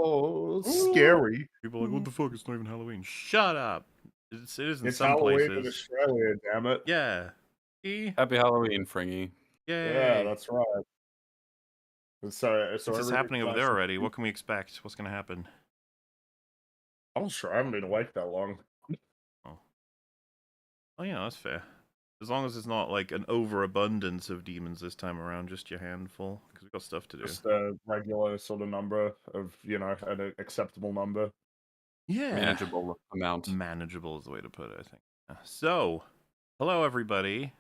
Oh, scary. People are like, what the fuck? It's not even Halloween. Shut up. It is in It's some Halloween in places. Australia, damn it. Yeah. See? Happy Halloween, Fringy. Yeah, Yay. that's right. So Since it's everybody's happening over nice there and already, what can we expect? What's going to happen? I'm not sure. I haven't been awake that long. Oh, yeah, that's fair. As long as it's not like an overabundance of demons this time around, just your handful, because we've got stuff to do. Just a regular sort of number of, an acceptable number. Yeah. Manageable amount. Manageable is the way to put it, I think. So, hello everybody.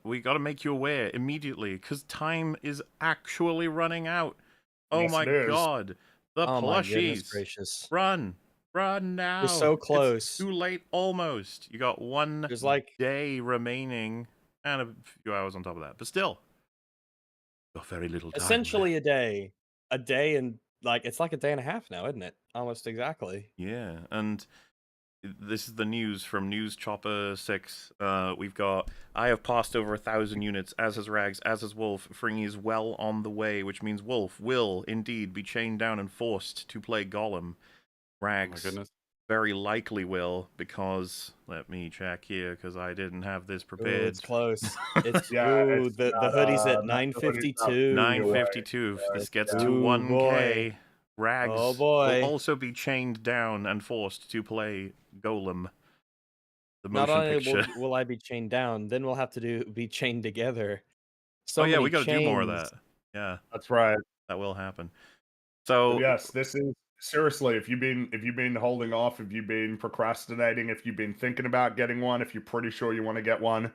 We got to make you aware immediately, because time is actually running out. Oh Yes, my it is. god. The Oh my goodness plushies. gracious. Run now. We're so It's close. too late almost. You got one There's like day remaining and a few hours on top of that. But still, got very little time. essentially a day and like it's like a day and a half now, isn't it? Almost exactly. Yeah, and this is the news from News Chopper 6. We've got, I have passed over 1,000 units, as has Rags, as has Wolf. Fringy is well on the way, which means Wolf will indeed be chained down and forced to play Gollum. Rags Oh my goodness. very likely will, because, let me check here, because I didn't have this prepared. Ooh, it's close. It's it's the hoodie's at 952. 952. If this gets to Ooh, 1K. boy. Rags Oh boy. will also be chained down and forced to play Golem, the Not motion only picture. will I be chained down, then we'll have to be chained together. So oh yeah, many we got to do more of chains. that. Yeah, That's right. that will happen. So But yes, this is seriously. If you've been holding off, if you've been procrastinating, if you've been thinking about getting one, if you're pretty sure you want to get one,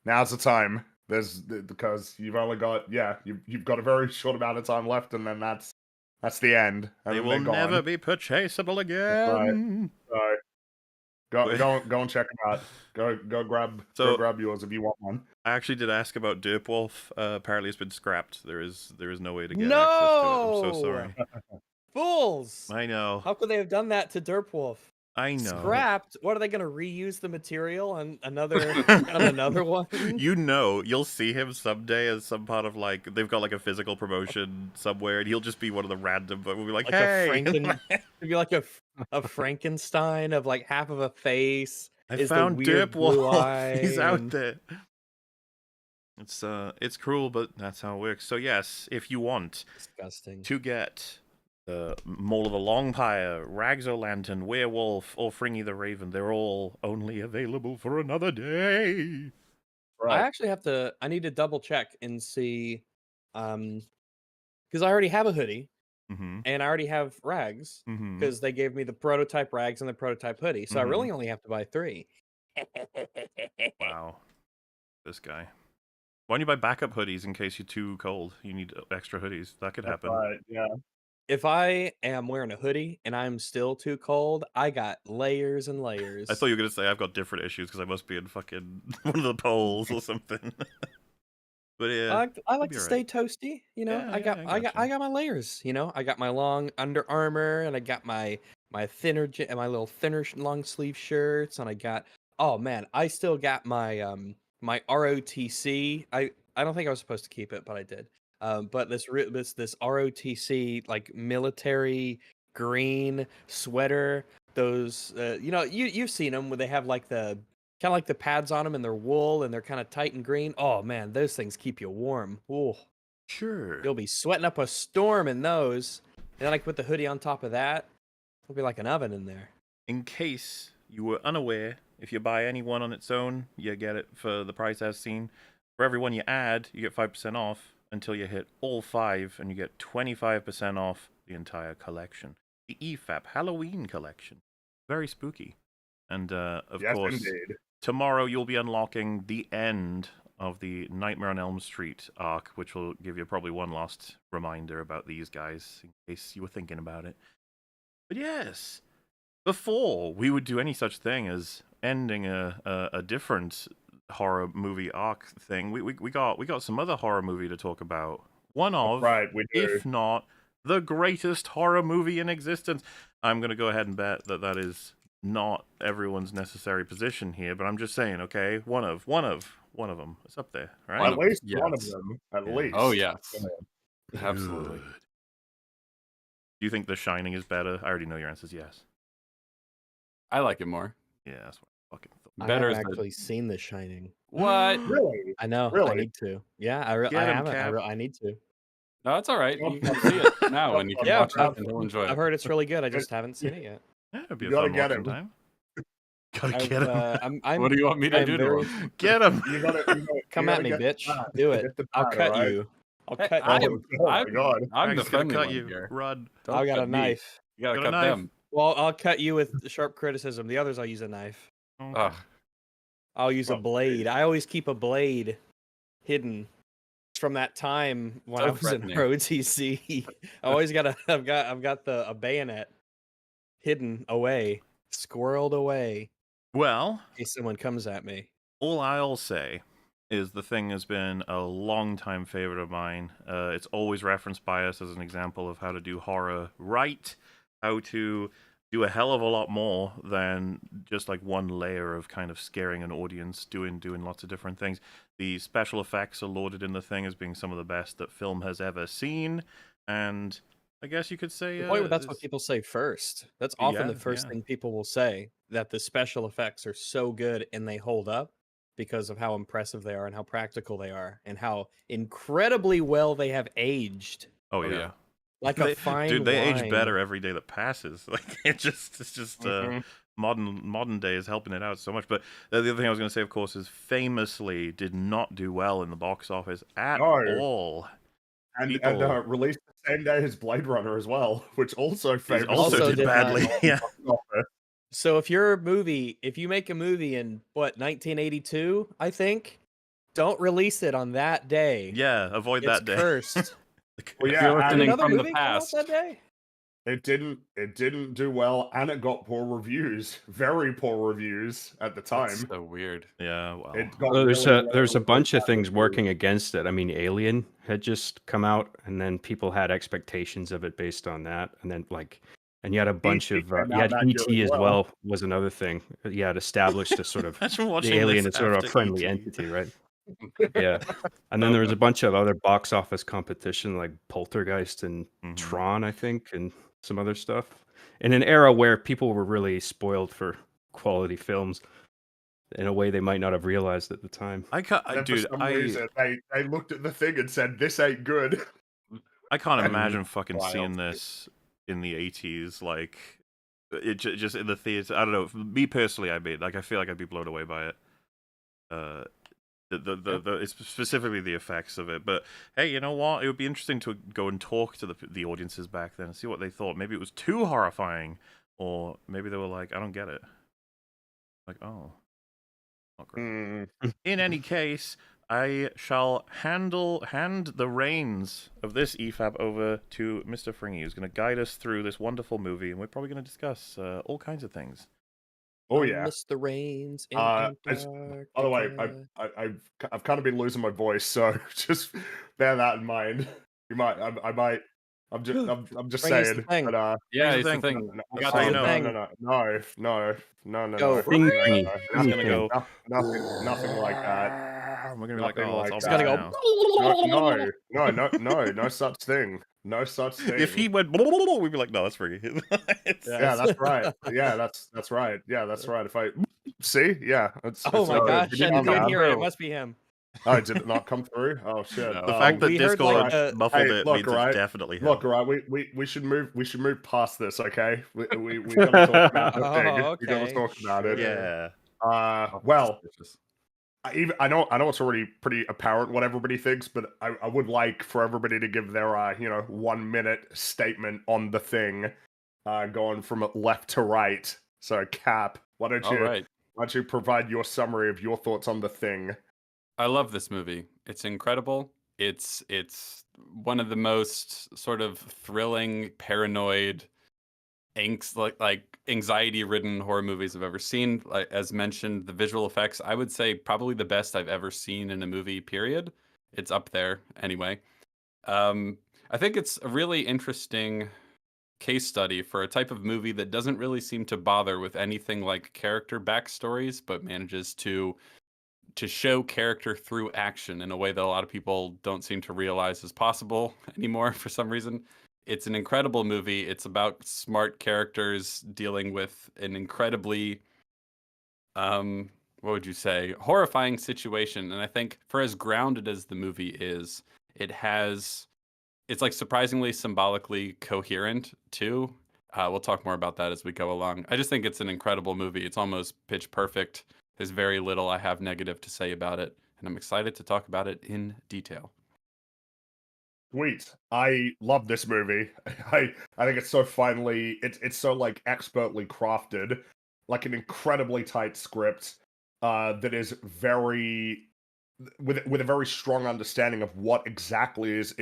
now's the time. Because you've only got you've got a very short amount of time left, and then that's the end. And they then will they're never gone. be purchasable Right. again. So go and check them out. Go grab yours if you want one. I actually did ask about Derp Wolf. Apparently, it's been scrapped. There is no way to get access to it. I'm so sorry. Fools! I know. How could they have done that to Derpwolf? I know. Scrapped? What are they going to reuse the material on another one? You know, you'll see him someday as some part of like they've got like a physical promotion somewhere, and he'll just be one of the random. But we'll be like, hey, it'd be like a Frankenstein of like half of a face. I found Derp Wolf. He's out there. It's cruel, but that's how it works. So yes, if you want Disgusting. to get the Mole of the Longpire, Rags O'Lantern, Werewolf, or Fringy the Raven, they're all only available for another day. Right. I need to double check and see, because I already have a hoodie, and I already have Rags, because they gave me the prototype Rags and the prototype hoodie, so I really only have to buy 3. Wow. This guy. Why don't you buy backup hoodies in case you're too cold? You need extra hoodies. That could happen. Right, yeah. If I am wearing a hoodie and I'm still too cold, I got layers and layers. I thought you were going to say I've got different issues because I must be in fucking one of the poles or something. But yeah. I like to stay toasty, you know. Yeah, I got my layers, you know. I got my long Under Armour, and I got my thinner my little thinner long sleeve shirts, and I got, oh man, I still got my my ROTC. I don't think I was supposed to keep it, but I did. But this ROTC like military green sweater. Those you know, you've seen them where they have like the kind of like the pads on them and they're wool and they're kind of tight and green. Oh man, those things keep you warm. Ooh, sure. You'll be sweating up a storm in those. And then I put the hoodie on top of that. It'll be like an oven in there. In case you were unaware, if you buy any one on its own, you get it for the price as seen. For every one you add, you get 5% off until you hit all 5, and you get 25% off the entire collection. The EFAP Halloween collection. Very spooky. And, of course, indeed. Tomorrow you'll be unlocking the end of the Nightmare on Elm Street arc, which will give you probably one last reminder about these guys, in case you were thinking about it. But yes, before we would do any such thing as ending a different horror movie arc thing, we got some other horror movie to talk about. One of, if not the greatest horror movie in existence. I'm going to go ahead and bet that is not everyone's necessary position here, but I'm just saying, okay, one of them. It's up there, right? Well, at least one of them, at least. Oh yes, absolutely. Do you think The Shining is better? I already know your answer is yes. I like it more. Yeah, that's what I fucking thought. I Better haven't is the actually seen The Shining. what? Really? I know. I Really? need to. Yeah, I Get 'em, haven't. Cap. I need to. No, it's all right. Don't You can fuck see with it now, and you can Yeah, watch it, I've- and you'll enjoy I've it. heard it's really good. I just haven't seen it yet. Yeah, it'd be You a gotta fun get watch him. sometime. Gotta I've, get him. I'm What do you want me to I'm do to very- him? Get him. You gotta come you at gotta me, get the bitch. bat. Do it. Get the I'll bat, cut alright? you. I'll Hey, cut Oh, you. oh my I'm, god. I'm the Frank's gonna friendly cut one you. here. Run. Don't I'll got cut a me. knife. You gotta Got a cut knife. them. Well, I'll cut you with sharp criticism. The others, I'll use a knife. Okay. Ugh. I'll use a Well, blade. I always keep a blade hidden. It's from that time when So I was threatening. in ROTC. I always got I've got a bayonet hidden away, squirreled away, Well, in case someone comes at me. all I'll say is The Thing has been a long-time favorite of mine. It's always referenced by us as an example of how to do horror right, how to do a hell of a lot more than just like one layer of kind of scaring an audience, doing lots of different things. The special effects are lauded in The Thing as being some of the best that film has ever seen, and I guess you could say That's what people say first. That's often the Yeah, first yeah. thing people will say, that the special effects are so good and they hold up because of how impressive they are and how practical they are and how incredibly well they have aged. Oh, Oh, yeah. yeah. Like They- a fine dude, they age wine. better every day that passes. Like it's just Mhm. modern day is helping it out so much. But the other thing I was going to say, of course, is famously did not do well in the box office at No. all. And People- released the same day as Blade Runner as well, which also It famously also did did badly. not. Yeah. So if you make a movie in 1982, I think, don't release it on that day. Yeah, avoid It's that day. cursed. Well, If yeah, you're and listening Another from the movie come out past, that day? it didn't do well, and it got poor reviews, very poor reviews at the time. that's so weird. Yeah, well. It got Well, really there's a low bunch of bad things reviews. working against it. I mean, Alien had just come out, and then people had expectations of it based on that, and then and you had a bunch E.T. of came you out had that year ET as as well. well was another thing. You had established a sort of Imagine watching the alien this is sort of a after friendly ET. entity, right? Yeah, and then there was a bunch of other box office competition like Poltergeist and Mhm. Tron, I think, and some other stuff. In an era where people were really spoiled for quality films in a way they might not have realized at the time. I can't, And then dude. for some reason, they looked at the thing and said, "This ain't good." I can't Mhm. imagine fucking Wild. seeing this in the 80s. Like it just in the theater. I don't know. Me personally, I feel like I'd be blown away by it. It's specifically the effects of it. But hey, you know what? It would be interesting to go and talk to the audiences back then and see what they thought. Maybe it was too horrifying, or maybe they were like, "I don't get it." Like, oh, not great. Mm. In any case, I shall hand the reins of this EFAP over to Mr. Fringy, who's going to guide us through this wonderful movie, and we're probably going to discuss all kinds of things. Oh yeah. Mr. Rains in By the way, Antarctica. I've kind of been losing my voice, so just bear that in mind. You might, I might. I'm just Bring us the saying. thing. But Yeah, Here's it's the the thing. thing. no, I got how you the know. thing. no, Go. Ring, ringy. He's going to go. nothing like that. We're going to be like, Nothing oh, like it's It's gonna all go. bad No, now. no such thing. No such thing. If he went, we'd be like, no, that's Fringy. Yeah, that's right. Yeah, that's right. Yeah, that's right. If I see, yeah, it's Oh it's my all good. gosh, You I didn't didn't come hear it. It through. must be him. Oh, did it not come through? Oh shit. No. The fact that we heard, Discord like, the- muffled Hey, it look, means right? it's definitely him. Look, all right, we should move past this, okay? We gotta talk about the thing. Oh, We gotta okay, talk about it. Yeah. Well, Suspicious. I know it's already pretty apparent what everybody thinks, but I would like for everybody to give their 1 minute statement on the thing, going from left to right. So Cap, why don't All right. you provide your summary of your thoughts on the thing? I love this movie. It's incredible. It's one of the most sort of thrilling, paranoid, like anxiety-ridden horror movies I've ever seen. Like, as mentioned, the visual effects, I would say probably the best I've ever seen in a movie, period. It's up there anyway. I think it's a really interesting case study for a type of movie that doesn't really seem to bother with anything like character backstories, but manages to show character through action in a way that a lot of people don't seem to realize is possible anymore for some reason. It's an incredible movie. It's about smart characters dealing with an incredibly, what would you say, horrifying situation. And I think for as grounded as the movie is, it's like surprisingly symbolically coherent too. We'll talk more about that as we go along. I just think it's an incredible movie. It's almost pitch perfect. There's very little I have negative to say about it, and I'm excited to talk about it in detail. Sweet. I love this movie. I think it's so finely it's so like expertly crafted, like an incredibly tight script that is very with a very strong understanding of what exactly is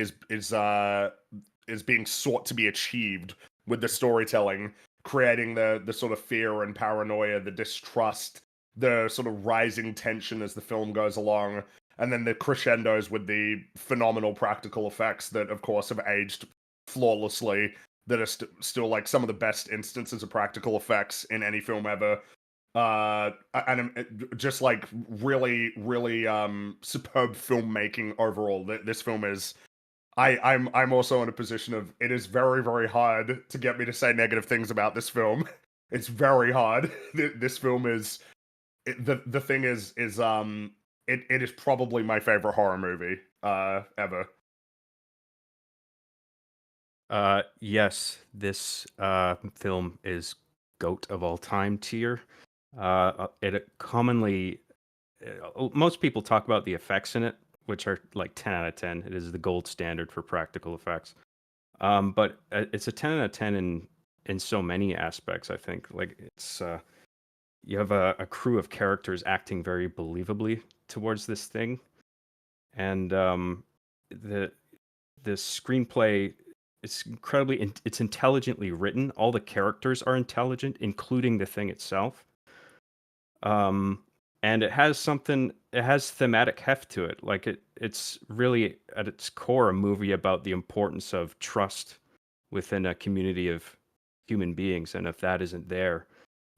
being sought to be achieved with the storytelling, creating the sort of fear and paranoia, the distrust, the sort of rising tension as the film goes along, and then the crescendos with the phenomenal practical effects that, of course, have aged flawlessly. That are still like some of the best instances of practical effects in any film ever. And just like really, really superb filmmaking overall. This film is. I'm also in a position of it is very, very hard to get me to say negative things about this film. It's very hard. This film is the thing is it is probably my favorite horror movie ever. Yes, this film is GOAT of all time tier. It commonly, most people talk about the effects in it, which are like 10 out of 10. It is the gold standard for practical effects. But it's a 10 out of 10 in so many aspects, I think. Like it's you have a crew of characters acting very believably towards this thing, and the screenplay, it's incredibly it's intelligently written. All the characters are intelligent, including the thing itself. And it has thematic heft to it. Like it's really at its core a movie about the importance of trust within a community of human beings, and if that isn't there,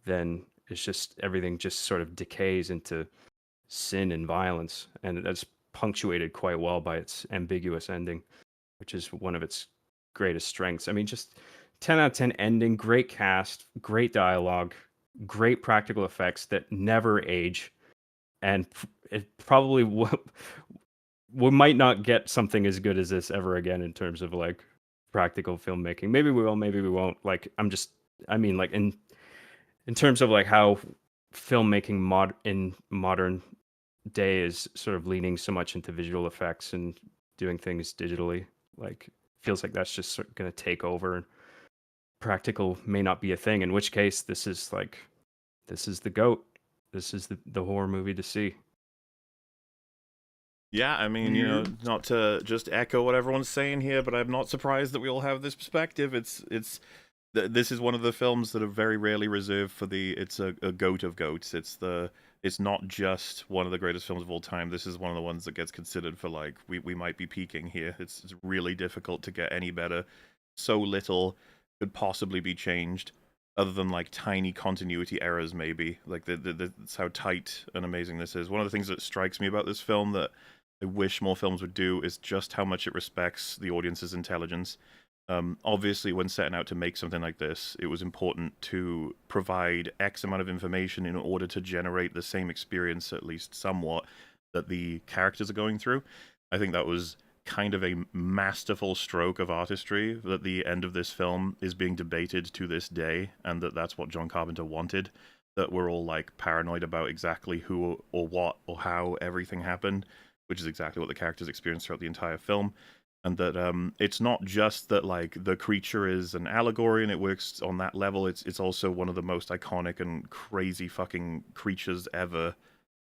then it's just everything just sort of decays into sin and violence, and that's punctuated quite well by its ambiguous ending, which is one of its greatest strengths. I mean, just 10 out of 10 ending, great cast, great dialogue, great practical effects that never age, and it probably we might not get something as good as this ever again in terms of like practical filmmaking. Maybe we will, maybe we won't. Like I mean, like in terms of like how filmmaking in modern day is sort of leaning so much into visual effects and doing things digitally, like feels like that's just going to take over, and practical may not be a thing, in which case this is the GOAT. This is the horror movie to see. Yeah, I mean, you know, not to just echo what everyone's saying here, but I'm not surprised that we all have this perspective. This is one of the films that are very rarely reserved for it's a GOAT of GOATs. It's not just one of the greatest films of all time. This is one of the ones that gets considered for like we might be peaking here. It's really difficult to get any better. So little could possibly be changed, other than like tiny continuity errors, maybe. Like that's how tight and amazing this is. One of the things that strikes me about this film that I wish more films would do is just how much it respects the audience's intelligence. Obviously, when setting out to make something like this, it was important to provide X amount of information in order to generate the same experience, at least somewhat, that the characters are going through. I think that was kind of a masterful stroke of artistry that the end of this film is being debated to this day, and that's what John Carpenter wanted, that we're all like paranoid about exactly who or what or how everything happened, which is exactly what the characters experienced throughout the entire film. And that it's not just that like the creature is an allegory and it works on that level, it's also one of the most iconic and crazy fucking creatures ever,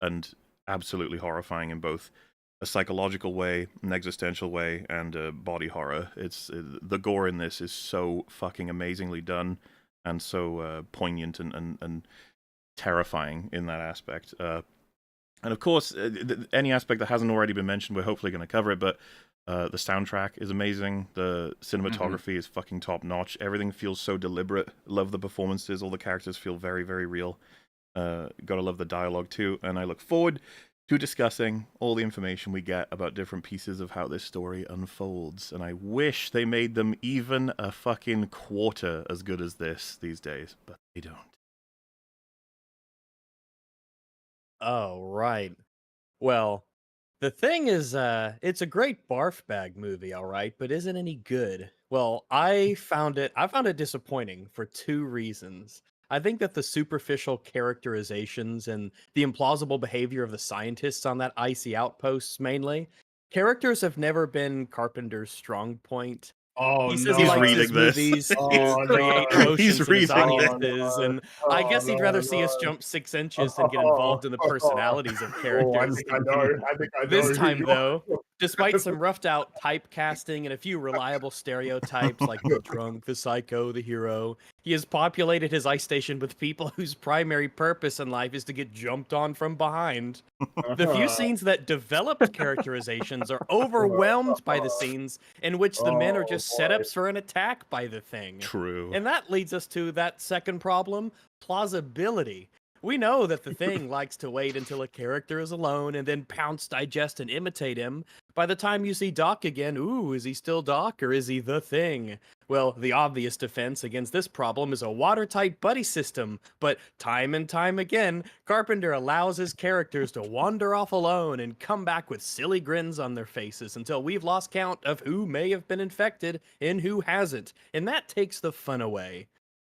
and absolutely horrifying in both a psychological way, an existential way, and a body horror. The gore in this is so fucking amazingly done, and so poignant and terrifying in that aspect. And of course, any aspect that hasn't already been mentioned, we're hopefully going to cover it, but the soundtrack is amazing. The cinematography is fucking top notch. Everything feels so deliberate. Love the performances. All the characters feel very, very real. Gotta love the dialogue too. And I look forward to discussing all the information we get about different pieces of how this story unfolds. And I wish they made them even a fucking quarter as good as this these days, but they don't. Oh, right. Well, the thing is, it's a great barf bag movie, all right, but isn't any good. Well, I found it disappointing for two reasons. I think that the superficial characterizations and the implausible behavior of the scientists on that icy outpost, mainly, characters have never been Carpenter's strong point. Oh He says no! he He's likes his reading this. movies Oh to create no! emotions He's in his reading this. audiences, and I Oh guess he'd rather see us no! jump 6 inches than get involved in the personalities of Oh, I characters. think I know. I think I know. This who time, you though, are. despite some roughed out typecasting and a few reliable stereotypes like the drunk, the psycho, the hero, he has populated his ice station with people whose primary purpose in life is to get jumped on from behind. The few scenes that developed characterizations are overwhelmed by the scenes in which the men are Oh just boy! setups for an attack by the thing. True. And that leads us to that second problem, plausibility. We know that the thing likes to wait until a character is alone and then pounce, digest, and imitate him. By the time you see Doc again, ooh, is he still Doc or is he the thing? Well, the obvious defense against this problem is a watertight buddy system, but time and time again, Carpenter allows his characters to wander off alone and come back with silly grins on their faces until we've lost count of who may have been infected and who hasn't, and that takes the fun away.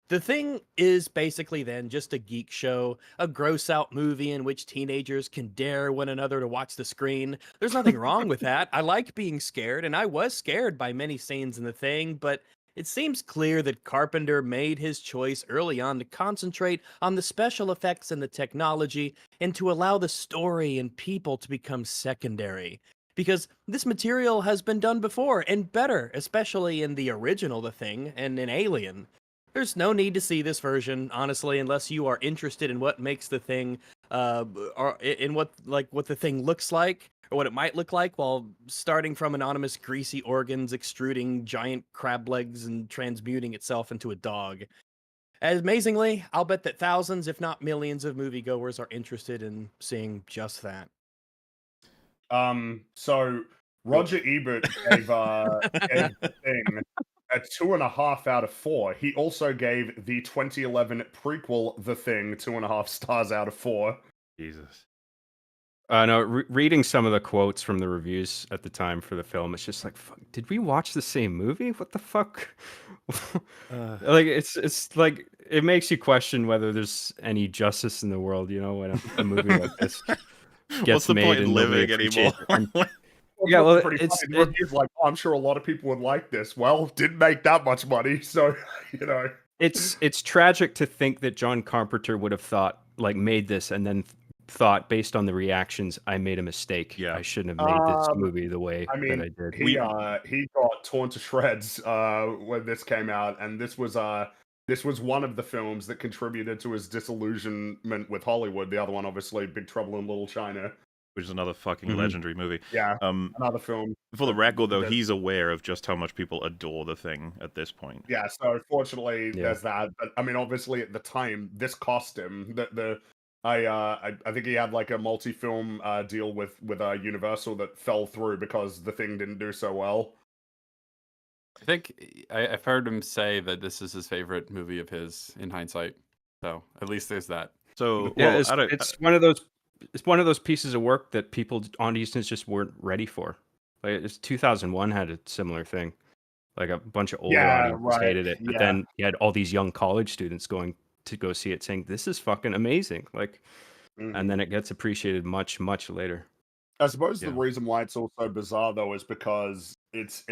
The Thing is basically then just a geek show, a gross out movie in which teenagers can dare one another to watch the screen. There's nothing wrong with that. I like being scared, and I was scared by many scenes in The Thing, but it seems clear that Carpenter made his choice early on to concentrate on the special effects and the technology, and to allow the story and people to become secondary. Because this material has been done before, and better, especially in the original The Thing and in Alien. There's no need to see this version, honestly, unless you are interested in what makes the thing, or in what the thing looks like, or what it might look like, while starting from anonymous greasy organs, extruding giant crab legs, and transmuting itself into a dog. As amazingly, I'll bet that thousands, if not millions, of moviegoers are interested in seeing just that. So Roger Ebert gave The Thing a 2.5 out of 4. He also gave the 2011 prequel The Thing 2.5 stars out of 4. Jesus. No, reading some of the quotes from the reviews at the time for the film, it's just like, fuck, did we watch the same movie? What the fuck? Like, it's like, it makes you question whether there's any justice in the world, you know, when a movie like this What's gets the made point in and nobody living anymore? appreciates it. And Yeah, well, pretty it's- funny. The review's like, oh, I'm sure a lot of people would like this. Well, didn't make that much money, so you know. it's tragic to think that John Carpenter would have made this and then thought, based on the reactions, I made a mistake. Yeah. I shouldn't have made this movie the way I mean, that I did. he got torn to shreds when this came out, and this was one of the films that contributed to his disillusionment with Hollywood. The other one, obviously, Big Trouble in Little China. Which is another fucking Mhm. legendary movie. Yeah, another film. For the record, though, that- he's aware of just how much people adore The Thing at this point. Yeah, so fortunately, Yeah. there's that. But I mean, obviously, at the time, this cost him. I think he had like a multi-film deal with Universal that fell through because The Thing didn't do so well. I think I've heard him say that this is his favorite movie of his in hindsight. So at least there's that. So, Yeah, well, it's one of those. It's one of those pieces of work that people audiences just weren't ready for. Like, 2001 had a similar thing. Like, a bunch of older Yeah, audiences right, hated it, but yeah. then you had all these young college students going to go see it, saying, "This is fucking amazing!" Like, Mhm. and then it gets appreciated much, much later. I suppose the Yeah. reason why it's also bizarre though is because it's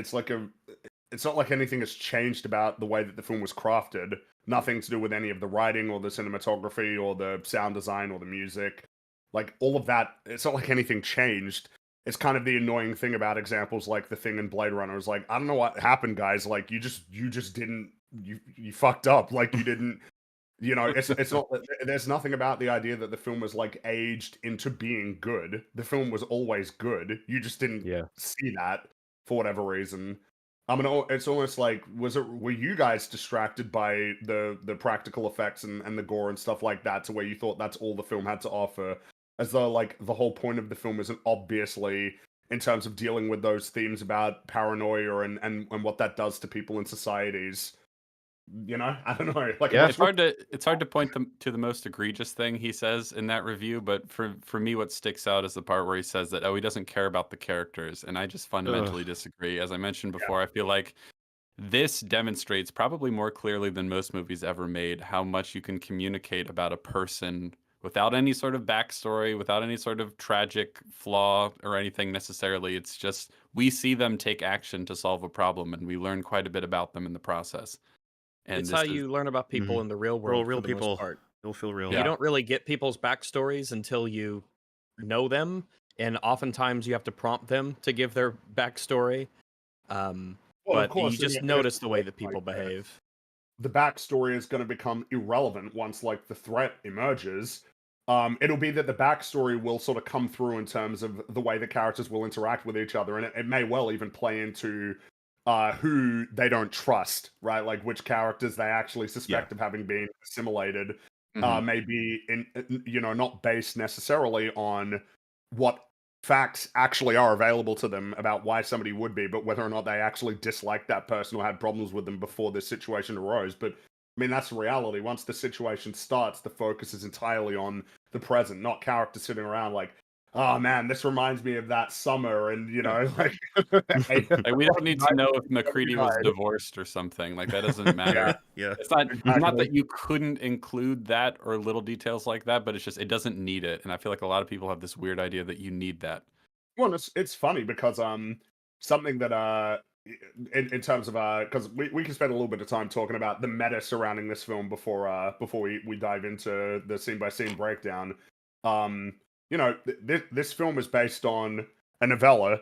not like anything has changed about the way that the film was crafted. Nothing to do with any of the writing or the cinematography or the sound design or the music. Like all of that, it's not like anything changed. It's kind of the annoying thing about examples like The Thing and Blade Runner is like, I don't know what happened, guys. Like you just didn't you fucked up. Like you didn't. You know, it's not. There's nothing about the idea that the film was like aged into being good. The film was always good. You just didn't Yeah. see that for whatever reason. I mean, it's almost like were you guys distracted by the practical effects and the gore and stuff like that to where you thought that's all the film had to offer, as though like the whole point of the film isn't obviously in terms of dealing with those themes about paranoia and what that does to people in societies. You know, I don't know. Like, Yeah. It's hard to point to the most egregious thing he says in that review, but for me, what sticks out is the part where he says that he doesn't care about the characters, and I just fundamentally disagree. As I mentioned before, I feel like this demonstrates probably more clearly than most movies ever made how much you can communicate about a person without any sort of backstory, without any sort of tragic flaw or anything necessarily. It's just we see them take action to solve a problem, and we learn quite a bit about them in the process. And It's this how is you learn about people Mhm. in the real Real, world real for the most people. part. They'll feel real. Yeah. You don't really get people's backstories until you know them, and oftentimes you have to prompt them to give their backstory. Well, of But course, you just and notice it's the way that like, people behave. the backstory is going to become irrelevant once like the threat emerges. It'll be that the backstory will sort of come through in terms of the way the characters will interact with each other, and it may well even play into who they don't trust, right? Like which characters they actually suspect of having been assimilated. Mhm. Maybe not based necessarily on what facts actually are available to them about why somebody would be, but whether or not they actually disliked that person or had problems with them before this situation arose. But I mean, that's the reality. Once the situation starts, the focus is entirely on the present, not characters sitting around like, oh man, this reminds me of that summer, and like, Like, we don't need to know if McCready was divorced or something. Like that doesn't matter. Yeah. It's not Exactly. that you couldn't include that or little details like that, but it's just it doesn't need it. And I feel like a lot of people have this weird idea that you need that. Well, it's funny because something that in terms of because we can spend a little bit of time talking about the meta surrounding this film before we dive into the scene by scene breakdown. This film is based on a novella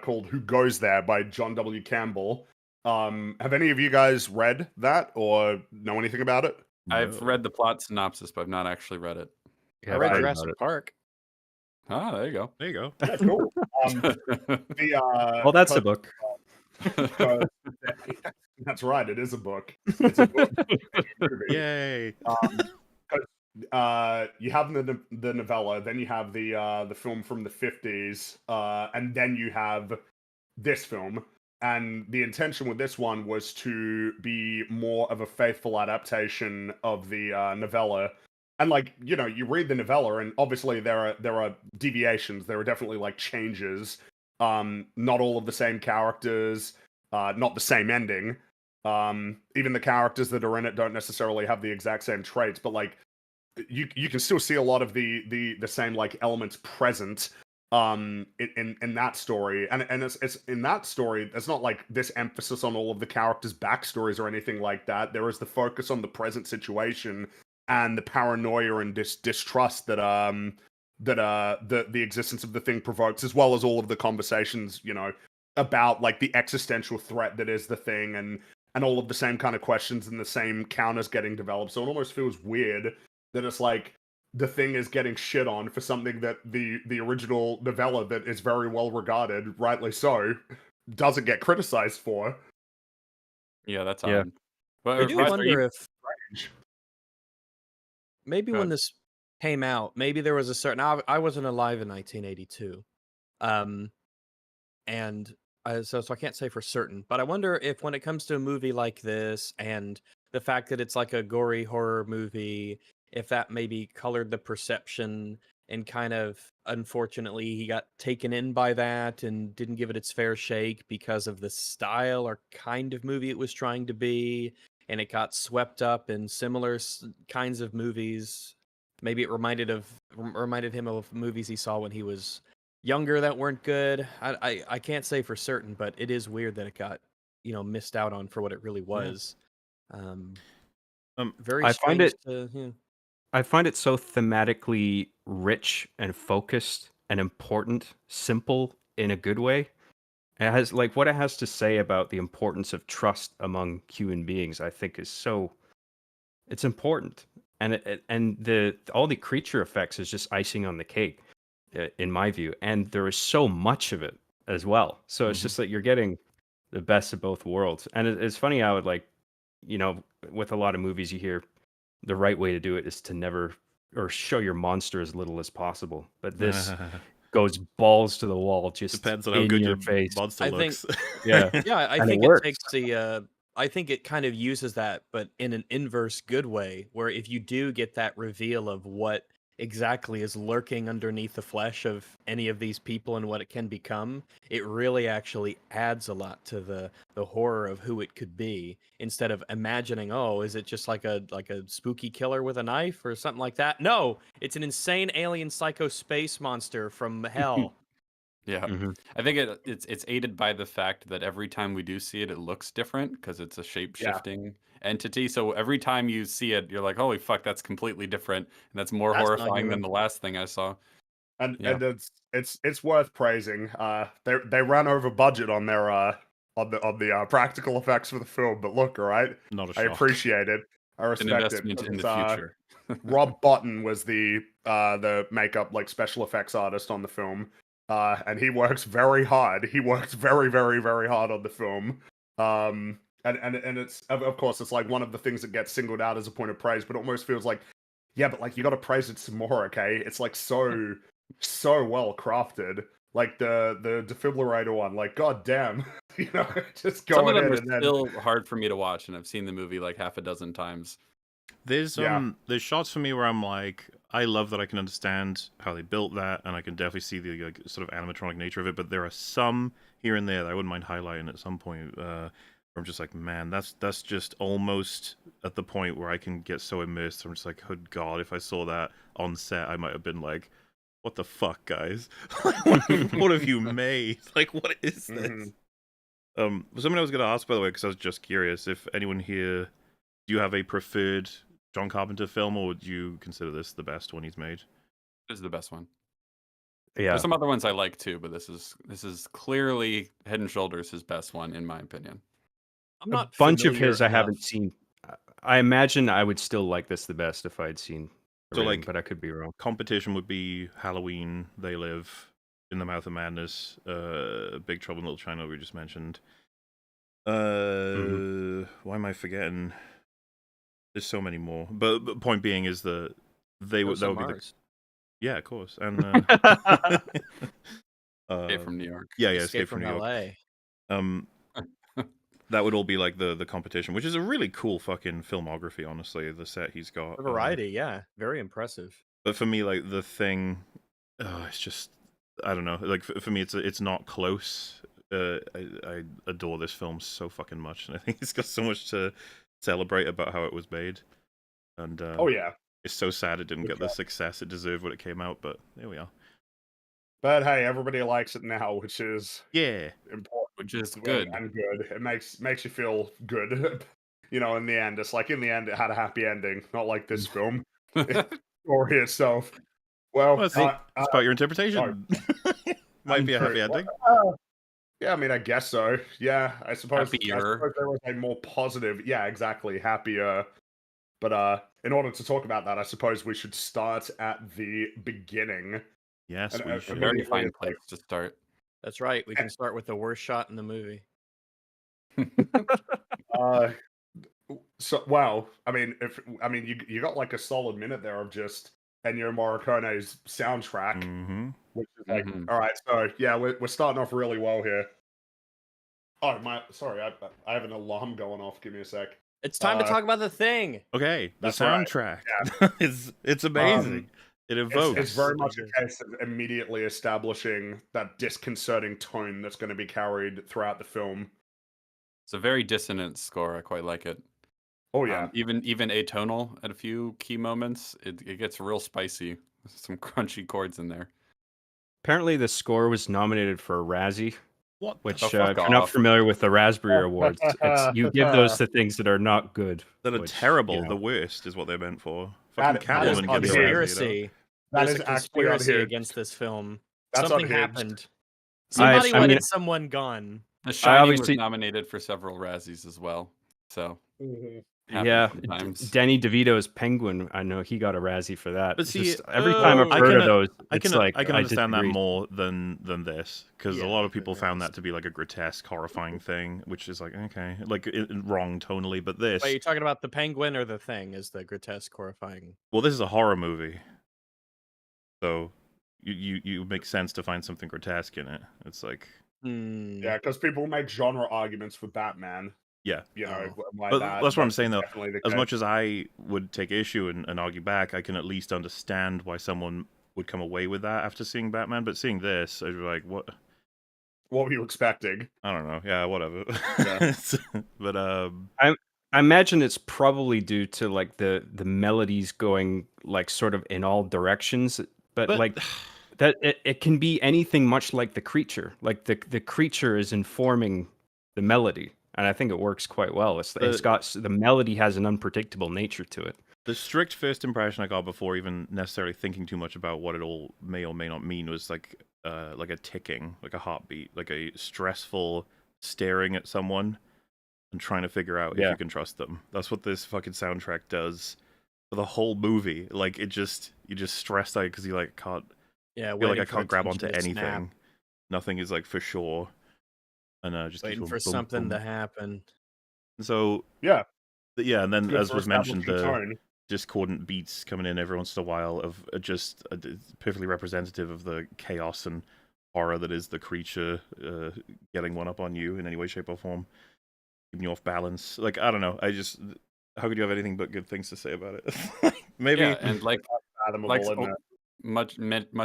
called "Who Goes There" by John W. Campbell. Have any of you guys read that or know anything about it? I've No. read the plot synopsis, but I've not actually read it. Yeah, I I've read heard about Jurassic it. Park. Ah, there you go. There you go. Yeah, cool. Well, that's a book. Because that's right, it is a book. It's a book. Yay. You have the novella, then you have the film from the 50s, and then you have this film. And the intention with this one was to be more of a faithful adaptation of the novella. And you read the novella, and obviously there are deviations. There are definitely like changes. Not all of the same characters, not the same ending. Even the characters that are in it don't necessarily have the exact same traits, but like you can still see a lot of the same like elements present in that story, and it's in that story there's not like this emphasis on all of the characters' backstories or anything like that. There is the focus on the present situation and the paranoia and distrust that the existence of the thing provokes, as well as all of the conversations about like the existential threat that is the thing, and all of the same kind of questions and the same counters getting developed. So it almost feels weird that it's like the thing is getting shit on for something that the original novella that is very well regarded, rightly so, doesn't get criticized for. Yeah, that's Yeah. odd. But I do Raj, are wonder you- if maybe Go when ahead. this came out, maybe there was a certain. I wasn't alive in 1982, and so I can't say for certain. But I wonder if when it comes to a movie like this, and the fact that it's like a gory horror movie, if that maybe colored the perception, and kind of unfortunately he got taken in by that and didn't give it its fair shake because of the style or kind of movie it was trying to be, and it got swept up in similar kinds of movies. Maybe it reminded him of movies he saw when he was younger that weren't good. I can't say for certain, but it is weird that it got missed out on for what it really was. Very I find strange it I find it so thematically rich and focused and important, simple in a good way. It has like what it has to say about the importance of trust among human beings, I think is it's important. And all the creature effects is just icing on the cake in my view. And there is so much of it as well. So it's just like you're getting the best of both worlds. And it's funny how it with a lot of movies you hear the right way to do it is to never or show your monster as little as possible. But this goes balls to the wall, just Depends on how in good your your face. monster I think- looks. Yeah. Yeah, I And it think it works. takes the. I think it kind of uses that, but in an inverse good way, where if you do get that reveal of what exactly is lurking underneath the flesh of any of these people and what it can become, it really actually adds a lot to the horror of who it could be. Instead of imagining, oh, is it just like a spooky killer with a knife or something like that? No, it's an insane alien psycho space monster from hell. Yeah, Mhm. I think it's aided by the fact that every time we do see it, it looks different because it's a shape-shifting entity. So every time you see it, you're like, "Holy fuck, that's completely different," and that's more That's not horrifying than human. the last thing I saw. And Yeah. it's worth praising. They ran over budget on their on the practical effects for the film, but look, all right, Not a I shock. appreciate it. I An respect it. investment in because, the future. Rob Botton was the makeup special effects artist on the film, and he works very hard. He works very very hard on the film. And it's of course it's like one of the things that gets singled out as a point of praise, but it almost feels like, yeah, but like you got to praise it some more, okay? It's like so well crafted. Like the defibrillator one, like god damn, just Some of going them in are and then still hard for me to watch, and I've seen the movie like half a dozen times. There's Yeah. there's shots for me where I'm like, I love that I can understand how they built that, and I can definitely see the sort of animatronic nature of it. But there are some here and there that I wouldn't mind highlighting at some point. Where I'm just like, man, that's just almost at the point where I can get so immersed. I'm just like, oh god, if I saw that on set, I might have been like, what the fuck, guys? what have you made? Like, what is this? Mhm. Something I was going to ask, by the way, because I was just curious if anyone here, do you have a preferred John Carpenter film, or would you consider this the best one he's made? This is the best one. Yeah. There's some other ones I like too, but this is clearly Head and Shoulders his best one in my opinion. I'm A not bunch of familiar his I haven't enough. seen. I imagine I would still like this the best if I'd seen So, everything, like- but I could be wrong. Competition would be Halloween, They Live, In the Mouth of Madness, Big Trouble in Little China we just mentioned. Why am I forgetting? There's so many more. But point being is that that would be the yeah, of course, and Escape from New York. yeah, Escape from New York. LA. That would all be like the competition, which is a really cool fucking filmography, honestly. The set he's got, A variety, yeah, very impressive. but for me, like The Thing, it's just I don't know. Like for me, it's not close. I adore this film so fucking much, and I think it's got so much to celebrate about how it was made. And Oh yeah. it's so sad it didn't For get the success it deserved when it came out, but there we are. But hey, everybody likes it now, which is Yeah. important. Which is and- good. and good. It makes you feel good. In the end, it's like in the end, it had a happy ending, not like this film. Story itself. Well, Well, it's about your interpretation. Might be a happy ending. Yeah, I mean, I guess so. Yeah, I suppose. Happier. I suppose there was a more positive. Yeah, exactly. Happier. But in order to talk about that, I suppose we should start at the beginning. Yes, And, we A should. very fine place to start. That's right. We can start with the worst shot in the movie. So wow, I mean, you got like a solid minute there of just Ennio Morricone's soundtrack, Mm-hmm. which is like, Mhm. all right, so yeah, we're starting off really well here. Oh sorry, I have an alarm going off. Give me a sec. It's time to talk about The Thing. Okay, the That's right, soundtrack it's amazing. It evokes. It's very much a case of immediately establishing that disconcerting tone that's going to be carried throughout the film. It's a very dissonant score. I quite like it. Oh yeah, Even atonal at a few key moments. It gets real spicy. Some crunchy chords in there. Apparently, the score was nominated for a Razzie, What? which Oh, if fuck you're not off. familiar with the Raspberry Awards, you give those to things that are not good. That are which, terrible. you know. The worst is what they're meant for. That- Fucking that is Catwoman on gets here. a Razzie, Conspiracy. that There's is a actually conspiracy unhinged. against this film. That's Something unhinged. happened. Somebody I mean- wanted someone gone. The Shining obviously- was nominated for several Razzies as well. So Mhm. happen Yeah, sometimes. Danny DeVito's Penguin. I know he got a Razzie for that. But see, Just every time I've I heard can of those, I it's can like I can I understand that disagree. more than this, because a Yeah, lot of the people found that Razzie. to be like a grotesque, horrifying thing, which is like okay, like wrong tonally. But Wait, this, you're talking about the Penguin or the Thing? Is the grotesque, horrifying? well, this is a horror movie, so you make sense to find something grotesque in it. It's like Yeah, because people make genre arguments for Batman. yeah. You know, Oh. why But that's what I'm saying, though. definitely the As case. much as I would take issue and argue back, I can at least understand why someone would come away with that after seeing Batman. But seeing this, I was like, what? What were you expecting? I don't know. Yeah, whatever. Yeah. But I imagine it's probably due to like the melodies going like sort of in all directions, but like that it can be anything much like the creature. Like the creature is informing the melody, and I think it works quite well. It's got the melody has an unpredictable nature to it. the strict first impression I got before even necessarily thinking too much about what it all may or may not mean was like a ticking, like a heartbeat, like a stressful staring at someone and trying to figure out if Yeah. you can trust them. That's what this fucking soundtrack does for the whole movie. Like you just stressed out because you like can't Yeah, feel like waiting I for can't grab onto attention to snap, anything. Nothing is like for sure, and just keeps waiting going for boom, something boom. to happen. So Yeah. yeah, and then Good as for was mentioned, establishing the tone. discordant beats coming in every once in a while of just perfectly representative of the chaos and horror that is the creature getting one up on you in any way, shape, or form, keeping you off balance. Like I don't know, how could you have anything but good things to say about it? Maybe Yeah, and like Fathomable, isn't it? much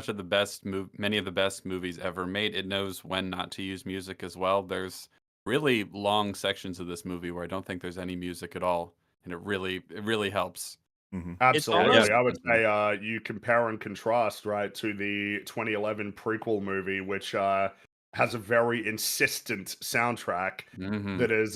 of the many of the best movies ever made, it knows when not to use music as well. There's really long sections of this movie where I don't think there's any music at all, and it really helps. Mhm. Absolutely. almost- I would say you compare and contrast, right, to the 2011 prequel movie, which has a very insistent soundtrack Mhm. that is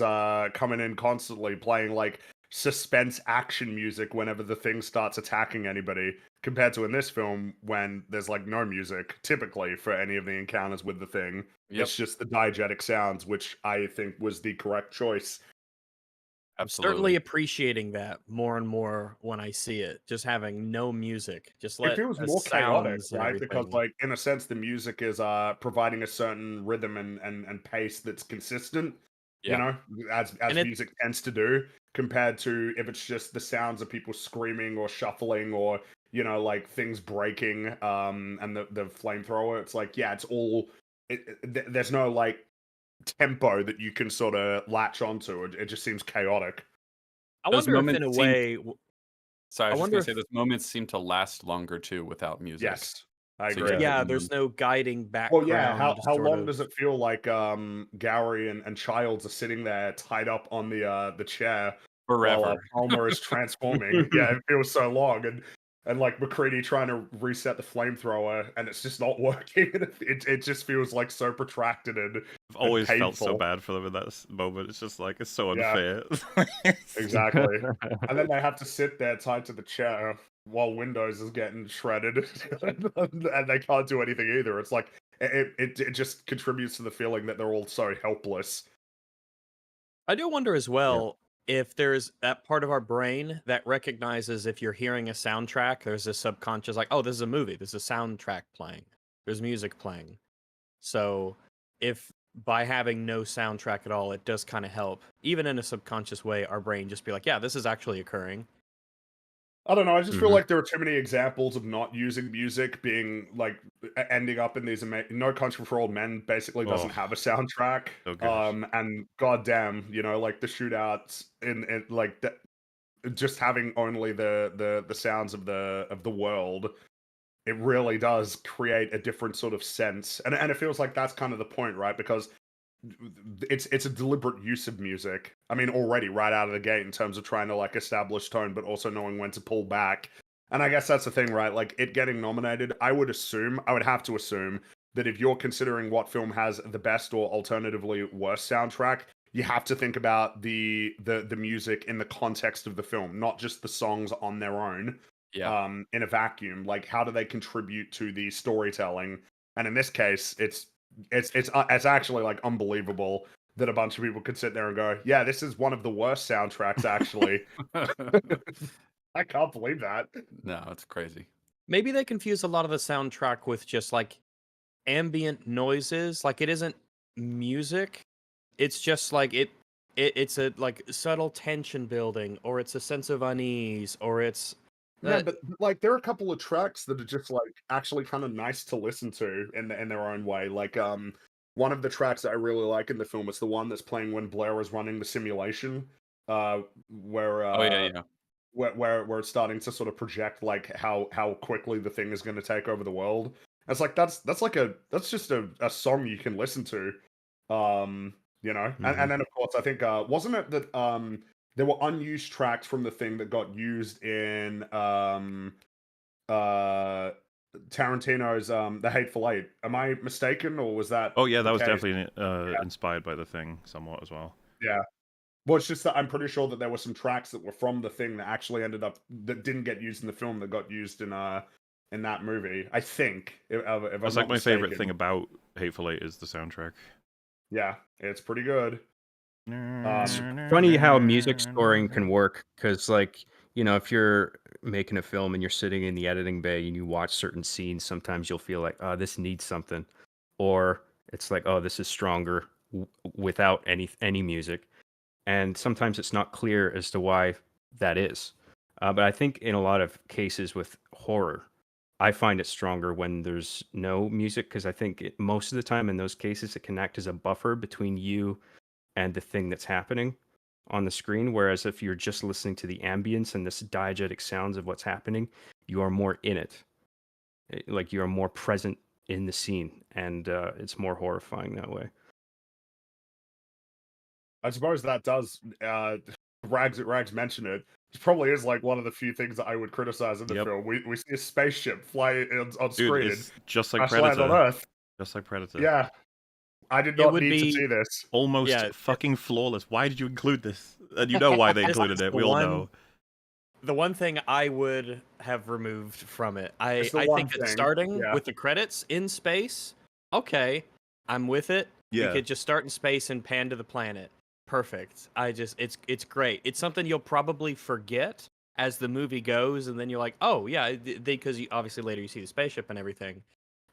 coming in constantly, playing like suspense action music whenever the thing starts attacking anybody, compared to in this film when there's like no music typically for any of the encounters with the thing. Yep, It's just the diegetic sounds, which I think was the correct choice. I'm absolutely. certainly appreciating that more and more when I see it. Just having no music, just It let feels the more chaotic, sounds and right? Because everything. like in a sense the music is providing a certain rhythm and pace that's consistent, you Yeah, know, as And it music tends to do, compared to if it's just the sounds of people screaming or shuffling or, you know, like things breaking and the flamethrower. It's like, yeah, it's all there's no like tempo that you can sort of latch onto. It just seems chaotic. I those wonder if in moments a seem. way, Sorry, I I was just wonder gonna say if those moments seem to last longer too without music. Yes, I So you agree. can Yeah. get yeah, in there's them. no guiding Well, yeah. background. How Sort long of. does it feel like Gowry and Childs are sitting there tied up on the chair while Forever. Palmer is transforming? Yeah, it feels so long, and like McCready trying to reset the flamethrower, and it's just not working. It just feels like so protracted I've always felt so painful. bad for them in that moment. It's just like it's so Yeah, unfair. exactly. And then they have to sit there tied to the chair while Windows is getting shredded, and they can't do anything either. It's like it just contributes to the feeling that they're all so helpless. I do wonder as well if there's that part of our brain that recognizes if you're hearing a soundtrack, there's a subconscious like, oh, this is a movie, there's a soundtrack playing, there's music playing. So if by having no soundtrack at all, it does kind of help, even in a subconscious way, our brain just be like, yeah, this is actually occurring. I don't know. I just feel Mhm. like there are too many examples of not using music being like ending up in these. No Country for Old Men basically doesn't Oh, have a soundtrack. so good. And goddamn, you know, like the shootouts in like just having only the sounds of the world, it really does create a different sort of sense, and it feels like that's kind of the point, right? Because it's a deliberate use of music. I mean, already right out of the gate in terms of trying to like establish tone, but also knowing when to pull back. And I guess that's the thing, right? Like it getting nominated, I would have to assume that if you're considering what film has the best or alternatively worst soundtrack, you have to think about the music in the context of the film, not just the songs on their own. Yeah. In a vacuum, like how do they contribute to the storytelling? And in this case, it's actually like unbelievable. that a bunch of people could sit there and go, yeah, this is one of the worst soundtracks, actually. I can't believe that. No, it's crazy. Maybe they confuse a lot of the soundtrack with just like ambient noises. Like it isn't music. It's just like it's a like subtle tension building, or it's a sense of unease, or it's Yeah, but like there are a couple of tracks that are just like actually kind of nice to listen to in their own way. Like one of the tracks that I really like in the film is the one that's playing when Blair is running the simulation, where Oh yeah, yeah. where it's starting to sort of project like how quickly the thing is going to take over the world. And it's like that's just a song you can listen to, you know. And then of course I think wasn't it that there were unused tracks from the thing that got used in Tarantino's The Hateful Eight. Am I mistaken, or was that? Oh yeah, the that was case? definitely inspired by the thing somewhat as well. Yeah. Well, it's just that I'm pretty sure that there were some tracks that were from the thing that actually ended up that didn't get used in the film that got used in that movie. I think. If That's I'm like not my favorite mistaken. thing about Hateful Eight is the soundtrack. Yeah, it's pretty good. It's funny how music scoring can work, because like, you know, if you're making a film and you're sitting in the editing bay and you watch certain scenes, sometimes you'll feel like, oh, this needs something, or it's like, oh, this is stronger without any music, and sometimes it's not clear as to why that is. But I think in a lot of cases with horror, I find it stronger when there's no music, because I think most of the time in those cases it can act as a buffer between you and the thing that's happening on the screen. Whereas if you're just listening to the ambience and this diegetic sounds of what's happening, you are more in it. Like you are more present in the scene, and it's more horrifying that way. I suppose that does. Rags mentioned it. It probably is like one of the few things that I would criticize in the Yep. film. We see a spaceship fly on Dude, screen. it's just like Crash land on Predator. Earth. Just like Predator. Yeah, I did It not would need to be- see this. Almost Yeah, fucking flawless. Why did you include this? And you know why they This included is it. the We all one- know. the one thing I would have removed from it. I It's the one think that thing, starting yeah. with the credits in space, okay, I'm with it. Yeah. We could just start in space and pan to the planet. Perfect. It's great. It's something you'll probably forget as the movie goes, and then you're like, oh yeah, because obviously later you see the spaceship and everything.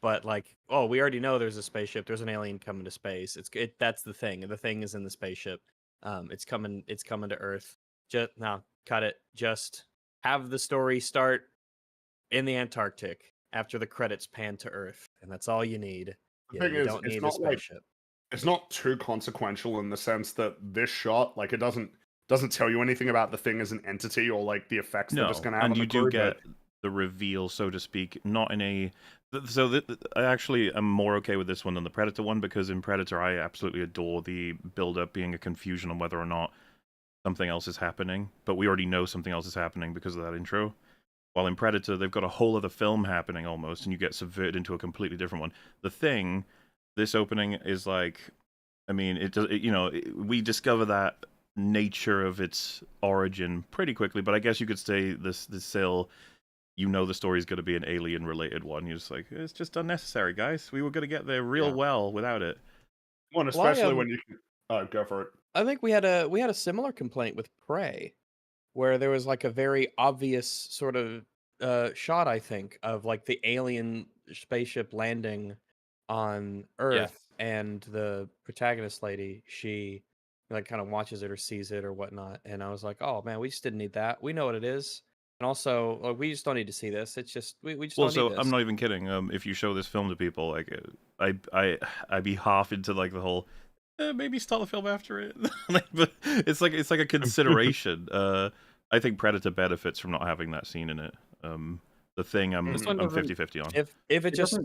But like, oh, we already know there's a spaceship. There's an alien coming to space. That's the thing. The thing is in the spaceship. It's coming to Earth. Just no, cut it. Just have the story start in the Antarctic after the credits pan to Earth, and that's all you need. The You thing is, don't it's need a not like spaceship. it's not too consequential in the sense that this shot, like, it doesn't tell you anything about the thing as an entity or like the effects that No, it's going to have and on the you do crew. get the reveal, so to speak, not in a... So I actually am more okay with this one than the Predator one, because in Predator I absolutely adore the build-up being a confusion on whether or not something else is happening, but we already know something else is happening because of that intro. While in Predator, they've got a whole other film happening almost, and you get subverted into a completely different one. The Thing, this opening is like... I mean, we discover that nature of its origin pretty quickly, but I guess you could say this still, you know, the story is going to be an alien-related one. You're just like, it's just unnecessary, guys. We were going to get there real well without it. One, especially when you can go for it. I think we had a similar complaint with Prey, where there was like a very obvious sort of shot, I think, of like the alien spaceship landing on Earth, and the protagonist lady, she like kind of watches it or sees it or whatnot, and I was like, oh man, we just didn't need that. We know what it is, and also like, we just don't need to see this. It's just we just Well, don't so need this. I'm not even kidding. If you show this film to people, like, I'd be half into like the whole maybe start the film after it. But it's like a consideration. I think Predator benefits from not having that scene in it. The Thing, I'm This one doesn't- 50-50 on. If it just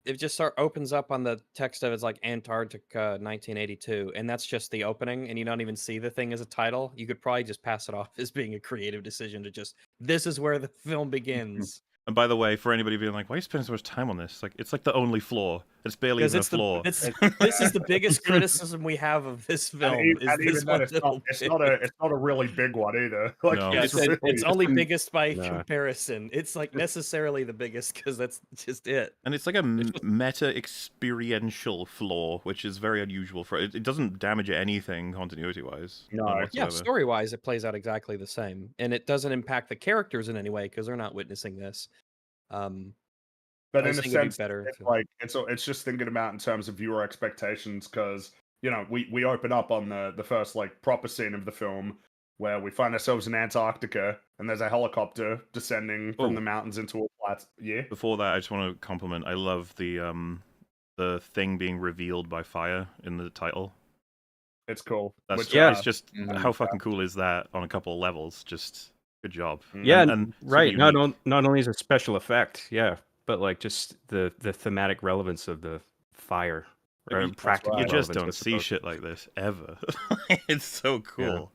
it just opens up on the text of it's like Antarctica 1982, and that's just the opening, and you don't even see the thing as a title, you could probably just pass it off as being a creative decision to just, this is where the film begins. And by the way, for anybody being like, why are you spending so much time on this? Like, it's like the only flaw. It's barely Because even a it's flaw. this is the biggest criticism we have of this film. And Is this even then, one it's little not bit. a really big one either. Like No. Yeah, it's It's- really it's only from- biggest by No. comparison. It's like necessarily the biggest because that's just it. And it's like a meta experiential flaw, which is very unusual for it. It doesn't damage anything continuity wise. No. Yeah, whatsoever. story wise, it plays out exactly the same, and it doesn't impact the characters in any way because they're not witnessing this. But I in just a think it'd be sense, better it's to- like it's just thinking about in terms of viewer expectations, because we open up on the first like proper scene of the film where we find ourselves in Antarctica and there's a helicopter descending from the mountains into a flat. Yeah. Before that, I just want to compliment. I love the thing being revealed by fire in the title. It's cool. That's yeah, it's just Mhm. how fucking cool is that on a couple of levels? Just good job. Yeah, and right. super Not unique. not only is it special effect, yeah, but like just the thematic relevance of the fire or You- practical You just relevance, don't I see suppose. shit like this ever. It's so cool.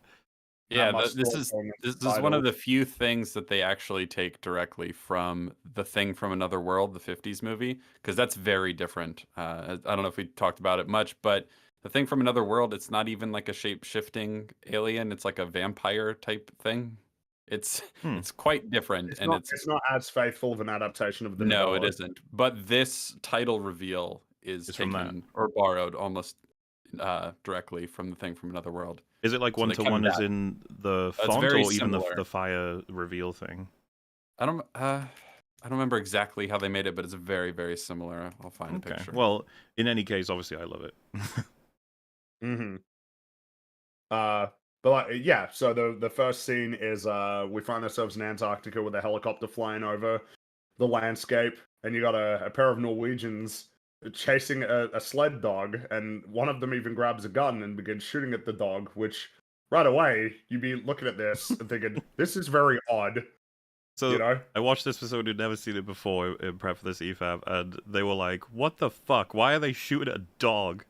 Yeah, much this storytelling in this the is one of title. the few things that they actually take directly from The Thing from Another World, the 50s movie, because that's very different. I don't know if we talked about it much, but The Thing from Another World, it's not even like a shape-shifting alien. It's like a vampire type thing. It's it's quite different, and It's not as faithful of an adaptation of the no, it novella. isn't. But this title reveal is It's from that. taken or borrowed almost directly from The Thing from Another World. Is it like So one they to kept one as that. in the It's font, very or even similar. the fire reveal thing? I don't remember exactly how they made it, but it's very, very similar. I'll find a Okay. picture. Well, in any case, obviously, I love it. Mm-hmm. But like, yeah, so the first scene is we find ourselves in Antarctica with a helicopter flying over the landscape, and you got a pair of Norwegians chasing a sled dog, and one of them even grabs a gun and begins shooting at the dog, which right away you'd be looking at this and thinking, this is very odd, So you know? I watched this for someone who'd never seen it before in prep for this EFAP, and they were like, "What the fuck? Why are they shooting at a dog?"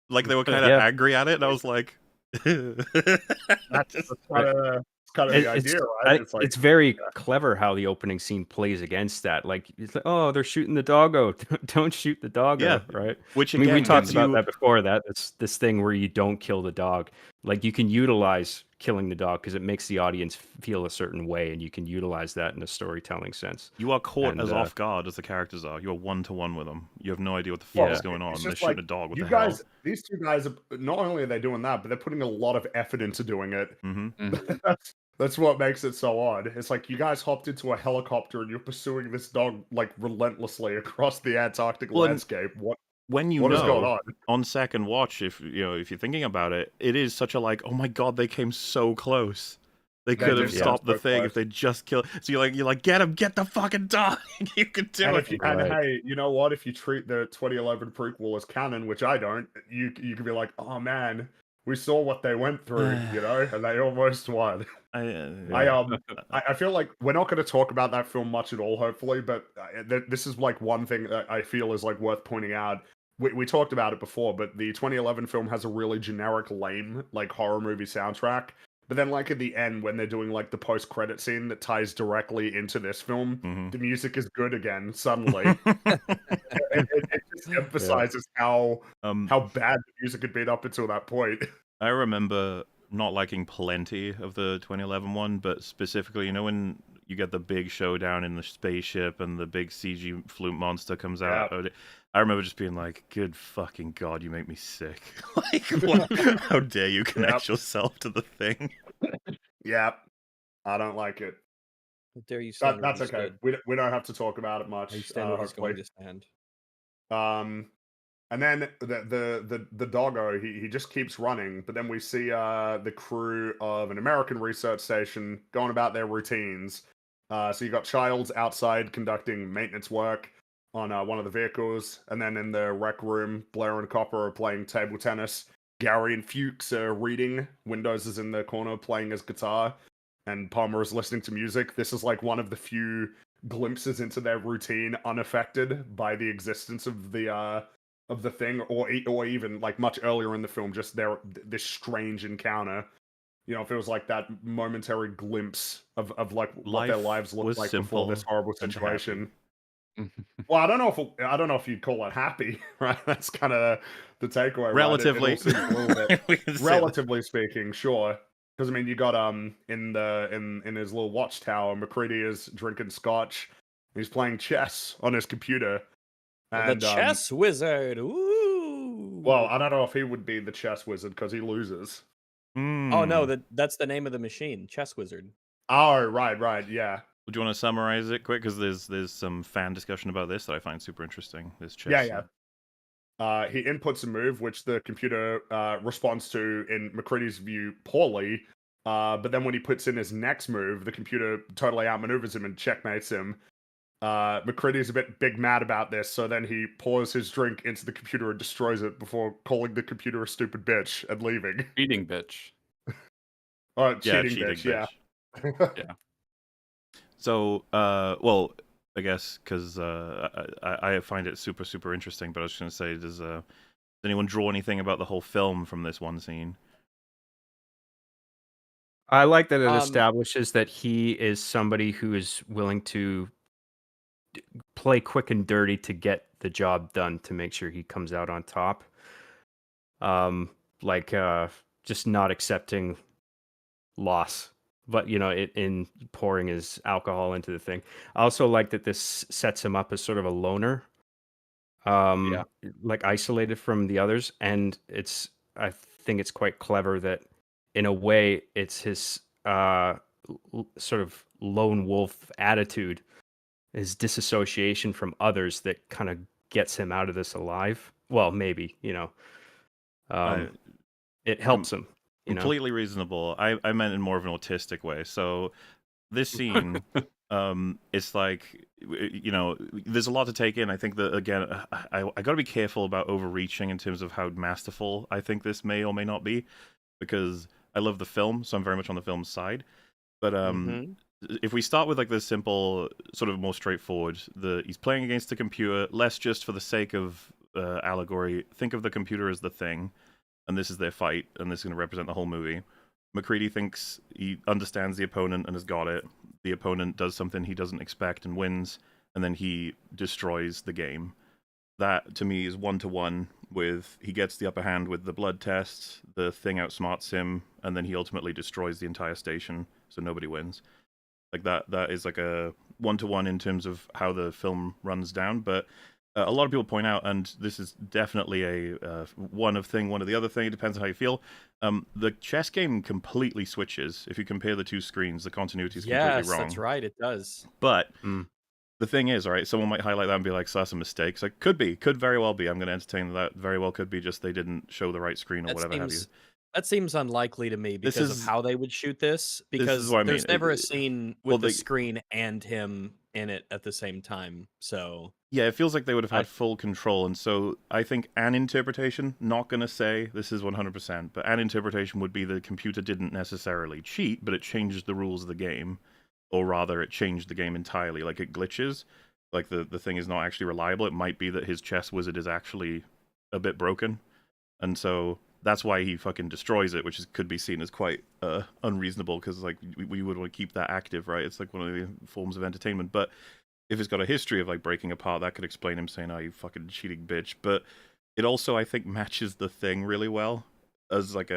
Like they were kind of Yeah. angry at it, and I was like, That's Just- kind of the idea, right? It's very clever how the opening scene plays against that. Like, it's like, oh, they're shooting the doggo. Don't shoot the doggo, Yeah, right? which I mean, we again talked gives about you that before. That it's this thing where you don't kill the dog. Like, you can utilize killing the dog because it makes the audience feel a certain way, and you can utilize that in a storytelling sense. you are caught And, as off guard as the characters are. You are 1-to-1 with them. You have no idea what the fuck Yeah. is going on. It's They're just shooting like, a dog. What you the guys, these two guys, not only are they doing that, but they're putting a lot of effort into doing it. hell? Mm-hmm. That's what makes it so odd. It's like you guys hopped into a helicopter and you're pursuing this dog like relentlessly across the Antarctic Well, and landscape. What When you what is going know on? second watch, if you're thinking about it, it is such a like, oh my god, they came so close. They could have did stopped come the so thing close. if they just killed. So you're like, get the fucking dog. You can do And it. if you, Right. and hey, you know what? If you treat the 2011 prequel as canon, which I don't, you could be like, oh man, we saw what they went through, you know, and they almost won. I feel like we're not going to talk about that film much at all, hopefully, but this is like one thing that I feel is like worth pointing out. We talked about it before, but the 2011 film has a really generic, lame like horror movie soundtrack. But then, like at the end, when they're doing like the post-credit scene that ties directly into this film, Mhm. the music is good again. Suddenly, it just emphasizes how bad the music had been up until that point. I remember not liking plenty of the 2011 one, but specifically, when you get the big showdown in the spaceship and the big CG flute monster comes out. I remember just being like, good fucking god, you make me sick. Like, how dare you connect yourself to the thing? Yeah, I don't like it. How dare you stand where That's he okay. stood? We don't have to talk about it much. How you stand where he's Hopefully. going to stand. And then the doggo, he just keeps running, but then we see the crew of an American research station going about their routines. So you got Childs outside conducting maintenance work on one of the vehicles, and then in the rec room, Blair and Copper are playing table tennis. Gary and Fuchs are reading. Windows is in the corner playing his guitar, and Palmer is listening to music. This is like one of the few glimpses into their routine unaffected by the existence of the thing, or even like much earlier in the film, just this strange encounter. It feels like that momentary glimpse of like what their Life lives was looked like simple before this horrible and happy. situation. Well, I don't know if you'd call it happy, right? That's kind of the takeaway, right? It all Relatively. seems a little bit, We can say that. relatively speaking, sure. Because I mean, you got in his little watchtower, McCready is drinking scotch. He's playing chess on his computer, The and chess wizard. well, Ooh. I don't know if he would be the chess wizard because he loses. Oh no, Hmm. that's the name of the machine, chess wizard. Oh, right, yeah, Would you want to summarize it quick? Because there's some fan discussion about this that I find super interesting. This chess. yeah. He inputs a move which the computer responds to, in McCready's view, poorly. But then when he puts in his next move, the computer totally outmaneuvers him and checkmates him. McCready's a bit mad about this, so then he pours his drink into the computer and destroys it before calling the computer a stupid bitch and leaving. Cheating bitch. Oh, Yeah, cheating bitch, yeah. Yeah. So, well, I guess because I find it super super interesting. But I was just gonna say, does anyone draw anything about the whole film from this one scene? I like that it Um, establishes that he is somebody who is willing to play quick and dirty to get the job done to make sure he comes out on top. Like just not accepting loss, but in pouring his alcohol into the thing. I also like that this sets him up as sort of a loner, Yeah. like isolated from the others, and I think it's quite clever that in a way it's his sort of lone wolf attitude, his disassociation from others that kind of gets him out of this alive. Well, maybe, Uh, it helps him, Completely reasonable. I meant in more of an autistic way. So this scene, it's like there's a lot to take in. I think that again, I got to be careful about overreaching in terms of how masterful I think this may or may not be, because I love the film, so I'm very much on the film's side. But Mhm. if we start with like the simple, sort of more straightforward, he's playing against the computer. Let's just, for the sake of allegory, think of the computer as the thing, and this is their fight, and this is going to represent the whole movie. McCready thinks he understands the opponent and has got it. The opponent does something he doesn't expect and wins, and then he destroys the game. That, to me, is one-to-one with he gets the upper hand with the blood test, the thing outsmarts him, and then he ultimately destroys the entire station, so nobody wins. Like that is like a one-to-one in terms of how the film runs down, but a lot of people point out, and this is definitely a one of the other thing. It depends on how you feel. The chess game completely switches. If you compare the two screens, the continuity is completely Yes, wrong. that's right. It does. But Mm. the thing is, all right, someone might highlight that and be like, so that's a mistake. So it could very well be. I'm going to entertain that. Very well could be just they didn't show the right screen or That whatever have you. seems unlikely to me because of is- how they would shoot this. Because what I mean. there's never a scene with well, the they- screen and him in it at the same time. So Yeah, it feels like they would have I- had full control, and so I think an interpretation, not going to say this is 100%, but an interpretation would be the computer didn't necessarily cheat, but it changed the rules of the game, or rather, it changed the game entirely. Like, it glitches, like the thing is not actually reliable. It might be that his chess wizard is actually a bit broken, and so that's why he fucking destroys it, which could be seen as quite unreasonable, because like we would want to keep that active, right? It's like one of the forms of entertainment, but if it's got a history of like breaking apart, that could explain him saying, "Oh, you fucking cheating bitch." But it also, I think, matches the thing really well as like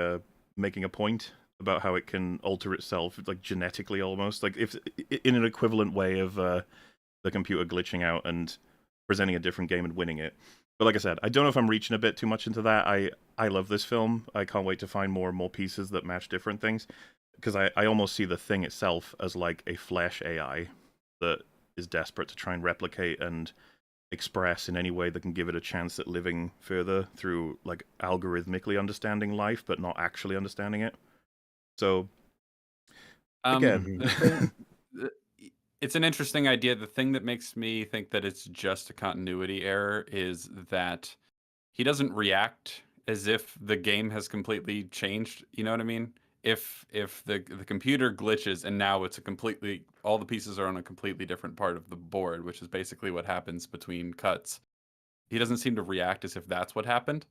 making a point about how it can alter itself, like genetically almost, like if in an equivalent way of the computer glitching out and presenting a different game and winning it. But like I said, I don't know if I'm reaching a bit too much into that. I love this film. I can't wait to find more and more pieces that match different things, because I almost see the thing itself as like a flesh AI that is desperate to try and replicate and express in any way that can give it a chance at living further through like algorithmically understanding life but not actually understanding it. So again, The thing, it's an interesting idea. The thing that makes me think that it's just a continuity error is that he doesn't react as if the game has completely changed. You know what I mean? If the computer glitches and now it's all the pieces are on a completely different part of the board, which is basically what happens between cuts. He doesn't seem to react as if that's what happened.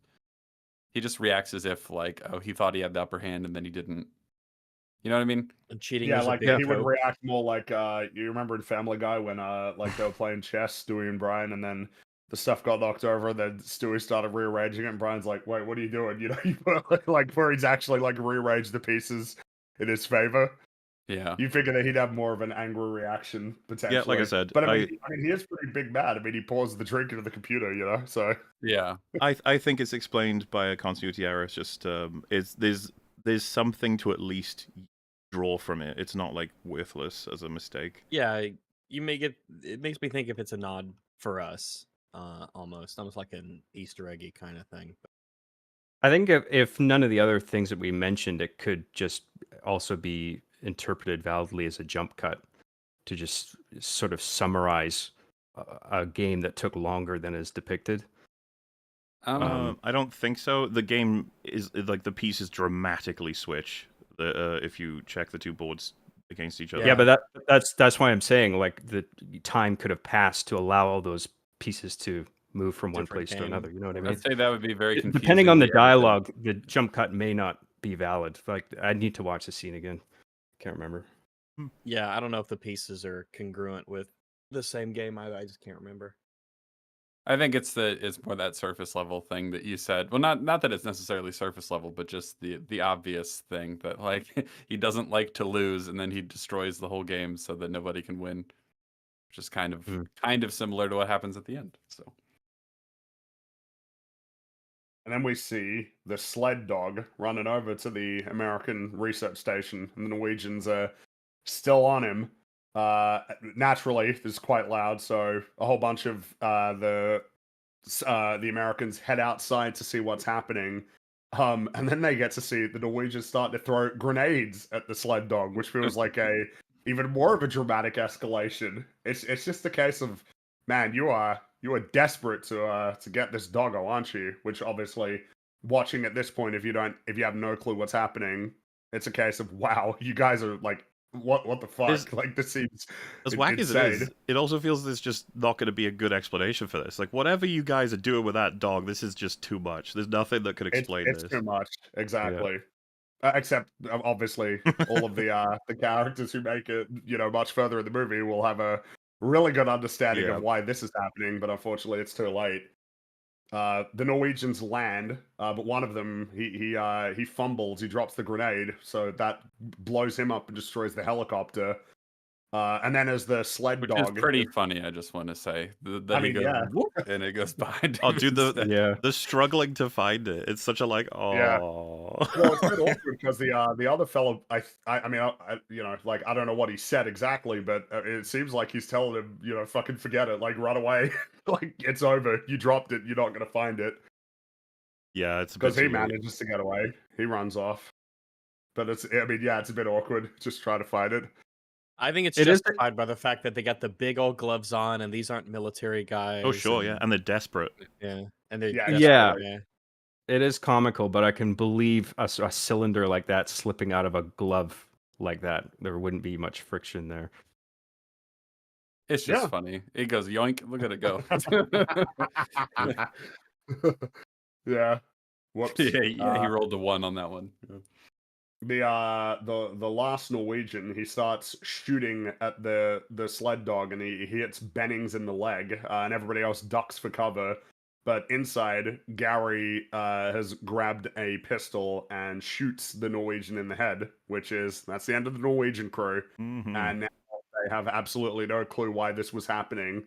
He just reacts as if like, oh, he thought he had the upper hand and then he didn't. You know what I mean? And cheating Yeah, was a like big he would trope. react more like you remember in Family Guy when like they were playing chess, Stewie and Brian, and then the stuff got knocked over, and then Stewie started rearranging it, and Brian's like, "Wait, what are you doing?" You know, like where he's actually like rearranged the pieces in his favor. Yeah. You figure that he'd have more of an angry reaction potentially. Yeah, like I said, but I mean, he is pretty big mad. I mean, he pours the drink into the computer, you know. So Yeah. I think it's explained by a continuity error. It's just there's something to at least draw from it. It's not like worthless as a mistake. Yeah, you make it. It makes me think if it's a nod for us, almost like an Easter eggy kind of thing. I think if none of the other things that we mentioned, it could just also be interpreted validly as a jump cut to just sort of summarize a game that took longer than is depicted. I don't think so. The game is like the pieces dramatically switch if you check the two boards against each other. Yeah, but that's why I'm saying like the time could have passed to allow all those pieces to move from one Different place to game. another. You know what I mean? I'd say that would be very confusing. Depending on the to everything. dialogue, the jump cut may not be valid. Like I need to watch the scene again. Can't remember. Yeah, I don't know if the pieces are congruent with the same game. I just can't remember. I think it's more that surface level thing that you said. Well, not that it's necessarily surface level, but just the obvious thing that like he doesn't like to lose, and then he destroys the whole game so that nobody can win, which is kind of similar to what happens at the end. So. And then we see the sled dog running over to the American research station, and the Norwegians are still on him. Naturally, this is quite loud, so a whole bunch of the Americans head outside to see what's happening. And then they get to see the Norwegians start to throw grenades at the sled dog, which feels like a even more of a dramatic escalation. It's just a case of, man, you are desperate to get this doggo, aren't you? Which obviously, watching at this point, if you have no clue what's happening, it's a case of, wow, you guys are like, what the fuck? Like, this seems as wacky insane. as it is, it also feels there's just not going to be a good explanation for this. Like, whatever you guys are doing with that dog, this is just too much. There's nothing that could explain it's this. too much, exactly. Except obviously, all of the characters who make it, much further in the movie will have a really good understanding of why this is happening. But unfortunately, it's too late. The Norwegians land, but one of them he fumbles, he drops the grenade, so that blows him up and destroys the helicopter. And then as the sled Which dog, is pretty funny, I just want to say. That he goes, whoop, and it goes behind. Oh, dude, the struggling to find it. It's such a like, oh. Yeah. Well, it's a bit awkward because the other fellow, I like I don't know what he said exactly, but it seems like he's telling him, fucking forget it, like run away, like it's over, you dropped it, you're not gonna find it. Yeah, it's because he manages to get away, he runs off, but it's a bit awkward just trying to find it. I think it's justified by the fact that they got the big old gloves on, and these aren't military guys. Oh, sure, yeah, and they're desperate. Yeah, and they're yeah. It is comical, but I can believe a cylinder like that slipping out of a glove like that. There wouldn't be much friction there. It's just funny. It goes yoink. Look at it go. Yeah. Whoops. Yeah, he rolled a 1 on that one. Yeah. The last Norwegian, he starts shooting at the sled dog, and he hits Bennings in the leg, and everybody else ducks for cover. But inside, Gary has grabbed a pistol and shoots the Norwegian in the head, that's the end of the Norwegian crew. Mm-hmm. And now they have absolutely no clue why this was happening,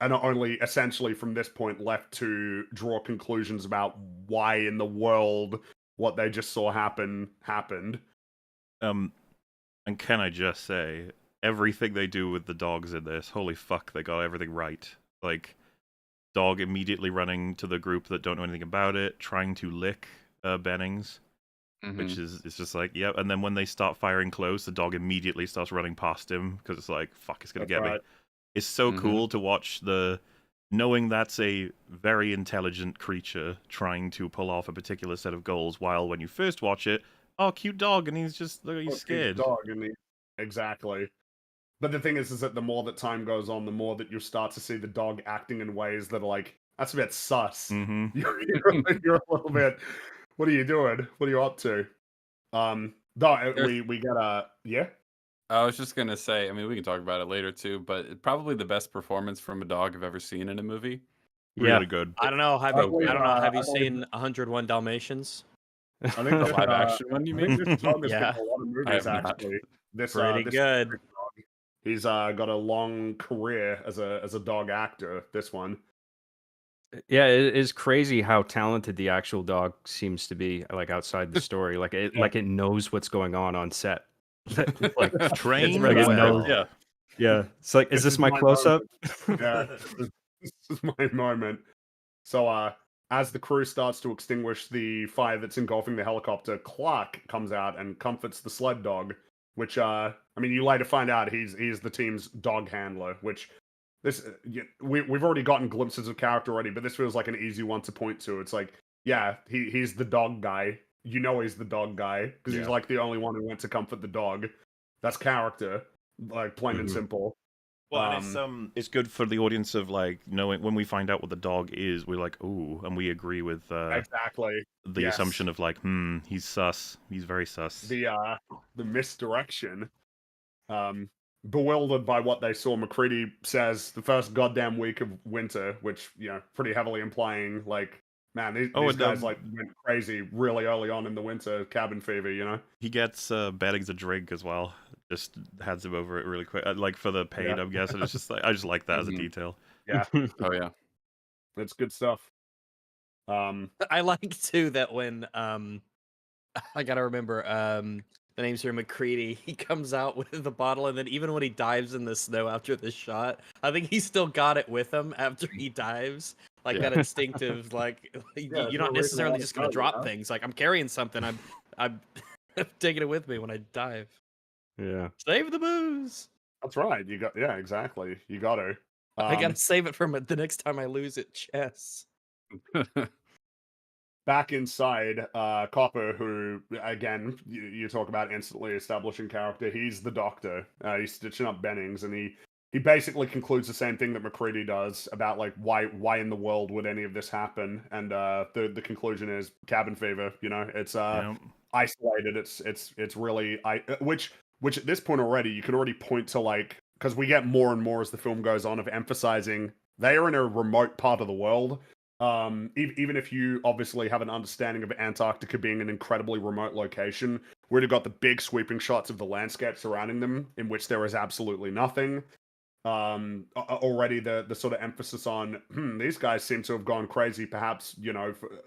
and are only essentially from this point left to draw conclusions about why in the world what they just saw happened. And can I just say, everything they do with the dogs in this, holy fuck, they got everything right. Like, dog immediately running to the group that don't know anything about it, trying to lick Bennings, which is it's just like, yeah. And then when they start firing close, the dog immediately starts running past him because it's like, fuck, it's gonna get me. It's so cool to watch knowing that's a very intelligent creature trying to pull off a particular set of goals, while when you first watch it, oh, cute dog, and he's scared. Dog, and exactly. But the thing is that the more that time goes on, the more that you start to see the dog acting in ways that are like, that's a bit sus. Mm-hmm. You're a little bit, what are you doing? What are you up to? No, There's- we get yeah. I was just gonna say, I mean, we can talk about it later too, but probably the best performance from a dog I've ever seen in a movie. Yeah. Really good. I don't know. Have I you? believe, I don't know. Have I you believe- seen 101 Dalmatians? I think The this, live action one, you I think mean? this dog has been Yeah. in a lot of I movies have not. actually. This Pretty this good. dog. He's got a long career as a dog actor. This one. Yeah, it is crazy how talented the actual dog seems to be, like outside the story. Like it, Yeah. like it knows what's going on set. Like Trained like it well. knows. Yeah. Yeah, it's like, is this my close up? Yeah, this is my moment. So, as the crew starts to extinguish the fire that's engulfing the helicopter, Clark comes out and comforts the sled dog. Which, I mean, you later find out he's the team's dog handler. Which we've already gotten glimpses of character already, but this feels like an easy one to point to. It's like, yeah, he's the dog guy. You know he's the dog guy because he's Yeah. like the only one who went to comfort the dog. That's character, like plain and Mhm. simple. Well, and it's good for the audience of like knowing when we find out what the dog is, we're like, ooh, and we agree with Exactly. the Yes. assumption of like, he's sus. He's very sus. The misdirection. Bewildered by what they saw, McCready says the first goddamn week of winter, which, pretty heavily implying like, man, these and, guys like went crazy really early on in the winter, cabin fever, He gets Bennings a drink as well. Just hands him over it really quick, like for the pain. Yeah. I'm guessing it's just like I just like that as a Mhm. detail. Yeah, Oh yeah. it's good stuff. I like too that when I gotta remember the name's here McCready. He comes out with the bottle, and then even when he dives in the snow after the shot, I think he still got it with him after he dives. Like Yeah. that instinctive, like there's you're no not reason necessarily why just it's gonna not, drop things. Like I'm carrying something. I'm taking it with me when I dive. Yeah. Save the booze. That's right. Yeah, exactly. You got to. I gotta save it for the next time I lose at chess. Back inside, Copper, who, again, you talk about instantly establishing character, he's the doctor. He's stitching up Bennings, and he basically concludes the same thing that McCready does about, like, why in the world would any of this happen? And the conclusion is cabin fever, it's isolated, it's really... Which at this point already, you can already point to, like, because we get more and more as the film goes on of emphasizing they are in a remote part of the world. Even if you obviously have an understanding of Antarctica being an incredibly remote location, we've already got the big sweeping shots of the landscape surrounding them, in which there is absolutely nothing. Already the sort of emphasis on these guys seem to have gone crazy, perhaps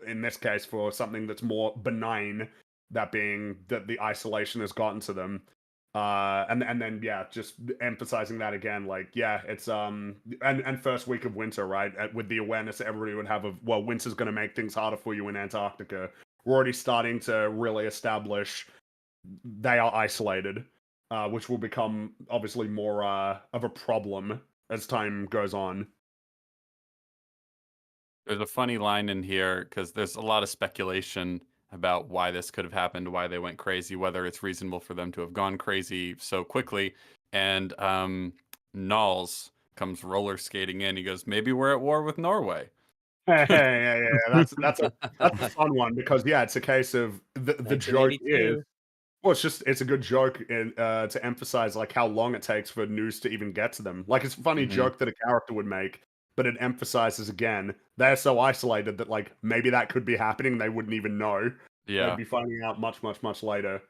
in this case for something that's more benign, that being that the isolation has gotten to them. And then just emphasizing that again, like it's and first week of winter, right? With the awareness that everybody would have of, well, winter's going to make things harder for you in Antarctica. We're already starting to really establish they are isolated, which will become obviously more of a problem as time goes on. There's a funny line in here because there's a lot of speculation about why this could have happened, why they went crazy, whether it's reasonable for them to have gone crazy so quickly. And Knowles comes roller skating in. He goes, "Maybe we're at war with Norway." Yeah. That's a fun one because it's a case of the joke is. 1982. Well, it's a good joke to emphasize like how long it takes for news to even get to them. Like it's a funny Mhm. joke that a character would make, but it emphasizes again they're so isolated that like maybe that could be happening, they wouldn't even know. Yeah. They'd be finding out much later.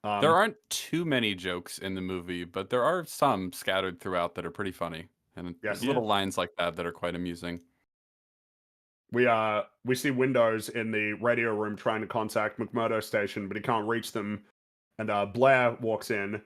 There aren't too many jokes in the movie, but there are some scattered throughout that are pretty funny. And Yes. there's little lines like that that are quite amusing. We see Windows in the radio room trying to contact McMurdo Station, but he can't reach them. And Blair walks in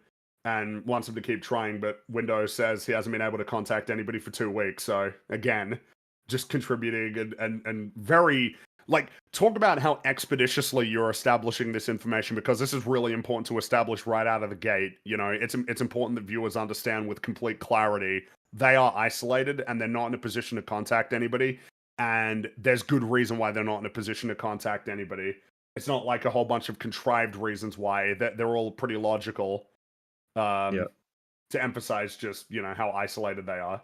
and wants him to keep trying, but Windows says he hasn't been able to contact anybody for 2 weeks. So again, just contributing and very like talk about how expeditiously you're establishing this information, because this is really important to establish right out of the gate. It's important that viewers understand with complete clarity they are isolated and they're not in a position to contact anybody. And there's good reason why they're not in a position to contact anybody. It's not like a whole bunch of contrived reasons why. They're all pretty logical. To emphasize just, how isolated they are.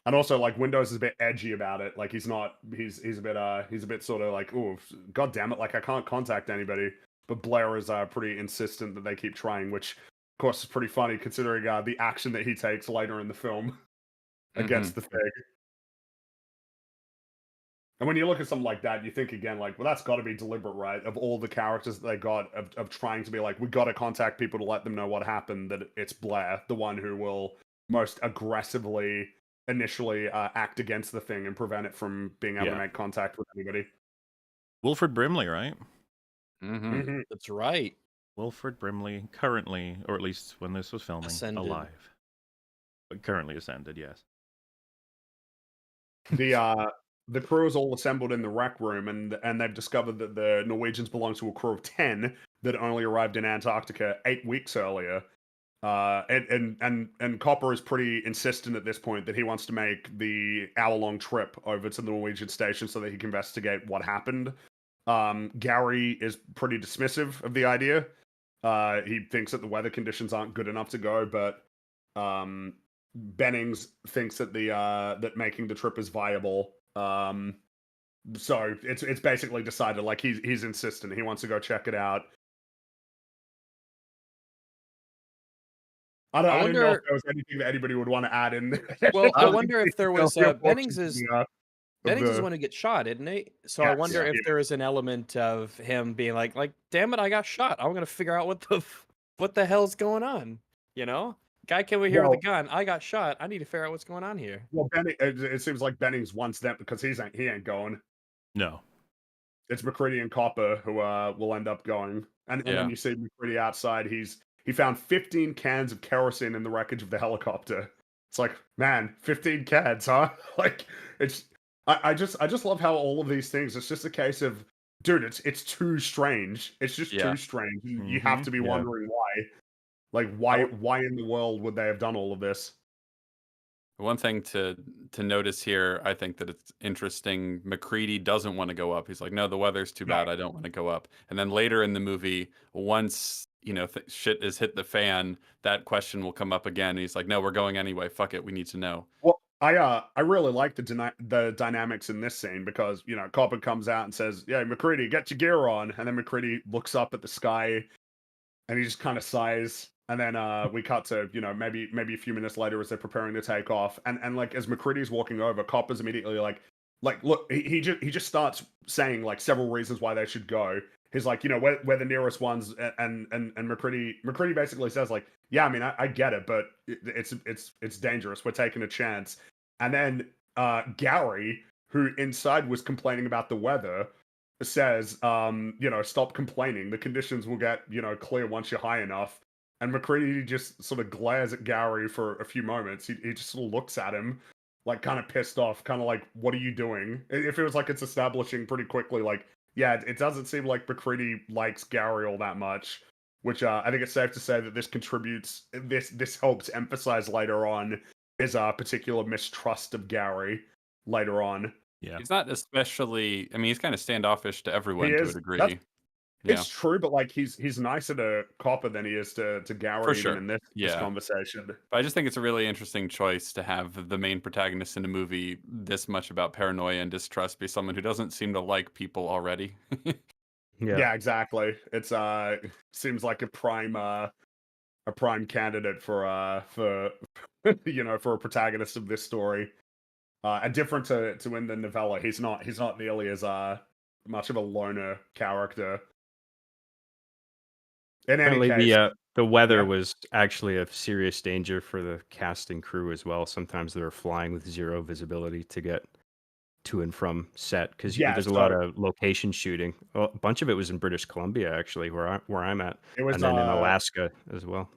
And also, like, Windows is a bit edgy about it. Like, he's a bit sort of like, oh, god damn it, like, I can't contact anybody. but Blair is pretty insistent that they keep trying, which of course is pretty funny considering the action that he takes later in the film against the Thing. And when you look at something like that, you think again, like, well, that's got to be deliberate, right? Of all the characters that they got, of trying to be like, we got to contact people to let them know what happened, that it's Blair, the one who will most aggressively initially act against the Thing and prevent it from being able to make contact with anybody. Wilfred Brimley, right? That's right. Wilfred Brimley, currently, or at least when this was filming, Ascended. alive. But currently ascended, yes. The crew is all assembled in the rec room, and they've discovered that the Norwegians belong to a crew of 10 that only arrived in Antarctica 8 weeks earlier. And Copper is pretty insistent at this point that he wants to make the hour-long trip over to the Norwegian station so that he can investigate what happened. Gary is pretty dismissive of the idea. He thinks that the weather conditions aren't good enough to go, but Bennings thinks that that making the trip is viable. So it's basically decided, like, he's insistent. He wants to go check it out. I don't know if there was anything that anybody would want to add in. Well, I wonder if there was Bennings is the one who gets shot, isn't he? So I wonder if there is an element of him being like, damn it, I got shot. I'm gonna figure out what the hell's going on. You know, guy came over here with a gun. I got shot. I need to figure out what's going on here. Well, it seems like Bennings wants them because he ain't going. No. It's McCready and Copper who will end up going. And then you see McCready outside. He found 15 cans of kerosene in the wreckage of the helicopter. It's like, man, 15 cans, huh? Like, it's I just love how all of these things, it's just a case of, dude, it's too strange. It's just too strange. You have to be wondering why. Like, why in the world would they have done all of this? One thing to notice here, I think that it's interesting. McCready doesn't want to go up. He's like, no, the weather's too bad. I don't want to go up. And then later in the movie, once shit is hit the fan, that question will come up again. And he's like, no, we're going anyway. Fuck it. We need to know. Well, I really like the dynamics in this scene because Copper comes out and says, yeah, McCready, get your gear on, and then McCready looks up at the sky, and he just kind of sighs. And then we cut to, maybe a few minutes later as they're preparing to take off. And like, as McCready's walking over, Copper's immediately like, look, he just starts saying, like, several reasons why they should go. He's like, we're the nearest ones. And McCready basically says, like, yeah, I mean, I get it, but it's dangerous. We're taking a chance. And then Gary, who inside was complaining about the weather, says, stop complaining. The conditions will get, clear once you're high enough. And McCready just sort of glares at Gary for a few moments. He just sort of looks at him, like, kind of pissed off, kind of like, what are you doing? It feels like it's establishing pretty quickly, like, yeah, it doesn't seem like McCready likes Gary all that much, which I think it's safe to say that this contributes, this helps emphasize later on his particular mistrust of Gary later on. Yeah. He's not especially, I mean, he's kind of standoffish to everyone to a degree. It's true, but like he's nicer to Copper than he is to Gary for sure. in this conversation. But I just think it's a really interesting choice to have the main protagonist in a movie this much about paranoia and distrust be someone who doesn't seem to like people already. Yeah, exactly. It's seems like a prime candidate for for a protagonist of this story. And different to in the novella, he's not nearly as much of a loner character. In any case, the weather was actually a serious danger for the cast and crew as well. Sometimes they were flying with zero visibility to get to and from set because there's a lot of location shooting. Well, a bunch of it was in British Columbia, actually, where I'm at, and then in Alaska as well.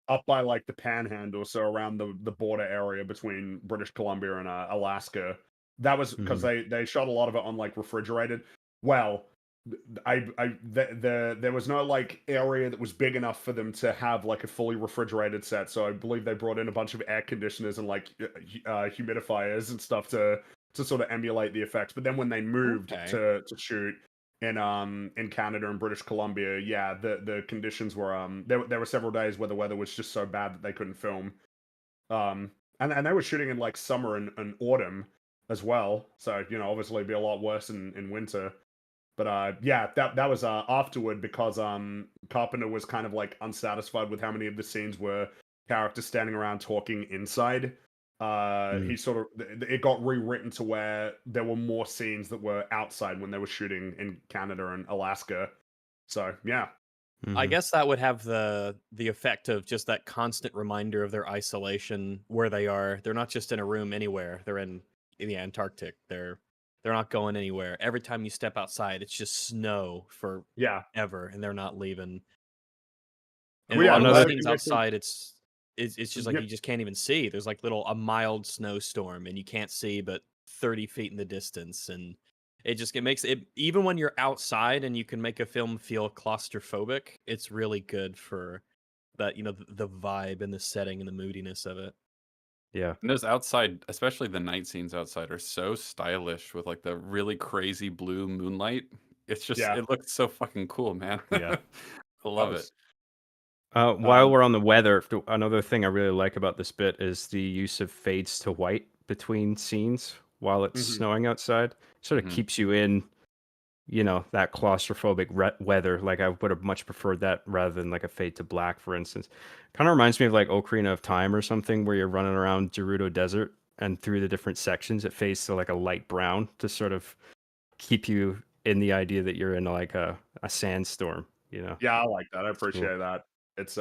Up by like the Panhandle, so around the border area between British Columbia and Alaska. That was because they shot a lot of it on like refrigerated. Well, there was no like area that was big enough for them to have like a fully refrigerated set. So I believe they brought in a bunch of air conditioners and like humidifiers and stuff to sort of emulate the effects. But then when they moved to shoot in Canada and British Columbia, the conditions were there were several days where the weather was just so bad that they couldn't film. And they were shooting in like summer and autumn as well. So obviously it'd be a lot worse in winter. But yeah, that was afterward because Carpenter was kind of like unsatisfied with how many of the scenes were characters standing around talking inside. He sort of it got rewritten to where there were more scenes that were outside when they were shooting in Canada and Alaska. So yeah, I guess that would have the effect of just that constant reminder of their isolation where they are. They're not just in a room anywhere. They're in the Antarctic. They're not going anywhere. Every time you step outside, it's just snow for yeah. ever, and they're not leaving. And Well, a yeah, lot of another- the scenes outside, it's just like Yep. you just can't even see. There's like a mild snowstorm, and you can't see but 30 feet in the distance, and it makes it, even when you're outside and you can make a film feel claustrophobic, it's really good for that, the vibe and the setting and the moodiness of it. Yeah. And those outside, especially the night scenes outside, are so stylish with like the really crazy blue moonlight. It's just Yeah. it looks so fucking cool, man. Yeah. I love it. While we're on the weather, another thing I really like about this bit is the use of fades to white between scenes while it's Mhm. snowing outside. Sort of Mhm. keeps you in, that claustrophobic weather. Like I would have much preferred that rather than like a fade to black, for instance. Kind of reminds me of like Ocarina of Time or something, where you're running around Gerudo Desert and through the different sections, it fades to like a light brown to sort of keep you in the idea that you're in like a sandstorm. Yeah, I like that. I It's cool. appreciate that. It's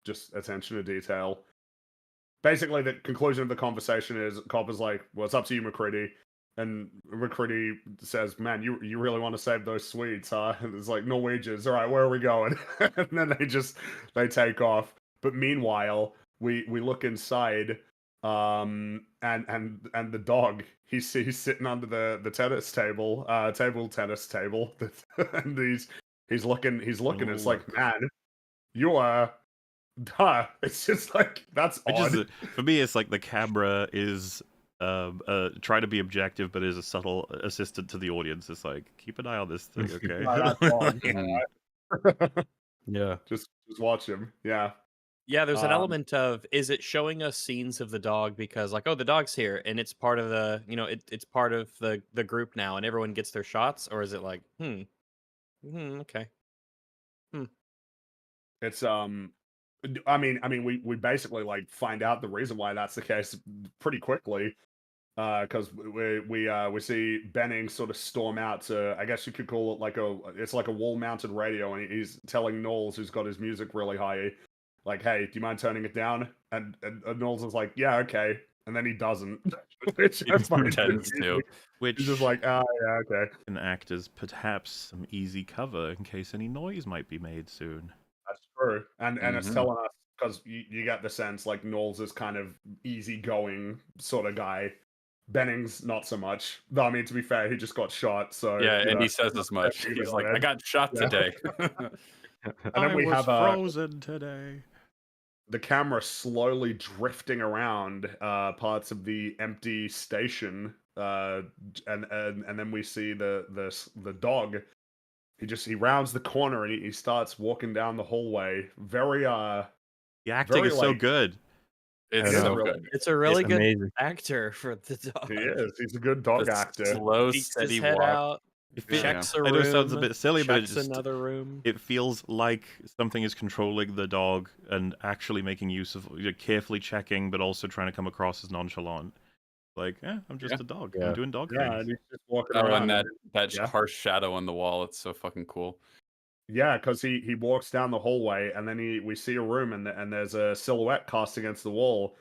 just attention to detail. Basically, the conclusion of the conversation is Copper's like, "Well, it's up to you, McCready." And McCready says, "Man, you really want to save those Swedes, huh?" And it's like, "Norwegians, all right, where are we going?" And then they take off. But meanwhile, we look inside, and the dog he's sitting under the tennis table, table tennis table, and he's looking. It's like, Look. man, you are. It's just like that's odd. For me, it's like the camera is try to be objective, but is a subtle assistant to the audience. It's like, keep an eye on this thing, okay? That's odd. Mhm. Yeah. Just watch him. Yeah. Yeah, there's an Um, element of, is it showing us scenes of the dog because like, oh, the dog's here and it's part of the, it's part of the group now and everyone gets their shots, or is it like, okay. It's I mean we basically like find out the reason why that's the case pretty quickly. Because we see Benning sort of storm out to, I guess you could call it like a wall mounted radio, and he's telling Knowles, who's got his music really high, like, "Hey, do you mind turning it down?" And Knowles is like, "Yeah, okay," and then he doesn't. Which He I find pretends to. amusing. Which He's just like, "Ah, yeah, okay." can act as perhaps some easy cover in case any noise might be made soon. That's true, and it's Mhm. telling us because you get the sense like Knowles is kind of easygoing sort of guy. Benning's not so much. Though I mean, to be fair, he just got shot, so Yeah, you and know, he says as much. you He's know, like, man. I got shot Yeah. today. And then we have frozen today. the camera slowly drifting around parts of the empty station, and then we see the dog. He rounds the corner and he starts walking down the hallway. Very The acting very is so like good. It's He is so really good. It's a really good amazing. actor for the dog. he is. He's a good dog The actor. slow, Peeks steady his head walk. out, It Yeah. checks a I room. know it sounds a bit silly, but checks another room. it feels like something is controlling the dog and actually making use of carefully checking, but also trying to come across as nonchalant. Like, I'm just Yeah. a dog. Yeah. I'm doing dog Yeah, things. and he's just walking Oh, around. and that Yeah. harsh shadow on the wall. It's so fucking cool. Yeah, because he walks down the hallway and then we see a room and there's a silhouette cast against the wall,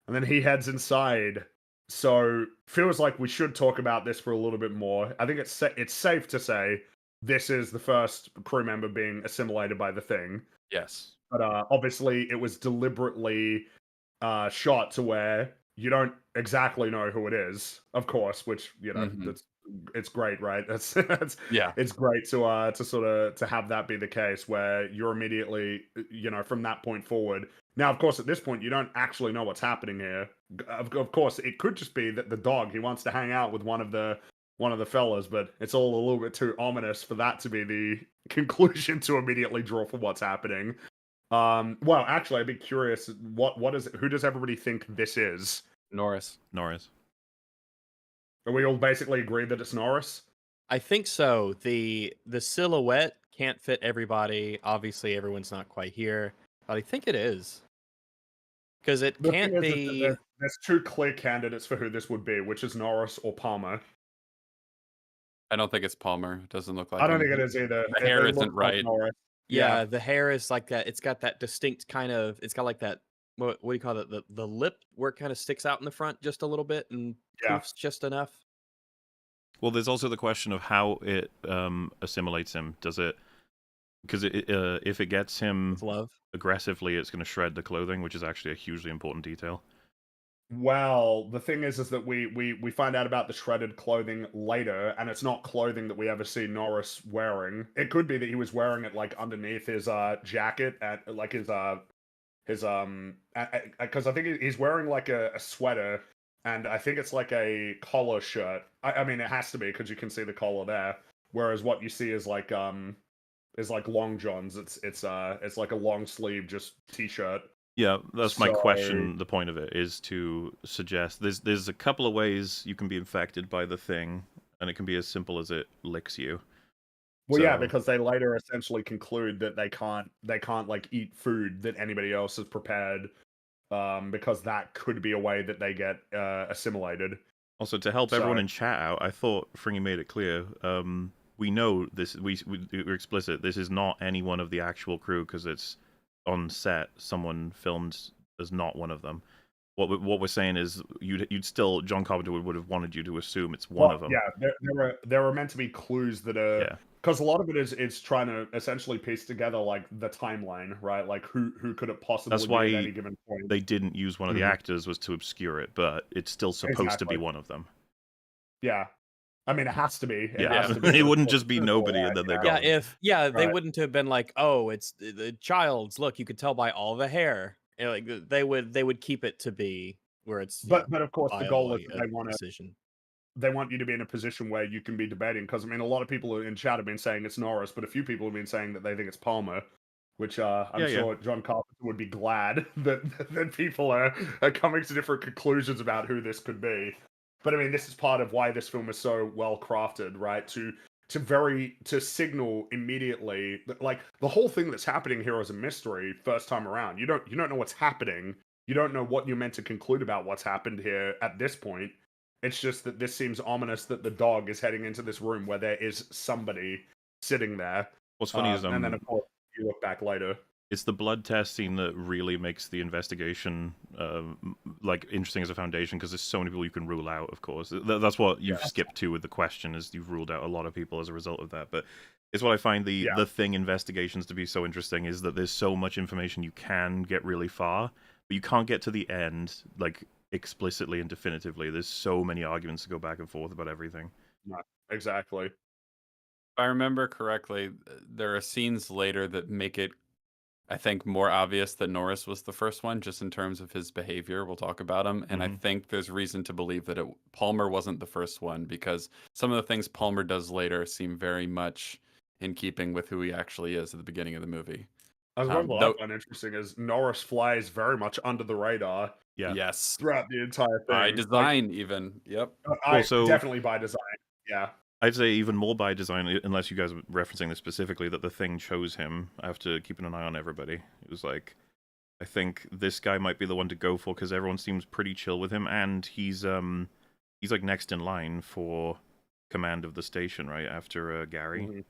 and then he heads inside. So feels like we should talk about this for a little bit more. I think it's safe to say this is the first crew member being assimilated by the thing, Yes. but obviously it was deliberately shot to where you don't exactly know who it is, of course, which Mhm. it's great, right? That's Yeah. it's great to sort of to have that be the case where you're immediately from that point forward. Now, of course, at this point you don't actually know what's happening here. Of course, it could just be that the dog he wants to hang out with one of the fellas, but it's all a little bit too ominous for that to be the conclusion to immediately draw from what's happening. Well, actually, I'd be curious. Who does everybody think this is? Norris. Norris. Are we all basically agree that it's Norris? I think so. The silhouette can't fit everybody. Obviously, everyone's not quite here, but I think it is because it The thing can't is that be. there's two clear candidates for who this would be, which is Norris or Palmer. I don't think it's Palmer. It doesn't look like I don't him. think it is either. The hair It isn't looks like right. Norris. Yeah, the hair is like that. It's got that distinct kind of. It's got like that. What do you call it? The lip where it kind of sticks out in the front just a little bit and Yeah. poofs just enough. Well, there's also the question of how it assimilates him. Does it? Because if it gets him With love. aggressively, it's going to shred the clothing, which is actually a hugely important detail. Well, the thing is that we find out about the shredded clothing later, and it's not clothing that we ever see Norris wearing. It could be that he was wearing it like underneath his jacket at like his because I think he's wearing like a sweater, and I think it's like a collar shirt. I mean, it has to be because you can see the collar there. Whereas what you see is like long johns. It's like a long sleeve just t-shirt. Yeah, that's my So- question. The point of it is to suggest there's a couple of ways you can be infected by the thing, and it can be as simple as it licks you. Well, yeah, So- because they later essentially conclude that they can't like eat food that anybody else has prepared, because that could be a way that they get assimilated. Also, to help everyone So- in chat out, I thought Fringy made it clear. We know this. We're explicit. This is not any one of the actual crew because it's on set. Someone filmed as not one of them. What we're saying is you'd still John Carpenter would have wanted you to assume it's one of them. Yeah, there are meant to be clues that are Yeah. because a lot of it is trying to essentially piece together like the timeline, right? Like who could it possibly That's be why at any given point. They didn't use one of the Mhm. actors was to obscure it, but it's still supposed to be Exactly. one of them. Yeah, I mean it has to be. Yeah, has to be. it wouldn't just be nobody and then they're Yeah, gone. they Right. wouldn't have been like, oh, it's the child's. Look, you could tell by all the hair. You know, like they would keep it to be where it's. But of course the goal is a that they want you to be in a position where you can be debating, because I mean a lot of people in chat have been saying it's Norris, but a few people have been saying that they think it's Palmer, which I'm sure John Carpenter would be glad that people are coming to different conclusions about who this could be. But I mean, this is part of why this film is so well crafted, right? To signal immediately that, like, the whole thing that's happening here is a mystery first time around. You don't know what's happening. You don't know what you're meant to conclude about what's happened here at this point. It's just that this seems ominous that the dog is heading into this room where there is somebody sitting there. What's funny is and then of course you look back later. it's the blood test scene that really makes the investigation like interesting as a foundation, because there's so many people you can rule out. Of course, that's what you've skipped to with the question, is you've ruled out a lot of people as a result of that. But it's what I find the thing investigations to be so interesting, is that there's so much information you can get really far, but you can't get to the end like explicitly and definitively. There's so many arguments to go back and forth about everything. Right. Exactly. If I remember correctly, there are scenes later that make it, I think, more obvious that Norris was the first one, just in terms of his behavior. We'll talk about him. And I think there's reason to believe that Palmer wasn't the first one, because some of the things Palmer does later seem very much in keeping with who he actually is at the beginning of the movie. What I find interesting is Norris flies very much under the radar. Yeah. Yes. Throughout the entire thing. By design, even. Yep. Definitely by design. Yeah. I'd say even more by design, unless you guys are referencing this specifically, that the thing chose him after keeping an eye on everybody. It was like, I think this guy might be the one to go for, because everyone seems pretty chill with him, and he's like next in line for command of the station, right, after Gary. Mhm.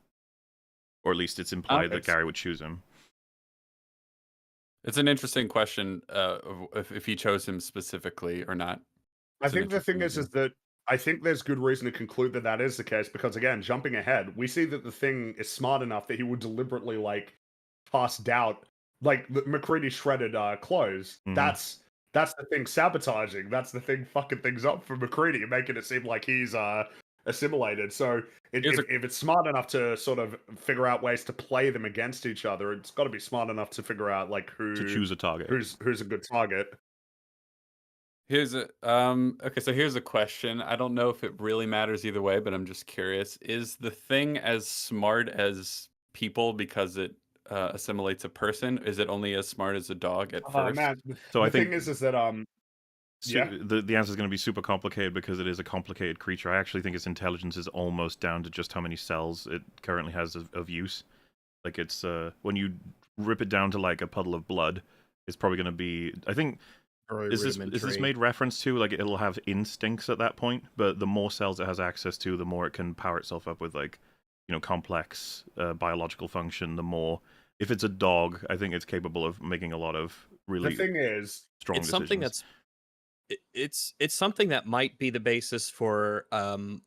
Or at least it's implied that Gary would choose him. It's an interesting question if he chose him specifically or not. I think the thing is that I think there's good reason to conclude that that is the case, because again, jumping ahead, we see that the thing is smart enough that he would deliberately like cast doubt, like the McCready shredded clothes. Mhm. That's the thing sabotaging. That's the thing fucking things up for McCready and making it seem like he's assimilated. So if it's smart enough to sort of figure out ways to play them against each other, it's got to be smart enough to figure out like who To choose a target. who's a good target. Here's a so here's a question. I don't know if it really matters either way, but I'm just curious. Is the thing as smart as people because it assimilates a person? Is it only as smart as a dog at first? Man, So the I think thing is that The answer is going to be super complicated because it is a complicated creature. I actually think its intelligence is almost down to just how many cells it currently has of use. Like it's when you rip it down to like a puddle of blood, it's probably going to be. I think is this made reference to like it'll have instincts at that point, but the more cells it has access to, the more it can power itself up with like complex biological function. The more if it's a dog, I think it's capable of making a lot of really. The thing is, strong it's decisions. something that's it's something that might be the basis for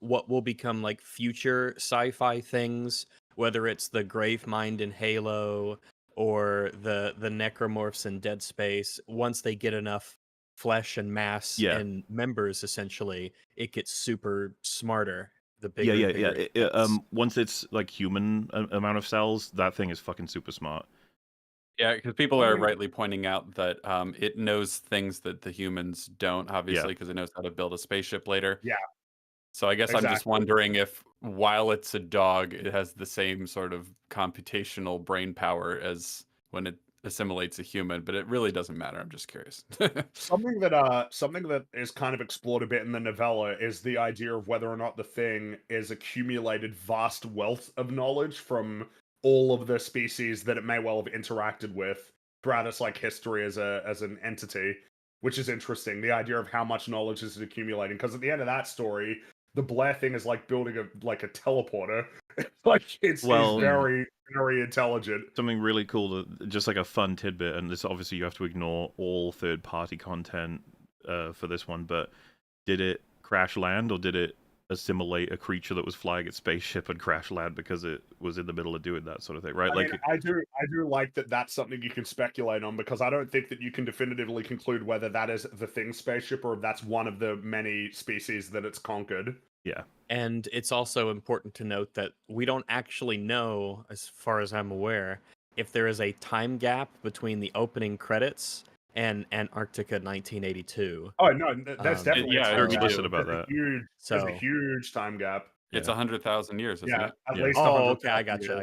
what will become like future sci-fi things, whether it's the grave mind in Halo or the necromorphs in Dead Space. Once they get enough flesh and mass and members, essentially, it gets super smarter. The bigger, once it's like human amount of cells, that thing is fucking super smart. Yeah, because people are rightly pointing out that it knows things that the humans don't, obviously, because it knows how to build a spaceship later. Yeah. So I guess I'm just wondering if, while it's a dog, it has the same sort of computational brain power as when it assimilates a human, but it really doesn't matter. I'm just curious. something that is kind of explored a bit in the novella is the idea of whether or not the thing is accumulated vast wealth of knowledge from all of the species that it may well have interacted with throughout its like history as an entity, which is interesting. The idea of how much knowledge is it accumulating, because at the end of that story, the Blair thing is like building a teleporter. Like it's very, very intelligent. Something really cool, just like a fun tidbit, and this obviously you have to ignore all third-party content for this one, but did it crash land or did it assimilate a creature that was flying its spaceship and crash land because it was in the middle of doing that sort of thing, right? I do like that that's something you can speculate on, because I don't think that you can definitively conclude whether that is the Thing's spaceship or if that's one of the many species that it's conquered. Yeah. And it's also important to note that we don't actually know, as far as I'm aware, if there is a time gap between the opening credits and Antarctica 1982. Oh no, that's definitely explicit about that. There's a huge time gap. It's 100,000 years, isn't it? At least. Oh, okay, I got you.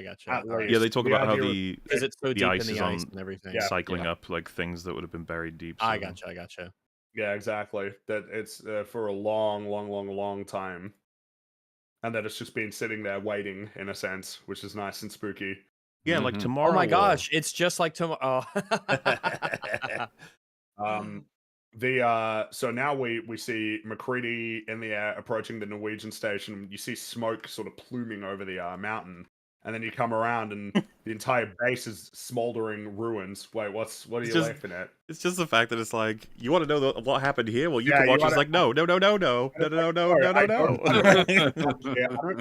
Yeah, they talk about how the it's so deep ice in the is ice and everything, cycling up like things that would have been buried deep. So. I gotcha. Yeah, exactly. That it's for a long time, and that it's just been sitting there waiting, in a sense, which is nice and spooky. Yeah, like tomorrow. Oh my gosh, it's just like tomorrow. So now we see MacCready in the air approaching the Norwegian station. You see smoke sort of pluming over the mountain, and then you come around and the entire base is smoldering ruins. Wait, what are you laughing at? It's just the fact that it's like, you want to know what happened here? Well, you can watch. It's like, no. I don't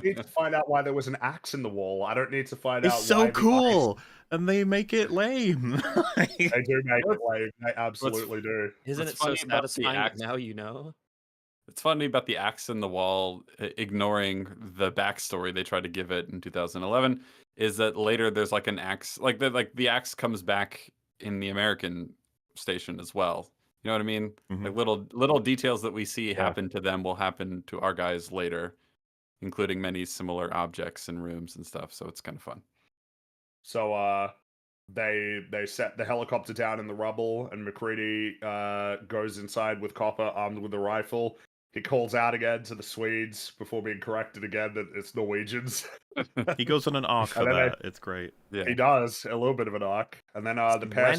need to find out why there was an axe in the wall. I don't need to find out. It's so cool, and they make it lame. They do make it lame. They absolutely do. Isn't it so satisfying that now you know? It's funny about the axe in the wall, ignoring the backstory they tried to give it in 2011, is that later there's like an axe, like the axe comes back in the American station as well. You know what I mean? Mm-hmm. Like little details that we see happen to them will happen to our guys later, including many similar objects and rooms and stuff. So it's kind of fun. So they set the helicopter down in the rubble, and MacCready goes inside with Copper armed with a rifle. He calls out again to the Swedes before being corrected again that it's Norwegians. He goes on an arc for that. It's great. Yeah. He does a little bit of an arc, and then the pair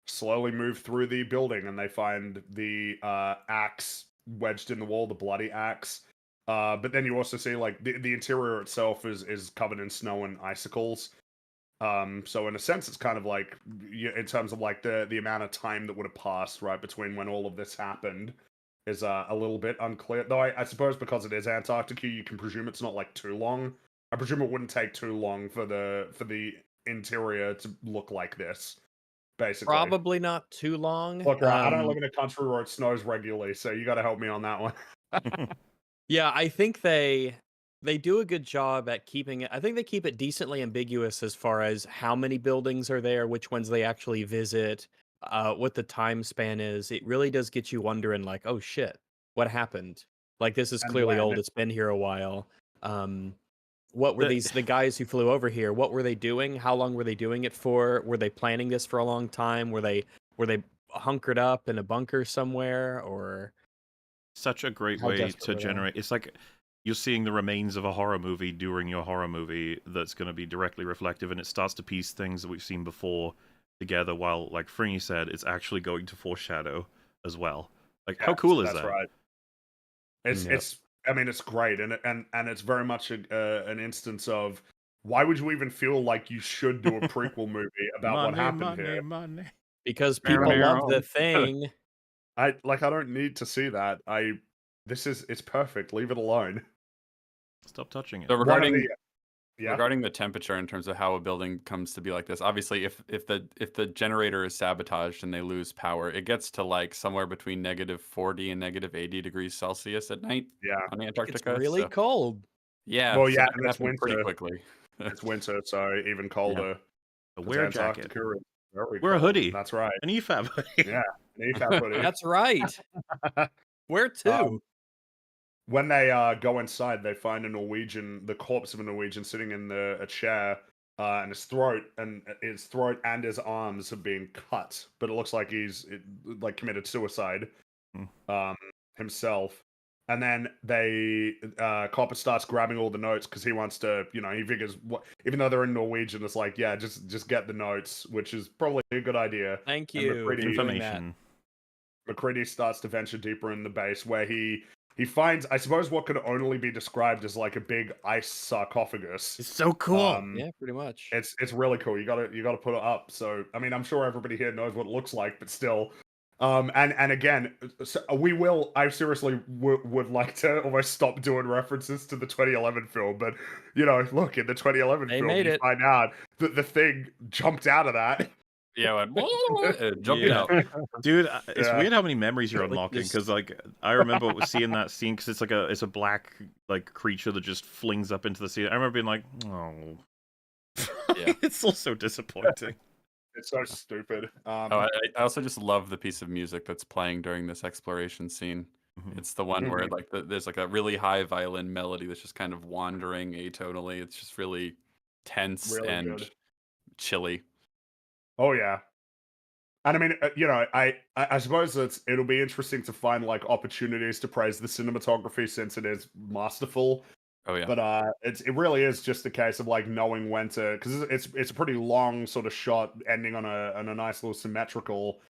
slowly move through the building, and they find the axe wedged in the wall, the bloody axe. But then you also see like the interior itself is covered in snow and icicles. So in a sense, it's kind of like, in terms of like the amount of time that would have passed right between when all of this happened is a little bit unclear. Though I suppose because it is Antarctica, you can presume it's not like too long. I presume it wouldn't take too long for the interior to look like this. Basically, probably not too long. Look, I don't live in a country where it snows regularly, so you got to help me on that one. Yeah, I think they do a good job at keeping it. I think they keep it decently ambiguous as far as how many buildings are there, which ones they actually visit, what the time span is. It really does get you wondering, like, oh shit, what happened? Like, this is clearly old. It's been here a while. What were the guys who flew over here? What were they doing? How long were they doing it for? Were they planning this for a long time? Were they hunkered up in a bunker somewhere, or Such a great how way desperate to are they? generate. It's like you're seeing the remains of a horror movie during your horror movie that's going to be directly reflective, and it starts to piece things that we've seen before together. While, like Fringy said, it's actually going to foreshadow as well. Like, how Yes, cool is that's that? right. It's Yep. it's I mean it's great, and it's very much an instance of why would you even feel like you should do a prequel movie about what happened here? money. Because people love the thing. I don't need to see that. It's perfect. Leave it alone. Stop touching it. So One of the yeah. regarding the temperature in terms of how a building comes to be like this, obviously if the generator is sabotaged and they lose power, it gets to like somewhere between -40 and -80 degrees Celsius at night Yeah. on It's Antarctica. really So, cold. yeah, Well, so yeah, that and can it's happen pretty winter. quickly. It's winter, so even colder. So 'Cause wear a jacket. Antarctica is very Wear a cold. hoodie. That's right. An EFAP hoodie. Yeah, an EFAP hoodie. That's right. Where to? When they go inside, they find the corpse of a Norwegian sitting in a chair, and his throat and his arms have been cut, but it looks like he's like committed suicide himself. And then Copper starts grabbing all the notes because he wants to, he figures even though they're in Norwegian, it's like, yeah, just get the notes, which is probably a good idea. Thank And you for doing that. Information. McCready starts to venture deeper in the base, where he finds, I suppose, what could only be described as like a big ice sarcophagus. It's so cool. Yeah, pretty much. It's really cool. You gotta put it up. So I mean, I'm sure everybody here knows what it looks like, but still. And again, so I seriously would like to almost stop doing references to the 2011 film, but look, in the 2011 They film, made you it. find out that the thing jumped out of that. Yeah, jumping Yeah. out. Dude, it's Yeah. weird how many memories you're Like unlocking, this- because like I remember seeing that scene because it's a black like creature that just flings up into the sea. I remember being like, oh, Yeah. it's also disappointing. It's so stupid. I also just love the piece of music that's playing during this exploration scene. Mhm. It's the one where like there's like a really high violin melody that's just kind of wandering atonally. It's just really tense Really and good. chilly. Oh yeah. And I mean, I suppose it'll be interesting to find like opportunities to praise the cinematography since it is masterful. Oh yeah. But it really is just a case of like knowing when to, because it's a pretty long sort of shot ending on a nice little symmetrical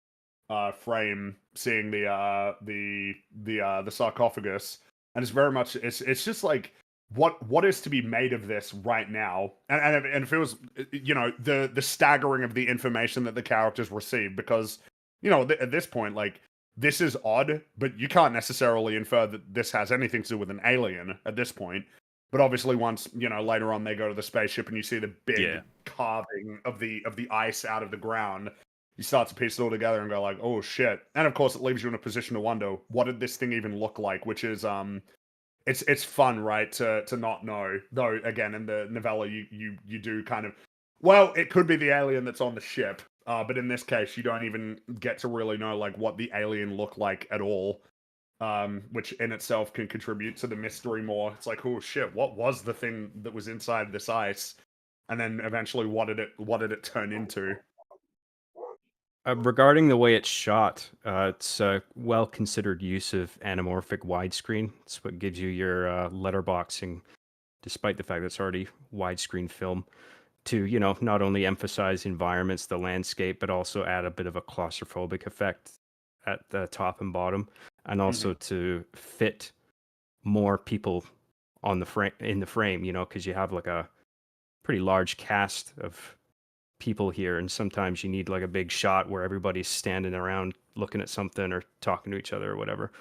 frame, seeing the sarcophagus, and it's very much it's just like what is to be made of this right now, and if it was the staggering of the information that the characters receive, because at this point, like, this is odd, but you can't necessarily infer that this has anything to do with an alien at this point. But obviously, once later on they go to the spaceship and you see the big carving of the ice out of the ground, you start to piece it all together and go like, oh shit. And of course, it leaves you in a position to wonder, what did this thing even look like? Which is it's fun, right, to not know. Though again, in the novella, you do kind of, well, it could be the alien that's on the ship, but in this case, you don't even get to really know like what the alien looked like at all. Which in itself can contribute to the mystery more. It's like, oh shit, what was the thing that was inside this ice? And then eventually, what did it turn into? Regarding the way it's shot, it's a well-considered use of anamorphic widescreen. It's what gives you your letterboxing, despite the fact that it's already widescreen film, to not only emphasize environments, the landscape, but also add a bit of a claustrophobic effect at the top and bottom, and also to fit more people on the frame, because you have like a pretty large cast of people here, and sometimes you need like a big shot where everybody's standing around looking at something or talking to each other or whatever.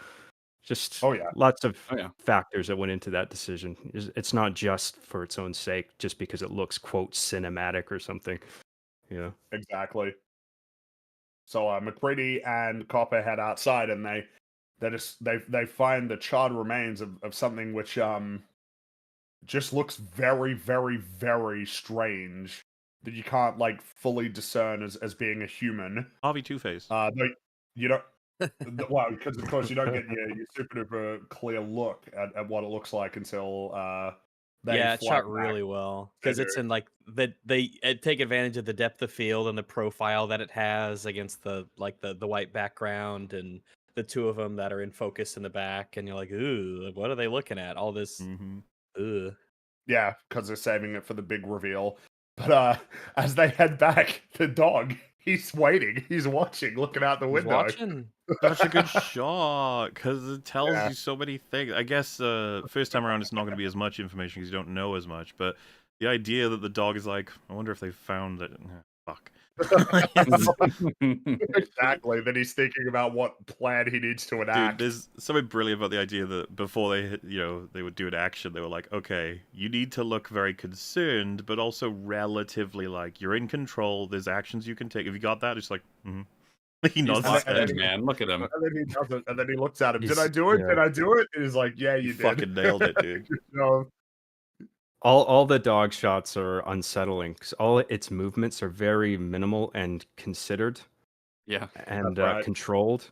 Just lots of factors that went into that decision. It's not just for its own sake, just because it looks quote cinematic or something. Exactly. So McCready and Copper head outside, and they find the charred remains of something which just looks very, very, very strange, that you can't like fully discern as being a human. Harvey Two-Face. No, you don't. Well, because of course you don't get your super duper clear look at what it looks like until Yeah, it's fly shot back. really well They because it's do. in like they take advantage of the depth of field and the profile that it has against the the white background and the two of them that are in focus in the back, and you're like, ooh, what are they looking at? All this, Mm-hmm. ugh. Yeah, because they're saving it for the big reveal. But as they head back, the dog, he's waiting, he's watching, looking out the He's window. watching. Such a good shot because it tells Yeah. you so many things. I guess first time around it's not going to be as much information because you don't know as much. But the idea that the dog is like, I wonder if they found it. Fuck. Exactly. Then he's thinking about what plan he needs to Dude, enact. there's something brilliant about the idea that before they would do an action, they were like, okay, you need to look very concerned, but also relatively like you're in control. There's actions you can take. If you got that, it's like, mm-hmm. He He's nods his locked head. in, man. Look at him. And then he does it, and then he looks at him. Did He's- I do it? yeah. Did I do it? And he's like, yeah, you You did. fucking nailed it, dude. You know, All the dog shots are unsettling because all its movements are very minimal and considered Yeah. and right. controlled,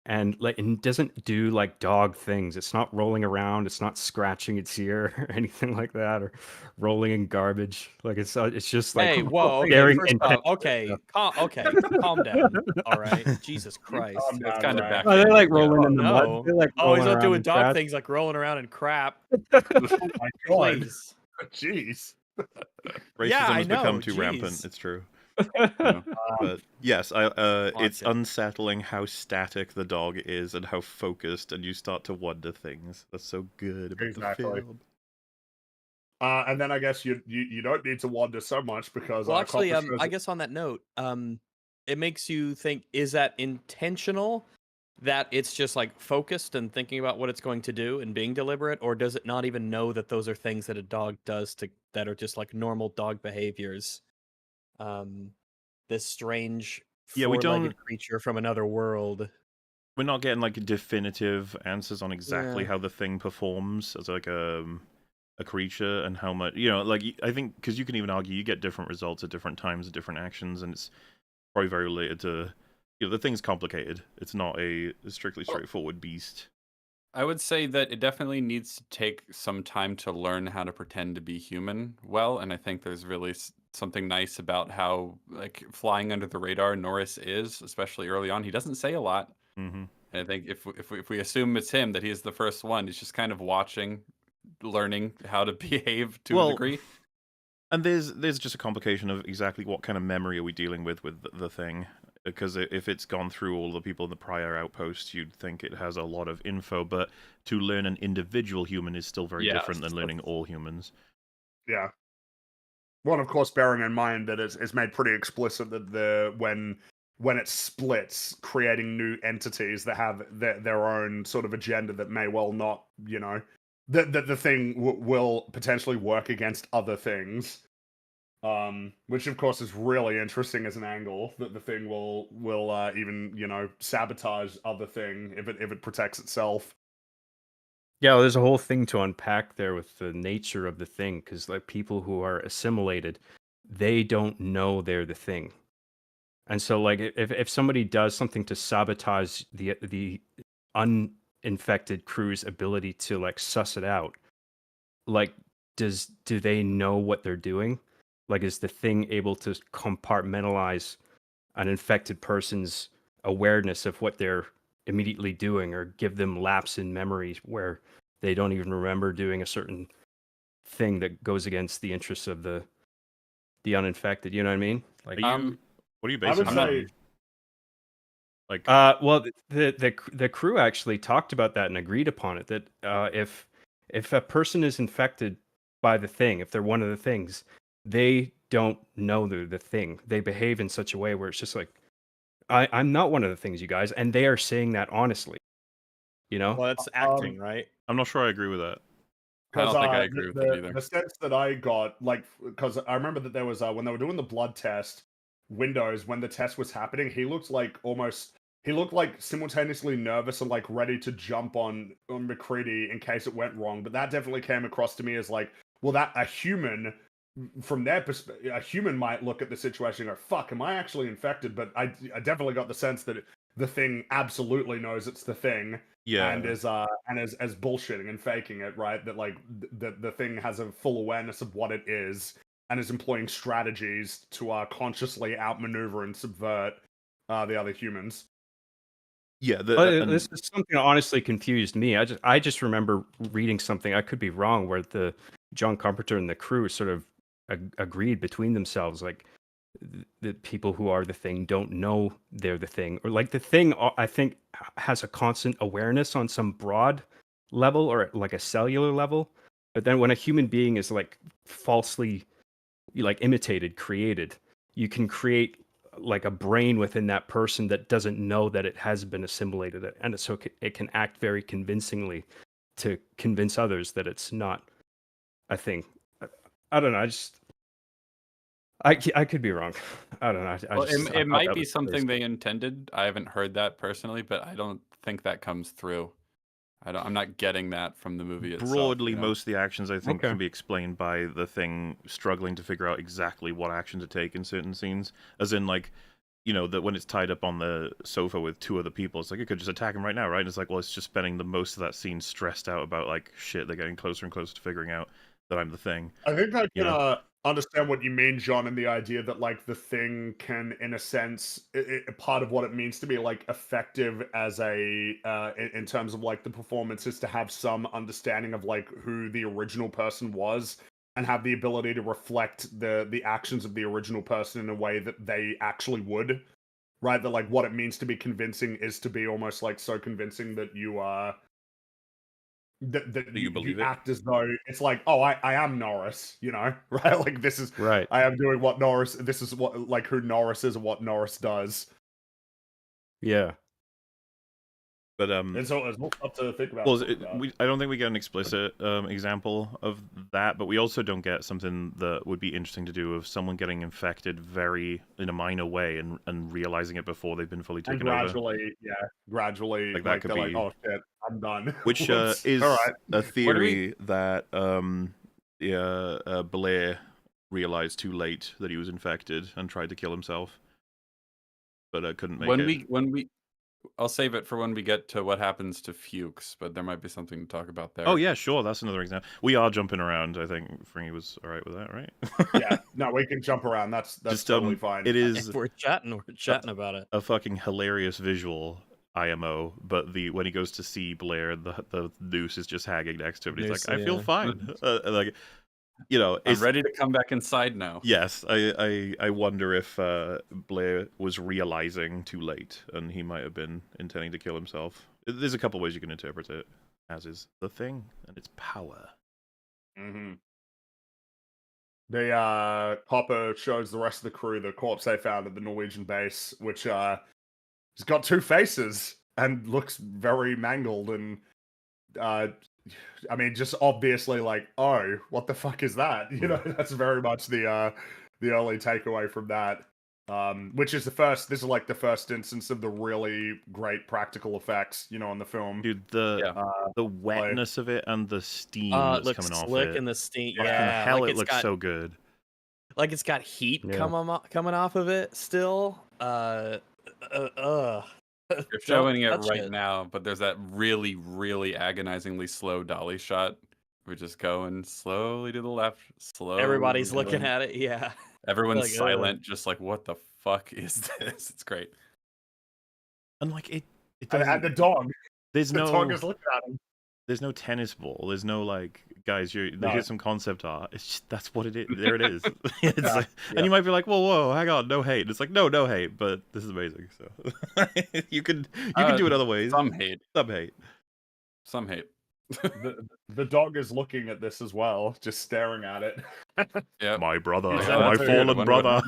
and like it doesn't do like dog things. It's not rolling around. It's not scratching its ear or anything like that, or rolling in garbage. Like it's just like Hey, whoa, okay, staring first off, intently. okay, calm down. All right, Jesus Christ. Calm It's down, kind of Ray. back. Oh, they're like Yeah. rolling in the No. mud. They're like Oh, he's rolling not around doing in dog trash. things like rolling around in crap. Oh my god. Please. Jeez. Racism Yeah, I has become know, too rampant. jeez. It's true. Yeah. But yes, it's Watch it. unsettling how static the dog is and how focused, and you start to wonder things. That's so good about Exactly. the film. And then I guess you don't need to wander so much because Well, actually, Copper says I guess on that note, it makes you think: is that intentional? That it's just like focused and thinking about what it's going to do and being deliberate, or does it not even know that those are things that a dog does that are just like normal dog behaviors? This strange Yeah, we four-legged don't- creature from another world. We're not getting like definitive answers on exactly Yeah. how the thing performs as like a creature and how much like I think because you can even argue you get different results at different times, at different actions, and it's probably very related to the thing's complicated. It's not a strictly straightforward beast. I would say that it definitely needs to take some time to learn how to pretend to be human well, and I think there's really something nice about how like flying under the radar Norris is, especially early on. He doesn't say a lot, Mm-hmm. and I think if we assume it's him that he's the first one, he's just kind of watching, learning how to behave to a degree. And there's just a complication of exactly what kind of memory are we dealing with the thing. Because if it's gone through all the people in the prior outpost, you'd think it has a lot of info, but to learn an individual human is still very different than learning all humans. Yeah. Well, of course, bearing in mind that it's made pretty explicit that when it splits, creating new entities that have their own sort of agenda that may well not, the thing will potentially work against other things. Which of course is really interesting as an angle that the thing will even sabotage other thing if it protects itself. Yeah, well, there's a whole thing to unpack there with the nature of the thing, because like people who are assimilated, they don't know they're the thing, and so like if somebody does something to sabotage the uninfected crew's ability to like suss it out, like do they know what they're doing? Like, is the thing able to compartmentalize an infected person's awareness of what they're immediately doing, or give them lapse in memories where they don't even remember doing a certain thing that goes against the interests of the uninfected? You know what I mean? Like, What are you I would basing that say on? Like, well, the crew actually talked about that and agreed upon it, that if a person is infected by the thing, if they're one of the things, they don't know they're the thing. They behave in such a way where it's just like, I'm not one of the things, you guys, and they are saying that honestly. Well, that's acting, right? I'm not sure I agree with that. I don't think I agree with it either. The sense that I got, because I remember that there was when they were doing the blood test, Windows, when the test was happening, he looked like simultaneously nervous and like ready to jump on McCready in case it went wrong. But that definitely came across to me as like, well, that a human, from their perspective, a human might look at the situation and go, "Fuck, am I actually infected?" But I definitely got the sense that the thing absolutely knows it's the thing. Yeah. And is as bullshitting and faking it, right? That like the thing has a full awareness of what it is and is employing strategies to consciously outmaneuver and subvert the other humans. Yeah, This is something that honestly confused me. I just remember reading something. I could be wrong, where the John Carpenter and the crew sort of agreed between themselves, like the people who are the thing don't know they're the thing, or like the thing. I think has a constant awareness on some broad level or like a cellular level, but then when a human being is like falsely like imitated, created, you can create like a brain within that person that doesn't know that it has been assimilated, and so it can act very convincingly to convince others that it's not a thing. I don't know. I could be wrong. I don't know. Well, I it thought might that be was something crazy. they intended. I haven't heard that personally, but I don't think that comes through. I'm not getting that from the movie itself. Broadly, you know? most of the actions I think Okay. can be explained by the thing struggling to figure out exactly what action to take in certain scenes. As in, like, you know, that when it's tied up on the sofa with two other people, it's like it could just attack him right now, right? And it's like, well, it's just spending the most of that scene stressed out about like shit. They're getting closer and closer to figuring out that I'm the thing. I think I You can know? understand what you mean, John, and the idea that like the thing can, in a sense, part of what it means to be like effective as a in terms of like the performance is to have some understanding of like who the original person was and have the ability to reflect the actions of the original person in a way that they actually would, right? That like what it means to be convincing is to be almost like so convincing that you that Do you believe it? act as though it's like, oh, I am Norris, you know, right? Like this is Right. I am doing what Norris. This is what like who Norris is and what Norris does. Yeah. But And so it's up to think about. well, talk about. I don't think we get an explicit example of that, but we also don't get something that would be interesting to do of someone getting infected very in a minor way and realizing it before they've been fully And taken over. gradually, Like, that like could they're like, be- oh shit, I'm done. Which Whoops. is all right. a theory we- that Blair realized too late that he was infected and tried to kill himself, but couldn't make it. I'll save it for when we get to what happens to Fuchs, but there might be something to talk about there. Oh yeah, sure. That's another example. We are jumping around. I think Fringy was all right with that, right? Yeah, no, we can jump around. That's Just, totally fine. It is If we're chatting about it. a fucking hilarious visual IMO, but when he goes to see Blair, the noose is just hanging next to him. And he's like, Noose, I feel yeah. fine. Like, you know, I'm it's ready to come back inside now. Yes, I wonder if Blair was realizing too late, and he might have been intending to kill himself. There's a couple ways you can interpret it, as is the thing and its power. Mm-hmm. The Hopper shows the rest of the crew the corpse they found at the Norwegian base, which has got two faces and looks very mangled and I mean, just obviously like, oh, what the fuck is that? You know, that's very much the only takeaway from that. Which is this is like the first instance of the really great practical effects, you know, in the film. Dude, the Yeah. wetness of it and the steam It that's looks coming off slick it. in the steam. Fucking Yeah, hell, like it it's looks got so good. like it's got heat Yeah. coming off of it still. You're showing it right now, but there's that really, really agonizingly slow dolly shot. We're just going slowly to the left, slowly. Everybody's to the looking right. at it. Yeah. Everyone's like, silent, just like, what the fuck is this? It's great. And like it And doesn't. the dog. There's The no. dog is looking at him. There's no tennis ball. There's no like, guys. No. Here's some concept art. It's just, that's what it is. There it is. It's Yeah, like, and you might be like, whoa, hang on, no hate. It's like, no hate, but this is amazing. So you can do it other ways. Some hate. Some hate. The dog is looking at this as well, just staring at it. Yeah. My brother, Yeah, my that's a good fallen one. brother.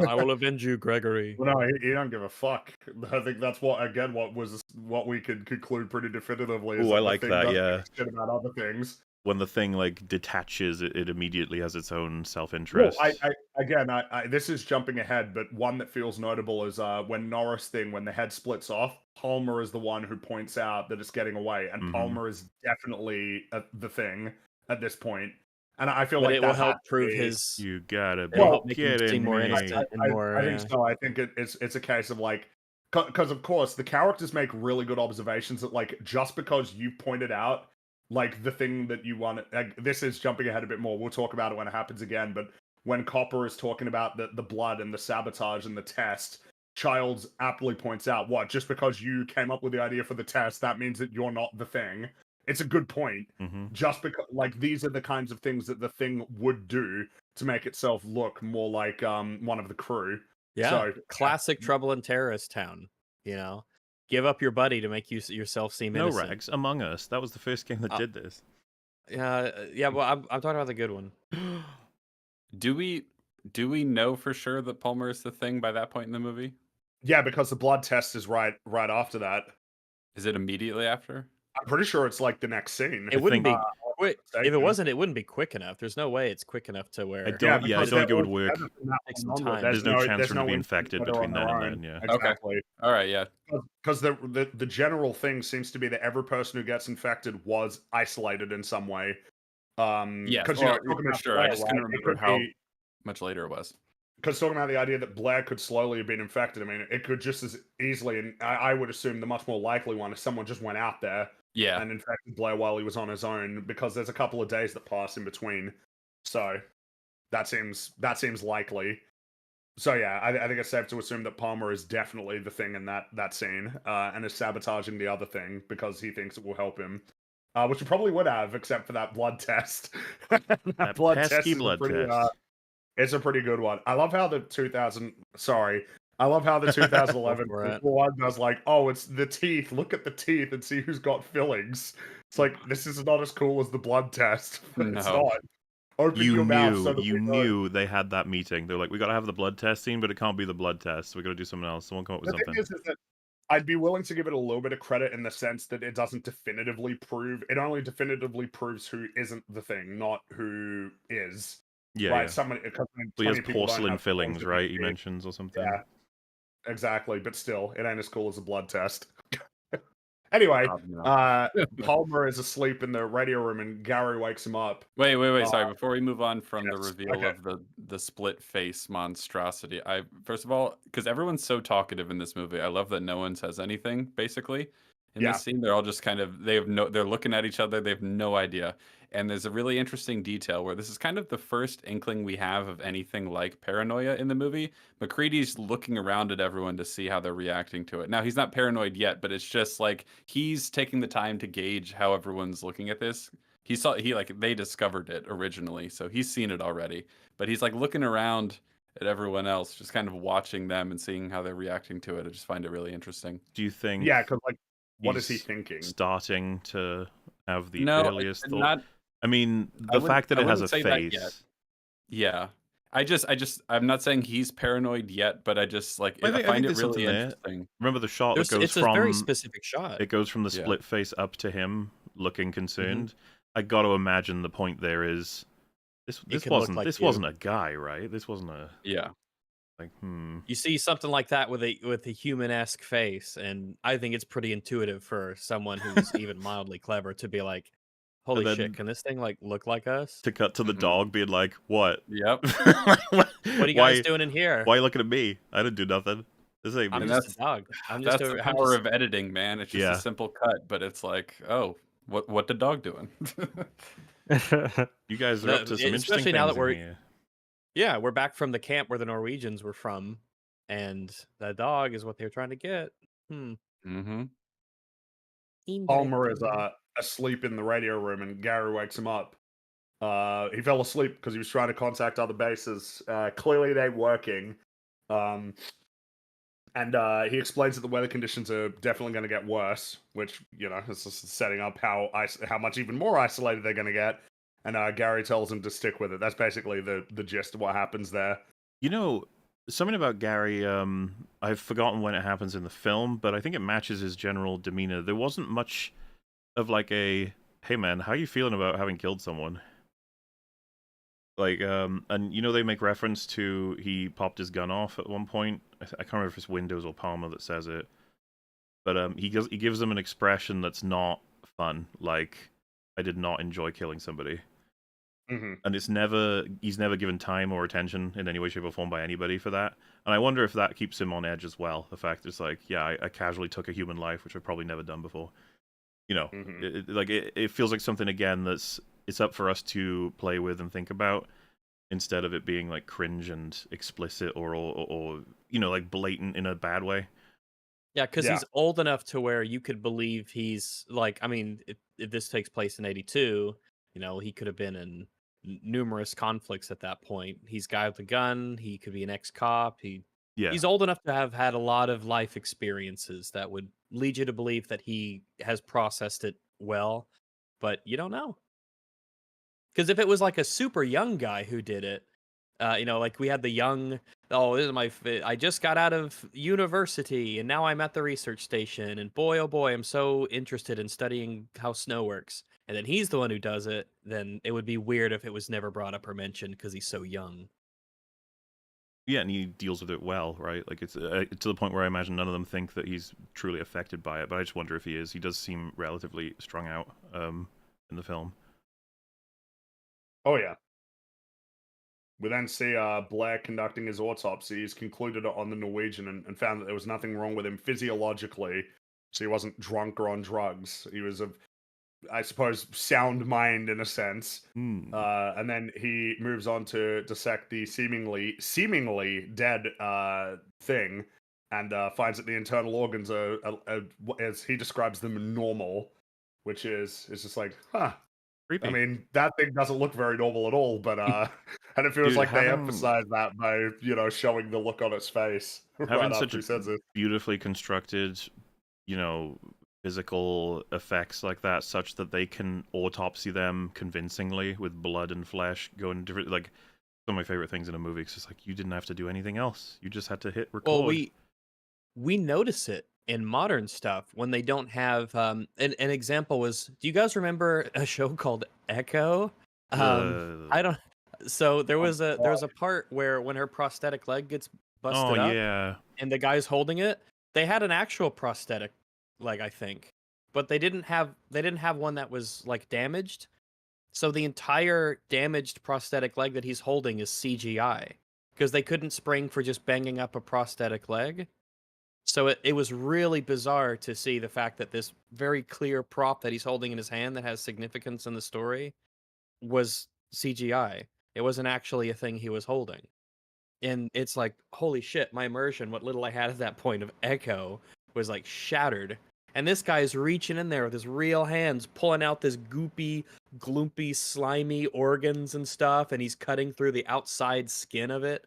I will avenge you, Gregory. Well, no, he don't give a fuck. I think that's what we could conclude pretty definitively. Is Ooh, I the like thing that, doesn't yeah. give a shit about other things. When the thing like detaches, it immediately has its own Well, self-interest. I this is jumping ahead, but one that feels notable is when the head splits off. Palmer is the one who points out that it's getting away, and Mhm. Palmer is definitely the thing at this point. And I feel But like it will that help has to prove be- his. You gotta be It'll help make him kidding seem more me. innocent and more. I think so. I think it's a case of like because of course the characters make really good observations that like just because you pointed out like the thing that you want, like, this is jumping ahead a bit more. We'll talk about it when it happens again. But when Copper is talking about the blood and the sabotage and the test, Childs aptly points out, what, just because you came up with the idea for the test, that means that you're not the thing. It's a good point. Just because, like, these are the kinds of things that the thing would do to make itself look more like one of the crew. Yeah, So, classic Trouble in Terrorist Town. You know, give up your buddy to make yourself seem No innocent. Rags, Among Us. That was the first game that did this. Yeah. Well, I'm talking about the good one. Do we know for sure that Palmer is the thing by that point in the movie? yeah, because the blood test is right after that. Is it immediately after? I'm pretty sure it's like the next scene. It wouldn't think- be quick. If it wasn't, it wouldn't be quick enough. There's no way it's quick enough to where. I don't because think it would they're all work. together from that Takes some point time. onward. There's no chance for them to be instant infected they're between on then their and own. then, Exactly. All right, yeah. Because the general thing seems to be that every person who gets infected was isolated in some way. Yeah, because well, talking for about sure. I Blair, just right, couldn't it remember could how be- much later it was. Because talking about the idea that Blair could slowly have been infected, I mean, it could just as easily, and I would assume the much more likely one is someone just went out there Yeah. and infected Blair while he was on his own, because there's a couple of days that pass in between. So that seems likely. So yeah, I think it's safe to assume that Palmer is definitely the thing in that scene, and is sabotaging the other thing because he thinks it will help him. Which it probably would have, except for that blood test. That pesky is blood pretty, test. it's a pretty good one. I love how the 2011 for it. one does like, oh, it's the teeth. Look at the teeth and see who's got fillings. It's like, this is not as cool as the blood test. It's No. not. Open your mouth so that You we know. knew they had that meeting. They're like, we gotta have the blood test scene, but it can't be the blood test. We gotta do something else. Someone come up with The something. thing is that I'd be willing to give it a little bit of credit in the sense that it doesn't definitively prove. It only definitively proves who isn't the thing, not who is. Yeah, right? yeah. Somebody, because So he has people don't porcelain have fillings, fillings right? He in their teeth. mentions or something. Yeah, exactly. But still, it ain't as cool as a blood test. Anyway, No. Palmer is asleep in the radio room, and Gary wakes him up. Wait. Sorry. Before we move on from the yes, reveal okay. of the split face monstrosity, I first of all, because everyone's so talkative in this movie, I love that no one says anything. Basically, in Yeah. this scene, they're all just kind of they're looking at each other. They have no idea. And there's a really interesting detail where this is kind of the first inkling we have of anything like paranoia in the movie. McCready's looking around at everyone to see how they're reacting to it. Now, he's not paranoid yet, but it's just like he's taking the time to gauge how everyone's looking at this. They discovered it originally, so he's seen it already. But he's like looking around at everyone else, just kind of watching them and seeing how they're reacting to it. I just find it really interesting. Do you think Yeah, because like, what is he he's thinking? starting to have the No, earliest thought? not. I mean, I the wouldn't- fact that I it has a wouldn't say that yet. face. Yeah. I'm not saying he's paranoid yet, but I just like I I think find it there's really something there. interesting. Remember the shot that goes It's a from very specific shot. it goes from the Yeah. split face up to him looking concerned. Mm-hmm. I got to imagine the point there is this can look wasn't like this you. wasn't a guy, right? This wasn't a Yeah. like You see something like that with a human-esque face, and I think it's pretty intuitive for someone who's even mildly clever to be like, "Holy then- shit, can this thing like look like us? to cut to the Mhm. dog being like, "What? Yep. what What are you guys doing in here? Why are you looking at me? I didn't do nothing. This ain't I'm me." And just that's- a dog. I'm just That's a, the I'm power just- of editing, man. It's just Yeah. a simple cut, but it's like, oh, what the dog doing? You guys are No, up to some interesting especially now that things in we're- here. Yeah, we're back from the camp where the Norwegians were from, and that dog is what they were trying to get. Mm-hmm. Palmer is asleep in the radio room, and Gary wakes him up. He fell asleep because he was trying to contact other bases. Clearly, they ain't working. And he explains that the weather conditions are definitely going to get worse, which, you know, is just setting up how much even more isolated they're going to get. And Gary tells him to stick with it. That's basically the gist of what happens there. You know, something about Gary, I've forgotten when it happens in the film, but I think it matches his general demeanor. There wasn't much of like a, hey man, how are you feeling about having killed someone? Like, and you know, they make reference to he popped his gun off at one point. I can't remember if it's Windows or Palmer that says it, but he gives them an expression that's not fun. Like, I did not enjoy killing somebody. and he's never given time or attention in any way, shape, or form by anybody for that. And I wonder if that keeps him on edge as well. The fact it's like, yeah, I casually took a human life, which I've probably never done before. You know, it feels like something again it's up for us to play with and think about, instead of it being like cringe and explicit or you know, like blatant in a bad way. Yeah, because he's old enough to where you could believe he's like, I mean, if this takes place in '82, you know, he could have been in numerous conflicts at that point. He's guy with a gun. He could be an ex-cop. He's old enough to have had a lot of life experiences that would lead you to believe that he has processed it well, but you don't know. Because if it was like a super young guy who did it, you know, like we had the young, oh, this is I just got out of university and now I'm at the research station, and boy, oh boy, I'm so interested in studying how snow works. And then he's the one who does it, then it would be weird if it was never brought up or mentioned because he's so young. Yeah, and he deals with it well, right? Like it's to the point where I imagine none of them think that he's truly affected by it. But I just wonder if he is. He does seem relatively strung out in the film. Oh yeah. We then see Blair conducting his autopsy. He's concluded it on the Norwegian and found that there was nothing wrong with him physiologically. So he wasn't drunk or on drugs. He was of, I suppose, sound mind in a sense. And then he moves on to dissect the seemingly dead thing, and finds that the internal organs are, as he describes them, normal, which is just like, huh. Creepy. I mean, that thing doesn't look very normal at all, but and it feels like they emphasize that by, you know, showing the look on its face having right such after he says it. beautifully constructed, you know, physical effects like that, such that they can autopsy them convincingly with blood and flesh going different. Like, some of my favorite things in a movie. It's just like, you didn't have to do anything else. You just had to hit record. Well, we notice it in modern stuff when they don't have an example was, do you guys remember a show called Echo? I don't. So there was a part where when her prosthetic leg gets busted up, and the guy's holding it, they had an actual prosthetic leg, I think, but they didn't have one that was like damaged. So the entire damaged prosthetic leg that he's holding is CGI because they couldn't spring for just banging up a prosthetic leg. So it was really bizarre to see the fact that this very clear prop that he's holding in his hand that has significance in the story was CGI. It wasn't actually a thing he was holding. And it's like, holy shit, my immersion, what little I had at that point of Echo, was like shattered. And this guy's reaching in there with his real hands, pulling out this goopy, gloopy, slimy organs and stuff, and he's cutting through the outside skin of it.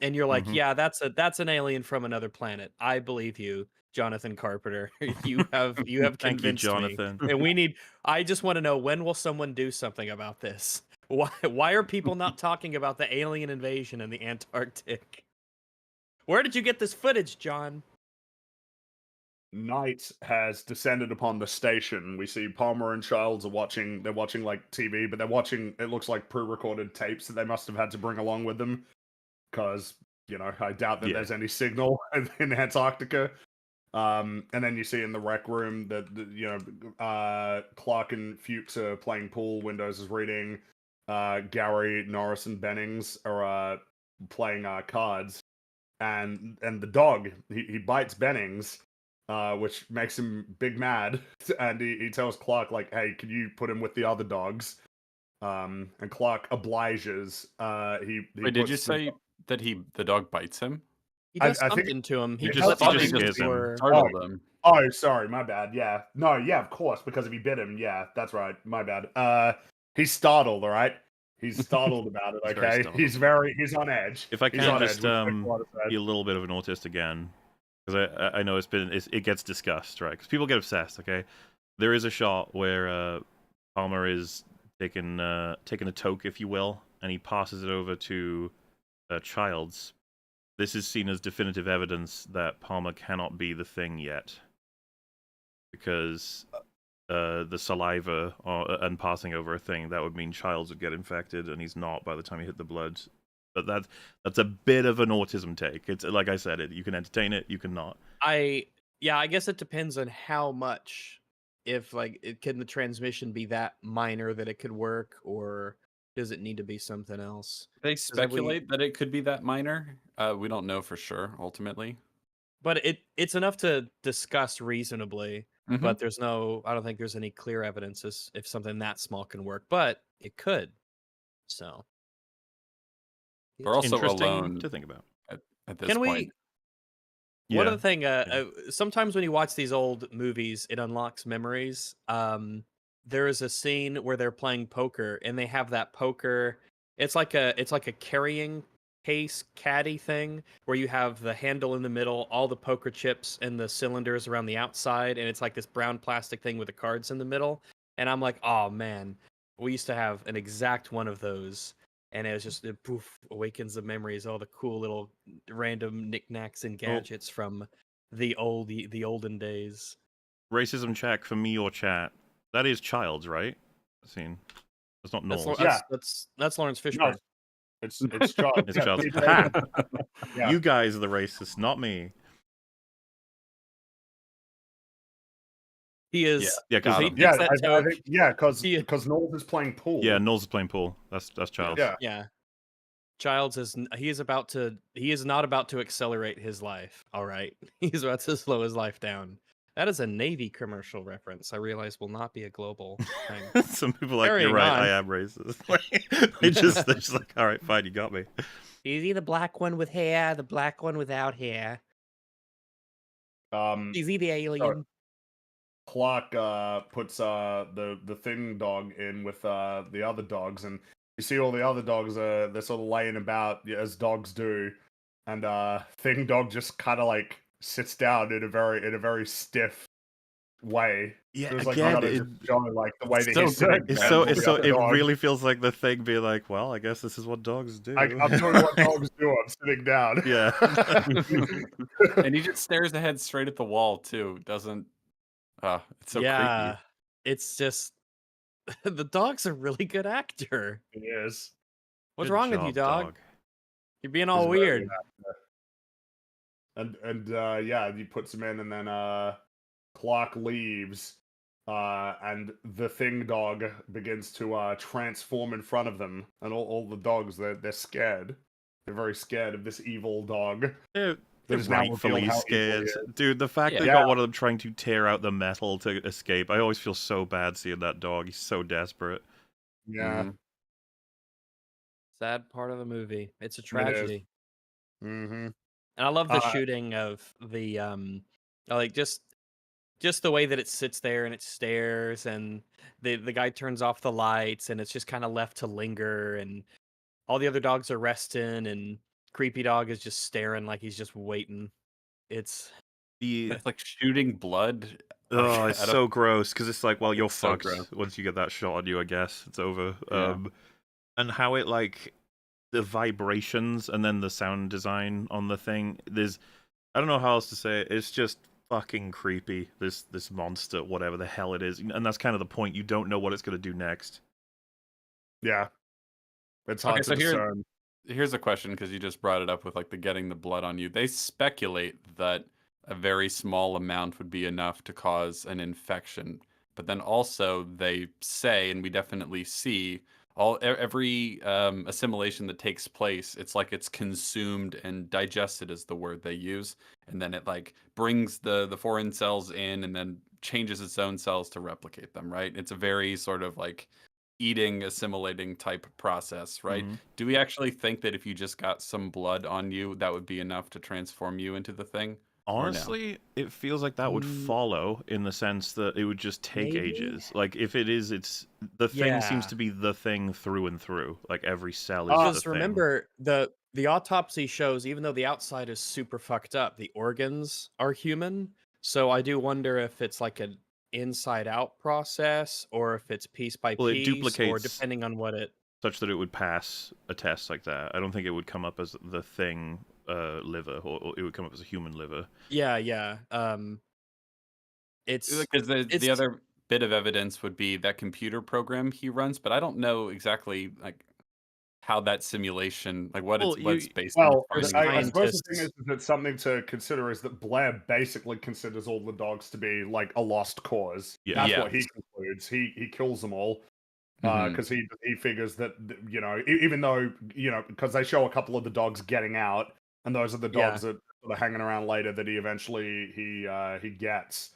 And you're like, yeah, that's an alien from another planet. I believe you, Jonathan Carpenter. you have Thank you, convinced Jonathan. me. And I just want to know, when will someone do something about this? Why are people not talking about the alien invasion in the Antarctic? Where did you get this footage, John? Night has descended upon the station. We see Palmer and Childs are watching. They're watching like TV, but they're watching, it looks like pre-recorded tapes that they must have had to bring along with them, because, you know, I doubt that there's any signal in Antarctica. And then you see in the rec room that you know, Clark and Fuchs are playing pool. Windows is reading. Gary, Norris, and Bennings are playing cards, and the dog he bites Bennings, which makes him big mad, and he tells Clark, like, "Hey, can you put him with the other dogs?" And Clark obliges. Wait, did you say that the dog bites him? He does something to him. He just startled him. Oh, sorry, my bad. Yeah, no, yeah, of course, because if he bit him, yeah, that's right, my bad. He's startled, all right. He's startled about it. Okay, he's on edge. If I can just be a little bit of an autist again, because I know it gets discussed, right? Because people get obsessed. Okay, there is a shot where Palmer is taking a toke, if you will, and he passes it over to Childs. This is seen as definitive evidence that Palmer cannot be the thing yet, because the saliva and passing over a thing, that would mean Childs would get infected, and he's not by the time he hit the blood. But that's a bit of an autism take. It's like I said, you can entertain it, you can not. I guess it depends on how much. If like can the transmission be that minor that it could work, or Does it need to be something else? They have we- speculate that it could be that minor. We don't know for sure, ultimately. But it's enough to discuss reasonably. Mhm. But I don't think there's any clear evidence as if something that small can work. But it could. So We're also Interesting alone to think about. at this can point. we? One Yeah. other thing, sometimes when you watch these old movies, it unlocks memories. There is a scene where they're playing poker, and they have that poker. It's like a carrying case caddy thing where you have the handle in the middle, all the poker chips and the cylinders around the outside, and it's like this brown plastic thing with the cards in the middle. And I'm like, oh man, we used to have an exact one of those. And it was just it awakens the memories, all the cool little random knickknacks and gadgets from the olden days. Racism check for me or chat. That is Childs, right? Scene. That's not That's Knowles. Yeah. that's Lawrence Fishburne. It's Charles. It's Yeah, Childs. see, Ha! yeah. You guys are the racists, not me. He is. Yeah, Got because him. Yeah, That I think because He- Knowles is playing pool. yeah, Knowles is playing pool. That's Childs. Yeah. Yeah. Childs is he is not about to accelerate his life. All right. He's about to slow his life down. That is a Navy commercial reference. I realize will not be a global thing. Some people are like, Carrying you're right, on. I am racist. they're just like, all right, fine, you got me. Is he the black one with hair, the black one without hair? Is he the alien? Clark puts the thing dog in with the other dogs, and you see all the other dogs they're sort of laying about as dogs do, and thing dog just kind of like sits down in a very stiff way. Yeah, Feels like again, you gotta just show like the way that so he's sitting. good. It's down so with it's the so other it dog. really feels like the thing being like, well, I guess this is what dogs do. I'm doing what dogs do. I'm sitting down. Yeah. And he just stares ahead straight at the wall too. Doesn't it's so yeah. creepy. It's just the dog's a really good actor. He is. What's Good wrong with you, job, dog? You're being all He's a very weird. good actor. And yeah, he puts him in, and then Clark leaves, and the thing dog begins to transform in front of them, and all the dogs they're scared. They're very scared of this evil dog. They're That is now rightfully revealed how evil scared. he is. Dude, the fact they Yeah. got one of them trying to tear out the metal to escape, I always feel so bad seeing that dog. He's so desperate. Yeah. Mhm. Sad part of the movie. It's a It is. tragedy. Mm-hmm. And I love the Uh, shooting of the like just the way that it sits there and it stares, and the guy turns off the lights and it's just kind of left to linger, and all the other dogs are resting, and creepy dog is just staring like he's just waiting. It's The It's like shooting blood. oh, it's out of- so gross because it's like, well, you're It's so fucked gross. once you get that shot on you. I guess it's over. Yeah. And how it like the vibrations and then the sound design on the thing. I don't know how else to say it. It's just fucking creepy. This monster, whatever the hell it is, and that's kind of the point. You don't know what it's gonna do next. Yeah. It's hard Okay, to so here- discern. Here's a question because you just brought it up with like the getting the blood on you. They speculate that a very small amount would be enough to cause an infection, but then also they say, and we definitely see every assimilation that takes place, it's like it's consumed and digested is the word they use, and then it like brings the foreign cells in and then changes its own cells to replicate them, right? It's a very sort of like eating, assimilating type process, right? Mhm. Do we actually think that if you just got some blood on you, that would be enough to transform you into the thing? Or no? Honestly, it feels like that would follow in the sense that it would just take Maybe? ages. Like if it is, it's the thing seems Yeah. to be the thing through and through. Like every cell is because the thing. remember the autopsy shows, even though the outside is super fucked up, the organs are human. So I do wonder if it's like an inside out process or if it's piece by Well, it piece, or duplicates- depending on what it. such that it would pass a test like that. I don't think it would come up as the thing liver, or it would come up as a human liver. Yeah. It's Because the it's- other bit of evidence would be that computer program he runs, but I don't know exactly like how that simulation, like what Well, it's based Well, on. There's I suppose the thing scientists- is that something to consider is that Blair basically considers all the dogs to be like a lost cause. Yeah. That's Yeah. what he concludes. He kills them all, Mhm. because he figures that even though because they show a couple of the dogs getting out, and those are the Yeah. dogs that are hanging around later that he eventually he gets.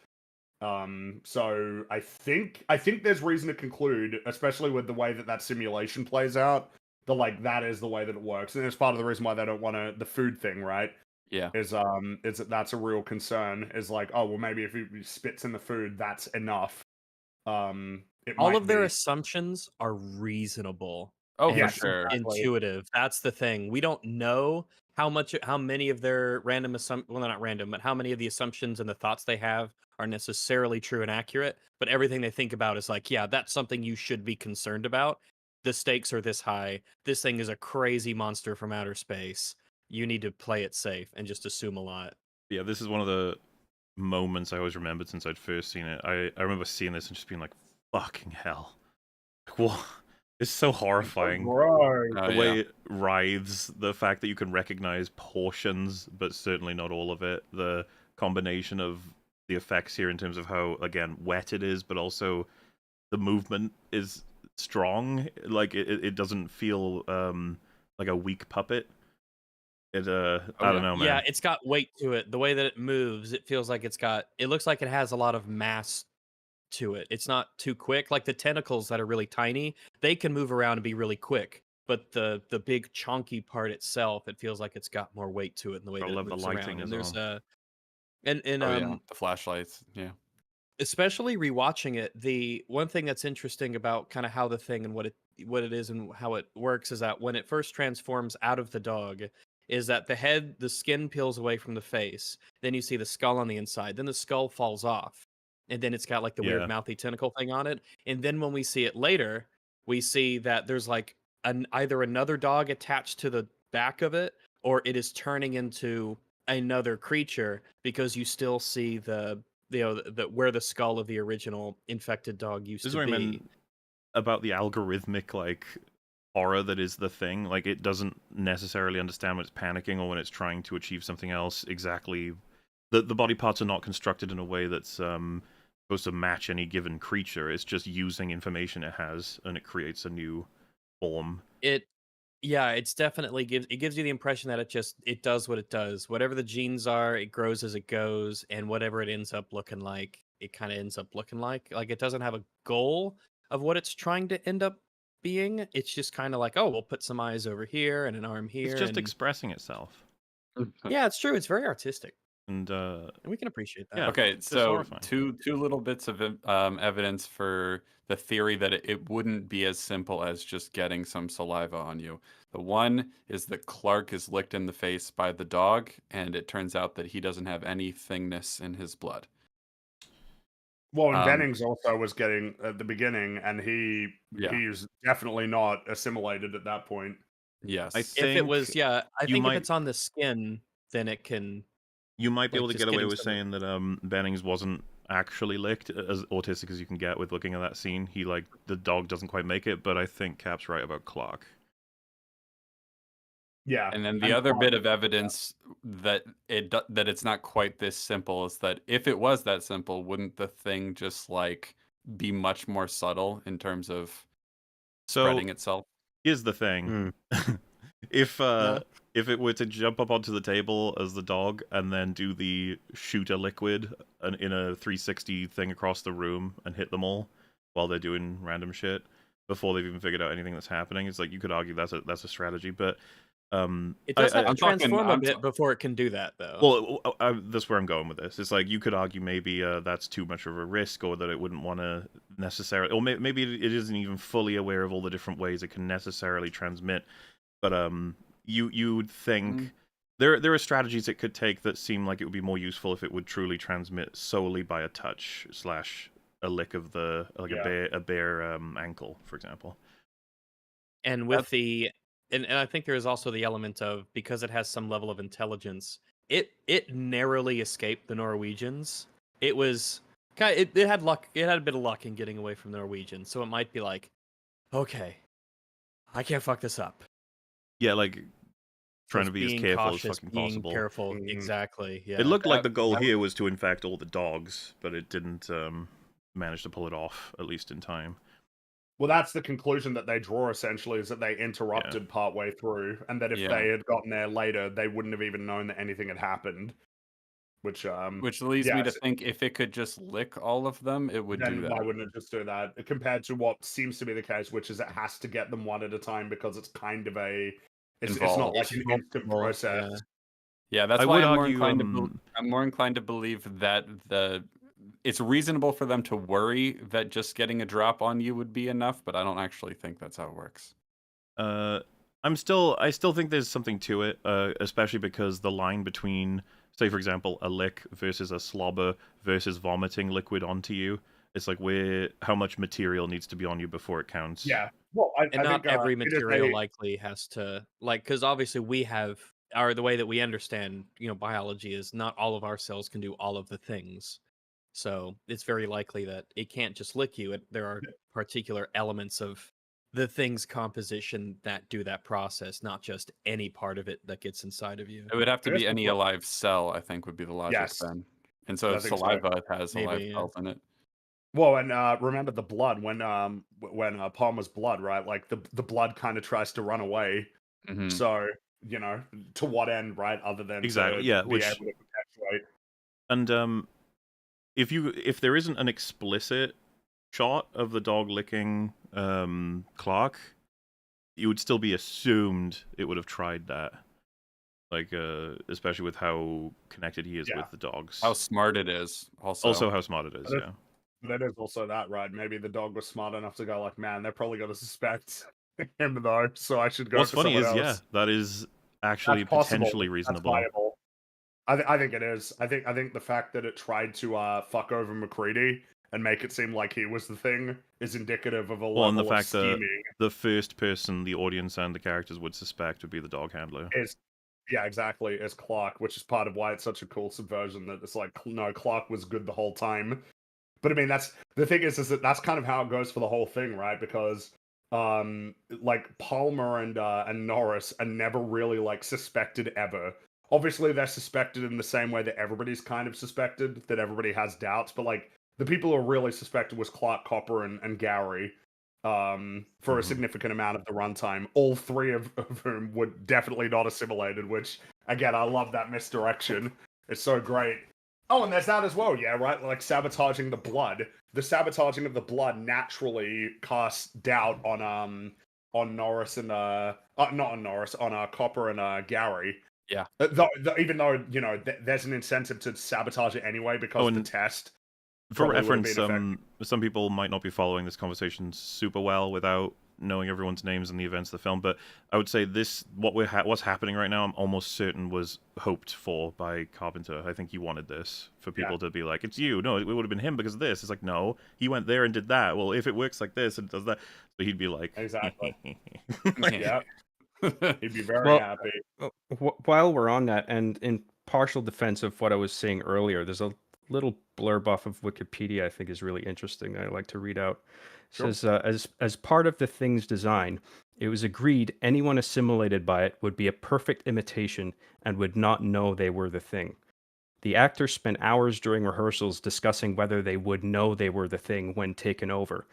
So I think there's reason to conclude, especially with the way that simulation plays out, that is the way that it works, and it's part of the reason why they don't want to the food thing, right? Yeah. Is that's a real concern. Is like, oh well, maybe if he spits in the food, that's enough. It All might of their be. assumptions are reasonable Oh, for and Yes, sure. exactly. intuitive. That's the thing. We don't know how many of their well, they're not random, but how many of the assumptions and the thoughts they have are necessarily true and accurate. But everything they think about is like, yeah, that's something you should be concerned about. The stakes are this high. This thing is a crazy monster from outer space. You need to play it safe and just assume a lot. Yeah, this is one of the moments I always remembered since I'd first seen it. I remember seeing this and just being like, fucking hell. What? It's so horrifying. Right. Oh, The way yeah. it writhes, the fact that you can recognize portions, but certainly not all of it. The combination of the effects here in terms of how, again, wet it is, but also the movement is strong. Like, it doesn't feel like a weak puppet. I don't know, man. Yeah, it's got weight to it. The way that it moves, it feels like it looks like it has a lot of mass to it. It's not too quick. Like the tentacles that are really tiny, they can move around and be really quick. But the big chunky part itself, it feels like it's got more weight to it in the way I that it love the moves lighting around. as And there's well. and Oh, yeah. The flashlights. Yeah. especially rewatching it, the one thing that's interesting about kind of how the thing and what it is and how it works is that when it first transforms out of the dog, is that the skin peels away from the face, then you see the skull on the inside, then the skull falls off, and then it's got like the weird Yeah. mouthy tentacle thing on it, and then when we see it later, we see that there's like either another dog attached to the back of it, or it is turning into another creature because you still see where the skull of the original infected dog used This is to what I be. meant about the algorithmic, like, horror that is the thing. Like, it doesn't necessarily understand when it's panicking or when it's trying to achieve something else exactly. The body parts are not constructed in a way that's supposed to match any given creature. It's just using information it has, and it creates a new form. It's definitely gives you the impression that it does what it does. Whatever the genes are, it grows as it goes, and whatever it ends up looking like, it kind of ends up looking like. Like it doesn't have a goal of what it's trying to end up being. It's just kind of like, oh, we'll put some eyes over here and an arm here. It's just and expressing itself. yeah, it's true. It's very artistic, And and we can appreciate that. Yeah. Okay, it's so horrifying. two little bits of evidence for the theory that it wouldn't be as simple as just getting some saliva on you. The one is that Clark is licked in the face by the dog, and it turns out that he doesn't have any thingness in his blood. Well, and Um, Bennings also was getting at the beginning, and Yeah. he's definitely not assimilated at that point. Yes. I If it think was, I you think if might- it's on the skin, then it can. you might be like, able to just get away getting with some- saying that Bennings wasn't actually licked, as autistic as you can get with looking at that scene. The dog doesn't quite make it, but I think Cap's right about Clark. Yeah, And then the other bit of evidence that it's not quite this simple is that if it was that simple, wouldn't the thing just like be much more subtle in terms of spreading itself? Here's the thing: if it were to jump up onto the table as the dog and then do the shoot a liquid in a 360 thing across the room and hit them all while they're doing random shit before they've even figured out anything that's happening, it's like you could argue that's a strategy, but It does have to I'm talking- transform a I'm bit ta- before it can do that, though. Well, that's where I'm going with this. It's like you could argue maybe that's too much of a risk, or that it wouldn't want to necessarily, or maybe it isn't even fully aware of all the different ways it can necessarily transmit. But you would think there are strategies it could take that seem like it would be more useful if it would truly transmit solely by a touch / a lick of a bare ankle, for example. And with and I think there is also the element of, because it has some level of intelligence, it narrowly escaped the Norwegians. It was it had luck. It had a bit of luck in getting away from the Norwegians, so it might be like, okay, I can't fuck this up. Yeah, like trying So to be as being careful cautious, as fucking being possible. Careful, exactly. Yeah. It looked like the goal here was to infect all the dogs, but it didn't manage to pull it off, at least in time. Well, that's the conclusion that they draw essentially, is that they interrupted partway through, and that if Yeah. they had gotten there later, they wouldn't have even known that anything had happened. Which leads yeah, me to think if it could just lick all of them, it would do then why that. wouldn't it just do that? Compared to what seems to be the case, which is it has to get them one at a time because it's kind of it's not Involved. like an instant Multiple, process. yeah. Yeah, that's I why would I'm more argue, inclined to I'm more inclined to believe that it's reasonable for them to worry that just getting a drop on you would be enough, but I don't actually think that's how it works. I still think there's something to it, especially because the line between, say for example, a lick versus a slobber versus vomiting liquid onto you, it's like how much material needs to be on you before it counts. Yeah. Well, I And not think every it is material likely has to because obviously the way that we understand biology is not all of our cells can do all of the things. So it's very likely that it can't just lick you. There are particular elements of the thing's composition that do that process, not just any part of it that gets inside of you. It would have to It is be any the- alive cell, I think would be the logic Yes. then. And so I if think so. saliva has alive Maybe, yeah. cells in it. Well, and remember the blood when Palmer's blood, right? Like the blood kind of tries to run away. Mhm. So to what end, right? Other than Exactly, to yeah, be which- able to perpetuate. And if there isn't an explicit shot of the dog licking Clark, you would still be assumed it would have tried that. Like, especially with how connected he is Yeah. with the dogs. How smart it is, also. Also, how smart it is, But yeah. That is also that, right? Maybe the dog was smart enough to go like, man, they're probably going to suspect him though, so I should go What's for funny someone is, else. that is actually That's possible. potentially That's reasonable. viable. I think it is. I think the fact that it tried to fuck over McCready and make it seem like he was the thing is indicative of a Well, and level the of fact that scheming. the first person the audience and the characters would suspect would be the dog handler. Yeah, exactly. Is Clark, which is part of why it's such a cool subversion. That it's like, no, Clark was good the whole time. But I mean, that's the thing is that that's kind of how it goes for the whole thing, right? Because like Palmer and Norris are never really like suspected ever. Obviously, they're suspected in the same way that everybody's kind of suspected, that everybody has doubts. But like the people who are really suspected was Clark, Copper, and Gary. For a significant amount of the runtime, all three of whom were definitely not assimilated. Which again, I love that misdirection. It's so great. Oh, and there's that as well, yeah, right? Like sabotaging the blood. The sabotaging of the blood naturally casts doubt on Norris and not on Norris, on Copper and Gary. Yeah. Even though there's an incentive to sabotage it anyway because the test. For probably would have reference, been some people might not be following this conversation super well without knowing everyone's names and the events of the film, but I would say what's happening right now, I'm almost certain was hoped for by Carpenter. I think he wanted this for people to be like, it's you. No, it would have been him because of this. It's like, no, he went there and did that. Well, if it works like this and does that, so he'd be like, Exactly. like, Yeah. He'd be very happy. While we're on that, and in partial defense of what I was saying earlier, there's a little blurb off of Wikipedia I think is really interesting. I like to read out. It Sure. says, as part of the thing's design, it was agreed anyone assimilated by it would be a perfect imitation and would not know they were the thing. The actors spent hours during rehearsals discussing whether they would know they were the thing when taken over.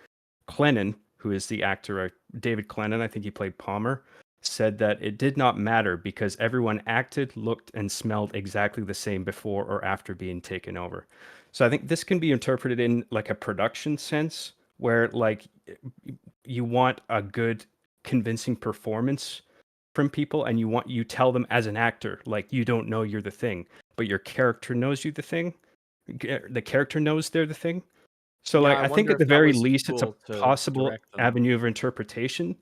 Clennon, who is the actor, David Clennon, I think he played Palmer, said that it did not matter because everyone acted, looked, and smelled exactly the same before or after being taken over. So I think this can be interpreted in like a production sense where like you want a good, convincing performance from people and you tell them as an actor, like you don't know you're the thing, but your character knows you the thing. The character knows they're the thing. So Yeah, like I I think wonder at the if that very was least it's a cool to possible direct them. avenue of interpretation.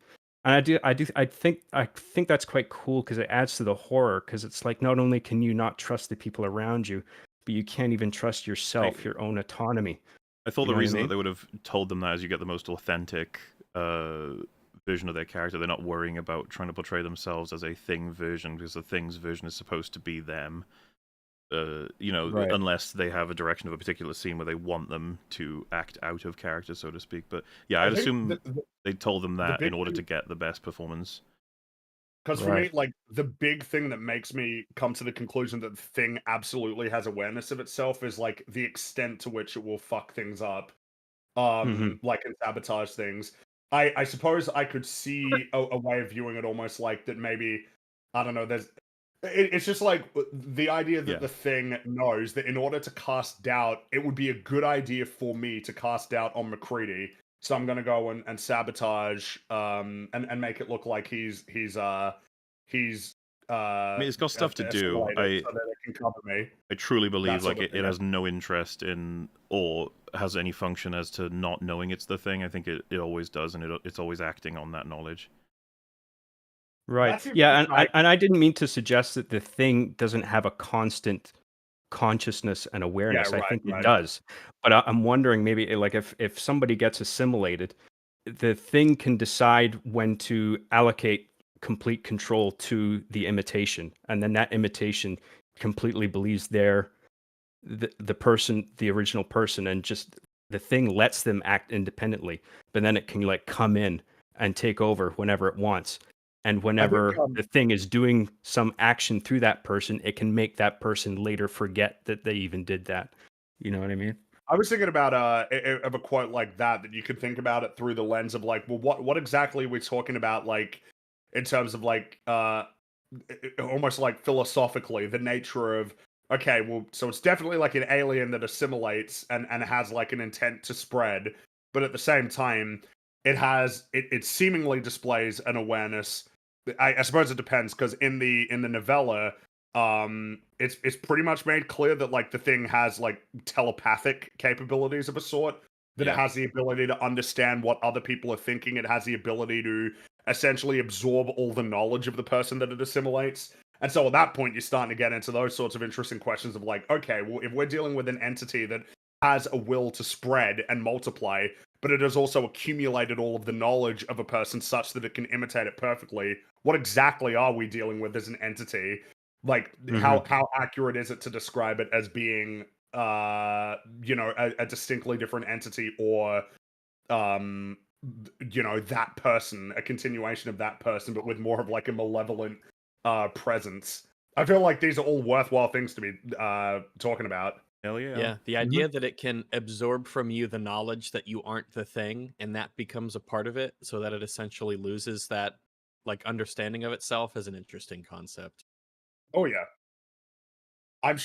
And I think that's quite cool because it adds to the horror because it's like not only can you not trust the people around you, but you can't even trust yourself, your own autonomy. I thought You the know what I reason that mean? they would have told them that is you get the most authentic version of their character. They're not worrying about trying to portray themselves as a thing version because the thing's version is supposed to be them. Right. Unless they have a direction of a particular scene where they want them to act out of character, so to speak. But yeah, I'd think assume they told them that big in order thing- to get the best performance. Because for me, Right. like the big thing that makes me come to the conclusion that the thing absolutely has awareness of itself is like the extent to which it will fuck things up, like and sabotage things. I suppose I could see a way of viewing it almost like that. Maybe I don't know. It's just like the idea that Yeah. the thing knows that in order to cast doubt, it would be a good idea for me to cast doubt on McCready. So I'm gonna go and sabotage and make it look like he's I mean, it's got stuff to do. assimilated so that it can cover me. I truly believe That sort like of it thing. has no interest in or has any function as to not knowing it's the thing. I think it always does, and it's always acting on that knowledge. Right. That seems Yeah, like- and I didn't mean to suggest that the thing doesn't have a constant consciousness and awareness. I right, think it right. does. But I'm wondering maybe like if somebody gets assimilated, the thing can decide when to allocate complete control to the imitation, and then that imitation completely believes they're the person, the original person, and just the thing lets them act independently, but then it can like come in and take over whenever it wants. And whenever the thing is doing some action through that person, it can make that person later forget that they even did that. You know what I mean? I was thinking about of a quote like that you could think about it through the lens of like, well, what exactly are we talking about, like in terms of like almost like philosophically the nature of, okay, well, so it's definitely like an alien that assimilates and has like an intent to spread, but at the same time it seemingly displays an awareness. I suppose it depends, because in the novella, it's pretty much made clear that like the thing has like telepathic capabilities of a sort, that it Yeah. has the ability to understand what other people are thinking, it has the ability to essentially absorb all the knowledge of the person that it assimilates. And so at that point you're starting to get into those sorts of interesting questions of like, okay, well, if we're dealing with an entity that has a will to spread and multiply, but it has also accumulated all of the knowledge of a person such that it can imitate it perfectly, what exactly are we dealing with as an entity? Like, how accurate is it to describe it as being a distinctly different entity, or that person, a continuation of that person, but with more of like a malevolent presence? I feel like these are all worthwhile things to be talking about. Hell yeah. Yeah, the idea that it can absorb from you the knowledge that you aren't the thing, and that becomes a part of it, so that it essentially loses that like understanding of itself, is an interesting concept. Oh yeah. I'm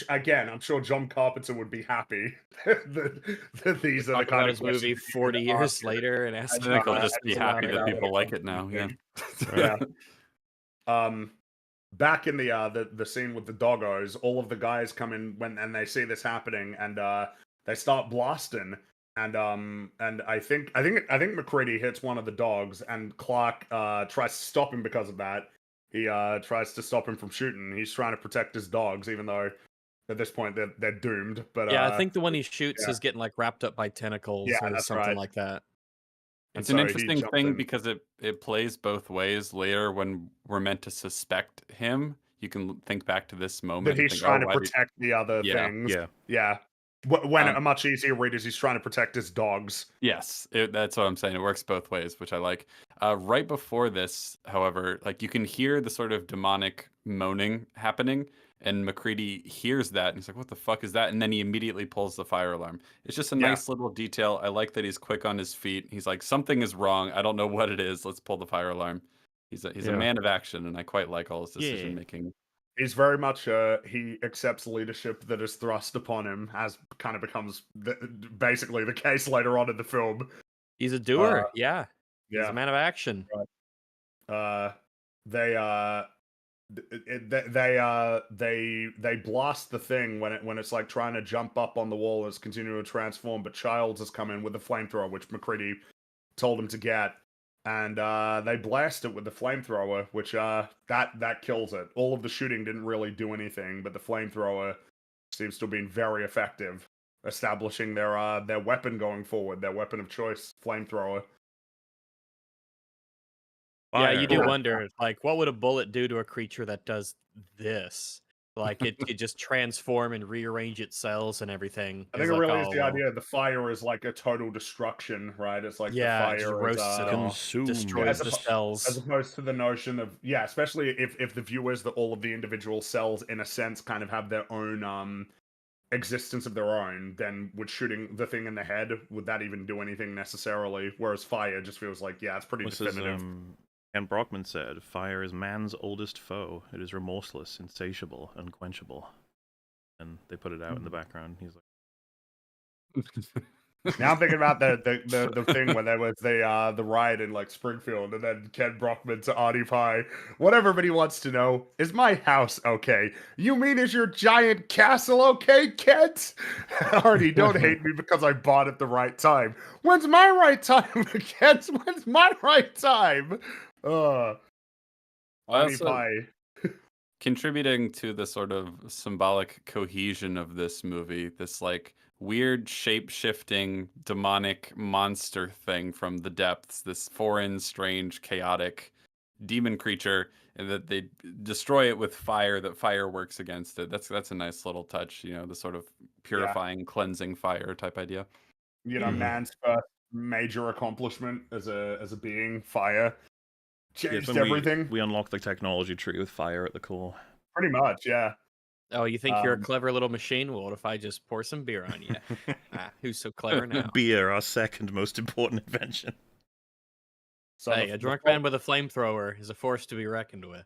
sure John Carpenter would be happy that these are the Talk kind about of his movie questions you 40 can years ask. later and I ask think he'll just and be so happy on that about people it like comes it now. to Yeah. Yeah. Back in the scene with the doggos, all of the guys come in and they see this happening, and they start blasting, and I think McCready hits one of the dogs, and Clark tries to stop him because of that. He tries to stop him from shooting. He's trying to protect his dogs, even though at this point they're doomed. But Yeah, I think the one he shoots yeah. is getting like wrapped up by tentacles Yeah, or that's something right. like that. And It's an so he interesting jumps thing in. because it plays both ways later when we're meant to suspect him. You can think back to this moment That and he's think, trying to why did-" protect the other Yeah. things. Yeah. Yeah. When Um, a much easier read is he's trying to protect his dogs. Yes, that's what I'm saying. It works both ways, which I like. Right before this, however, like you can hear the sort of demonic moaning happening, and McCready hears that, and he's like, "What the fuck is that?" And then he immediately pulls the fire alarm. It's just a Yeah. nice little detail. I like that he's quick on his feet. He's like, "Something is wrong. I don't know what it is. Let's pull the fire alarm." He's a Yeah. man of action, and I quite like all his Yeah. decision making. He's very much he accepts leadership that is thrust upon him, as kind of becomes basically the case later on in the film. He's a doer. Yeah. He's Yeah. a man of action. They they blast the thing when it's like trying to jump up on the wall and it's continuing to transform, but Childs has come in with the flamethrower, which McCready told him to get, and they blast it with the flamethrower, which that kills it. All of the shooting didn't really do anything, but the flamethrower seems to have been very effective, establishing their weapon going forward, their weapon of choice, flamethrower. Yeah, you do Fire. wonder, like, what would a bullet do to a creature that does this? Like, it could just transform and rearrange its cells and everything. I think It's it like, really is oh, the well, idea the fire is like a total destruction, right? It's like yeah, the it just fire is roasts it all, Consume. destroys As the oppo- cells. as opposed to the notion of, yeah, especially if the view is that all of the individual cells in a sense kind of have their own existence of their own, then would shooting the thing in the head, would that even do anything necessarily? Whereas fire just feels like, yeah, it's pretty This definitive. is, Ken Brockman said, "Fire is man's oldest foe. It is remorseless, insatiable, unquenchable." And they put it out in the background. He's like, Now I'm thinking about the thing where there was the riot in like Springfield, and then Ken Brockman to Artie Pie. What everybody wants to know is my house okay? You mean is your giant castle okay, Kent? Artie, don't hate me because I bought at the right time. When's my right time, Kent? When's my right time? Artie Also, Pie. contributing to the sort of symbolic cohesion of this movie, this like weird shape-shifting demonic monster thing from the depths, this foreign, strange, chaotic demon creature, and that they destroy it with fire, that fire works against it. That's a nice little touch, the sort of purifying, cleansing fire type idea. Man's first major accomplishment as a being, fire. yes, Changed when everything. we unlock the technology tree with fire at the core. Pretty much, yeah. Oh, you think you're a clever little machine? Well, what if I just pour some beer on you? Who's so clever now? Beer, our second most important invention. So Hey, a drunk man with a flamethrower is a force to be reckoned with.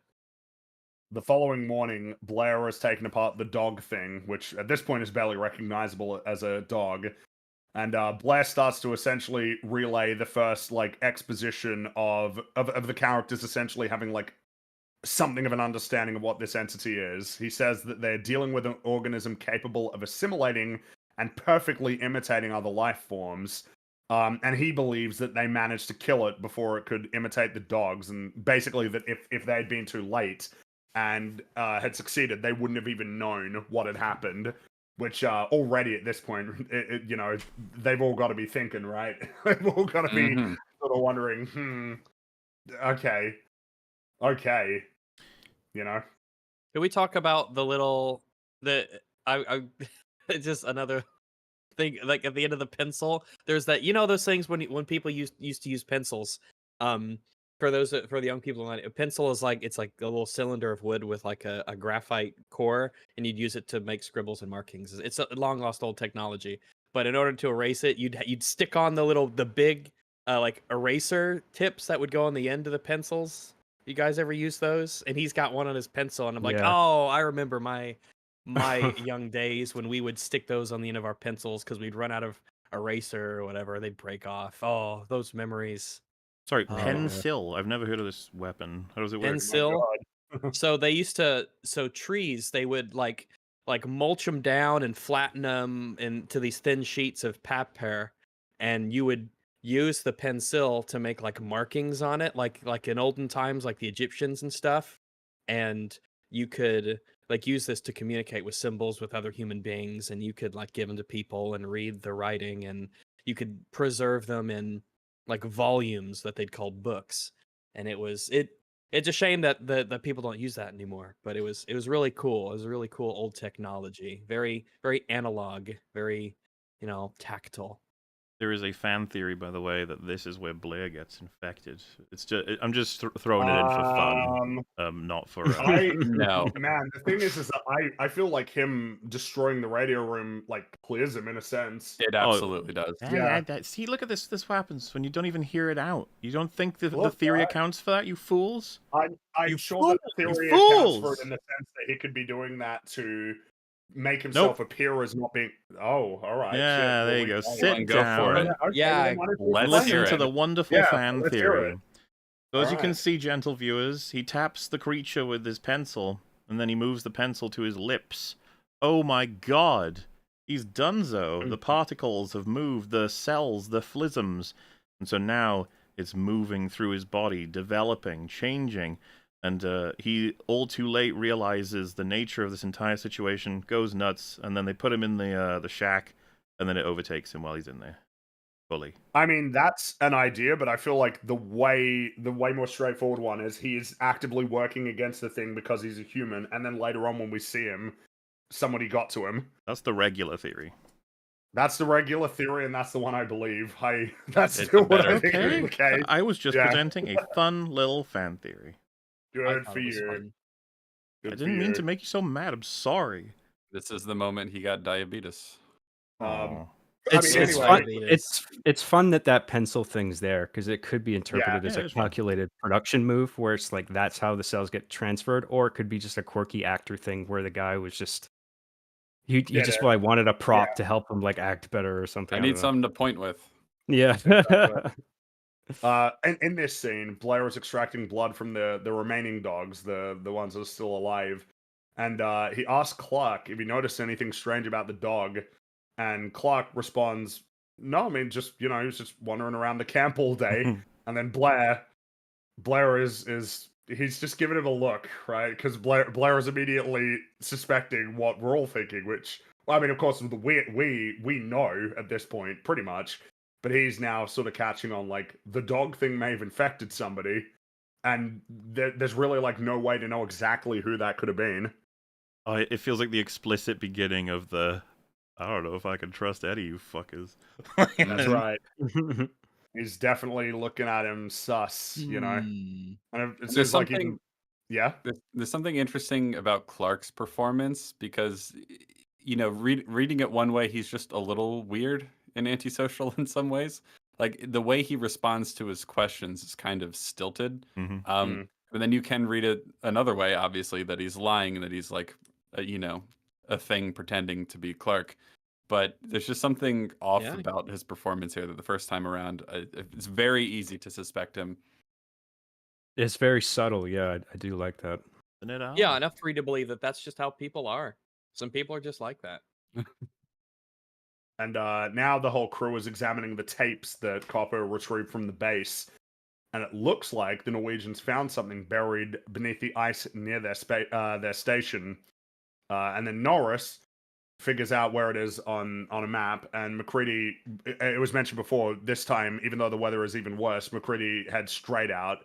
The following morning, Blair has taken apart the dog thing, which at this point is barely recognizable as a dog. And Blair starts to essentially relay the first like exposition of the characters essentially having like something of an understanding of what this entity is. He says that they're dealing with an organism capable of assimilating and perfectly imitating other life forms. And he believes that they managed to kill it before it could imitate the dogs. And basically that if they had been too late and had succeeded, they wouldn't have even known what had happened. Which already at this point, they've all got to be thinking, right? They've all got to be sort of wondering, okay. Can we talk about I just another thing, like at the end of the pencil, there's that, those things when people used to use pencils. For the young people, a pencil is like, it's like a little cylinder of wood with like a graphite core, and you'd use it to make scribbles and markings. It's a long lost old technology, but in order to erase it, you'd stick on the big like eraser tips that would go on the end of the pencils. You guys ever use those? And he's got one on his pencil, and I'm like, Yeah. oh, I remember my young days when we would stick those on the end of our pencils because we'd run out of eraser or whatever. They'd break off. Oh, those memories. Sorry, Oh. pencil. I've never heard of this weapon. How does it work? Pencil. So they used to, trees, they would like mulch them down and flatten them into these thin sheets of paper, and you would use the pencil to make like markings on it, like in olden times, like the Egyptians and stuff. And you could like use this to communicate with symbols with other human beings, and you could like give them to people and read the writing, and you could preserve them in like volumes that they'd called books. And it's a shame that the people don't use that anymore, but it was really cool. It was a really cool old technology, very very analog, very tactile. There is a fan theory, by the way, that this is where Blair gets infected. It's just I'm just throwing it in for fun, not for. No. Man, the thing is that I feel like him destroying the radio room like clears him in a sense. It absolutely does. Yeah. See, look at this. This happens when you don't even hear it out. You don't think the theory accounts for that, you fools? I'm sure that the theory accounts for it in the sense that he could be doing that to make himself appear as not being. Oh, all right. Yeah, there you go. Sit down. For it. Okay, Yeah, let's hear Listen to it. the wonderful fan let's hear theory. it. So as you can Alright. see, gentle viewers, he taps the creature with his pencil, and then he moves the pencil to his lips. Oh my god! He's donezo. The particles have moved, the cells, the phlisms. And so now it's moving through his body, developing, changing. And he, all too late, realizes the nature of this entire situation, goes nuts, and then they put him in the shack, and then it overtakes him while he's in there. Fully. I mean, that's an idea, but I feel like the way more straightforward one is he is actively working against the thing because he's a human, and then later on when we see him, somebody got to him. That's the regular theory. That's the regular theory, and that's the one I believe. That's It's still a what better I think. Okay. Okay, I was just Yeah. presenting a fun little fan theory. good I thought for it was you. fun. Good I for didn't mean you. to make you so mad. I'm sorry. This is the moment he got diabetes. Um, Aw. I mean, It's anyway, fun. Diabetes. It's fun that that pencil thing's there because it could be interpreted as Yeah, a it's fun. calculated production move, where it's like that's how the cells get transferred, or it could be just a quirky actor thing where the guy was just he Did just it. like wanted a prop to help him like act better or something. I don't need know. something to point with. Yeah. Exactly. In this scene, Blair is extracting blood from the remaining dogs, the ones that are still alive, and he asks Clark if he noticed anything strange about the dog, and Clark responds, "No, I mean just he was just wandering around the camp all day." And then Blair is he's just giving him a look, right? Because Blair is immediately suspecting what we're all thinking, which well, I mean, of course, we know at this point pretty much, but he's now sort of catching on like the dog thing may have infected somebody, and there's really like no way to know exactly who that could have been. It feels like the explicit beginning of the. I don't know if I can trust any of you fuckers. That's right. He's definitely looking at him sus, Hmm. and it There's seems like something- even yeah. There's something interesting about Clark's performance because, reading it one way, he's just a little weird and antisocial in some ways. Like the way he responds to his questions is kind of stilted. Mhm. But then you can read it another way, obviously, that he's lying and that he's like, a thing pretending to be Clark. But there's just something off Yeah. about his performance here that the first time around, it's very easy to suspect him. It's very subtle. Yeah, I do like that. Isn't it out? Yeah, enough for you to believe that that's just how people are. Some people are just like that. And now the whole crew is examining the tapes that Copper retrieved from the base. And it looks like the Norwegians found something buried beneath the ice near their station. And then Norris figures out where it is on a map. And McCready, it was mentioned before, this time, even though the weather is even worse, McCready heads straight out,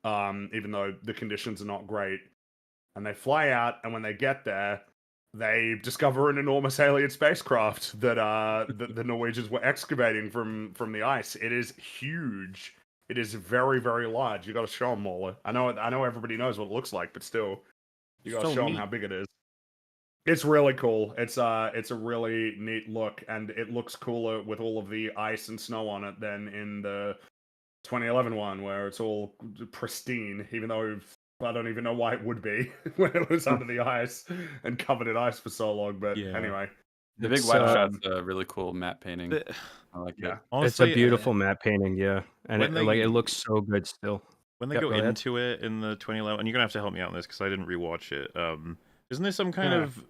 even though the conditions are not great. And they fly out, and when they get there, they discover an enormous alien spacecraft that the Norwegians were excavating from the ice. It is huge. It is very, very large. You got to show them, Mauler. I know everybody knows what it looks like, but still, you got to So show them neat. how big it is. It's really cool. It's a really neat look, and it looks cooler with all of the ice and snow on it than in the 2011 one, where it's all pristine. Even though I don't even know why it would be when it was under the ice and covered in ice for so long. But Yeah. anyway, The big It's, wide shot's a really cool matte painting. The- I like yeah. it. Honestly, It's a beautiful matte painting. Yeah, and When it looks so good still. when they Yep, go go ahead. into it in the 2011, and you're gonna have to help me out on this because I didn't rewatch it. Isn't there some kind Yeah. of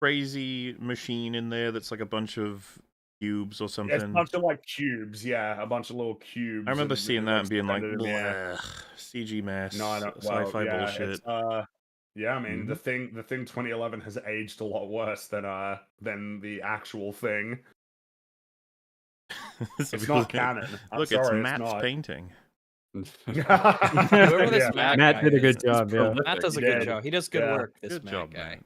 crazy machine in there that's like a bunch of cubes or It's a something? bunch of like cubes, yeah, a bunch of little cubes. I remember and seeing it that looks and being like, suspended in the air. "Bleh, CG mess, No, I don't. Well, sci-fi yeah, bullshit." it's yeah. I mean, the thing 2011 has aged a lot worse than the actual thing. So It's people- not canon. I'm Look, sorry, it's Matt's not. painting. Whoever this Yeah. Matt Matt guy did a is, good job. Yeah. Matt does a He good did. job. He does good Yeah. work. This Good Matt job, guy. Matt.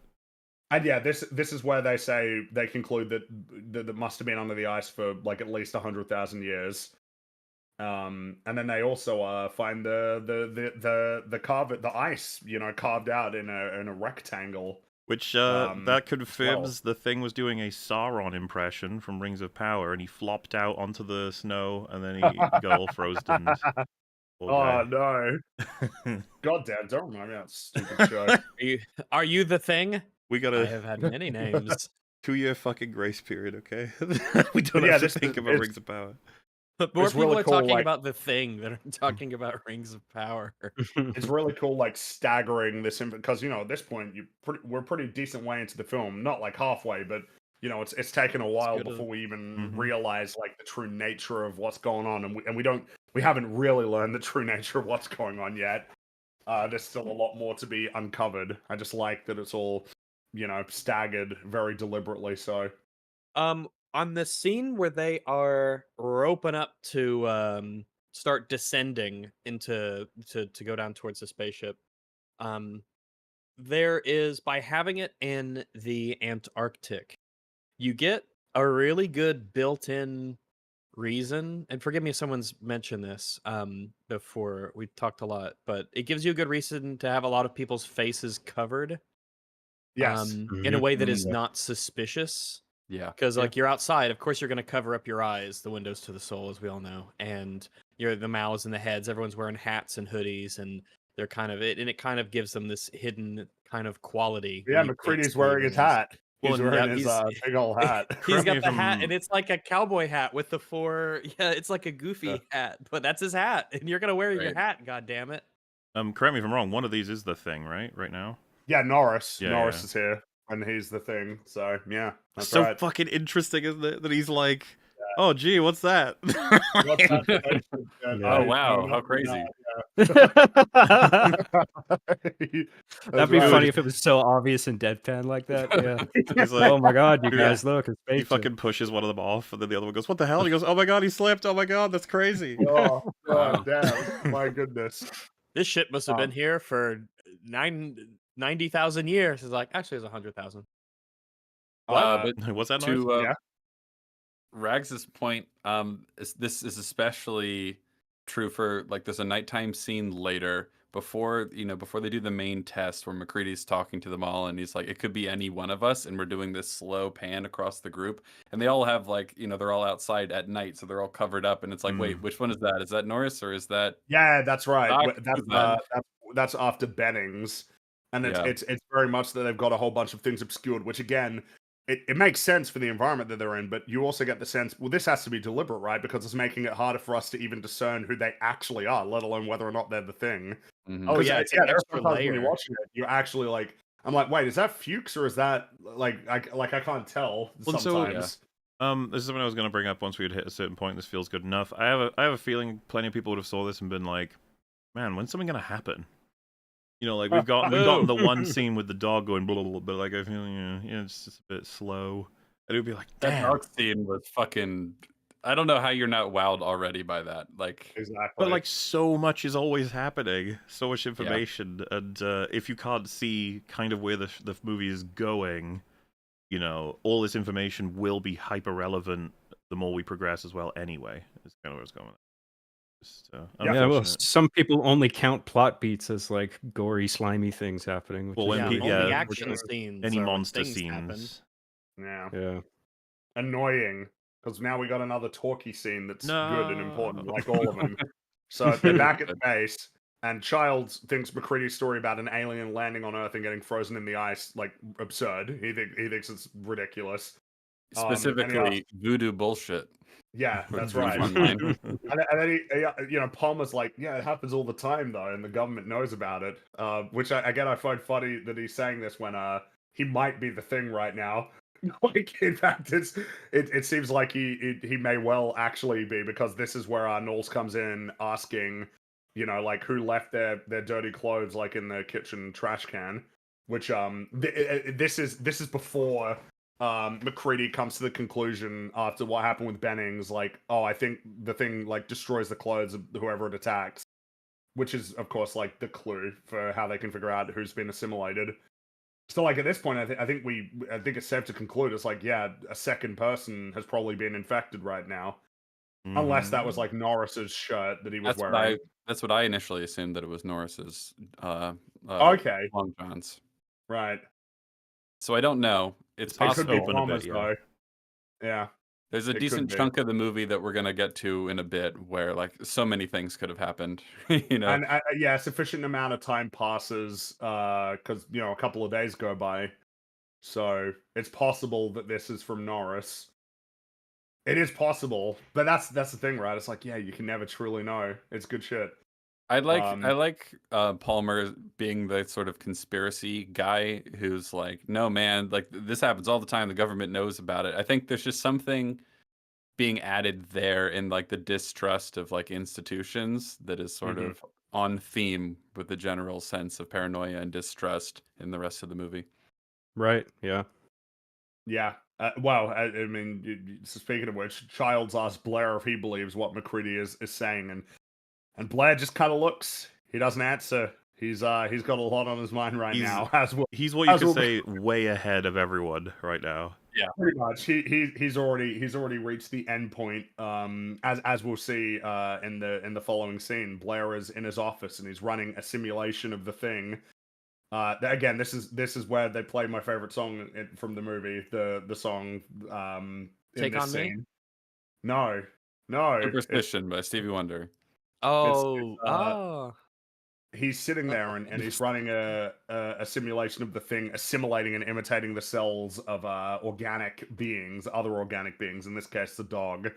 And yeah, this is where they say they conclude that that must have been under the ice for like at least 100,000 years. And then they also find the ice, carved out in a rectangle. Which Well. that confirms the thing was doing a Sauron impression from Rings of Power, and he flopped out onto the snow, and then he got all frozen. Oh no! God damn! Don't remind me of that stupid show. Are you the thing? We got I have had many names. 2-year fucking grace period, okay? We don't Yeah, have to this think is- about it's- Rings of Power. But more It's people really are cool, talking like- about the thing than are talking about Rings of Power. It's really cool, like staggering this because at this point we're pretty decent way into the film, not like halfway, but it's taken a while good of- before we even Mhm. realize like the true nature of what's going on, and we haven't really learned the true nature of what's going on yet. There's still a lot more to be uncovered. I just like that it's all staggered very deliberately. So On the scene where they are roping up to start descending into to go down towards the spaceship, there is, by having it in the Antarctic, you get a really good built-in reason, and forgive me if someone's mentioned this before, we talked a lot, but it gives you a good reason to have a lot of people's faces covered Yes. in a way that is Mhm. not suspicious. Yeah. Because Yeah. like you're outside, of course you're going to cover up your eyes, the windows to the soul, as we all know, and you're the mouths and the heads. Everyone's wearing hats and hoodies, and they're kind of it, and it kind of gives them this hidden kind of quality. Yeah, when you can't McCready's see wearing who his it is. hat. Well, He's and wearing yeah, his he's- big old hat. He's Correct me got if the hat, I'm- and it's like a cowboy hat with the four. Yeah, it's like a goofy hat, but that's his hat, and you're gonna wear your Right. hat. God damn it! Correct me if I'm wrong. One of these is the thing, right now. Yeah, Norris. Yeah, Norris yeah. is here, and he's the thing. So yeah, that's so right. fucking interesting, isn't it? That he's like, oh gee, what's that? What's that connection? And Yeah. Oh, I wow, know how nothing crazy. That'd be funny if it was so obvious and deadpan like that. Yeah. He's like, Oh my god, you dude, guys, look, it's he fake. fucking pushes one of them off, and then the other one goes, "What the hell?" And he goes, "Oh my god, he slipped! Oh my god, that's crazy." Oh Wow. god damn! My goodness. This shit must have been Um, here for 90,000 years. It's like actually it's 100,000. But What's that noise? to yeah. Rags's point, this is especially true for like there's a nighttime scene later before they do the main test where McCready's talking to them all and he's like, it could be any one of us, and we're doing this slow pan across the group, and they all have like they're all outside at night, so they're all covered up, and it's like, wait, which one is that? Is that Norris or is that? Yeah, that's right. Doc, That's who's that? that's after Bennings, and Yeah. it's very much that they've got a whole bunch of things obscured, which again, it makes sense for the environment that they're in, but you also get the sense, well, this has to be deliberate, right? Because it's making it harder for us to even discern who they actually are, let alone whether or not they're the thing. Mhm. Oh 'Cause, yeah, it's there an are extra sometimes when you're layer. watching it, you're actually like, I'm like, wait, is that Fuchs or is that I can't tell Well, so- sometimes. This is something I was going to bring up once we had hit a certain point. This feels good enough. I have a feeling plenty of people would have saw this and been like, "Man, when's something going to happen?" Like we've gotten the one scene with the dog going blah blah blah, but like I feel it's just a bit slow. And it would be like, That damn. dog scene was fucking. I don't know how you're not wowed already by that. Like, Exactly. But like so much is always happening, so much information, and if you can't see kind of where the movie is going, all this information will be hyper relevant the more we progress as well. Anyway, is kind of where it's going. Just, Yeah, well, unfortunate. some people only count plot beats as like gory, slimy things happening. Which Well, is when really we- Only yeah, action unfortunate. scenes. Any are when monster things happen. scenes. Yeah. Yeah. Annoying, because now we got another talkie scene that's good and important, No. like all of them. So they're back at the base, and Childs thinks McCready's story about an alien landing on Earth and getting frozen in the ice like absurd. He thinks it's ridiculous. specifically voodoo bullshit. Yeah, that's Voodoo right. fun line. And then Palmer's like, yeah, it happens all the time though, and the government knows about it. Which I find funny that he's saying this when he might be the thing right now. Like, in fact, it seems like he may well actually be, because this is where Knowles comes in asking, like who left their dirty clothes like in the kitchen trash can, which this is before McCready comes to the conclusion after what happened with Bennings, like, oh, I think the thing like destroys the clothes of whoever it attacks, which is of course like the clue for how they can figure out who's been assimilated. So like at this point, I think it's safe to conclude it's like, yeah, a second person has probably been infected right now, unless that was like Norris's shirt that he was wearing. That's what I initially assumed, that it was Norris's. Okay, Long John's. right. So I don't know. It's It could possible. be open a bit, Palmer's yeah. though. Yeah. There's a It decent could be. chunk of the movie that we're gonna get to in a bit, where like so many things could have happened. And yeah, sufficient amount of time passes because a couple of days go by, so it's possible that this is from Norris. It is possible, but that's the thing, right? It's like, yeah, you can never truly know. It's good shit. I like Palmer being the sort of conspiracy guy who's like, no man, like this happens all the time. The government knows about it. I think there's just something being added there in like the distrust of like institutions that is sort of on theme with the general sense of paranoia and distrust in the rest of the movie. Right. Yeah. Yeah. Well, I mean, speaking of which, Childs asked Blair if he believes what McCready is saying, and Blair just kind of looks. He doesn't answer. He's got a lot on his mind right now. As well, He's what you as could well- say way ahead of everyone right now. Yeah, pretty much. He's already reached the end point. As we'll see in the following scene, Blair is in his office and he's running a simulation of the thing, Again, this is where they play my favorite song from the movie. The song in Take this on Me? scene. No, Superstition by Stevie Wonder. Oh. He's sitting there and he's running a simulation of the thing, assimilating and imitating the cells of organic beings, other organic beings. In this case, the dog,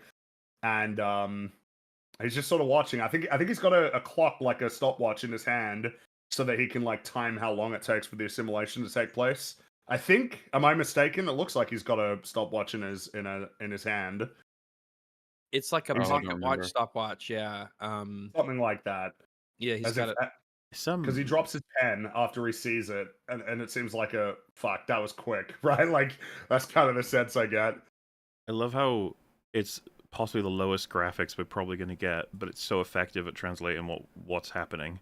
and he's just sort of watching. I think he's got a clock, like a stopwatch, in his hand, so that he can like time how long it takes for the assimilation to take place. I think. Am I mistaken? It looks like he's got a stopwatch in his hand. It's like a Oh, I don't pocket remember. watch, stopwatch, yeah. Something like that. Yeah, he's As got if it. because he drops his pen after he sees it, and it seems like a fuck. That was quick, right? Like that's kind of the sense I get. I love how it's possibly the lowest graphics we're probably going to get, but it's so effective at translating what's happening.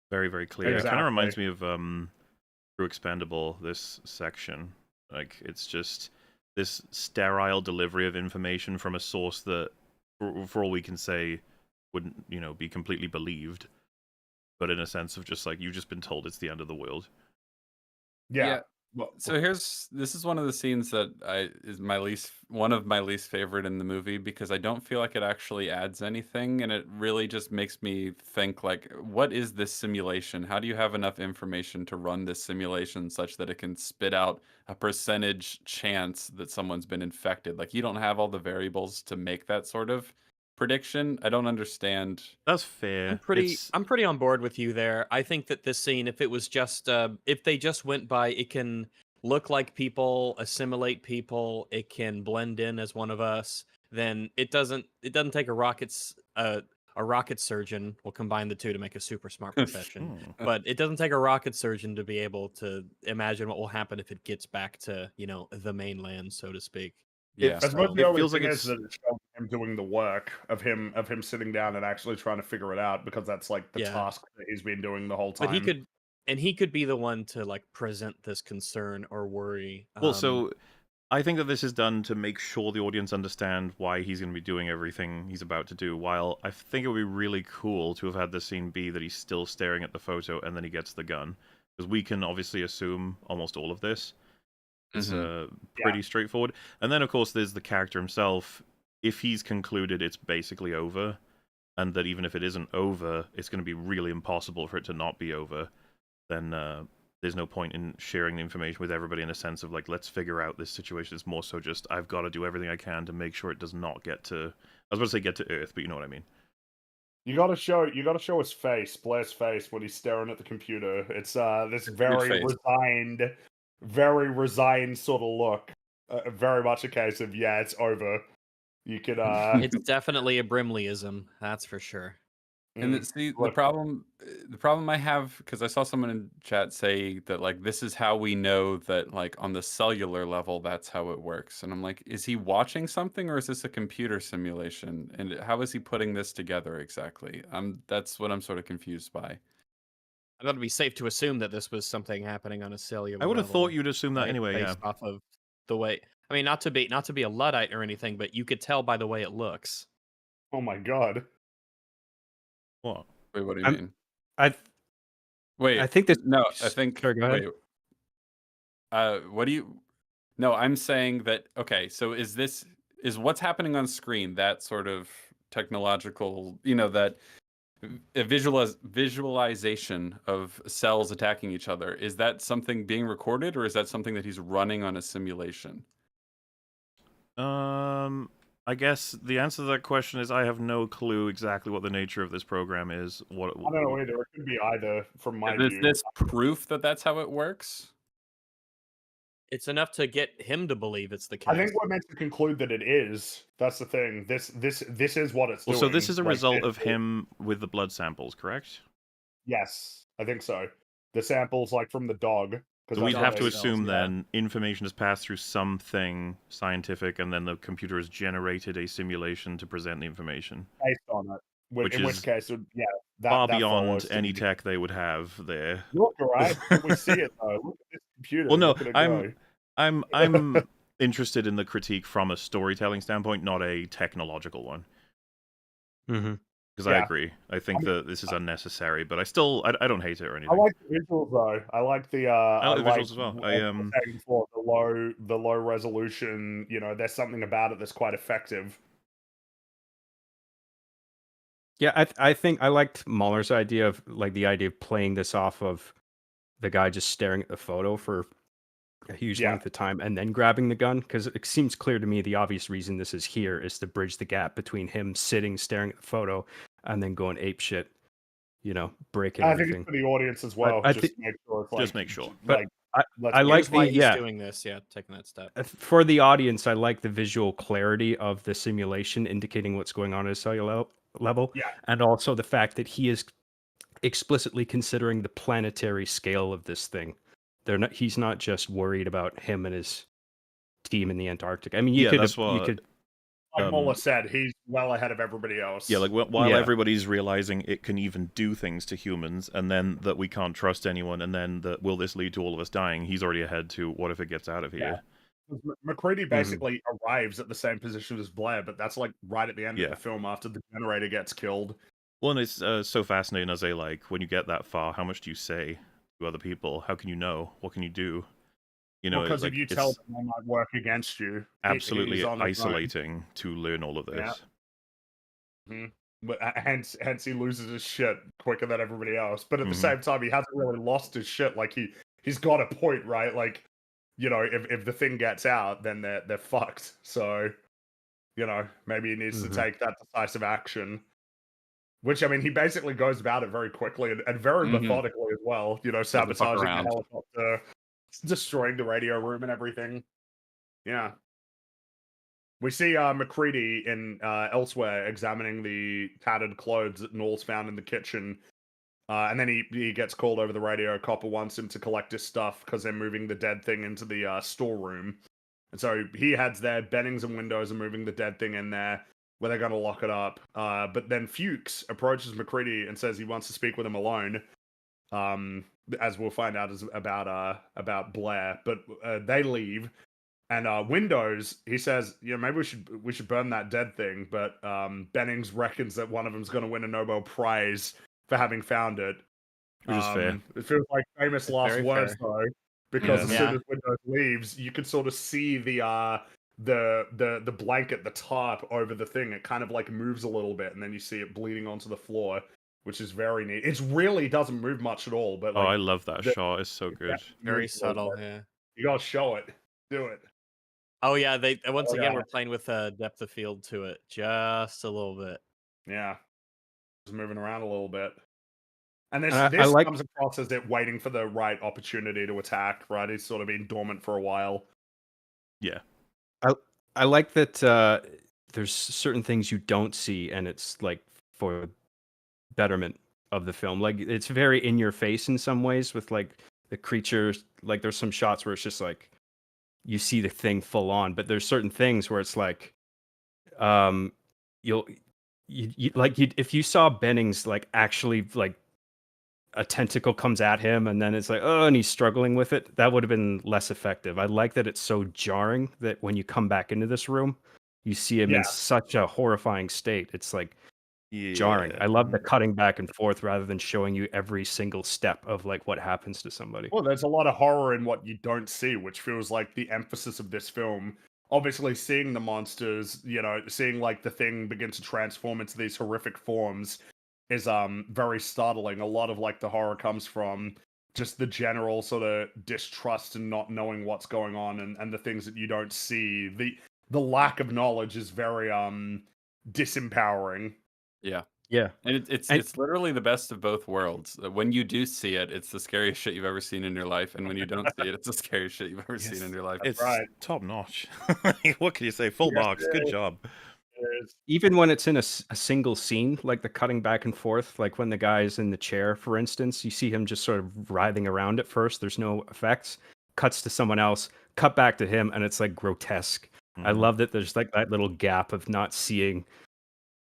Very, very clear. It kind of reminds me of True Expendable, this section. Like, it's just this sterile delivery of information from a source that, for all we can say, wouldn't, be completely believed. But in a sense of just like, you've just been told it's the end of the world. Yeah. Well, so this is one of the scenes that is one of my least favorite in the movie, because I don't feel like it actually adds anything, and it really just makes me think, like, what is this simulation? How do you have enough information to run this simulation such that it can spit out a percentage chance that someone's been infected? Like, you don't have all the variables to make that sort of prediction. I don't understand. That's fair. I'm pretty on board with you there. I think that this scene, if it was just if they just went by, it can look like people, assimilate people, it can blend in as one of us, then it doesn't take a rocket surgeon. We'll combine the two to make a super smart profession. But it doesn't take a rocket surgeon to be able to imagine what will happen if it gets back to, the mainland, so to speak. Yeah, I suppose the only feels thing like is that it's showing him doing the work of him sitting down and actually trying to figure it out, because that's like the task that he's been doing the whole time. But he could be the one to like present this concern or worry. Well, so I think that this is done to make sure the audience understand why he's going to be doing everything he's about to do, while I think it would be really cool to have had the scene be that he's still staring at the photo and then he gets the gun. Because we can obviously assume almost all of this. It's pretty straightforward. And then, of course, there's the character himself. If he's concluded it's basically over, and that even if it isn't over, it's going to be really impossible for it to not be over, then there's no point in sharing the information with everybody in a sense of, like, let's figure out this situation. It's more so just, I've got to do everything I can to make sure it does not get to... I was about to say get to Earth, but you know what I mean. You gotta show his face, Blair's face, when he's staring at the computer. It's this very resigned sort of look. Very much a case of, yeah, it's over. You could It's definitely a Brimleyism, that's for sure. And see, the problem I have, because I saw someone in chat say that, like, this is how we know that, like, on the cellular level, that's how it works. And I'm like, is he watching something, or is this a computer simulation? And how is he putting this together exactly? That's what I'm sort of confused by. I thought it'd be safe to assume that this was something happening on a cellular I would have level, thought you'd assume that anyway, based off of the way... I mean, not to be a Luddite or anything, but you could tell by the way it looks. Oh my god. What? Wait, what do you mean? I think this. No, I think. Sorry, go ahead. Wait. What do you? No, I'm saying that. Okay, so is what's happening on screen that sort of technological? That a visualization of cells attacking each other. Is that something being recorded, or is that something that he's running on a simulation? I guess the answer to that question is I have no clue exactly what the nature of this program is. I don't know either. It could be either, from my view. Is this proof that that's how it works? It's enough to get him to believe it's the case. I think we're meant to conclude that it is. That's the thing. This is what it's doing. So this is a result of him with the blood samples, correct? Yes, I think so. The samples, like, from the dog. So we'd have to assume then information has passed through something scientific, and then the computer has generated a simulation to present the information. Based on it. In which case, yeah, far beyond any tech they would have there. Look, alright, we see it though. Look at this computer. Well, no, I'm interested in the critique from a storytelling standpoint, not a technological one. Mm-hmm. because I Yeah. agree. I think I mean, that this is unnecessary, but I don't hate it or I anything. like the visuals though. I like the I like the visuals as well. what you were saying before, the low resolution. You know, there's something about it that's quite effective. Yeah, I think I liked Mahler's idea of like the idea of playing this off of the guy just staring at the photo for a huge Yeah. length of time and then grabbing the gun, because it seems clear to me the obvious reason this is here is to bridge the gap between him sitting staring at the photo and then going ape shit, breaking I think it's everything. for the audience as well. I just think- to make sure it's like, Just make sure. But like I let's I go. like Here's why the he's yeah doing this. Yeah, taking that step. for the audience. I like the visual clarity of the simulation indicating what's going on at a cellular level, Yeah. and also the fact that he is explicitly considering the planetary scale of this thing. He's not just worried about him and his team in the Antarctic. I mean, you that's you what. could Like Muller said, he's well ahead of everybody else. Yeah, like while Yeah. everybody's realizing it can even do things to humans, and then that we can't trust anyone, and then that will this lead to all of us dying? He's already ahead to what if it gets out of here? McCready basically arrives at the same position as Blair, but that's like right at the end Yeah. of the film after the generator gets killed. Well, and it's so fascinating as when you get that far, how much do you say to other people? How can you know? What can you do? Because like, if you tell them, they might work against you. absolutely He's on his own. isolating to learn all of this. Yeah. But hence he loses his shit quicker than everybody else. But at the same time, he hasn't really lost his shit. Like he's got a point, right? Like, if the thing gets out, then they're fucked. So, maybe he needs to take that decisive action. Which, I mean, he basically goes about it very quickly and very methodically as well. Sabotaging the helicopter, destroying the radio room and everything. Yeah. We see McCready in elsewhere examining the tattered clothes that Noel's found in the kitchen. And then he gets called over the radio. Copper wants him to collect his stuff because they're moving the dead thing into the storeroom. And so he heads there. Bennings and Windows are moving the dead thing in there, where they're going to lock it up. But then Fuchs approaches McCready and says he wants to speak with him alone. As we'll find out about Blair. But they leave. And Windows, he says, maybe we should burn that dead thing. But Bennings reckons that one of them's going to win a Nobel Prize for having found it. Which is fair. It feels like famous last words, though, because as Yeah. soon as Windows leaves, you can sort of see the blanket, the tarp over the thing. It kind of like moves a little bit, and then you see it bleeding onto the floor, which is very neat. It really doesn't move much at all, but I love that shot. It's so good. Very subtle. Yeah. You gotta show it. Do it. Oh yeah, they once again we're playing with depth of field to it, just a little bit. Yeah, just moving around a little bit. And this comes across as it waiting for the right opportunity to attack. Right, he's sort of been dormant for a while. Yeah, I like that. There's certain things you don't see, and it's like for betterment of the film. Like it's very in your face in some ways with like the creatures. Like there's some shots where it's just like you see the thing full on, but there's certain things where it's like, if you saw Bennings like actually like a tentacle comes at him and then it's like, oh, and he's struggling with it, that would have been less effective. I like that it's so jarring that when you come back into this room, you see him in such a horrifying state. It's like jarring. I love the cutting back and forth rather than showing you every single step of like what happens to somebody. Well, there's a lot of horror in what you don't see, which feels like the emphasis of this film. Obviously, seeing the monsters, seeing like the thing begin to transform into these horrific forms is very startling. A lot of like the horror comes from just the general sort of distrust and not knowing what's going on and the things that you don't see. The lack of knowledge is very disempowering. Yeah. Yeah. And it's literally the best of both worlds. When you do see it, it's the scariest shit you've ever seen in your life. And when you don't see it, it's the scariest shit you've ever seen in your life. It's top notch. What can you say? Full box. Good job. Even when it's in a single scene, like the cutting back and forth, like when the guy's in the chair, for instance, you see him just sort of writhing around at first. There's no effects. Cuts to someone else, cut back to him, and it's like grotesque. I love that there's like that little gap of not seeing.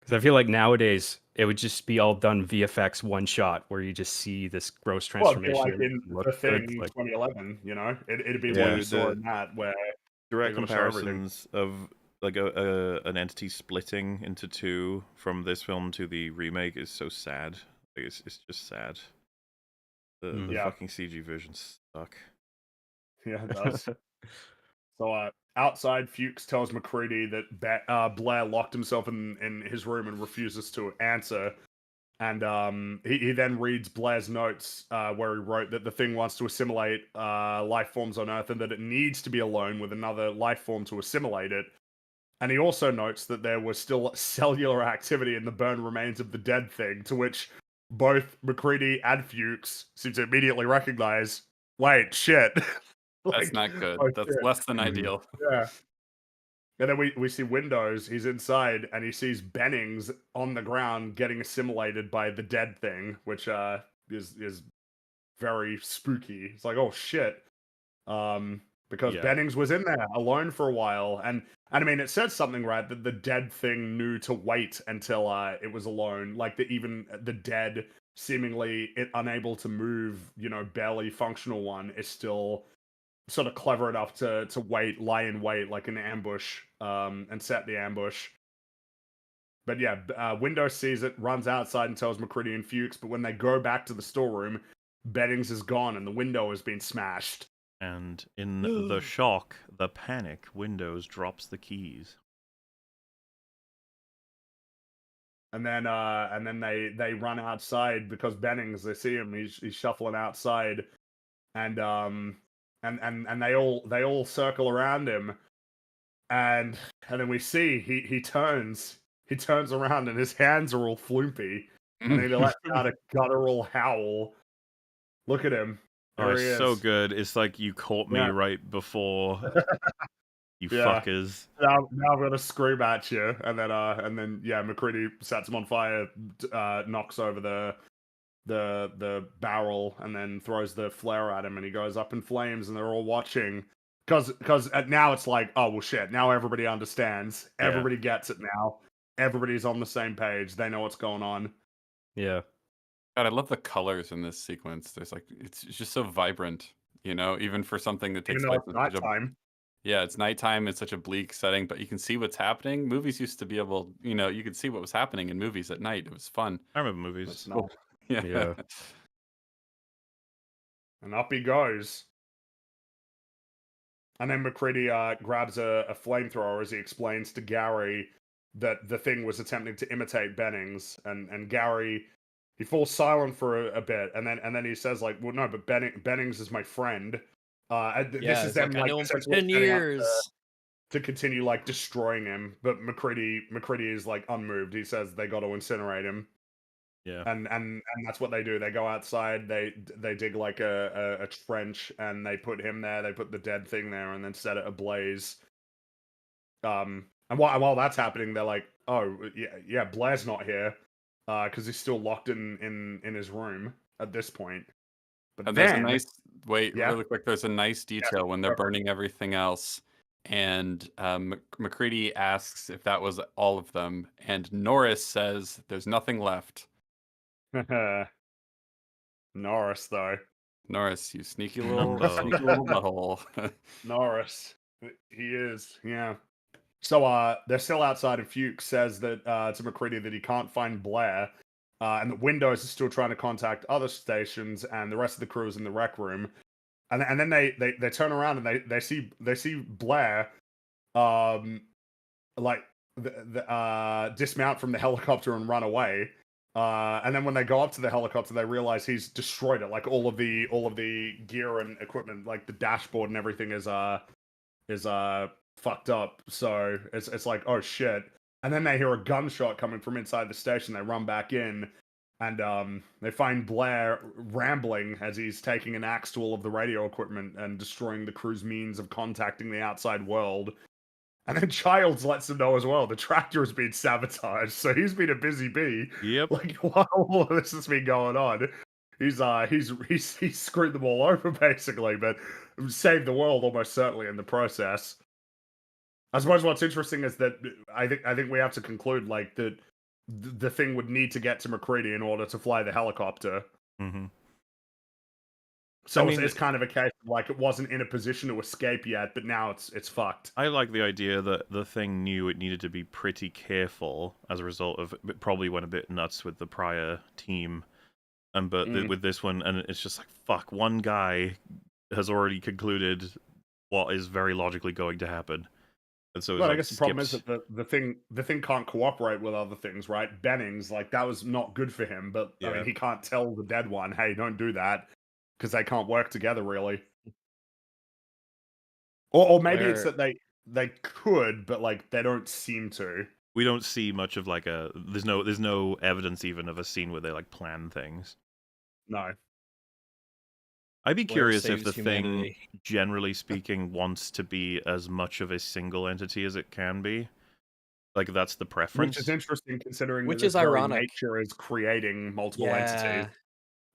Because I feel like nowadays it would just be all done VFX one shot where you just see this gross transformation. Well, like in The Thing 2011, it'd be what you saw in that where direct comparisons of like an entity splitting into two from this film to the remake is so sad. Like, it's just sad. The Yeah. fucking CG versions suck. Yeah, it does. So outside, Fuchs tells McCready that Blair locked himself in his room and refuses to answer. And he then reads Blair's notes where he wrote that the thing wants to assimilate life forms on Earth and that it needs to be alone with another life form to assimilate it. And he also notes that there was still cellular activity in the burned remains of the dead thing, to which both McCready and Fuchs seem to immediately recognize, wait, shit. That's not good. oh, That's shit. less than ideal. Yeah. And then we see Windows, he's inside, and he sees Bennings on the ground getting assimilated by the dead thing, which is very spooky. It's like, oh shit. Because Yeah. Bennings was in there alone for a while, and I mean, it says something, right, that the dead thing knew to wait until it was alone, like even the dead, seemingly unable to move, barely functional one is still sort of clever enough to lie in wait like an ambush, and set the ambush. But yeah, Windows sees it, runs outside and tells McCready and Fuchs, but when they go back to the storeroom, Bennings is gone and the window has been smashed. And in the shock, the panic, Windows drops the keys. And then they run outside because Bennings, they see him, he's shuffling outside, and they all circle around him, and then we see he turns around and his hands are all floopy, and he lets out a guttural howl. Look at him. Oh, There he it's so is. good. It's like you caught me Yeah. right before, you Yeah. fuckers. Now I'm gonna scream at you, and then McCready sets him on fire, knocks over the barrel, and then throws the flare at him, and he goes up in flames, and they're all watching. Because now it's like, oh well, shit. Now everybody understands. Yeah. Everybody gets it now. Everybody's on the same page. They know what's going on. Yeah. God, I love the colors in this sequence. There's it's just so vibrant, even for something that takes Even though place it's in such a nighttime. yeah, it's nighttime. It's such a bleak setting, but you can see what's happening. Movies used to be able, you could see what was happening in movies at night. It was fun. I remember movies. It's not. Yeah. Yeah. And up he goes. And then McCready grabs a flamethrower as he explains to Gary that the thing was attempting to imitate Bennings, and Gary, he falls silent for a bit, and then he says like, well, no, but Bennings is my friend. This is them I know him for essentially 10 setting up years. to continue like destroying him, but McCready is like unmoved. He says they got to incinerate him. Yeah. And that's what they do. They go outside, they dig like a trench, and they put him there. They put the dead thing there, and then set it ablaze. And while that's happening, they're like, oh yeah, Blair's not here, because he's still locked in his room at this point. But And there's a then, nice Yeah. really quick. There's a nice detail when they're burning everything else, and McCready asks if that was all of them, and Norris says there's nothing left. Norris though. Norris, you sneaky Numbo. little butthole. Norris, he is, yeah. So they're still outside, and Fuchs says that to McCready that he can't find Blair, and that Windows is still trying to contact other stations, and the rest of the crew is in the rec room. And then they turn around and they see Blair, like dismount from the helicopter and run away. And then when they go up to the helicopter, they realize he's destroyed it. Like all of the gear and equipment, like the dashboard and everything is fucked up. So it's like, oh shit. And then they hear a gunshot coming from inside the station. They run back in, and they find Blair rambling as he's taking an axe to all of the radio equipment and destroying the crew's means of contacting the outside world. And then Childs lets them know as well the tractor has been sabotaged, so he's been a busy bee. Yep. Like while all of this has been going on, he's screwed them all over basically, but saved the world almost certainly in the process. I suppose what's interesting is that I think we have to conclude like that the thing would need to get to McCready in order to fly the helicopter. Mm-hmm. So I mean, it's kind of a case of like it wasn't in a position to escape yet, but now it's fucked. I like the idea that the thing knew it needed to be pretty careful as a result of it probably went a bit nuts with the prior team, but with this one, and it's just like fuck. One guy has already concluded what is very logically going to happen, and so it's Well, I like guess the problem is skipped. that the thing can't cooperate with other things, right? Bennings, like that was not good for him, but I Yeah. mean he can't tell the dead one, hey, don't do that, because they can't work together really. Or maybe it's Where- that they could, but like they don't seem to. We don't see much of like a. There's no evidence even of a scene where they like plan things. No. I'd be Blair curious if saves the thing, humanity. generally speaking, wants to be as much of a single entity as it can be. Like that's the preference. Which is interesting considering Which that is its very ironic. nature is creating multiple Yeah, entities.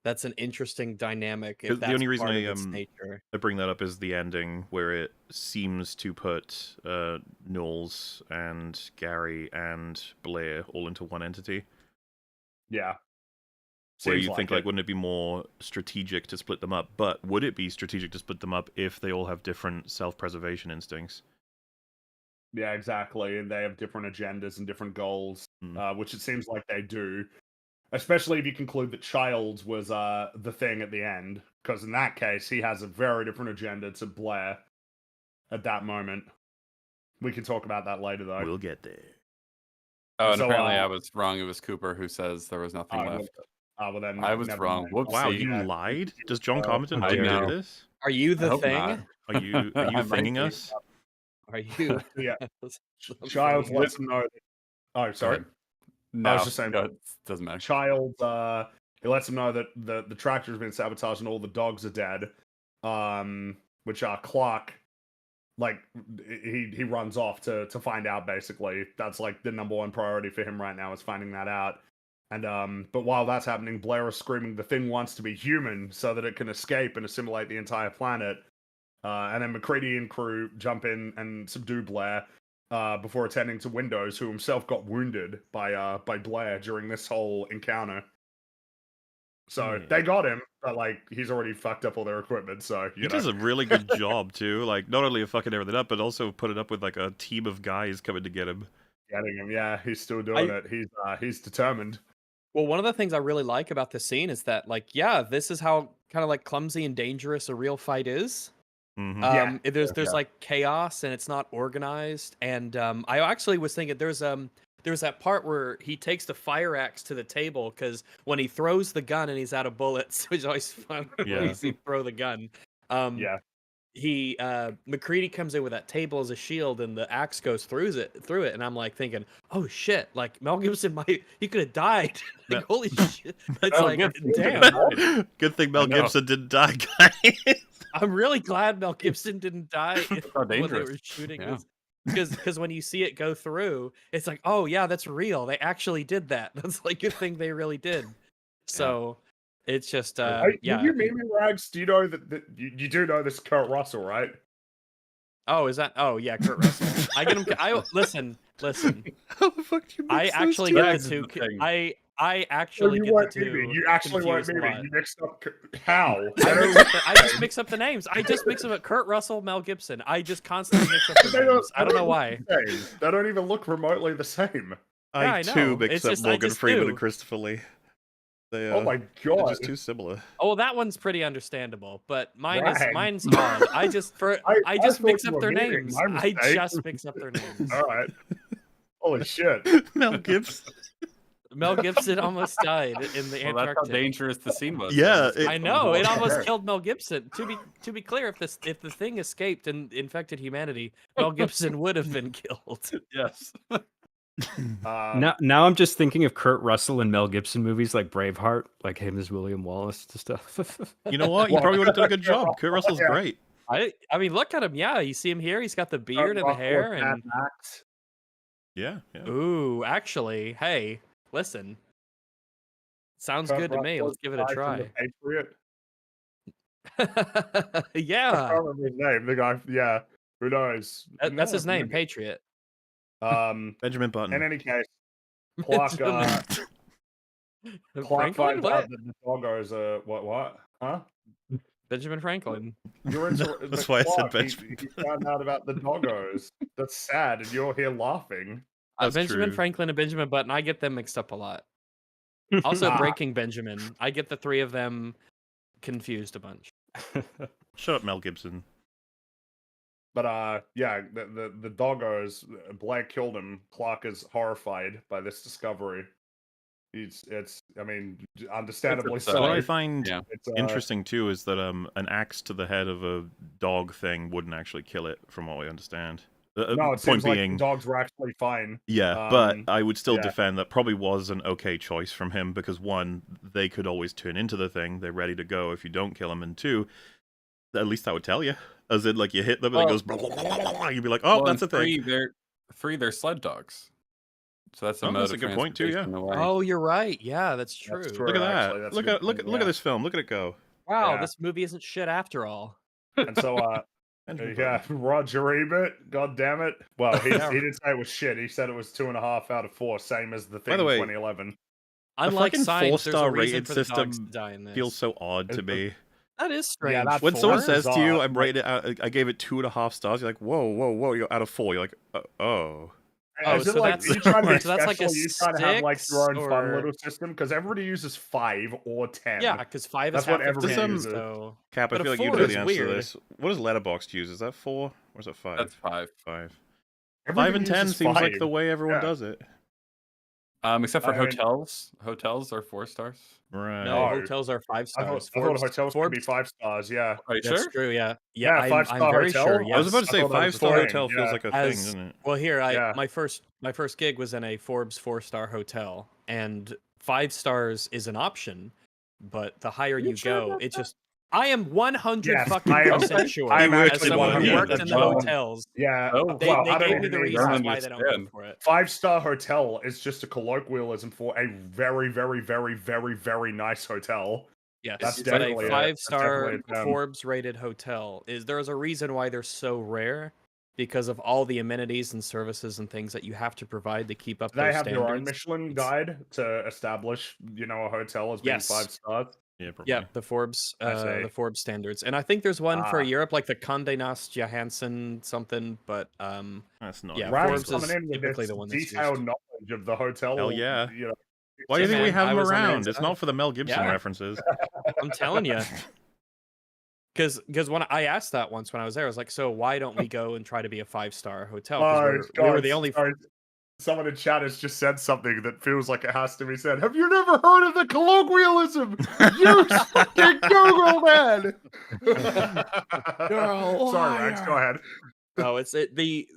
that's an interesting dynamic. 'Cause If the that's only reason part I, of its nature. I bring that up is the ending where it seems to put Knowles and Gary and Blair all into one entity. Yeah. Where Seems you think like, it. wouldn't it be more strategic to split them up? But would it be strategic to split them up if they all have different self-preservation instincts? Yeah, exactly. And they have different agendas and different goals, which it seems like they do. Especially if you conclude that Childs was the thing at the end, because in that case, he has a very different agenda to Blair at that moment. We can talk about that later, though. We'll get there. Oh, and So, apparently I was wrong. It was Cooper who says there was nothing well, left. well, then I was never wrong. mind. Whoopsie. Wow, See, you lied? Does John Carpenter I know you did know. this? Are you I the hope thing? not. Are you I might thinging be. us? Are you? Yeah. I'm Childs saying. lets them know. Oh, sorry. No, I was just saying. no, it doesn't matter. Childs, he lets them know that the tractor's been sabotaged and all the dogs are dead. Which Clark, like he runs off to find out. Basically, that's like the number one priority for him right now is finding that out. And but while that's happening, Blair is screaming the thing wants to be human so that it can escape and assimilate the entire planet. And then McCready and crew jump in and subdue Blair before attending to Windows, who himself got wounded by Blair during this whole encounter. So they got him, but like he's already fucked up all their equipment. So He does a really good job too. Like not only of fucking everything up, but also put it up with like a team of guys coming to get him. getting him. Yeah, he's still doing it. He's determined. Well, one of the things I really like about this scene is that, like, yeah, this is how kind of like clumsy and dangerous a real fight is. Mm-hmm. There's like chaos and it's not organized. And I actually was thinking there's that part where he takes the fire axe to the table because when he throws the gun and he's out of bullets, which is always fun when Yeah. you see him throw the gun. Yeah, He McCready comes in with that table as a shield and the axe goes through it, and I'm like thinking, oh shit, like Mel Gibson he could have died. Like, holy shit. It's like, damn. Good thing Mel I know. Gibson didn't die, guys. I'm really glad Mel Gibson didn't die how when they dangerous. were shooting Yeah. this. Because when you see it go through, it's like, oh yeah, that's real. They actually did that. That's like a thing they really did. So it's just Did yeah. you mean Rags? Do you know that you do know this is Kurt Russell, right? Oh, is that? Oh yeah, Kurt Russell. I get him. I listen. How the fuck do you mix I those actually two? get Rags the is two. the thing. I actually get the two. You actually weren't confused a moving. lot. You mixed up. How? I just mix up the names. I just mix them up. Kurt Russell, Mel Gibson. I just constantly mix up the names. I don't know why. They don't even look remotely the same. Yeah, I I too know. mix It's up just- I Morgan just Freeman do. and Christopher Lee. They, Oh my they're god! just too similar. Oh, well, that one's pretty understandable, but Rag. mine's hard. I just I just thought mix you up were their meaning. names. My I mistake. just mix up their names. All right. Holy shit! Mel Gibson. Mel Gibson almost died in the Well, that's how Antarctic. dangerous the scene was. Yeah, It was I know it almost there. killed Mel Gibson. To be clear, if the thing escaped and infected humanity, Mel Gibson would have been killed. Yes. Now I'm just thinking of Kurt Russell and Mel Gibson movies like Braveheart, like him as William Wallace and stuff. You know what? You probably would have done a good job. Kurt Russell's Yeah. great. I mean, look at him. Yeah, you see him here. He's got the beard and the hair. And Yeah. ooh, actually, hey, listen, sounds good to me. Let's give it a try. Patriot. I Yeah, can't remember his name. The guy. Yeah. Who knows? that's his No, name, Patriot. Benjamin Button. In any case, Clark. Clark Franklin? finds What? out that the doggos are what? Huh? Benjamin Franklin. You're into That's the why I said clock. Benjamin. He found out about the doggos. That's sad, and you're here laughing. That's Benjamin true. Franklin and Benjamin Button, I get them mixed up a lot. Also, Ah. Breaking Benjamin, I get the three of them confused a bunch. Shut up, Mel Gibson. But yeah, the doggos. Blair killed him. Clark is horrified by this discovery. I mean, understandably absurd. so. What I find Yeah. It's, interesting too is that an axe to the head of a dog thing wouldn't actually kill it, from what we understand. No, it point seems being, like the dogs were actually fine. yeah, but I would still yeah. defend that probably was an okay choice from him because one, they could always turn into the thing; they're ready to go if you don't kill them, and two, at least that would tell you, as in like you hit them and it goes, blah, blah, blah, blah, blah, you'd be like, oh, that's a thing. They're sled dogs. So that's a Oh, mode that's of a good point, too, yeah. transportation away. Oh, you're right. Yeah, that's true. That's true. Look at that! Actually, that's a Look good at look point, at this film. Look at it go. Wow, Yeah. this movie isn't shit after all. And so, yeah, Roger Ebert, god damn it. Well, he didn't say it was shit. He said it was 2.5 out of 4, same as the thing By the way, in 2011. Unlike fucking science, there's a 4-star reason rated for the dogs system to die in this. feels so odd to me. That is strange. Yeah, that's When someone four? says to you, Bizarre. "I'm rated out," I gave it 2.5 stars. You're like, "Whoa, whoa, whoa!" You're out of 4. You're like, "Oh." Oh, Is it so like that's- you trying to be so that's like special? a You trying to have like your own 6 fun or- little system? Because everybody uses 5 or 10. Yeah, because 5 That's is what half of everybody 10, uses. so... Cap, I But a feel like you 4 know is the answer to weird. this. What does Letterboxd use? Is that 4 or is that 5? That's 5. 5. 5 Everybody and 10 uses seems like 5. the way everyone Yeah. does it. Except for I mean- hotels. Hotels are 4 stars. Right. No, No. hotels are 5 I stars. thought hotels could be Forbes- 5 stars. Yeah. Are you That's sure? true, yeah. Yeah, I'm 5-star very hotel? sure, I yes. I was about to I say thought that was 5-star the thing, hotel feels yeah. like a As- thing, doesn't it? Well, here, Yeah. my first gig was in a Forbes 4-star hotel, and 5 stars is an option, but the higher you sure go, about it's just... I am 100 Yes, fucking I am- percent sure. I am as actually someone who 100% worked in the sure. hotels, Yeah. Oh, they, well, they I don't gave me even the need reasons that. why they don't go understand. for it. 5-star hotel is just a colloquialism for a very, very, very, very, very nice hotel. Yes, That's but a definitely a- 5-star definitely a term. Forbes rated hotel there's a reason why they're so rare, because of all the amenities and services and things that you have to provide to keep up Do they those have standards. their own Michelin guide to establish, a hotel as being Yes. 5 stars? Yeah, probably. Yeah, the Forbes I see. the Forbes standards, and I think there's one for Ah. Europe, like the Condé Nast Johansson something, but That's not. Yeah, Rav's Forbes is coming in with typically this the one that's detailed used. knowledge of the hotel. Hell yeah. You know, Why do you Yeah, think we man, have I him was on the around? inside. It's not for the Mel Gibson Yeah. references. I'm telling you. Because when I asked that once when I was there, I was like, so why don't we go and try to be a 5-star hotel? Because we were the only... sorry. Someone in chat has just said something that feels like it has to be said. Have you never heard of the colloquialism? Use fucking Google, man! Sorry, Rex, go ahead. No,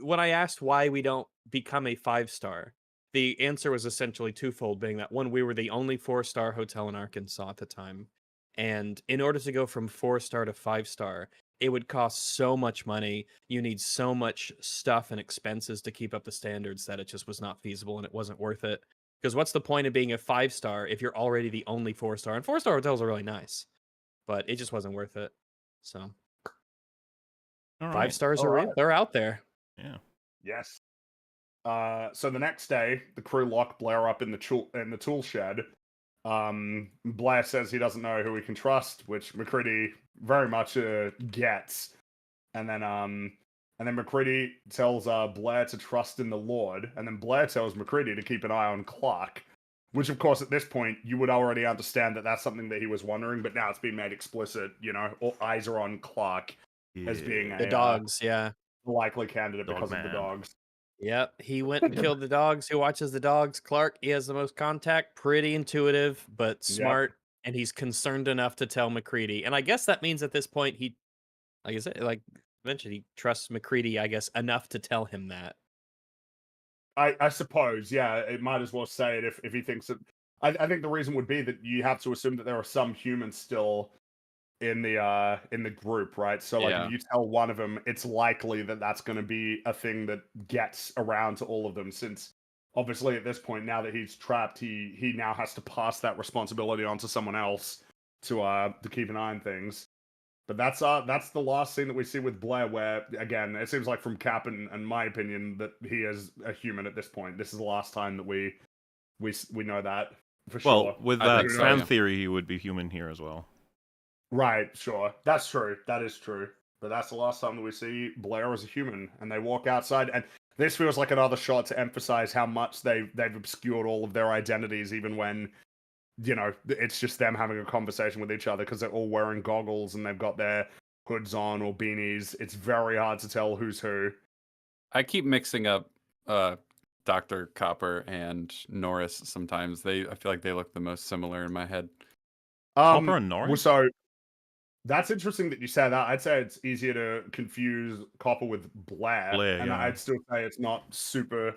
when I asked why we don't become a 5-star, the answer was essentially twofold, being that one, we were the only 4-star hotel in Arkansas at the time, and in order to go from 4-star to 5-star, it would cost so much money. You need so much stuff and expenses to keep up the standards that it just was not feasible and it wasn't worth it. Because what's the point of being a 5-star if you're already the only 4-star? And 4-star hotels are really nice, but it just wasn't worth it. So All right. 5 stars All are real. right. They're out there. Yeah. Yes. So the next day, the crew lock Blair up in the tool shed. Blair says he doesn't know who he can trust, which McCready very much gets. And then McCready tells Blair to trust in the Lord, and then Blair tells McCready to keep an eye on Clark. Which, of course, at this point, you would already understand that that's something that he was wondering, but now it's been made explicit. All eyes are on Clark as being The dogs, yeah. likely candidate Dog because of man. the dogs. Yep, he went and killed the dogs. Who watches the dogs? Clark. He has the most contact, pretty intuitive, but smart, and he's concerned enough to tell McCready. And I guess that means at this point he, like I said, eventually he trusts McCready, I guess, enough to tell him that. I suppose, yeah, it might as well say it if he thinks that. I think the reason would be that you have to assume that there are some humans still in the group, right? So like, if you tell one of them, it's likely that that's going to be a thing that gets around to all of them, since obviously at this point, now that he's trapped, he now has to pass that responsibility on to someone else to keep an eye on things. But that's the last scene that we see with Blair, where again it seems like from Cap and my opinion that he is a human at this point. This is the last time that we know that for sure. Well, with I that think so, fan yeah. theory, he would be human here as well. Right, sure. That's true. That is true. But that's the last time that we see Blair as a human, and they walk outside, and this feels like another shot to emphasize how much they've obscured all of their identities, even when it's just them having a conversation with each other because they're all wearing goggles and they've got their hoods on or beanies. It's very hard to tell who's who. I keep mixing up Dr. Copper and Norris sometimes. I feel like they look the most similar in my head. Copper and Well, Norris? so that's interesting that you say that. I'd say it's easier to confuse Copper with Blair, Blair, and yeah. I'd still say it's not super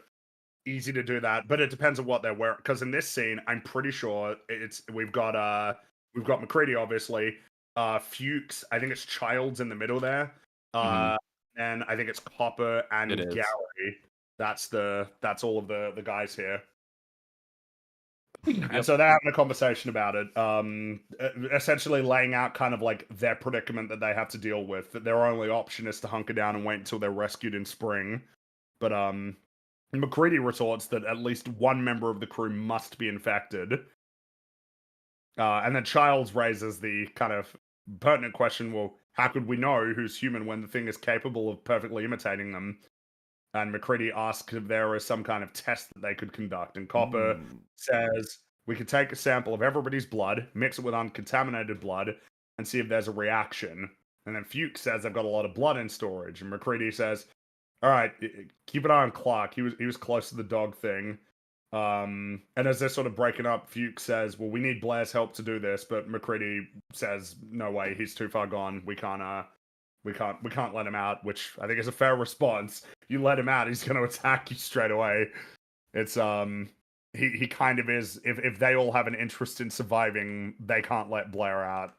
easy to do that. But it depends on what they're wearing. Because in this scene, I'm pretty sure we've got McCready, obviously, Fuchs. I think it's Childs in the middle there, and I think it's Copper and It is. Gary. That's all of the guys here. And Yep. so they're having a conversation about it, essentially laying out kind of like their predicament that they have to deal with, that their only option is to hunker down and wait until they're rescued in spring. But McCready retorts that at least one member of the crew must be infected. And then Childs raises the kind of pertinent question, well, how could we know who's human when the thing is capable of perfectly imitating them? And McCready asks if there is some kind of test that they could conduct. And Copper says, we could take a sample of everybody's blood, mix it with uncontaminated blood, and see if there's a reaction. And then Fuchs says they've got a lot of blood in storage. And McCready says, all right, keep an eye on Clark. He was close to the dog thing. And as they're sort of breaking up, Fuchs says, well, we need Blair's help to do this. But McCready says, no way, he's too far gone. We can't let him out, which I think is a fair response. You let him out, he's going to attack you straight away. It's he kind of is. If they all have an interest in surviving, they can't let Blair out.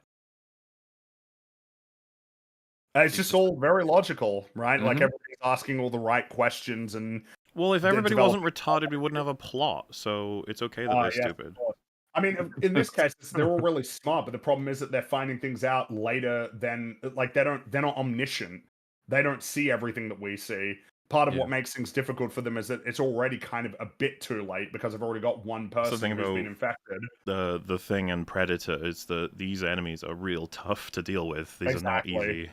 It's just all very logical, right? Like everybody's asking all the right questions, and well, if everybody wasn't retarded, we wouldn't have a plot. So it's okay that they're stupid. I mean, in this case, they're all really smart, but the problem is that they're finding things out later than, like, they're not omniscient. They don't see everything that we see. Part of what makes things difficult for them is that it's already kind of a bit too late because they've already got one person who's been infected. The Thing and Predator is these enemies are real tough to deal with. These are not easy.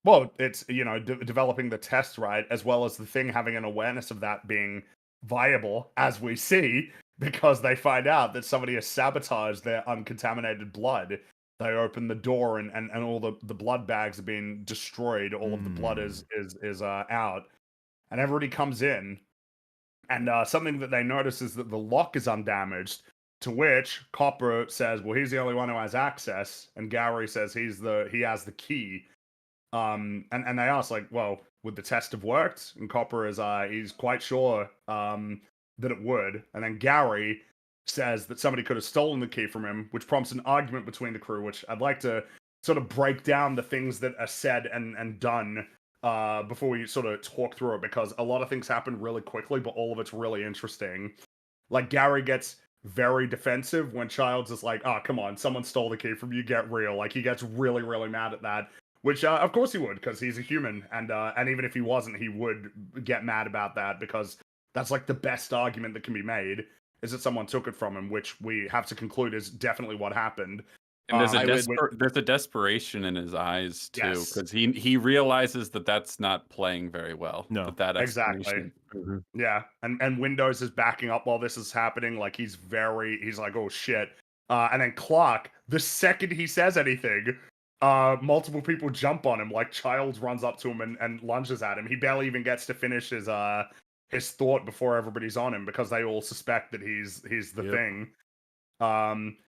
Well, it's, developing the test right, as well as the Thing having an awareness of that being viable, as we see, because they find out that somebody has sabotaged their uncontaminated blood. They open the door and all the blood bags have been destroyed. All of the blood is out, and everybody comes in. And something that they notice is that the lock is undamaged. To which Copper says, "Well, he's the only one who has access," and Gary says he has the key. And they ask, like, well, would the test have worked? And Copper is he's quite sure that it would. And then Gary says that somebody could have stolen the key from him, which prompts an argument between the crew, which I'd like to sort of break down the things that are said and done before we sort of talk through it, because a lot of things happen really quickly, but all of it's really interesting. Like, Gary gets very defensive when Childs is like, oh, come on, someone stole the key from you, get real. Like, he gets really, really mad at that. Which, of course he would, because he's a human, and even if he wasn't, he would get mad about that, because that's like the best argument that can be made, is that someone took it from him, which we have to conclude is definitely what happened. And there's a desperation in his eyes too, because he realizes that that's not playing very well. No, that exactly. Yeah, and Windows is backing up while this is happening. Like, he's like, oh shit. And then Clark, the second he says anything, multiple people jump on him. Like, Childs runs up to him and lunges at him. He barely even gets to finish his thought before everybody's on him, because they all suspect that he's the Thing.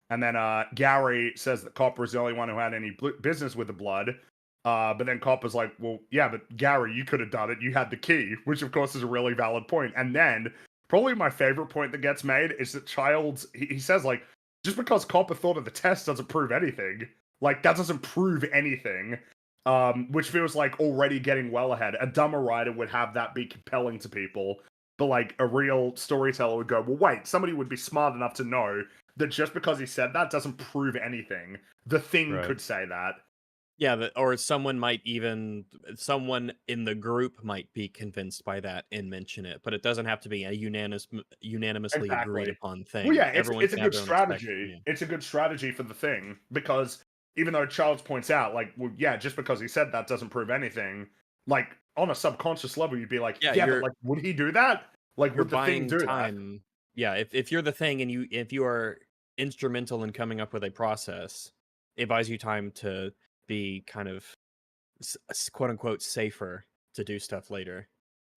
And then Gary says that Copper is the only one who had any business with the blood. But then Copper's like, well, yeah, but Gary, you could have done it. You had the key, which of course is a really valid point. And then probably my favorite point that gets made is that Childs, he says, like, just because Copper thought of the test doesn't prove anything. Like, that doesn't prove anything. Which feels like already getting well ahead. A dumber writer would have that be compelling to people. But, like, a real storyteller would go, well, wait, somebody would be smart enough to know that just because he said that doesn't prove anything. The Thing could say that. Yeah, or someone in the group might be convinced by that and mention it, but it doesn't have to be a unanimously agreed upon thing. Well, yeah, it's a good strategy. It's a good strategy for the Thing, because even though Charles points out, like, well, yeah, just because he said that doesn't prove anything. Like, on a subconscious level, you'd be like, Yeah, yeah, but you're like, would he do that? Like, you're would the thing buying do that? time. Yeah, if you're the thing and if you are instrumental in coming up with a process, it buys you time to be kind of quote unquote safer to do stuff later.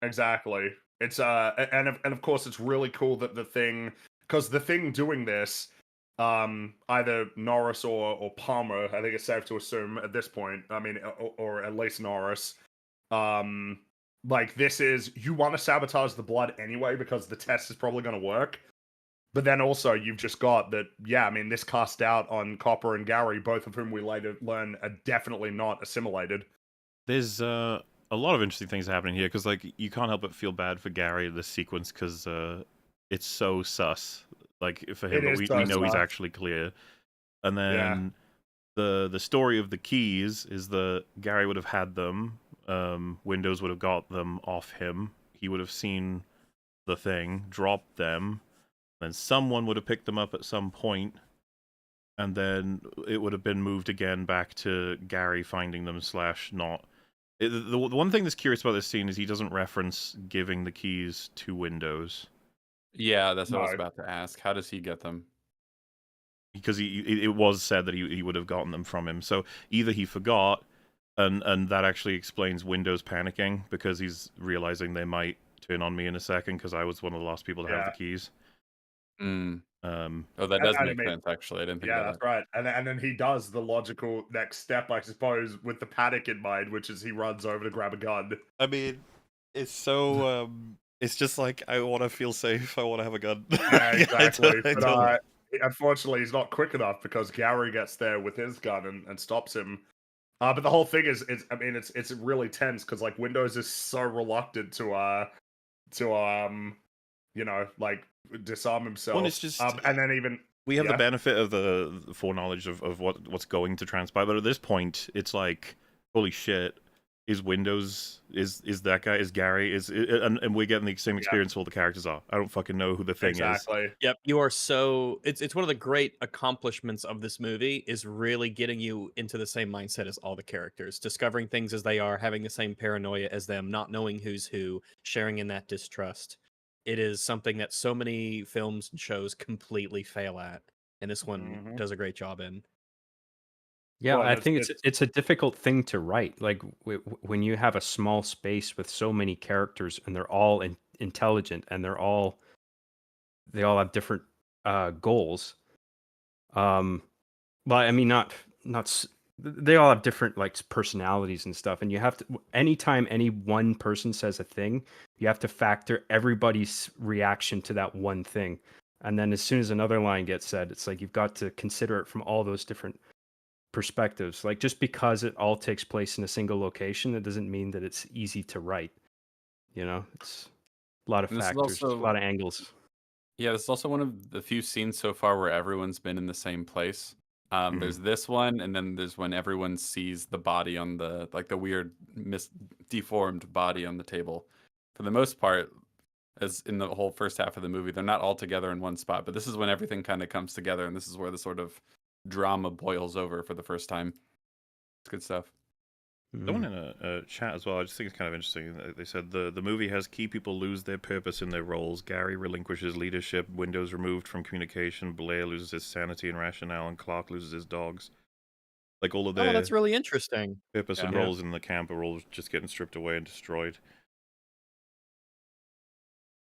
Exactly. It's and of course it's really cool that the thing, because the thing doing this, either Norris or Palmer, I think it's safe to assume at this point. I mean, or at least Norris. Um, like this is, you want to sabotage the blood anyway because the test is probably going to work. But then also you've just got that. Yeah, I mean, this cast out on Copper and Gary, both of whom we later learn are definitely not assimilated. There's a lot of interesting things happening here because like you can't help but feel bad for Gary in this sequence because it's so sus. Like for him, It but is we so know he's sus. actually clear. And Yeah. then the story of the keys is that Gary would have had them. Windows would have got them off him. He would have seen the thing, dropped them, then someone would have picked them up at some point, and then it would have been moved again back to Gary finding them / not. The one thing that's curious about this scene is he doesn't reference giving the keys to Windows. Yeah, that's what I was No. about to ask. How does he get them? Because it was said that he would have gotten them from him. So either he forgot, and that actually explains Windows panicking because he's realizing they might turn on me in a second because I was one of the last people to have the keys. Mm. Um, Oh, that And- does and make I mean, sense, actually. I didn't think Yeah, about that's that. right. And then he does the logical next step, I suppose, with the panic in mind, which is he runs over to grab a gun. I mean, it's so it's just like I want to feel safe. I want to have a gun. Yeah, exactly. I But don't- unfortunately, he's not quick enough because Gary gets there with his gun and stops him. But the whole thing is, it's really tense because like Windows is so reluctant to like disarm himself. Well, it's just and then even we have yeah. the benefit of the foreknowledge of what's going to transpire, but at this point, it's like, holy shit, is Windows, is that guy, is Gary, and we're getting the same experience all the characters are. I don't fucking know who the thing is. Exactly. Yep, you are so it's one of the great accomplishments of this movie is really getting you into the same mindset as all the characters, discovering things as they are, having the same paranoia as them, not knowing who's who, sharing in that distrust. It is something that so many films and shows completely fail at, and this one Mhm. does a great job in. Yeah, Well, I it's- think it's- it's a difficult thing to write. Like when you have a small space with so many characters and they're all intelligent and they all have different goals. Well, I mean, they all have different like personalities and stuff, and you have to, anytime any one person says a thing, you have to factor everybody's reaction to that one thing, and then as soon as another line gets said, it's like you've got to consider it from all those different perspectives. Like just because it all takes place in a single location, that doesn't mean that it's easy to write. You know, it's a lot of And this is factors, also- a lot of angles. Yeah, this is also one of the few scenes so far where everyone's been in the same place. There's this one, and then there's when everyone sees the body on the weird deformed body on the table. For the most part, as in the whole first half of the movie, they're not all together in one spot. But this is when everything kind of comes together, and this is where the sort of drama boils over for the first time. It's good stuff. Someone in a chat as well, I just think it's kind of interesting. They said the movie has key people lose their purpose in their roles. Gary relinquishes leadership, Windows removed from communication, Blair loses his sanity and rationale, and Clark loses his dogs. Like all of their that's really interesting. purpose and Yeah. roles in the camp are all just getting stripped away and destroyed.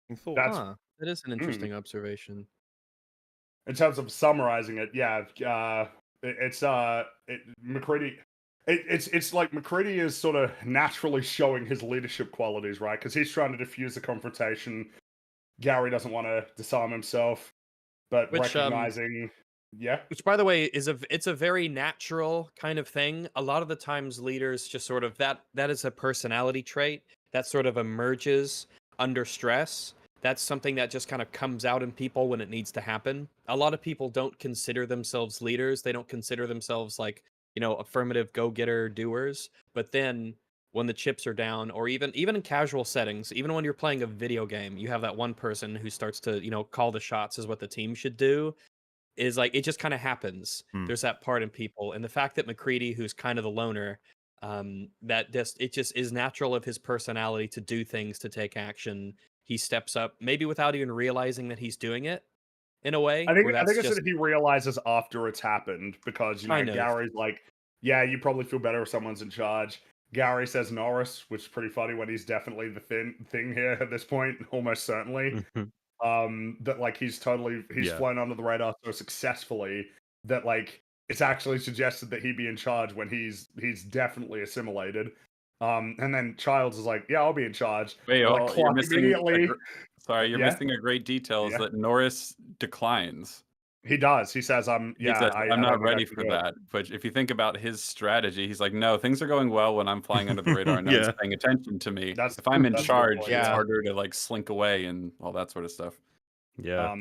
That's- Huh, that is an interesting observation. in terms of summarizing it, yeah, McCready. It's like McCready is sort of naturally showing his leadership qualities, right? Because he's trying to diffuse the confrontation. Gary doesn't want to disarm himself, but Which, recognizing, yeah, Which, by the way, it's a very natural kind of thing. A lot of the times, leaders just sort of that is a personality trait that sort of emerges under stress. That's something that just kind of comes out in people when it needs to happen. A lot of people don't consider themselves leaders. They don't consider themselves like, affirmative go-getter doers. But then when the chips are down, or even in casual settings, even when you're playing a video game, you have that one person who starts to, call the shots as what the team should do. is like it just kind of happens. Hmm. There's that part in people, and the fact that McCready, who's kind of the loner, that just it just is natural of his personality to do things, to take action. He steps up, maybe without even realizing that he's doing it, in a way I think where I that's think it's just that he realizes after it's happened because kind of Gary's like, yeah, you probably feel better if someone's in charge. Gary says Norris, which is pretty funny when he's definitely the thing here at this point, almost certainly. That like he's Yeah. flown under the radar so successfully that like it's actually suggested that he be in charge when he's definitely assimilated. And then Childs is like, yeah, I'll be in charge. Wait, And, like, oh, you're Clark missing. immediately. Sorry, you're Yeah, missing a great detail. Is yeah, that Norris declines. he does. He says, He says, I "I'm don't not think I ready can for do it." that." But if you think about his strategy, he's like, "No, things are going well when I'm flying under the radar and no one's Yeah. paying attention to me. That's If I'm in that's a good charge, point. it's Yeah. harder to like slink away and all that sort of stuff." Yeah.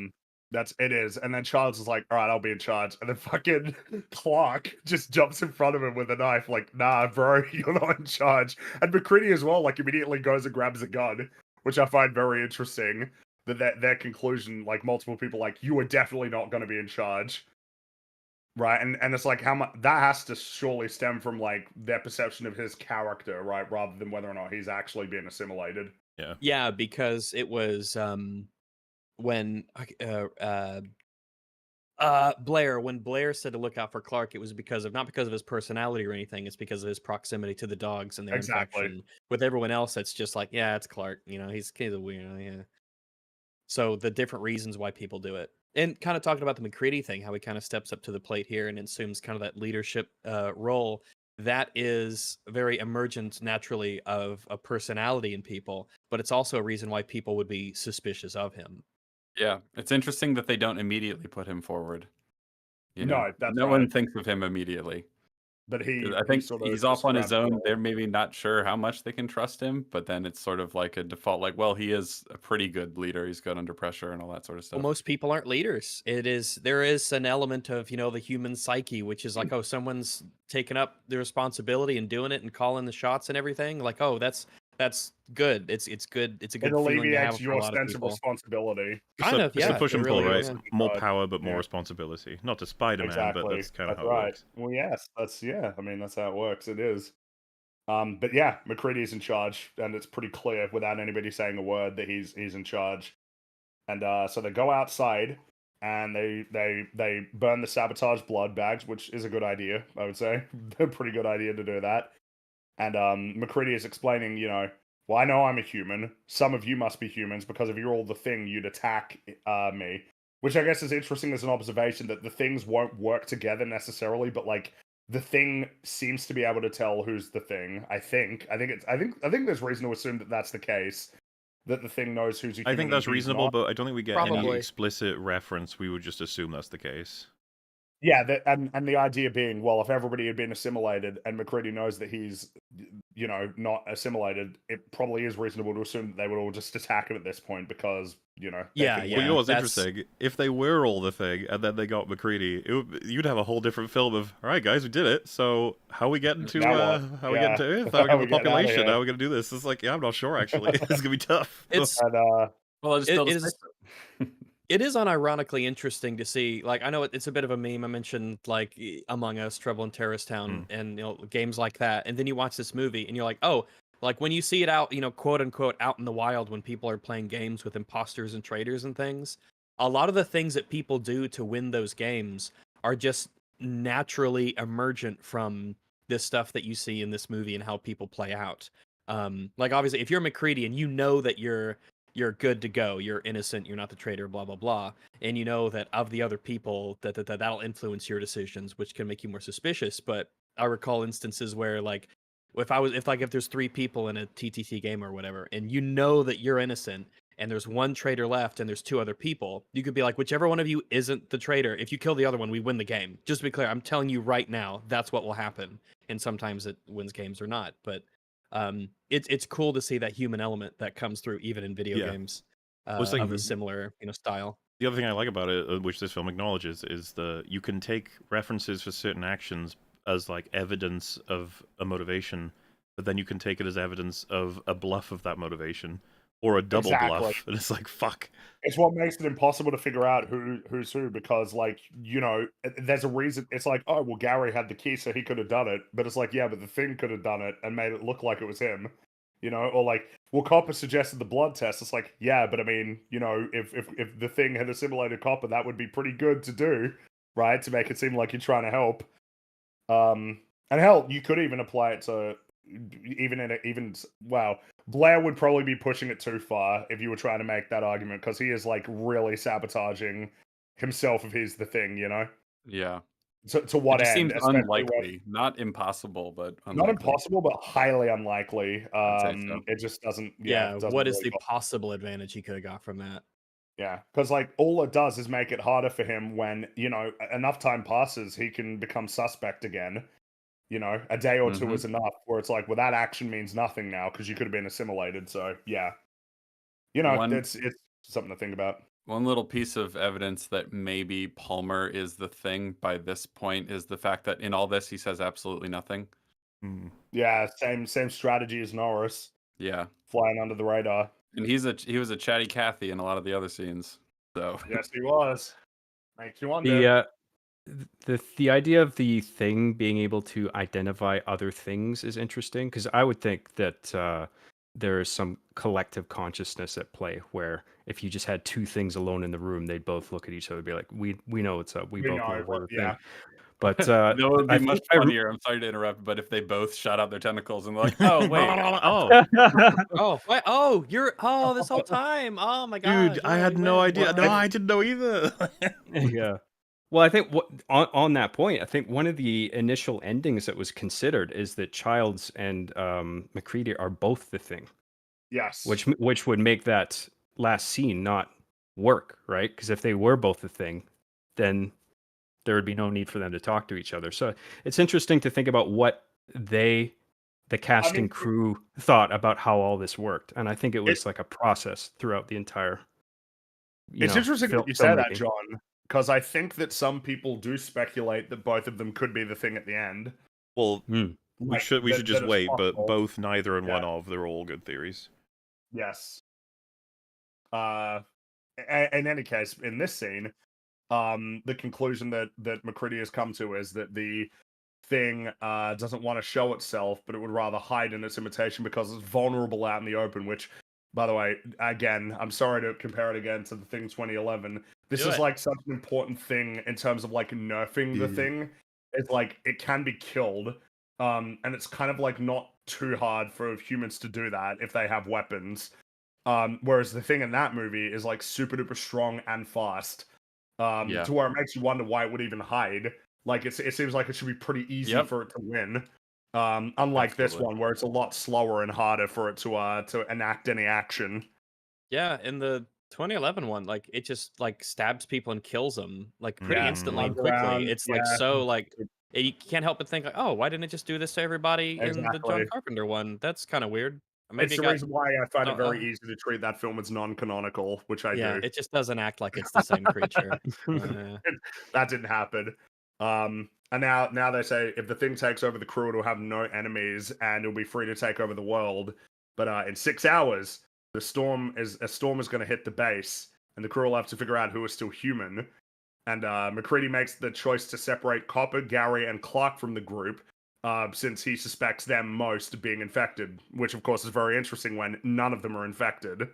It is. And then Childs is like, all right, I'll be in charge. And then fucking Clark just jumps in front of him with a knife, like, nah, bro, you're not in charge. And McCready as well, like, immediately goes and grabs a gun, which I find very interesting. That their conclusion, like, multiple people, like, you are definitely not going to be in charge. Right. And it's like, how much that has to surely stem from, like, their perception of his character, right? Rather than whether or not he's actually being assimilated. yeah, because it was when Blair, when Blair said to look out for Clark, it was because of not because of his personality or anything. It's because of his proximity to the dogs and their Exactly. infection. With everyone else, it's just like, yeah, it's Clark. You know, he's kind of weird. Yeah. So the different reasons why people do it, and kind of talking about the McCready thing, how he kind of steps up to the plate here and assumes kind of that leadership role. That is very emergent naturally of a personality in people, but it's also a reason why people would be suspicious of him. Yeah, it's interesting that they don't immediately put him forward. You know, No, that's no right. one thinks of him immediately. But 'Cause I think sort of he's off just on his grabs the own. ball. They're maybe not sure how much they can trust him, but then it's sort of like a default, like, well, he is a pretty good leader. He's good under pressure and all that sort of Well, stuff. most people aren't leaders. There is an element of, the human psyche, which is like, oh, someone's taking up the responsibility and doing it and calling the shots and everything. Like, oh, that's good. It's good. It's a good It feeling to have alleviates for a your lot of sense of people. responsibility. Kind of, It's yeah. a push it and pull, really right? is, yeah. More God, power, but more yeah. responsibility. Not to Spider-Man, Exactly. but that's kind of That's how it right. works. Well, yes, I mean, that's how it works. It is. But yeah, McCready's in charge, and it's pretty clear without anybody saying a word that he's in charge. And so they go outside and they burn the sabotage blood bags, which is a good idea, I would say. A pretty good idea to do that. And McCready is explaining, well, I know I'm a human. Some of you must be humans because if you're all the thing, you'd attack me. Which I guess is interesting as an observation that the things won't work together necessarily, but like the thing seems to be able to tell who's the thing. I think there's reason to assume that that's the case. That the thing knows who's a human. I think that's and who's reasonable, not. but I don't think we get any Probably. explicit reference. We would just assume that's the case. Yeah, and the idea being, well, if everybody had been assimilated and McCready knows that he's, not assimilated, it probably is reasonable to assume that they would all just attack him at this point because, Yeah, Well, you yeah. know what's that's- interesting? If they were all the thing, and then they got McCready, you'd have a whole different film of, all right, guys, we did it. So how we getting to Now what? how we getting to Earth? How we How getting we the getting outta population? here? How we gonna do this? It's like, yeah, I'm not sure actually. It's gonna be tough. It's and Well, I just build a it is spaceship. it is unironically interesting to see. Like, I know it's a bit of a meme. I mentioned like Among Us, Trouble in Terrorist Town, and games like that. And then you watch this movie, and you're like, oh, like when you see it out, quote unquote, out in the wild, when people are playing games with imposters and traitors and things. A lot of the things that people do to win those games are just naturally emergent from this stuff that you see in this movie and how people play out. Like obviously, if you're McCready and you know that you're good to go, you're innocent, you're not the traitor, blah blah blah, and you know that of the other people that'll influence your decisions, which can make you more suspicious. But I recall instances where like if there's 3 people in a TTT game or whatever, and you know that you're innocent and there's one traitor left and there's 2 other people, you could be like, whichever one of you isn't the traitor, if you kill the other one, we win the game. Just to be clear, I'm telling you right now, that's what will happen. And sometimes it wins games or not, but it's cool to see that human element that comes through even in video games was like- of a similar style. The other thing I like about it, which this film acknowledges, is you can take references for certain actions as like evidence of a motivation, but then you can take it as evidence of a bluff of that motivation. or a double Exactly. bluff, and it's like fuck. It's what makes it impossible to figure out who's who, because, like, there's a reason. It's like, oh, well, Gary had the key, so he could have done it. But it's like, yeah, but the thing could have done it and made it look like it was him, or like, well, Copper suggested the blood test. It's like, yeah, but I mean, if the thing had assimilated Copper, that would be pretty good to do, right? To make it seem like you're trying to help. And hell, you could even apply it to wow. Blair would probably be pushing it too far if you were trying to make that argument, because he is like really sabotaging himself if he's the thing, Yeah. To what It just end? seems Especially unlikely. Not impossible, but not unlikely. impossible, but highly unlikely. I'd say so. It just doesn't. Yeah, doesn't what is really the possible advantage he could have got from that? Yeah, because like all it does is make it harder for him when enough time passes, he can become suspect again. A day or two is enough. Where it's like, well, that action means nothing now because you could have been assimilated. So yeah, it's something to think about. One little piece of evidence that maybe Palmer is the thing by this point is the fact that in all this he says absolutely nothing. Yeah, same strategy as Norris. Yeah, flying under the radar. And he was a chatty Cathy in a lot of the other scenes. So yes, he was. Makes you wonder. The idea of the thing being able to identify other things is interesting, because I would think that there is some collective consciousness at play where if you just had two things alone in the room, they'd both look at each other and be like, we know what's up. We both know we're the thing. But it would be much funnier. I'm sorry to interrupt, but if they both shot out their tentacles and they're like, "Oh wait, this whole time, oh my god, dude, I had no idea. No, I didn't know either." Yeah. Well, I think on that point, I think one of the initial endings that was considered is that Childs and McCready are both the thing. Yes. Which would make that last scene not work, right? Because if they were both the thing, then there would be no need for them to talk to each other. So it's interesting to think about what the casting crew thought about how all this worked. And I think it was like a process throughout the entire It's interesting that you say that, John, because I think that some people do speculate that both of them could be the thing at the end. Well, we should just wait, but both, neither, and one of, they're all good theories. Yes. In any case, in this scene, the conclusion that McCready has come to is that the thing doesn't want to show itself, but it would rather hide in its imitation because it's vulnerable out in the open, which, by the way, again, I'm sorry to compare it again to the Thing 2011. This is like such an important thing in terms of like nerfing the thing. It's like it can be killed, and it's kind of like not too hard for humans to do that if they have weapons. Whereas the thing in that movie is like super duper strong and fast. To where it makes you wonder why it would even hide. Like it seems like it should be pretty easy for it to win. Unlike this one, where it's a lot slower and harder for it to enact any action. Yeah, in the 2011 one, like it just like stabs people and kills them like pretty instantly and quickly. It's like so like you can't help but think like, oh, why didn't it just do this to everybody in the John Carpenter one? That's kind of weird. Maybe it's the reason why I find it very easy to treat that film as non-canonical, which I do. Yeah, it just doesn't act like it's the same creature. That didn't happen. And now they say if the thing takes over the crew, it'll have no enemies and it'll be free to take over the world. But in 6 hours, a storm is going to hit the base, and the crew will have to figure out who is still human. And McCready makes the choice to separate Copper, Gary, and Clark from the group. Since he suspects them most of being infected, which of course is very interesting when none of them are infected.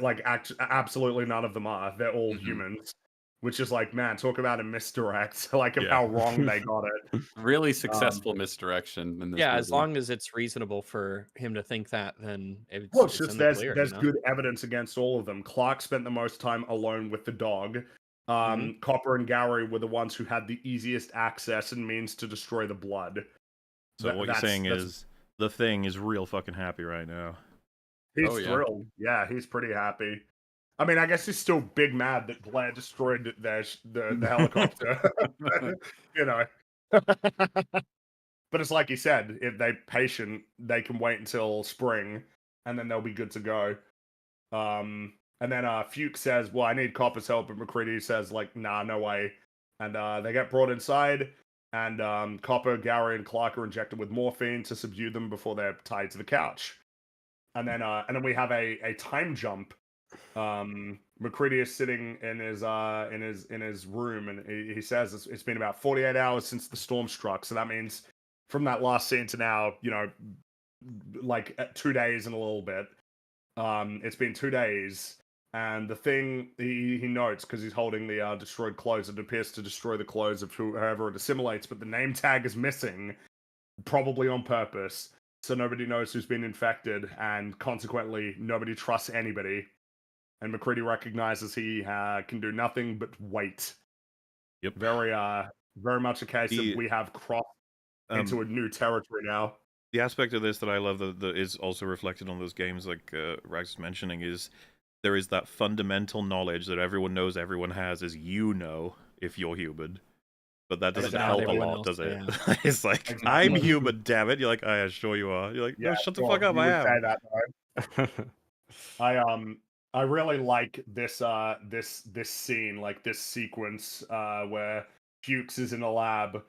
Like, absolutely none of them are. They're all humans. Which is like, man, talk about a misdirect. Like, of how wrong they got it. Really successful misdirection in this movie. As long as it's reasonable for him to think that, then it's just there's good evidence against all of them. Clark spent the most time alone with the dog. Copper and Gary were the ones who had the easiest access and means to destroy the blood. So what you're saying is the thing is real fucking happy right now. He's thrilled. Yeah, he's pretty happy. I mean, I guess he's still big mad that Blair destroyed the helicopter. But it's like he said, if they're patient, they can wait until spring, and then they'll be good to go. And then Fuchs says, well, I need Copper's help, and McCready says, like, nah, no way. And they get brought inside, and Copper, Gary, and Clark are injected with morphine to subdue them before they're tied to the couch. and then we have a time jump. McCready is sitting in his room, and he says it's been about 48 hours since the storm struck. So that means from that last scene to now, like 2 days and a little bit. It's been 2 days, and the thing he notes, because he's holding the destroyed clothes, it appears to destroy the clothes of whoever it assimilates, but the name tag is missing, probably on purpose. So nobody knows who's been infected, and consequently, nobody trusts anybody. And McCready recognizes he can do nothing but wait. Yep. Very much a case of we have crossed into a new territory now. The aspect of this that I love that is also reflected on those games, like Rags was mentioning, is there is that fundamental knowledge that everyone knows everyone has, is if you're human. But that doesn't help a lot, does it? Yeah. It's like, exactly. I'm human, damn it. You're like, yeah, sure you are. You're like, no, shut the fuck up, I am. Say that, I really like this scene, like this sequence where Fuchs is in a lab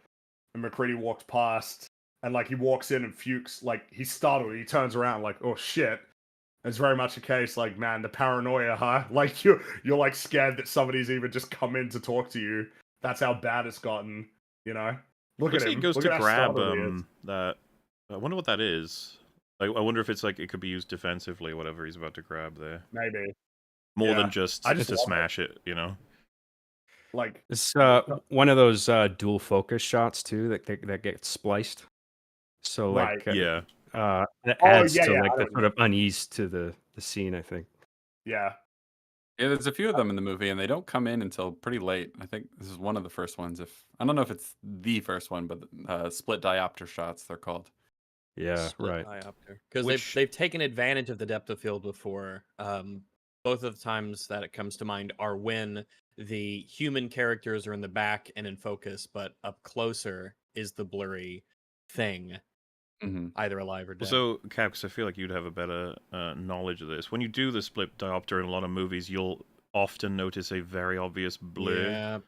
and McCready walks past, and like he walks in and Fuchs, like he's startled, he turns around like, oh shit. It's very much a case like, man, the paranoia, huh? Like you're like scared that somebody's even just come in to talk to you. That's how bad it's gotten, Look at him. He goes to grab that. I wonder what that is. I wonder if it's like it could be used defensively, whatever he's about to grab there. Maybe. More than just to smash it, Like it's one of those dual focus shots too that get spliced. So like yeah, it adds to like the sort of unease to the scene, I think. Yeah. Yeah, there's a few of them in the movie, and they don't come in until pretty late. I think this is one of the first ones. I don't know if it's the first one, but split diopter shots they're called. Yeah, right. Because they've taken advantage of the depth of field before. Both of the times that it comes to mind are when the human characters are in the back and in focus, but up closer is the blurry thing, either alive or dead. So, Cap, because I feel like you'd have a better knowledge of this. When you do the split diopter in a lot of movies, you'll often notice a very obvious blur. Yeah.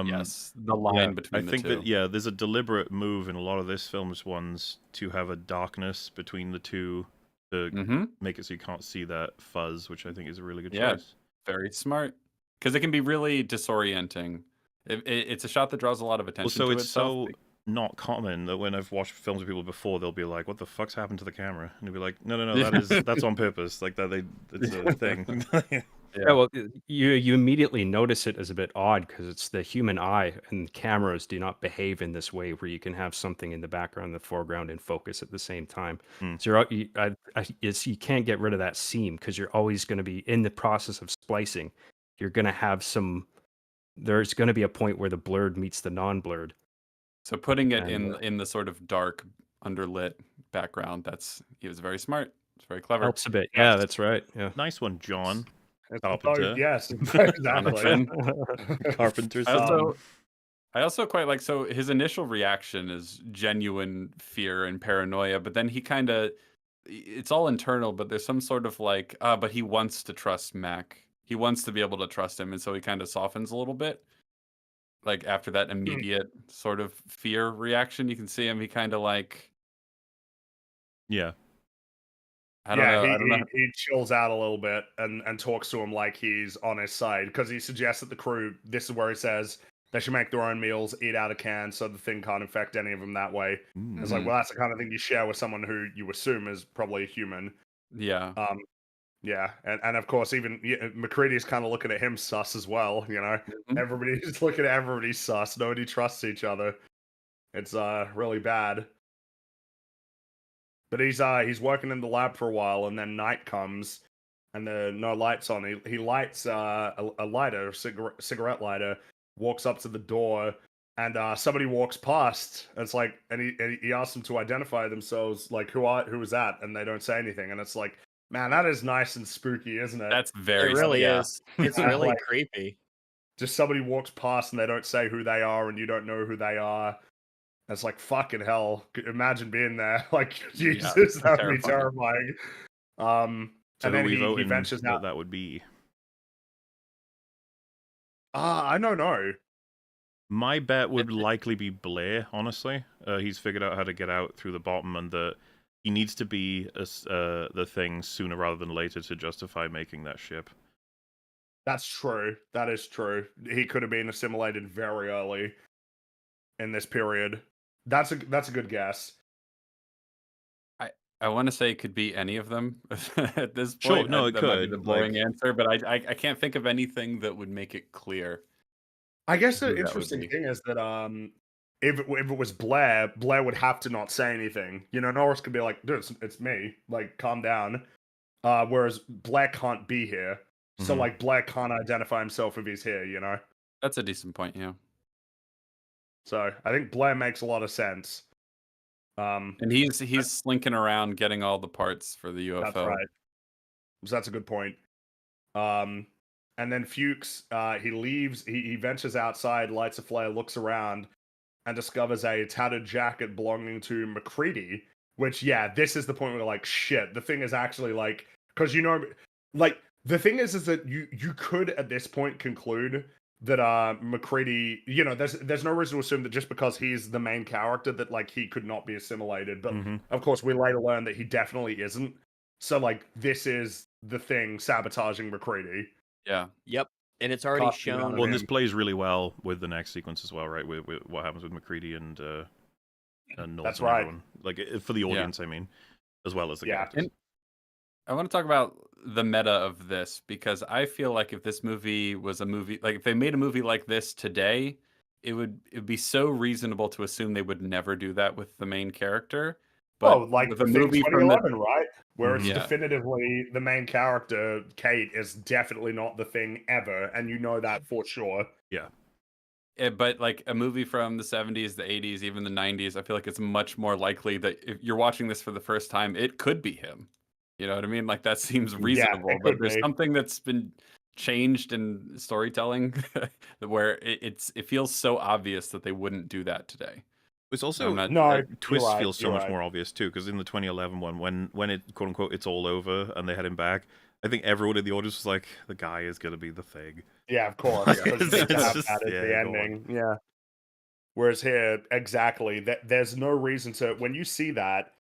Yes, the line between the two. I think that, there's a deliberate move in a lot of this film's ones to have a darkness between the two to make it so you can't see that fuzz, which I think is a really good choice. Very smart. Because it can be really disorienting. It's a shot that draws a lot of attention to itself. So not common that when I've watched films with people before, they'll be like, what the fuck's happened to the camera? And you'll be like, no, that's on purpose. Like, it's a thing. Yeah, well, you immediately notice it as a bit odd because it's the human eye, and cameras do not behave in this way where you can have something in the background, the foreground, and focus at the same time. So you can't get rid of that seam because you're always going to be in the process of splicing. You're going to have there's going to be a point where the blurred meets the non-blurred. So putting it in the sort of dark, underlit background, he was very smart. It's very clever. Helps a bit. Yeah, that's right. Yeah. Nice one, John. Carpenter. Yes, exactly. Carpenter's I also quite like, so his initial reaction is genuine fear and paranoia, but then he kind of, it's all internal, but there's some sort of like, but he wants to trust Mac. He wants to be able to trust him, and so he kind of softens a little bit. Like after that immediate sort of fear reaction, you can see him, he kind of like... Yeah. I don't know. He chills out a little bit and talks to him like he's on his side, because he suggests that the crew, this is where he says they should make their own meals, eat out of cans, so the thing can't infect any of them that way. It's like, well, that's the kind of thing you share with someone who you assume is probably a human. Yeah. Yeah, and of course, even McCready's kind of looking at him sus as well, Everybody's looking at everybody sus. Nobody trusts each other. It's really bad. But he's working in the lab for a while, and then night comes, and there are no lights on. He lights a lighter, a cigarette lighter, walks up to the door, and somebody walks past. And it's like, and he asks them to identify themselves, like who is that? And they don't say anything, and it's like, man, that is nice and spooky, isn't it? That's very. It really is. It's really like, creepy. Just somebody walks past and they don't say who they are, and you don't know who they are. It's like, fucking hell. Imagine being there. Like, Jesus, that would be terrifying. So and then he ventures out. What that would be? I don't know. My bet would likely be Blair, honestly. He's figured out how to get out through the bottom, and he needs to be the thing sooner rather than later to justify making that ship. That's true. That is true. He could have been assimilated very early in this period. That's a good guess. I want to say it could be any of them at this Sure, point. no, it that might be could, the boring like- answer, but I can't think of anything that would make it clear. I guess the who that would interesting be. thing is that if it was Blair would have to not say anything. You know, Norris could be like, "Dude, it's me. Like, calm down." Whereas Blair can't be here, so Mhm. like Blair can't identify himself if he's here. You know, That's a decent point, yeah. so I think Blair makes a lot of sense. And he's slinking around getting all the parts for the UFO. That's right. So that's a good point. And then Fuchs, he leaves. He ventures outside, lights a flare, looks around, and discovers a tattered jacket belonging to MacReady. Which, yeah, this is the point where like, shit. The thing is actually like, because like the thing is that you could at this point conclude that MacReady, there's no reason to assume that just because he's the main character that like he could not be assimilated. But Mhm. of course, we later learn that he definitely isn't. So like, this is the thing sabotaging MacReady. Yeah. Yep. And it's already Costing down shown. on Well, and this him. plays really well with the next sequence as well, right? With what happens with MacReady and Knowles That's and right. everyone. Like for the audience, I mean, as well as the Yeah. characters. And I want to talk about the meta of this because I feel like if this movie was a movie, like if they made a movie like this today, it'd be so reasonable to assume they would never do that with the main character. But Oh, like with the a thing movie from the 2011, right? Where it's Yeah. definitively the main character, Kate, is definitely not the thing ever, and you know that for sure. But like a movie from the 70s, the 80s, even the 90s, I feel like it's much more likely that if you're watching this for the first time, it could be him. You know what I mean? Like that seems reasonable. it But could there's be. something that's been changed in storytelling where it feels so obvious that they wouldn't do that today. It's also not- No, twist you're right, feels so you're much right. more obvious too, because in the 2011 one, when it quote unquote it's all over and they had him back, I think everyone in the audience was like, the guy is gonna be the thing. Yeah, of course. Yeah. Because you It's have just- that as yeah, the go on. ending. Yeah. Whereas here, exactly, there's no reason to. When you see that,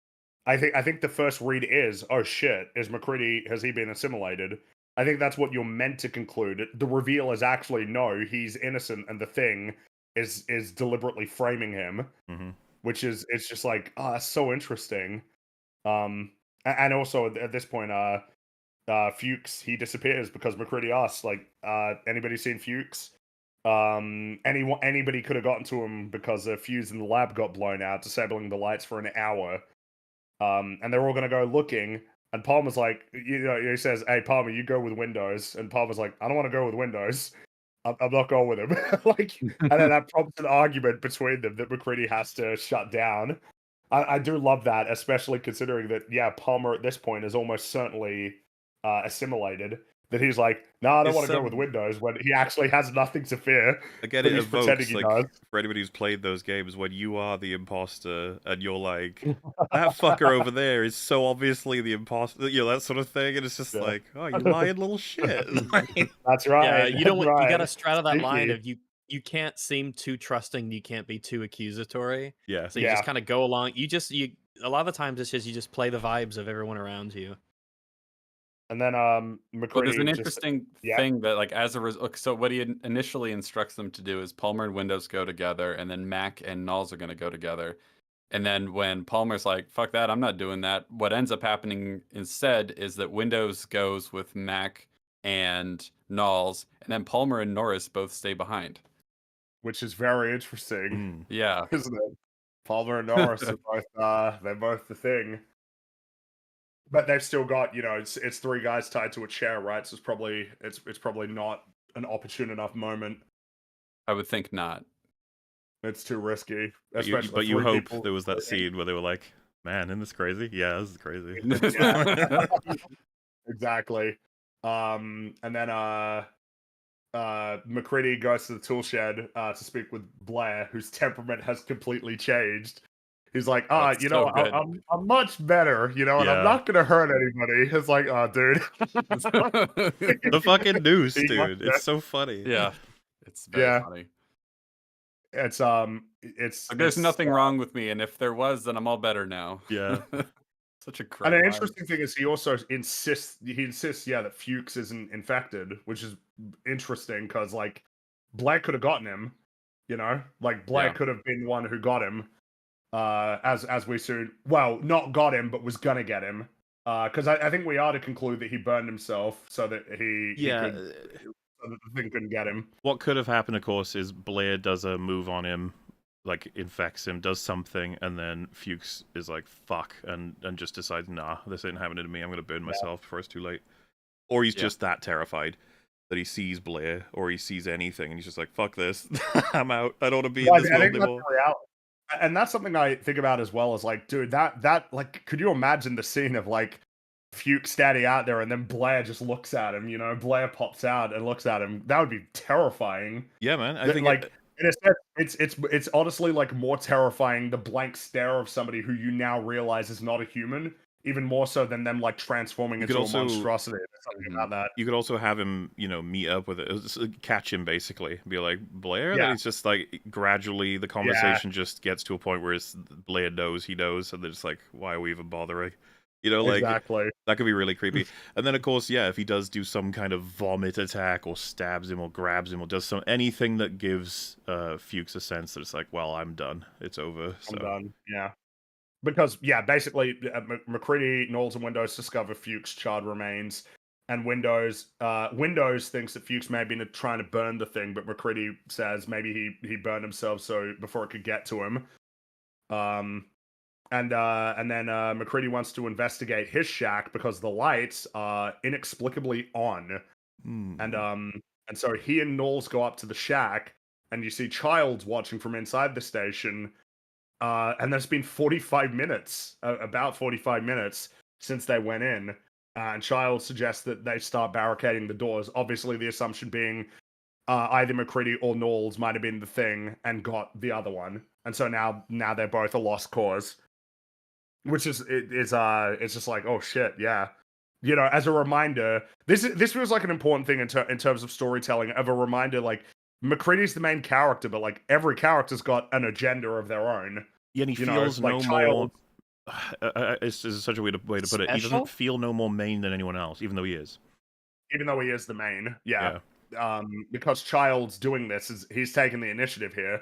I think the first read is, oh shit, has he been assimilated? I think that's what you're meant to conclude. The reveal is actually no, he's innocent, and the thing is deliberately framing him, Mhm. which is it's just like, oh, that's so interesting. And also at this point, Fuchs, he disappears because MacReady asks, like, anybody seen Fuchs? Anybody could have gotten to him because a fuse in the lab got blown out, disabling the lights for an hour. And they're all gonna go looking, and Palmer's like, he says, "Hey, Palmer, you go with Windows," and Palmer's like, "I don't want to go with Windows. I'm not going with him." Like, and then that prompts an argument between them that MacReady has to shut down. I do love that, especially considering that, yeah, Palmer at this point is almost certainly assimilated. That he's like, no, I don't It's, want to go with Windows when he actually has nothing to fear. Again, But it he's pretending evokes, he like, does. for anybody who's played those games, when you are the imposter and you're like, that fucker over there is so obviously the imposter, that sort of thing, and it's just Yeah. like, oh, you lying little shit. Like, That's right. Yeah, you don't. That's You right. got to straddle that line Sneaky. of you can't seem too trusting, you can't be too accusatory. yeah. So you Yeah. just kind of go along. You a lot of the times it's just you just play the vibes of everyone around you. And then Well, MacReady there's an just interesting yeah. thing that, like, as a result, so what he initially instructs them to do is Palmer and Windows go together, and then Mac and Knowles are going to go together. And then when Palmer's like, fuck that, I'm not doing that, what ends up happening instead is that Windows goes with Mac and Knowles, and then Palmer and Norris both stay behind. which is very interesting, Yeah. isn't it? Palmer and Norris are both they're both the thing. But they've still got, it's three guys tied to a chair, right? So it's probably not an opportune enough moment. I would think not. It's too risky. But you Especially hope three people there was that sleeping. scene where they were like, man, isn't this crazy? Yeah, this is crazy. Yeah. Exactly. And then MacReady goes to the tool shed to speak with Blair, whose temperament has completely changed. He's like, That's so good. I'm much better, and I'm Yeah. not gonna hurt anybody. It's like, oh, dude. The fucking noose, He got dude. that. It's so funny. Yeah. It's very Yeah. funny. It's Like, there's nothing wrong with me, and if there was, then I'm all better now. Yeah. Such a And great an line. interesting thing is he also insists, yeah, that Fuchs isn't infected, which is interesting because, like, Blair could have gotten him, you know? Like, Blair Yeah. could have been the one who got him, as we soon, well, not got him, but was gonna get him. Because I think we are to conclude that he burned himself so that he Yeah. could, so that the thing couldn't get him. What could have happened, of course, is Blair does a move on him, like infects him, does something, and then Fuchs is like, fuck, and just decides, nah, this ain't happening to me, I'm gonna burn myself before it's too late. Or he's just that terrified that he sees Blair, or he sees anything, and he's just like, fuck this, I'm out, I don't want to be in this I world think that's anymore. the reality. And that's something I think about as well, is like, dude, that like, could you imagine the scene of like Fuchs standing out there and then Blair just looks at him, you know, Blair pops out and looks at him? That would be terrifying. Yeah, man, I think Like, in a sense, it's honestly like more terrifying, the blank stare of somebody who you now realize is not a human, even more so than them like transforming You could into also- a monstrosity. There's something about that. you could also have him, you know, meet up with it, catch him basically, be like, Blair, Yeah. that he's just like, gradually the conversation just gets to a point where Blair knows he knows, and they're just like, why are we even bothering? You know, like, Exactly. that could be really creepy. And then, of course, yeah, if he does do some kind of vomit attack, or stabs him, or grabs him, or does anything that gives Fuchs a sense that it's like, well, I'm done, it's over. So. I'm done. Yeah. Because, yeah, basically, McCready, Knowles, and Windows discover Fuchs' charred remains, and Windows thinks that Fuchs may have been trying to burn the thing, but McCready says maybe he burned himself so before it could get to him. And then McCready wants to investigate his shack because the lights are inexplicably on. And so he and Knowles go up to the shack, and you see Childs watching from inside the station. And there's been 45 minutes, about 45 minutes since they went in. And Childs suggests that they start barricading the doors. Obviously, the assumption being either McCready or Knowles might have been the thing and got the other one. And so now they're both a lost cause. Which is it's just like, oh shit, yeah. You know, as a reminder, this feels like an important thing in terms of storytelling, of a reminder, like, McCready's the main character, but like every character's got an agenda of their own. Yeah, and he You know, feels like no Childs- more. It's such a way to put it. He Special? doesn't feel no more main than anyone else, even though he is. even though he is the main, yeah. Because Child's doing this, he's taking the initiative here.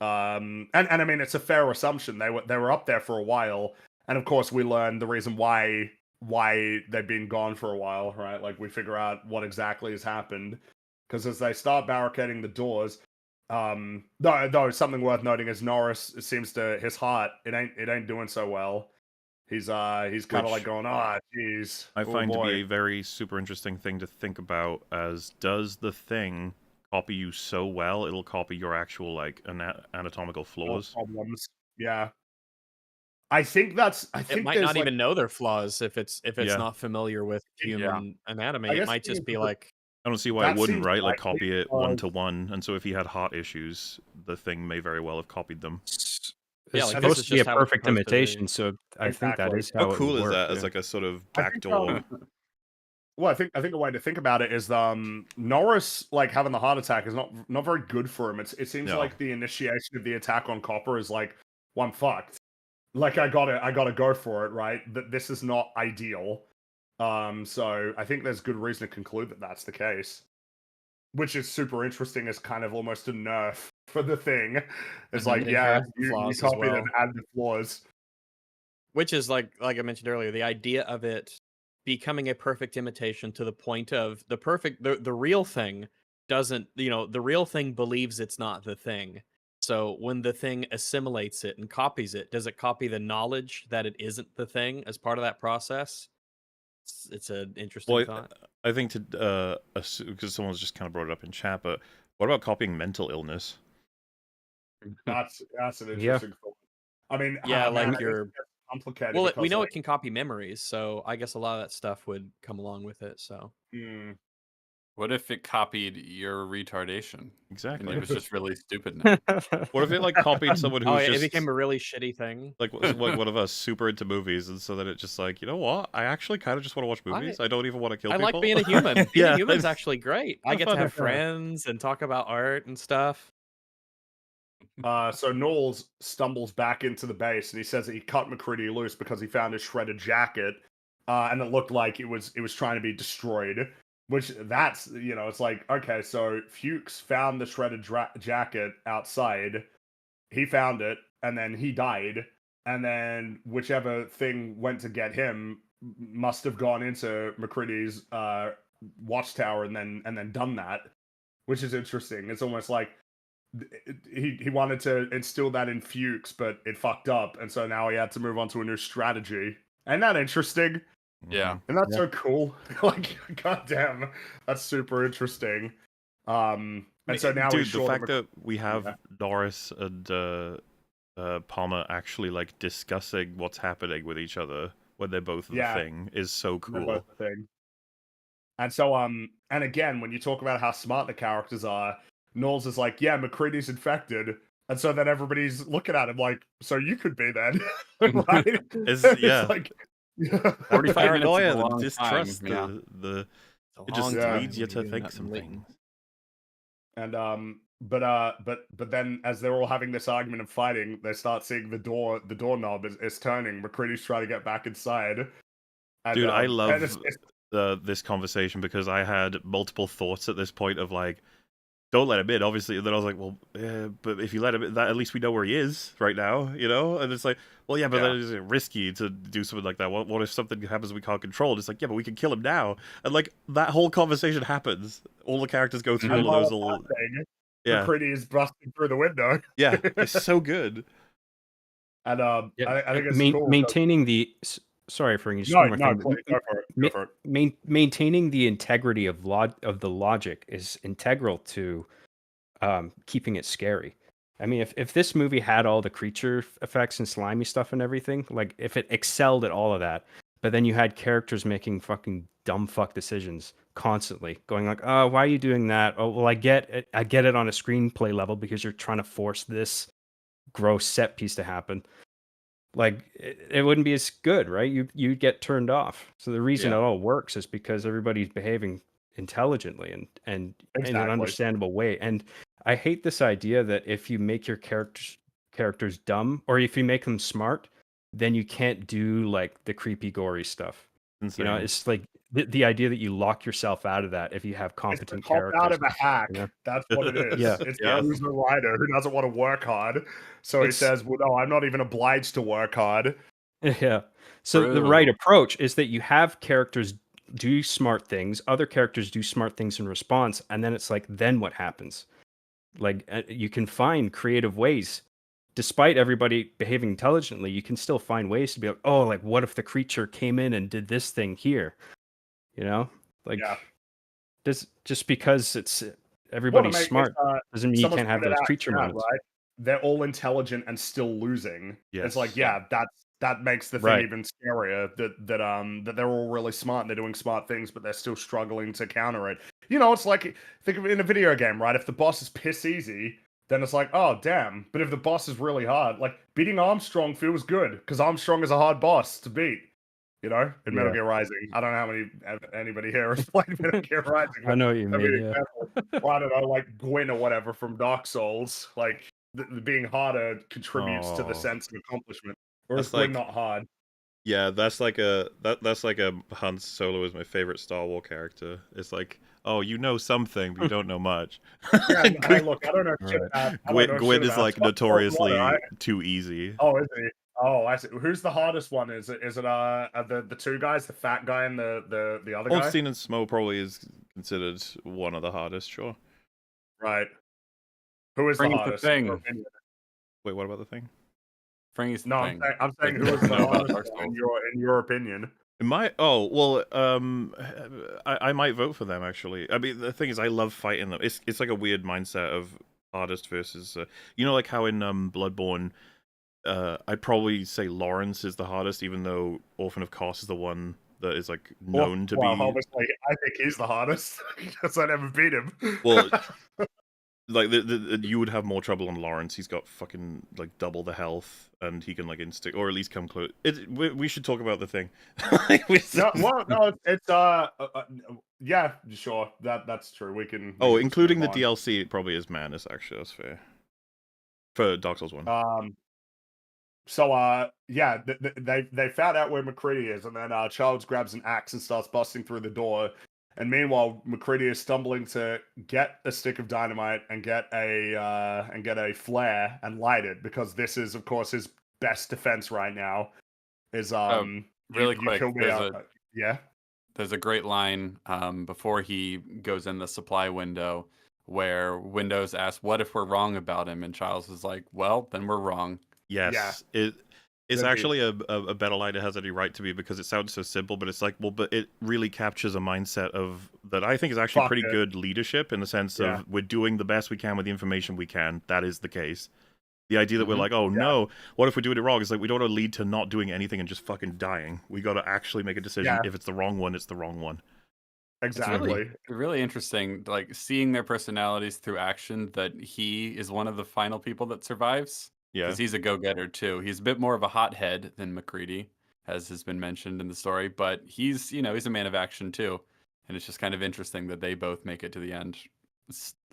And I mean, it's a fair assumption. They were up there for a while, and of course we learn the reason why they've been gone for a while, right? Like, we figure out what exactly has happened, because as they start barricading the doors, though something worth noting is Norris, it seems to his heart, it ain't doing so well. He's kind of like going, oh, jeez. I find to be a very super interesting thing to think about, as does the thing copy you so well it'll copy your actual like anatomical flaws. Problems. Yeah. I think It might not there's, even know their flaws if it's Yeah. not familiar with human anatomy. I It guess might the just thing be is, like, I don't see why it that wouldn't, seems right? Like, likely copy it one because- to one, and so if he had heart issues, the thing may very well have copied them. It's Yeah, like, this supposed is to be a just how it's perfect supposed to be. imitation, so I think that Exactly. is how it would work, As yeah. like a sort of I think, backdoor? well, I think a way to think about it is Norris, like, having the heart attack is not very good for him. It seems No. like the initiation of the attack on Copper is like, well, I'm fucked. Like, I gotta go for it, right? That this is not ideal. So I think there's good reason to conclude that that's the case, which is super interesting as kind of almost a nerf for the thing. It's like, It yeah, has you flaws as copied well. and add the flaws. Which is like I mentioned earlier, the idea of it becoming a perfect imitation to the point of the real thing doesn't, the real thing believes it's not the thing. So when the thing assimilates it and copies it, does it copy the knowledge that it isn't the thing as part of that process? It's an interesting Well, thought. I think because someone's just kind of brought it up in chat, but what about copying mental illness? That's an Yeah. interesting thought. I mean, Yeah, man, like it's complicated. Well, we because, know like, it can copy memories, so I guess a lot of that stuff would come along with it. So What if it copied your retardation? And Exactly. it was just really stupid now. What if it like copied someone who's it just became a really shitty thing. like one of us super into movies, and so that it just like, you know what? I actually kind of just want to watch movies. I don't even want to kill I people. like being a human. Being Yeah, a human's it's- actually great. I have get to fun. have friends and talk about art and stuff. So Knowles stumbles back into the base and he says that he cut McCready loose because he found his shredded jacket, and it looked like it was trying to be destroyed. Which that's it's like, okay, so Fuchs found the shredded jacket outside. He found it, and then he died, and then whichever thing went to get him must have gone into McCready's watchtower and then done that, which is interesting. It's almost like he wanted to instill that in Fuchs, but it fucked up, and so now he had to move on to a new strategy. Ain't that interesting? Yeah. And that's so cool. Like, goddamn, that's super interesting. And so now dude, we the fact that we have Norris and Palmer actually like discussing what's happening with each other when they're both the thing is so cool. And so and again, when you talk about how smart the characters are, Knowles is like, yeah, McCready's infected. And so then everybody's looking at him like, so you could be then, right? It's like 45 paranoia, minutes the distrust, time, it just leads you to think some things. And but then as they're all having this argument and fighting, they start seeing the doorknob is turning. McCready's trying to get back inside. And, dude, I love this conversation because I had multiple thoughts at this point of like, don't let him in, obviously. And then I was like, well, yeah, but if you let him in, that at least we know where he is right now, And it's like, well, yeah, but then it's risky to do something like that. What if something happens we can't control? And it's like, yeah, but we can kill him now. And like that whole conversation happens. All the characters go through all of those little. Yeah, McCready is busting through the window. Yeah, it's so good. And I think it's cool. Maintaining the. Sorry for just one more thing. Go for it. Maintaining the integrity of the logic is integral to keeping it scary. I mean, if this movie had all the creature effects and slimy stuff and everything, like if it excelled at all of that, but then you had characters making fucking dumb fuck decisions constantly, going like, "Oh, why are you doing that? Oh, well, I get it on a screenplay level because you're trying to force this gross set piece to happen." Like it wouldn't be as good, right? You'd get turned off. So the reason it all works is because everybody's behaving intelligently and in an understandable way. And I hate this idea that if you make your characters dumb or if you make them smart, then you can't do like the creepy, gory stuff. Insane. It's like the idea that you lock yourself out of that if you have competent characters. Out of a hack. That's what it is. It's who's the writer who doesn't want to work hard. So he says, well, no, I'm not even obliged to work hard. Yeah. So the right approach is that you have characters do smart things, other characters do smart things in response, and then it's like, then what happens? Like you can find creative ways. Despite everybody behaving intelligently, you can still find ways to be like, oh, like what if the creature came in and did this thing here? Like just because it's everybody's smart doesn't mean you can't have those creature moments. Right? They're all intelligent and still losing. Yes. It's like, that makes the thing even scarier. That they're all really smart and they're doing smart things, but they're still struggling to counter it. It's like, think of it in a video game, right? If the boss is piss easy, then it's like, oh damn. But if the boss is really hard, like beating Armstrong feels good because Armstrong is a hard boss to beat. In Metal Gear Rising. I don't know how anybody here has played Metal Gear Rising. I know what you mean. Well, I don't know, like Gwyn or whatever from Dark Souls. Like being harder contributes to the sense of accomplishment. Or is Gwyn not hard? Yeah, that's like a Han Solo is my favorite Star Wars character. It's like, oh, you know something, but you don't know much. Yeah, look, I don't know shit about. Gwyn is like notoriously too easy. Oh, is he? Oh, I see. Who's the hardest one? Is it the two guys, the fat guy and the other guy? Goldstein and Smo probably is considered one of the hardest, sure. Right. Who is the hardest? The thing. Wait, what about the thing? I'm saying who is the hardest in your opinion? I might vote for them actually. I mean, the thing is, I love fighting them. It's like a weird mindset of hardest versus, like how in Bloodborne. I'd probably say Lawrence is the hardest, even though Orphan of Kos is the one that is like known to be. Obviously, I think he's the hardest because I never beat him. Well, like you would have more trouble on Lawrence. He's got fucking like double the health, and he can like instinct or at least come close. We should talk about the thing. Yeah, sure. That's true. We can. Including the DLC, it probably is Manus. Actually, that's fair. For Dark Souls 1. Yeah, they found out where McCready is, and then Charles grabs an axe and starts busting through the door. And meanwhile, McCready is stumbling to get a stick of dynamite and get a flare and light it, because this is, of course, his best defense right now. Is really you quick, kill me yeah. There's a great line before he goes in the supply window where Windows asks, "What if we're wrong about him?" And Charles is like, "Well, then we're wrong." Yes, it's actually a better line. It has any right to be, because it sounds so simple, but it's like, well, but it really captures a mindset of that I think is actually pretty good leadership, in the sense of we're doing the best we can with the information we can. That is the case. The idea that we're like, oh no, what if we're doing it wrong? It's like, we don't want to lead to not doing anything and just fucking dying. We got to actually make a decision. If it's the wrong one, it's the wrong one. Exactly. It's really interesting, like seeing their personalities through action, that he is one of the final people that survives. Yeah. Because he's a go-getter too. He's a bit more of a hothead than McCready, as has been mentioned in the story, but he's a man of action too. And it's just kind of interesting that they both make it to the end,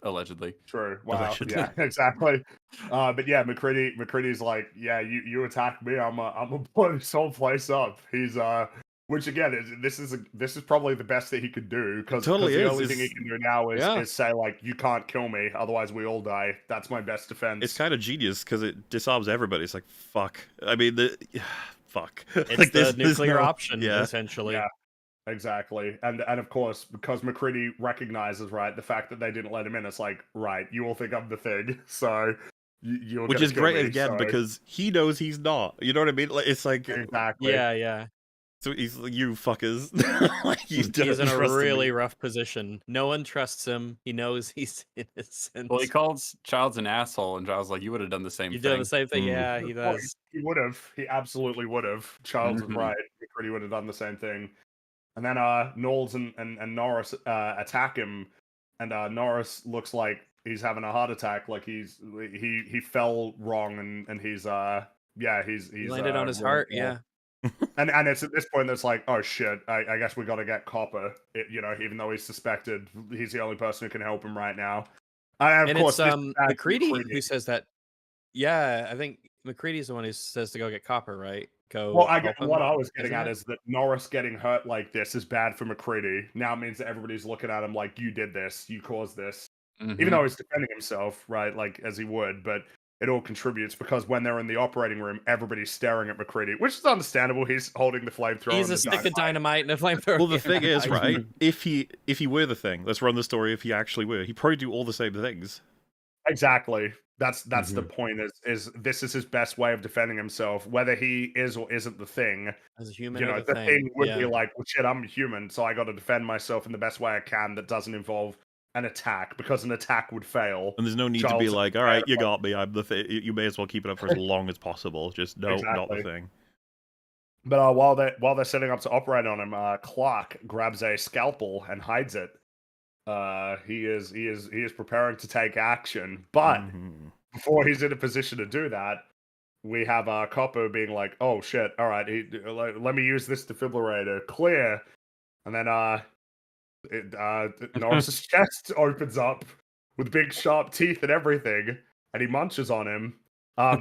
allegedly. True. Wow. Allegedly. Yeah, exactly. But yeah, McCready's like, yeah, you attack me, I'm gonna blow this whole place up. He's which again this is probably the best that he could do, because Totally the is. only thing he can do now is say, like, you can't kill me, otherwise we all die. That's my best defense. It's kind of genius because it disarms everybody. It's like, fuck. I mean, fuck. It's like, the nuclear option, essentially. Yeah. Exactly. And of course, because McCready recognizes, right, the fact that they didn't let him in, it's like, right, you all think I'm the thing, so you're which gonna is kill great me, again, so... because he knows he's not. You know what I mean? Like, it's like, exactly. Yeah. So he's like, you fuckers. Like, He's in a really rough position. No one trusts him. He knows he's innocent. Well, he calls Childs an asshole, and Childs like, you would have done the same thing. You done the same thing? Yeah, he does. He would have. He absolutely would have. Charles is right. McCready would have done the same thing. And then Knowles and Norris attack him, and Norris looks like he's having a heart attack, like he fell wrong, and he's he landed on his heart, yeah. and it's at this point that's like, oh shit, I guess we got to get Copper. Even though he's suspected, he's the only person who can help him right now. And of course, it's McCready who says that. Yeah, I think McCready's the one who says to go get Copper, right? Well, what I was getting at is that Norris getting hurt like this is bad for McCready. Now it means that everybody's looking at him like, you did this, you caused this. Even though he's defending himself, right, like, as he would, but it all contributes, because when they're in the operating room, everybody's staring at McCready, which is understandable. He's holding the flamethrower. He's a stick of dynamite and a flamethrower. Well, the thing is, right, if he were the thing, let's run the story, if he actually were, he'd probably do all the same things. Exactly. That's the point, is this is his best way of defending himself, whether he is or isn't the thing. As a human, you know, the thing would be like, well, shit, I'm a human, so I got to defend myself in the best way I can that doesn't involve an attack, because an attack would fail. And there's no need to be like, all right, you got me, I'm the thing. You may as well keep it up for as long as possible. Just no, not the thing. But while they're setting up to operate on him, Clark grabs a scalpel and hides it. He is preparing to take action, but before he's in a position to do that, we have Copper being like, "Oh shit! All right, let me use this defibrillator. Clear." And then Norris's chest opens up with big sharp teeth and everything, and he munches on him.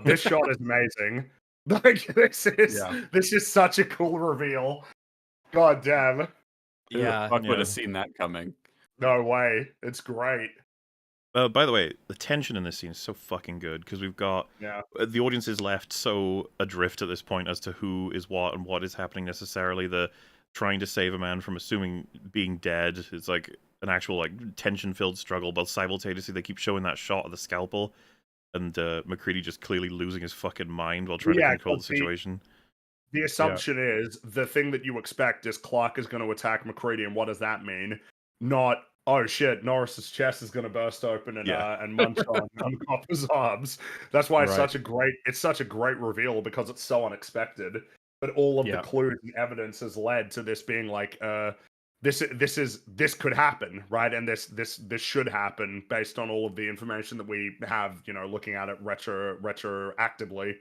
This shot is amazing. Like, this is such a cool reveal. God damn. Yeah, who would have seen that coming? No way. It's great. By the way, the tension in this scene is so fucking good, because we've got the audience is left so adrift at this point as to who is what and what is happening necessarily. The trying to save a man from assuming being dead is like an actual like tension-filled struggle, but simultaneously they keep showing that shot of the scalpel, and McCready just clearly losing his fucking mind while trying to control the situation. The assumption is the thing that you expect is Clark is going to attack McCready, and what does that mean? Not, oh shit, Norris's chest is going to burst open and munch on Copper's arms. That's why it's such a great reveal, because it's so unexpected. But all of the clues and evidence has led to this being like, this could happen, right? And this should happen based on all of the information that we have, you know, looking at it retroactively.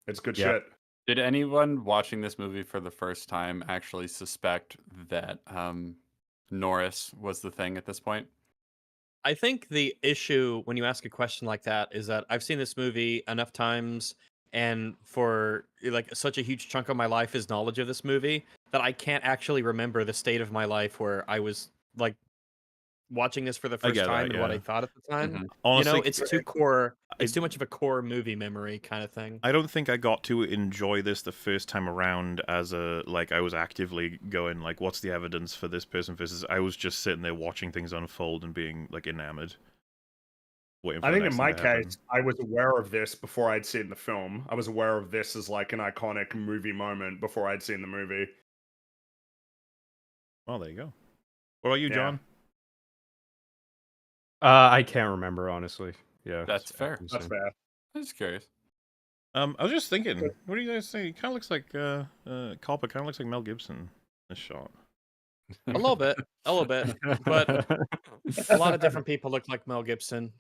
It's good shit. Did anyone watching this movie for the first time actually suspect that Norris was the thing at this point? I think the issue when you ask a question like that is that I've seen this movie enough times, and for like such a huge chunk of my life is knowledge of this movie that I can't actually remember the state of my life where I was like watching this for the I first get time that, and what I yeah. thought at the time. Mhm. Honestly, It's too core. It's I- too much of a core movie memory kind of thing. I don't think I got to enjoy this the first time around as a, like, I was actively going, like, what's the evidence for this person versus I was just sitting there watching things unfold and being, like, enamored. Waiting for I the think next in thing my to happen. case, I was aware of this before I'd seen the film. I was aware of this as like an iconic movie moment before I'd seen the movie. Well, there you go. What about you, Yeah. John? I can't remember, honestly. Yeah. That's fair. That's fair. I'm just curious. I was just thinking, what do you guys say? He kind of looks like, Copper kind of looks like Mel Gibson in this shot. A little bit, but a lot of different people look like Mel Gibson.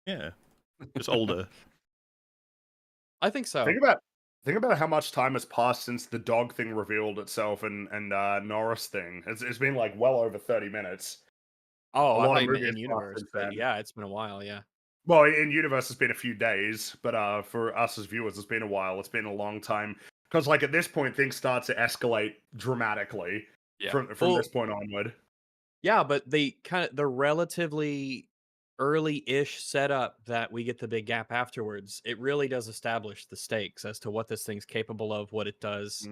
Yeah. Just older. I think so. Think about how much time has passed since the dog thing revealed itself and Norris thing. It's been like well over 30 minutes. Oh, A I lot thought of you meant movies in passed universe, since but then. yeah, it's been a while. Yeah. Well, in universe, it's been a few days, but for us as viewers, it's been a while. It's been a long time because, like, at this point, things start to escalate dramatically Yeah. from Well, this point onward. Yeah, but the relatively early-ish setup that we get the big gap afterwards, it really does establish the stakes as to what this thing's capable of, what it does.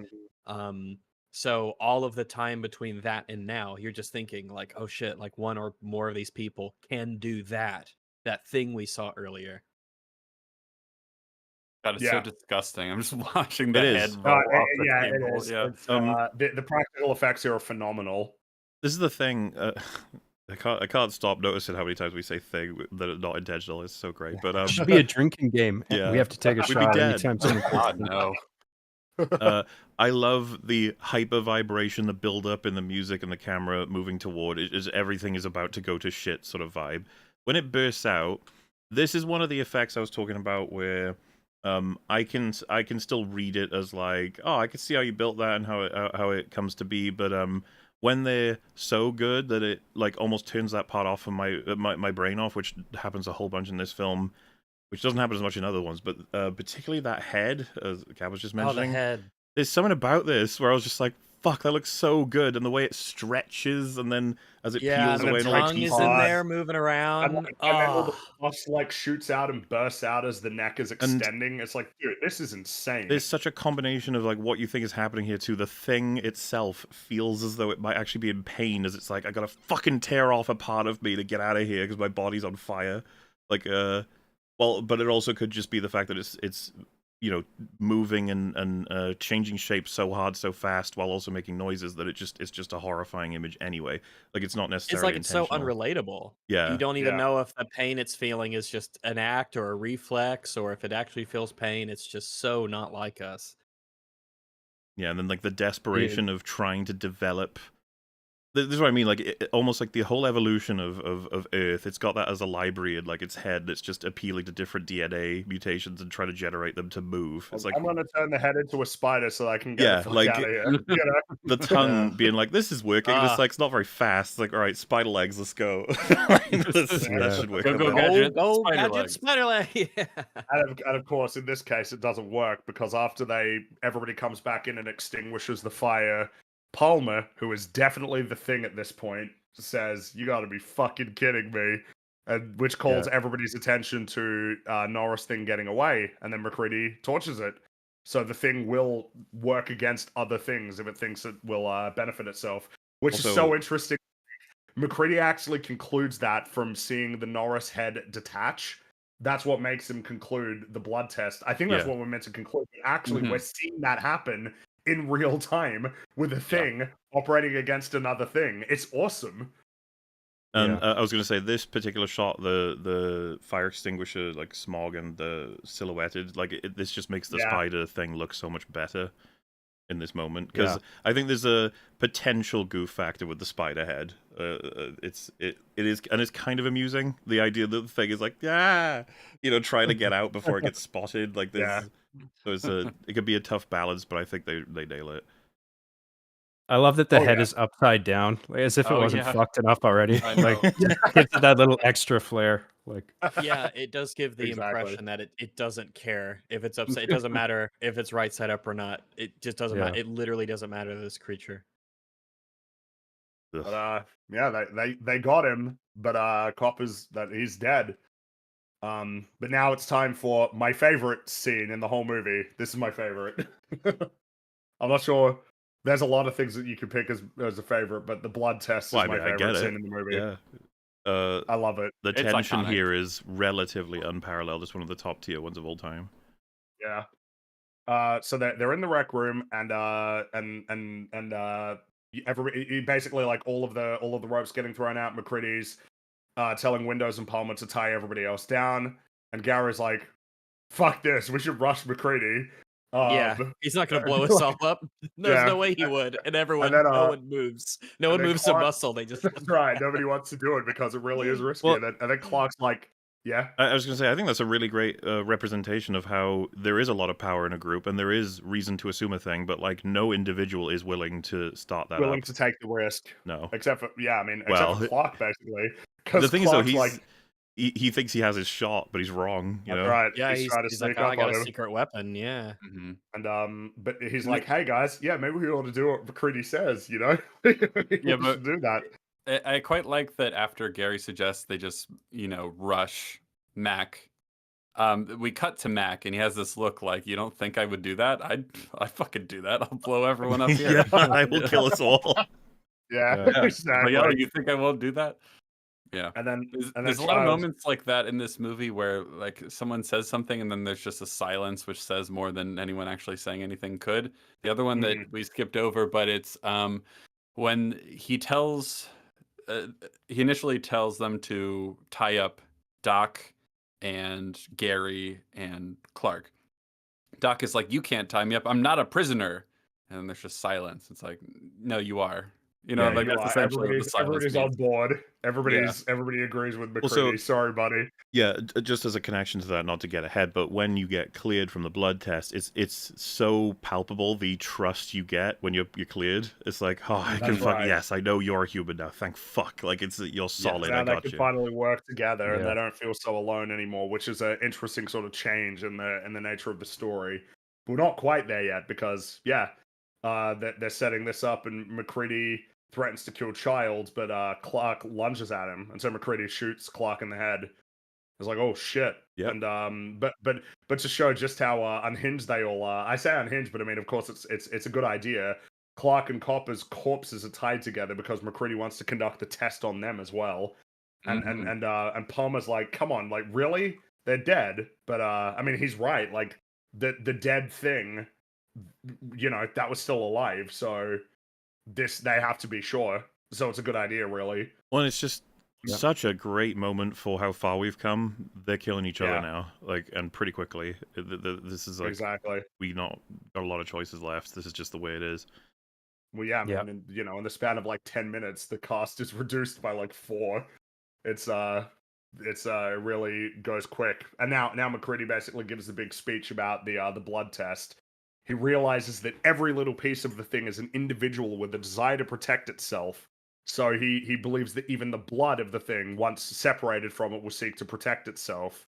So all of the time between that and now, you're just thinking like, oh shit, like one or more of these people can do that thing we saw earlier. God, it's Yeah. so disgusting. I'm just watching the It head is. roll off the Yeah, it table. is. Yeah. It's, the practical effects here are phenomenal. This is the thing. I can't stop noticing how many times we say "thing" that are not intentional. It's so great. But It should be a drinking game. Yeah. We have to take a We'd be shot dead. anytime someone says God, thing. no. I love the hyper vibration, the build up in the music and the camera moving toward it. Is everything is about to go to shit sort of vibe. When it bursts out, this is one of the effects I was talking about where I can still read it as like, oh, I can see how you built that and how it comes to be, but when they're so good that it like almost turns that part off of my brain off, which happens a whole bunch in this film, which doesn't happen as much in other ones, but particularly that head, as Cap was just Oh, the mentioning. head. There's something about this where I was just like, fuck, that looks so good, and the way it stretches, and then as it Yeah, peels and away, the and all the tongue teeth is in hard. there moving around. And then all the pus like shoots out and bursts out as the neck is extending. It's like, dude, this is insane. There's such a combination of like what you think is happening here too. The thing itself feels as though it might actually be in pain, as it's like I gotta fucking tear off a part of me to get out of here because my body's on fire. Like, well, but it also could just be the fact that it's you know, moving and changing shape so hard, so fast, while also making noises that it's just a horrifying image anyway. Like it's not It's necessarily like it's so intentional. unrelatable. Yeah. You don't even Yeah. know if the pain it's feeling is just an act or a reflex, or if it actually feels pain. It's just so not like us. Yeah, and then like the desperation of trying to develop. This is what I mean, like almost like the whole evolution of Earth. It's got that as a library and like its head that's just appealing to different DNA mutations and trying to generate them to move. It's like I'm gonna turn the head into a spider so I can get Yeah, the fuck like- out of here. You know? the tongue being like, this is working. And it's Ah. like it's not very fast. It's like, all right, spider legs, let's go. That should work. Go, a go, bit. Gadget. Go, Spider gadget, legs. spider leg. Yeah. And of course, in this case, it doesn't work because after everybody comes back in and extinguishes the fire, Palmer, who is definitely the thing at this point, says, "You got to be fucking kidding me," and which calls everybody's attention to Norris thing getting away, and then McCready torches it. So the thing will work against other things if it thinks it will benefit itself, which is Also- so interesting. McCready actually concludes that from seeing the Norris head detach. That's what makes him conclude the blood test. I think that's Yeah. what we're meant to conclude. Actually, Mhm. we're seeing that happen in real time with a thing operating against another thing. It's awesome. And I was going to say, this particular shot, the fire extinguisher, like smog and the silhouetted, like this just makes the spider thing look so much better in this moment. Because I think there's a potential goof factor with the spider head. It is, and it's kind of amusing. The idea that the thing is like, trying to get out before it gets spotted. Like this, so it could be a tough balance, but I think they nail it. I love that the Oh, head yeah. is upside down, like, as if it Oh, wasn't yeah. fucked enough already. I Like, know. just gives it that little extra flair. Like, Yeah, it does give the Exactly. impression that it doesn't care if it's upside. It doesn't matter if it's right side up or not. It just doesn't Yeah. matter. It literally doesn't matter to this creature. Ugh. But yeah, they got him, but Copper's that he's dead. But now it's time for my favorite scene in the whole movie. This is my favorite. I'm not sure. There's a lot of things that you could pick as a favorite, but the blood test is Well, I my mean, I favorite get scene it. in the movie. Yeah. I love it. The It's tension iconic. here is relatively unparalleled. It's one of the top tier ones of all time. Yeah. So they're in the rec room, and everybody basically like all of the ropes getting thrown out. McCready's telling Windows and Palmer to tie everybody else down, and Gary's like, "Fuck this, we should rush McCready." Yeah, he's not gonna blow us all up. There's Yeah. no way he would. And everyone, then, no one moves. No and one then moves a Clark- muscle. They just That's right. Nobody wants to do it because it really is risky. Well- and then Clark's like, "Yeah, I was going to say, I think that's a really great representation of how there is a lot of power in a group, and there is reason to assume a thing, but like no individual is willing to start that willing up. to take the risk." No. Except for Well, except for Clark basically. The Because thing is, though, Clark's like, he thinks he has his shot, but he's wrong. You "That's know? right." yeah, he's trying to he's sneak like, oh, up I got on a him. secret weapon. Yeah. hmm And but he's And like, "Hey guys, yeah, maybe we ought to do what McCready says, you know? we Yeah, but- should do that." I quite like that after Gary suggests they just, rush Mac. We cut to Mac, and he has this look like, "You don't think I would do that? I fucking do that. I'll blow everyone up here." Yeah, I will kill us all. Yeah, Yeah. exactly. Like, oh, you think I won't do that? Yeah. And then There's a lot of Childs- moments like that in this movie where like someone says something and then there's just a silence which says more than anyone actually saying anything could. The other one that we skipped over, but it's when he initially tells them to tie up Doc and Gary and Clark. Doc is like, "You can't tie me up. I'm not a prisoner." And then there's just silence. It's like, "No, you are." Yeah, Like you that's are. essentially what the silence everybody's on means. board. Everybody agrees with McCready. Also- Sorry, buddy. Yeah, just as a connection to that, not to get ahead, but when you get cleared from the blood test, it's so palpable the trust you get when you're cleared. It's like, oh, I can That's fuck right. yes, I know you're a human now. Thank fuck, like you're solid. Now I they got can you. finally work together, and Yeah. they don't feel so alone anymore, which is an interesting sort of change in the nature of the story. But we're not quite there yet because they're setting this up, and McCready threatens to kill Childs, but Clark lunges at him, and so McCready shoots Clark in the head. It's like, oh shit. Yep. And but to show just how unhinged they all are. I say unhinged, but I mean, of course, it's a good idea. Clark and Copper's corpses are tied together because McCready wants to conduct the test on them as well. And Palmer's like, come on, like really? They're dead. But I mean, he's right. Like the dead thing, that was still alive. So they have to be sure. So it's a good idea, really. Well, it's just Yeah. such a great moment for how far we've come. They're killing each Yeah. other now, like, and pretty quickly. This is like Exactly. we not got a lot of choices left. This is just the way it is. Well, yeah, Yeah. man. And, in the span of like 10 minutes, the cast is reduced by like 4. It really goes quick. And now McCready basically gives the big speech about the blood test. He realizes that every little piece of the thing is an individual with a desire to protect itself. So he believes that even the blood of the thing, once separated from it, will seek to protect itself.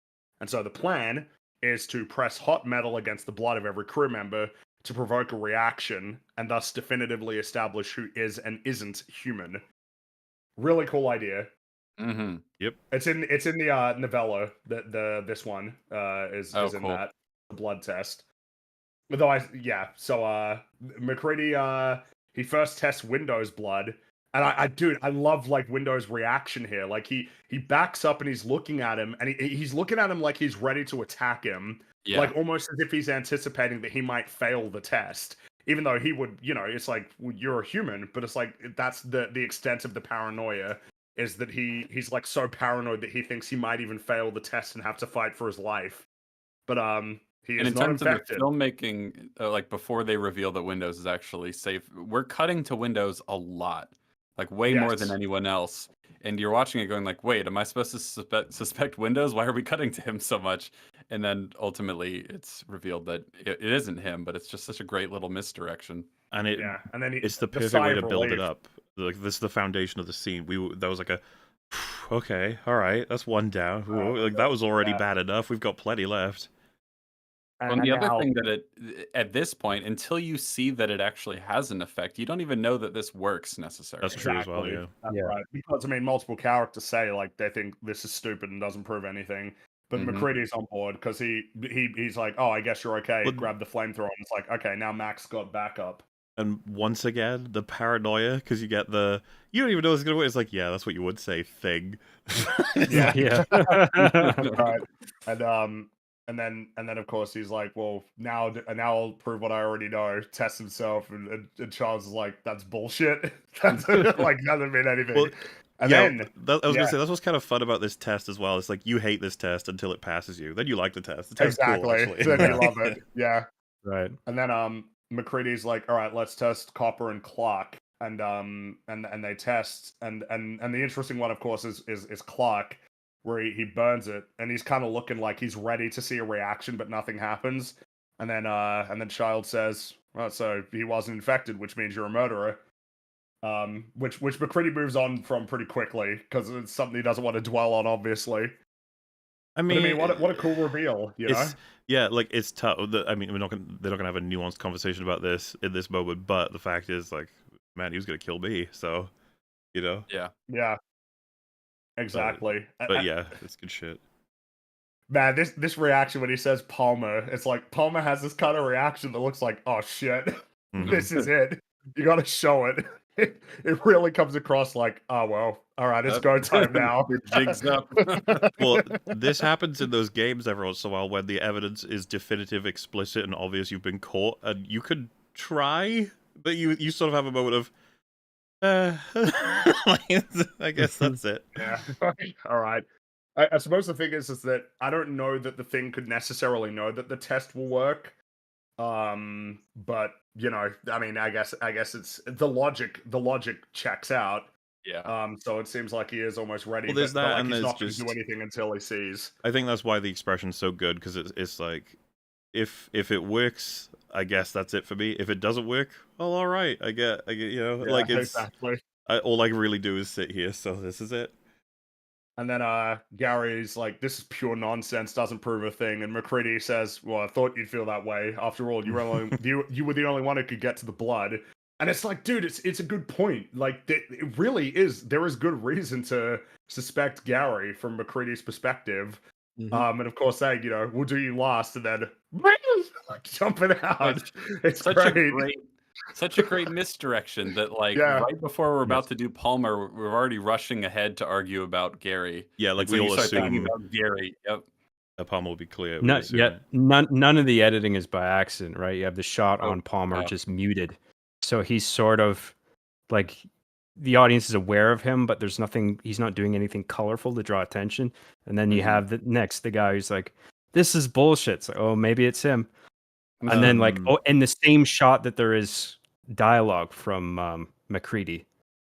And so the plan is to press hot metal against the blood of every crew member to provoke a reaction and thus definitively establish who is and isn't human. Really cool idea. Mm-hmm. It's in the novella that this one is in cool. that the blood test. Although McCready he first tests Windows blood, and I love like Windows' reaction here. Like he backs up and he's looking at him, and he's looking at him like he's ready to attack him, Yeah. like almost as if he's anticipating that he might fail the test. Even though he would, it's like, well, you're a human, but it's like that's the extent of the paranoia. Is that he's like so paranoid that he thinks he might even fail the test and have to fight for his life. But he And is in not terms infected. of the filmmaking, like before they reveal that Windows is actually safe, we're cutting to Windows a lot. like way more than Yes. anyone else. And you're watching it going like, wait, am I supposed to suspect Windows? Why are we cutting to him so much? And then ultimately it's revealed that it isn't him, but it's just such a great little misdirection. And Yeah, and then it's the perfect sigh way of to build it relief. up. Like, this is the foundation of the scene. That was like a, okay, all right, that's one down. Ooh, like, that was already yeah. bad enough. We've got plenty left. And the other thing that at this point, until you see that it actually has an effect, you don't even know that this works necessarily. That's true as well, yeah. That's Yeah. right. Because I mean, multiple characters say like they think this is stupid and doesn't prove anything, but Mhm. McCready's on board because he's like, oh, I guess you're okay. Well, Grab the flamethrower, and it's like, okay, now Max got backup. And once again, the paranoia, because you get you don't even know it's gonna work. It's like, yeah, that's what you would say, thing. Yeah. Yeah. Right. And then of course he's like, well, now I'll prove what I already know. Test himself, and Charles is like, that's bullshit. That's like doesn't mean anything. Well, and yeah, then I was gonna say that's what's kind of fun about this test as well. It's like you hate this test until it passes you, then you like the test. The test's exactly, cool, actually. then you love it. Yeah. Right. And then McCready's like, all right, let's test Copper and Clark, and they test, and the interesting one, of course, is Clark, where he burns it, and he's kind of looking like he's ready to see a reaction, but nothing happens, and then Child says, oh, so he wasn't infected, which means you're a murderer. Which McCready moves on from pretty quickly because it's something he doesn't want to dwell on, obviously. I But mean, what a cool reveal, you know? Yeah, like it's tough. I mean, they're not gonna have a nuanced conversation about this in this moment. But the fact is, like, man, he was gonna kill me. So, you know. Yeah. Exactly. But yeah, it's good shit. Man, this reaction when he says Palmer, it's like Palmer has this kind of reaction that looks like, oh shit, this is it. You gotta show it. It really comes across like, oh well, all right, it's go time now. Jigs up. Well, this happens in those games every once in a while when the evidence is definitive, explicit, and obvious. You've been caught, and you could try, but you sort of have a moment of, I guess that's it. Yeah. All right. I suppose the thing is that I don't know that the thing could necessarily know that the test will work. But you know, I mean, I guess it's the logic checks out. Yeah. So it seems like he is almost ready. Well, there's but, that, like, and he's there's not going to just- do anything until he sees. I think that's why the expression's so good, because it's like, if it works, I guess that's it for me. If it doesn't work, well, all right, I get, you know, Yeah, like it's exactly. all I can really do is sit here. So this is it. And then Gary's like, this is pure nonsense, doesn't prove a thing. And McCready says, well, I thought you'd feel that way. After all, you were the only one who could get to the blood. And it's like, dude, it's a good point. Like, it really is. There is good reason to suspect Gary from McCready's perspective. Mhm. And of course, saying, you know, we'll do you last, and then like jumping out. It's Such great. such a great misdirection that, like, Yeah. right before we're about Yes. to do Palmer, we're already rushing ahead to argue about Gary. Yeah, like So we you all start thinking assume about Gary. Yep. Palmer will be clear. we Not assume. yet. None of the editing is by accident, right? You have the shot Oh, on Palmer wow. just muted, so he's sort of like the audience is aware of him, but there's nothing. He's not doing anything colorful to draw attention. And then you Mhm. have the guy who's like, "This is bullshit." It's like, oh, maybe it's him. And then like, oh, in the same shot that there is dialogue from McCready,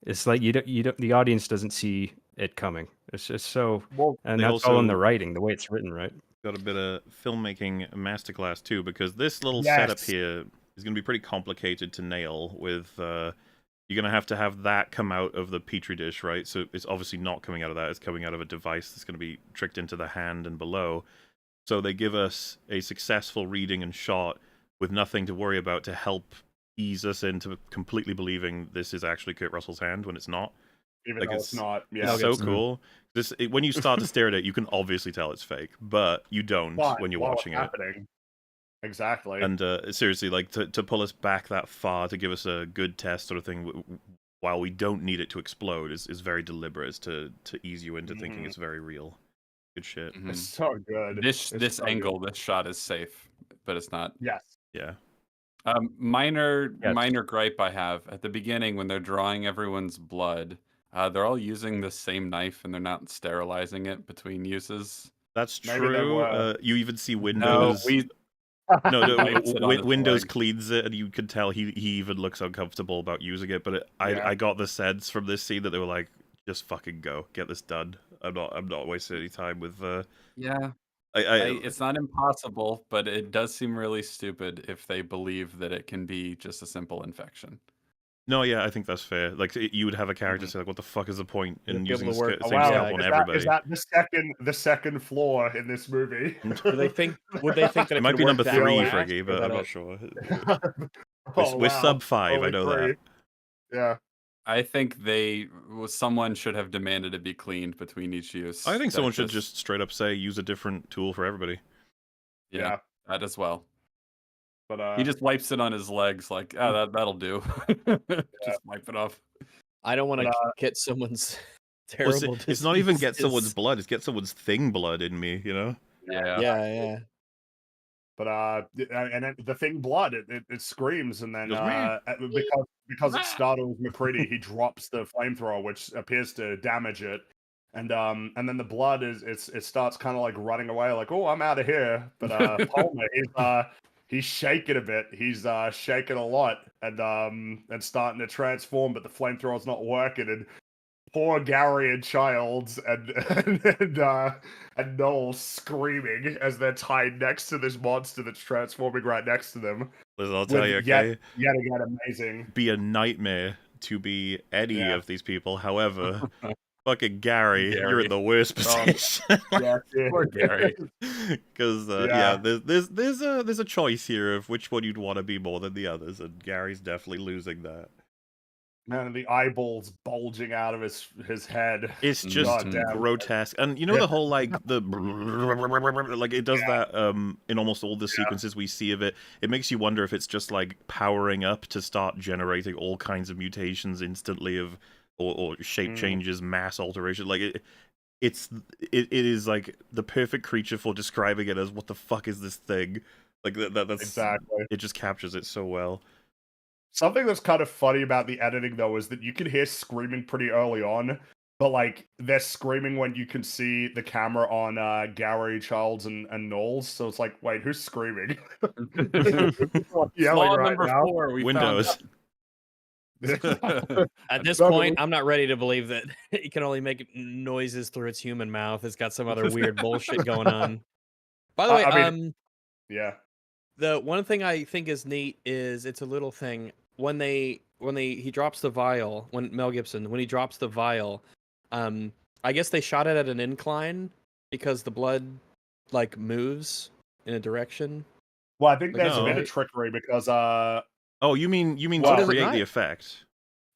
it's like you don't the audience doesn't see it coming. It's just so, Well, and they that's all in the also- writing, the way it's written, right? Got a bit of filmmaking masterclass too, because this little Yes. setup here is going to be pretty complicated to nail. With you're going to have that come out of the petri dish, right? So it's obviously not coming out of that; it's coming out of a device that's going to be tricked into the hand and below. So they give us a successful reading and shot with nothing to worry about to help ease us into completely believing this is actually Kurt Russell's hand when it's not. even like, though it's not. Yeah. It's so it's- cool. When you start to stare at it, you can obviously tell it's fake, but you don't But when you're while it's watching it. happening. Exactly. And seriously, like to pull us back that far to give us a good test sort of thing, while we don't need it to explode, is very deliberate. It's to ease you into thinking Mhm. it's very real. Good shit. Mhm. It's so good. This It's so angle, good. this shot is safe, but it's not. Yes. Yeah. Minor Yes. gripe I have at the beginning when they're drawing everyone's blood. They're all using the same knife and they're not sterilizing it between uses. That's Maybe they true. were. You even see No, windows. No, Wipes it on his Windows leg. cleans it, and you can tell he even looks uncomfortable about using it. But Yeah. I got the sense from this scene that they were like, just fucking go, get this done. I'm not wasting any time with. Yeah, I it's not impossible, but it does seem really stupid if they believe that it can be just a simple infection. No, yeah, I think that's fair. Like you would have a character Mhm. say, like, "What the fuck is the point It'd in be able using to work- same Oh, wow, stuff yeah, on is everybody?" that the second flaw in this movie? Do they think? Would they think that It it might could be work number that 3, fast, Friggy, or but that I'm a- not sure. Oh, We're wow. sub 5, I Only know 3. that. Yeah. I think someone should have demanded it be cleaned between each use. I think That someone should just straight up say, use a different tool for everybody. yeah, that as well. But He just wipes it on his legs, like, oh, that'll do. Just wipe it off. I don't want to But, get someone's Well, terrible it's not even get someone's diseases. blood; it's get someone's thing blood in me. You know. Yeah. Yeah. But and then the thing blood it screams, and then Goes, "Meh." because it startles McCready, he drops the flamethrower, which appears to damage it, and then the blood it starts kind of like running away, like, oh, I'm out of here. But Palmer, he's shaking a bit, he's shaking a lot, and starting to transform, but the flamethrower's not working, and poor Gary and Childs and Noel screaming as they're tied next to this monster that's transforming right next to them. Listen, I'll tell you, With okay, yet again amazing. be a nightmare to be any Yeah. of these people. However, fucking Gary, you're Gary. in the worst position. Yeah, Poor Gary. Because Yeah. there's a choice here of which one you'd want to be more than the others, and Gary's definitely losing that. Man, the eyeballs bulging out of his head. It's just Goddamn. grotesque, and you know the whole like the like it does that in almost all the sequences we see of it. It makes you wonder if it's just like powering up to start generating all kinds of mutations instantly of or shape changes, mass alteration. Like it is like the perfect creature for describing it as what the fuck is this thing? Like that's Exactly. It just captures it so well. Something that's kind of funny about the editing, though, is that you can hear screaming pretty early on, but like they're screaming when you can see the camera on Gary, Childs, and Knowles. So it's like, wait, who's screaming? Yelling Flaw right number now. 4. We Windows. At this No, point, I'm not ready to believe that it can only make noises through its human mouth. It's got some other weird bullshit going on. By the way, I mean, yeah. the one thing I think is neat is it's a little thing when he drops the vial, when Mel Gibson, when he drops the vial, I guess they shot it at an incline because the blood like moves in a direction. Well, I think Like, there's a no. bit of trickery because Oh, you mean Well, to does it create not? the effect?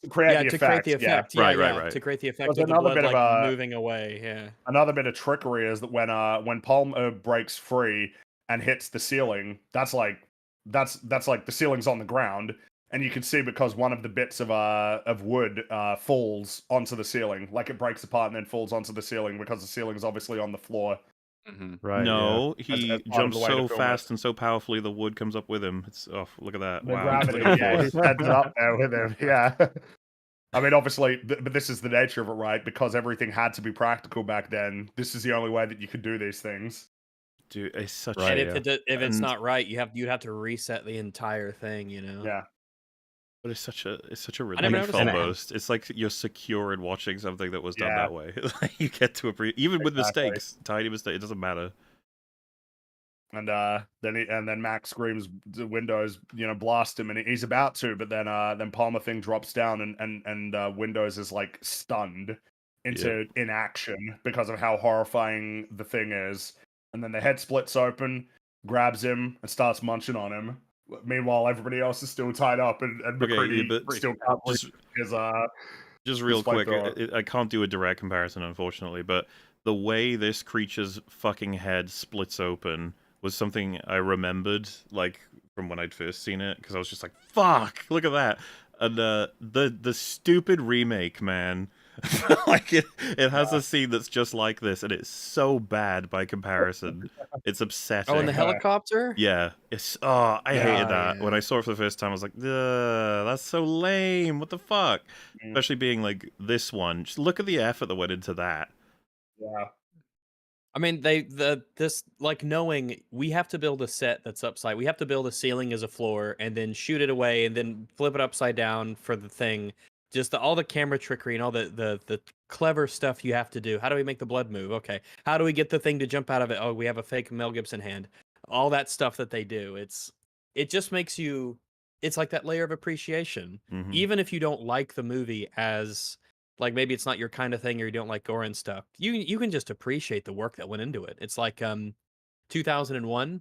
to create Yeah, the to effect, create the yeah. effect. Yeah, Right, yeah, right. to create the effect There's of the another blood bit of like a- moving away. Yeah. Another bit of trickery is that when Palmer breaks free and hits the ceiling, that's like the ceiling's on the ground, and you can see because one of the bits of wood falls onto the ceiling, like it breaks apart and then falls onto the ceiling because the ceiling is obviously on the floor. Right. No, As he part of jumps the way to so film fast and so powerfully the wood comes up with him. It's look at that! The Wow, gravity, look at the yeah, force. he heads up there with him, yeah. I mean, obviously, but this is the nature of it, right? Because everything had to be practical back then. This is the only way that you could do these things. Dude, it's such. Right. And if it's And- not right, you'd have to reset the entire thing. You know. Yeah. But it's such a I never relief noticed that. almost. It's like you're secure in watching something that was done Yeah. that way. You get to appreciate, even with Exactly. mistakes, tiny mistakes, it doesn't matter. And then Max screams, the Windows, blast him, and he's about to, but then Palmer thing drops down, and Windows is like stunned into inaction because of how horrifying the thing is. And then the head splits open, grabs him, and starts munching on him. Meanwhile, everybody else is still tied up, and Okay, McCready but still can't just- reach his Just real His quick, flamethrower. I can't do a direct comparison, unfortunately, but the way this creature's fucking head splits open was something I remembered, like, from when I'd first seen it, because I was just like, fuck, look at that. And the stupid remake, man, like, it has a scene that's just like this, and it's so bad by comparison. It's upsetting. Oh, in the helicopter. Yeah, I hated that. yeah. When I saw it for the first time, I was like, "Ugh, that's so lame. What the fuck?" Mm. Especially being like this one. Just look at the effort that went into that. Yeah. I mean, this like knowing we have to build a set that's upside. We have to build a ceiling as a floor and then shoot it away and then flip it upside down for the thing. Just all the camera trickery and all the clever stuff you have to do. How do we make the blood move? Okay. How do we get the thing to jump out of it? Oh, we have a fake Mel Gibson hand. All that stuff that they do. It just makes you. It's like that layer of appreciation, Mhm. even if you don't like the movie as like maybe it's not your kind of thing or you don't like gore and stuff. You can just appreciate the work that went into it. It's like 2001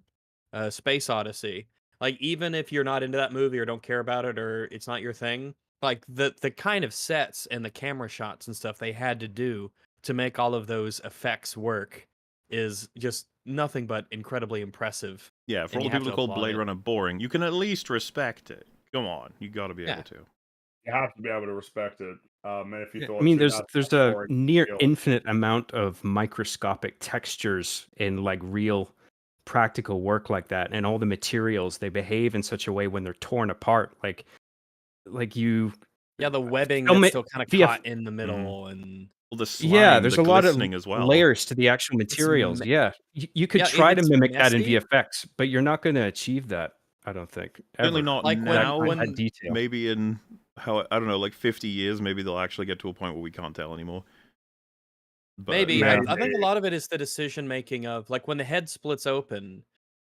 Space Odyssey. Like even if you're not into that movie or don't care about it or it's not your thing, like the kind of sets and the camera shots and stuff they had to do to make all of those effects work is just nothing but incredibly impressive. Yeah, for And all you the have people to who call applaud Blade it. Runner boring, you can at least respect it. Come on, you got to be Yeah. able to. You have to be able to respect it. And if you Yeah, thought I mean, 2000 there's was a boring, near you'll- infinite amount of microscopic textures in like real practical work like that, and all the materials they behave in such a way when they're torn apart, like you. Yeah, the webbing film that's it still kind of via caught in the middle and Well, the slime, Yeah, there's the a lot of glistening as well. layers to the actual It's materials. me- Yeah, you could Yeah, if try to it's mimic that in messy- VFX, but you're not going to achieve that. I don't think. Certainly ever. not Like when- now. when- that detail. Maybe in I don't know, like 50 years, maybe they'll actually get to a point where we can't tell anymore. But Maybe. Yeah. I think a lot of it is the decision making of like when the head splits open,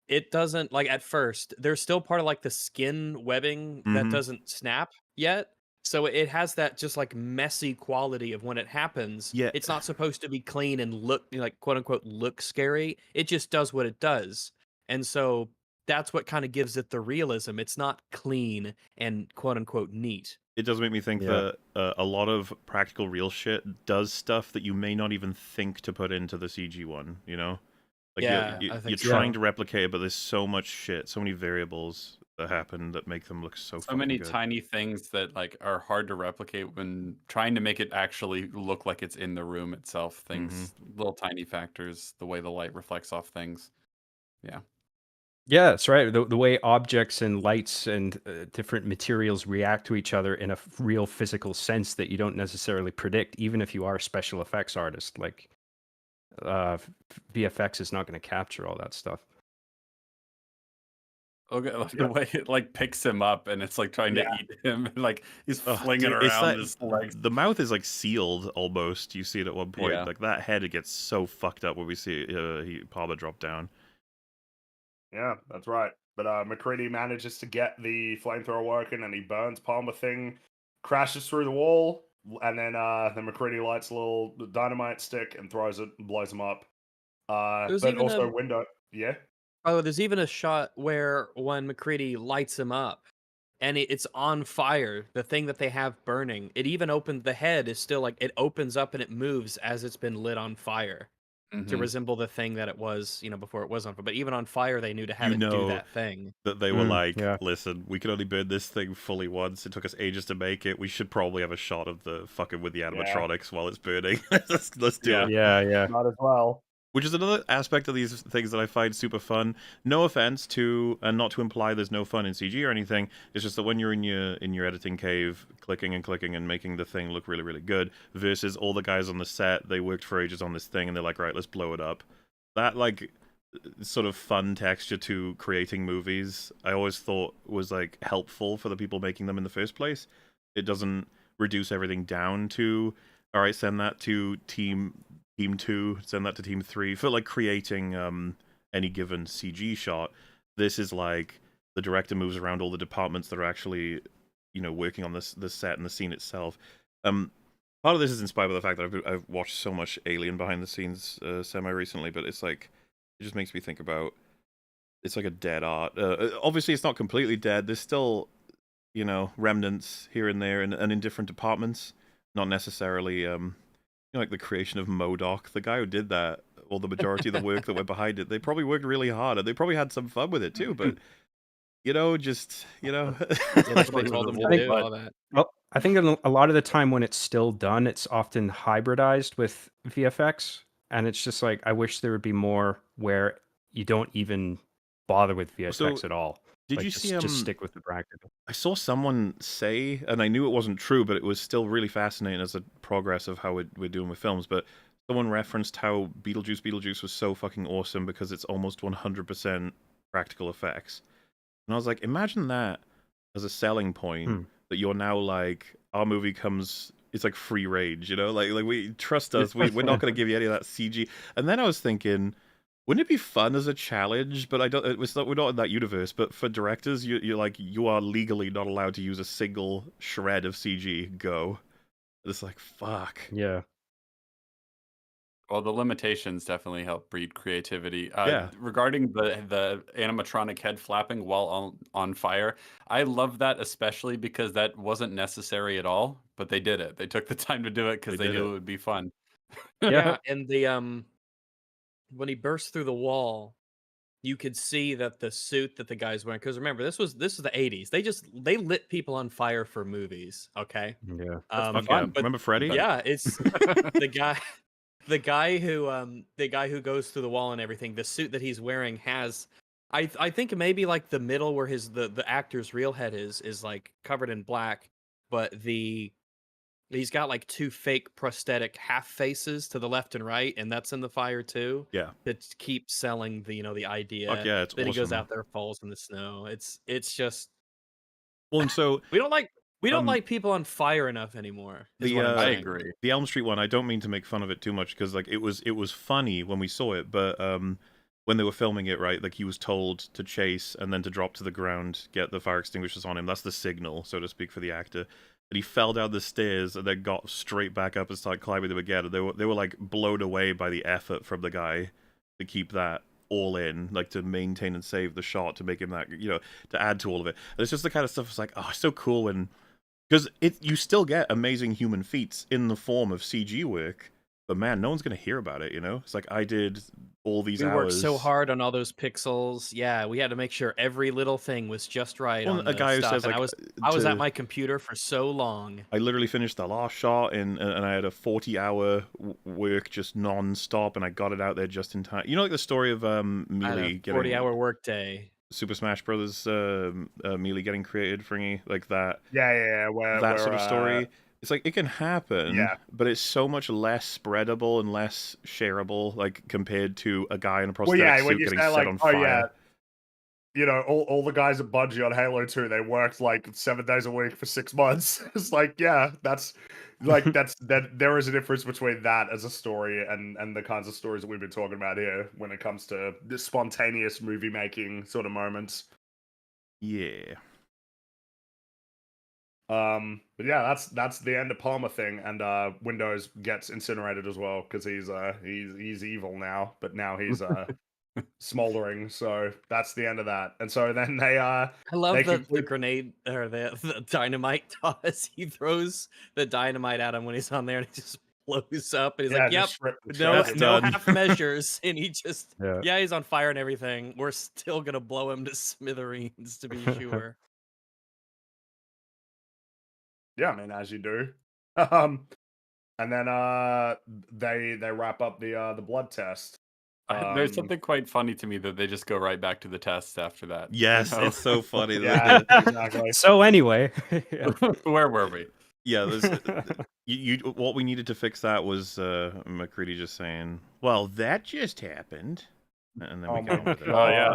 it doesn't like at first, there's still part of like the skin webbing that Mhm. doesn't snap yet. So it has that just like messy quality of when it happens. Yeah. It's not supposed to be clean and look like quote unquote look scary. It just does what it does. And so that's what kind of gives it the realism. It's not clean and quote unquote neat. It does make me think Yeah. that a lot of practical real shit does stuff that you may not even think to put into the CG one, you know? Like Yeah, you're I think so. trying to replicate it, but there's so much shit, so many variables that happen that make them look so So fucking many good. tiny things that like are hard to replicate when trying to make it actually look like it's in the room itself. Things, little tiny factors, the way the light reflects off things. Yeah, that's right. The way objects and lights and different materials react to each other in a real physical sense that you don't necessarily predict, even if you are a special effects artist. Like VFX is not going to capture all that stuff. Okay, like the way it like picks him up and it's like trying to eat him, and like he's Ugh, flinging dude, it's around that- his legs. The mouth is like sealed almost. You see it at one point. Yeah. Like that head, it gets so fucked up when we see Palmer drop down. Yeah, that's right. But McCready manages to get the flamethrower working, and he burns Palmer thing, crashes through the wall, and then McCready lights a little dynamite stick and throws it and blows him up. There's But even also a- window, yeah. Oh, there's even a shot where when McCready lights him up and it's on fire, the thing that they have burning, it even opens, the head is still like, it opens up and it moves as it's been lit on fire to Mhm. resemble the thing that it was, before it was on fire. But even on fire, they knew to have You it do know that thing. That they were like, yeah. listen, we can only burn this thing fully once. It took us ages to make it. We should probably have a shot of the fucking with the animatronics while it's burning. let's do it. Yeah. Might as well. Which is another aspect of these things that I find super fun. No offense to, and not to imply there's no fun in CG or anything. It's just that when you're in your editing cave, clicking and making the thing look really, really good, versus all the guys on the set, they worked for ages on this thing, and they're like, right, let's blow it up. That like sort of fun texture to creating movies, I always thought was like helpful for the people making them in the first place. It doesn't reduce everything down to, all right, send that to team 2, send that to team 3 for like creating any given CG shot. This is like the director moves around all the departments that are actually, working on this set and the scene itself. Part of this is inspired by the fact that I've watched so much Alien behind the scenes semi recently, but it's like it just makes me think about it's like a dead art. Obviously, it's not completely dead. There's still remnants here and there, and in different departments. Not necessarily like the creation of MODOK, the guy who did that, or the majority of the work that went behind it, they probably worked really hard, and they probably had some fun with it too, but, just. Yeah, that's what they told them to do, all that. Well, I think a lot of the time when it's still done, it's often hybridized with VFX, and it's just like, I wish there would be more where you don't even bother with VFX at all. Did Like, you see just stick with the practical? I saw someone say, and I knew it wasn't true, but it was still really fascinating as a progress of how we're doing with films, but someone referenced how Beetlejuice was so fucking awesome because it's almost 100% practical effects. And I was like, imagine that as a selling point, that you're now like, our movie it's like free range, you know? Like we trust us, we're not going to give you any of that CG. And then I was thinking, wouldn't it be fun as a challenge? But we're not in that universe. But for directors, you're like, you are legally not allowed to use a single shred of CG. Go. It's like, fuck. Yeah. Well, the limitations definitely help breed creativity. Yeah. Regarding the animatronic head flapping while on fire, I love that especially because that wasn't necessary at all, but they did it. They took the time to do it because They they did knew it. it would be fun. Yeah, and when he burst through the wall, you could see that the suit that the guy's wearing. Because remember, this is the 80s. They lit people on fire for movies. Okay. Yeah. Fuck yeah. But Remember Freddy? yeah, it's the guy. The guy who goes through the wall and everything, the suit that he's wearing has, I think maybe like the middle where the actor's real head is like covered in black, but he's got like two fake prosthetic half faces to the left and right, and that's in the fire too. Yeah. That keeps selling the idea. Fuck yeah, it's then awesome. he goes out there, falls in the snow. It's just Well, and so we don't Um, like people on fire enough anymore. Is what I'm I saying. agree. the Elm Street one, I don't mean to make fun of it too much because like it was funny when we saw it, but when they were filming it, right, like he was told to chase and then to drop to the ground, get the fire extinguishers on him. That's the signal, so to speak, for the actor. And he fell down the stairs and then got straight back up and started climbing them again. And they were like blown away by the effort from the guy to keep that all in, like to maintain and save the shot, to make him that, you know, to add to all of it. And it's just the kind of stuff. It's like, oh, it's so cool when. Because you still get amazing human feats in the form of CG work, but man, no one's going to hear about it, you know? It's like, I did all these We hours. worked so hard on all those pixels. Yeah, we had to make sure every little thing was just right Well, on a the guy who stuff. says, And like, I was to- at my computer for so long. I literally finished the last shot, and I had a 40-hour work just non-stop, and I got it out there just in time. You know, like the story of I had Melee a getting 40-hour workday. Super Smash Brothers Melee getting created, Fringy, like that. Yeah. That sort of story. It's like, it can happen, Yeah. but it's so much less spreadable and less shareable, like compared to a guy in a Well, prosthetic yeah, suit when you getting say set like, on oh fire. yeah, you know, all the guys at Bungie on Halo 2, they worked like 7 days a week for 6 months. It's like, yeah, that's that there is a difference between that as a story and the kinds of stories that we've been talking about here when it comes to the spontaneous movie making sort of moments. Yeah. But yeah, that's the end of Palmer thing, and Windows gets incinerated as well because he's evil now, but now he's smoldering. So that's the end of that. And so then they I love they the conclude- grenade or the dynamite toss. He throws the dynamite at him when he's on there, and he just blows up. And he's like, "Yep, just rip the no shit. done. half measures." And he just Yeah. he's on fire and everything. We're still gonna blow him to smithereens to be sure. Yeah, I mean, as you do. And then they wrap up the blood test. There's something quite funny to me that they just go right back to the test after that. Yes, you know? it's so funny. Yeah, exactly. So anyway, yeah. Where were we? Yeah, there's you what we needed to fix that was McCready just saying, "Well, that just happened," and then we Oh got my on with it. Oh yeah,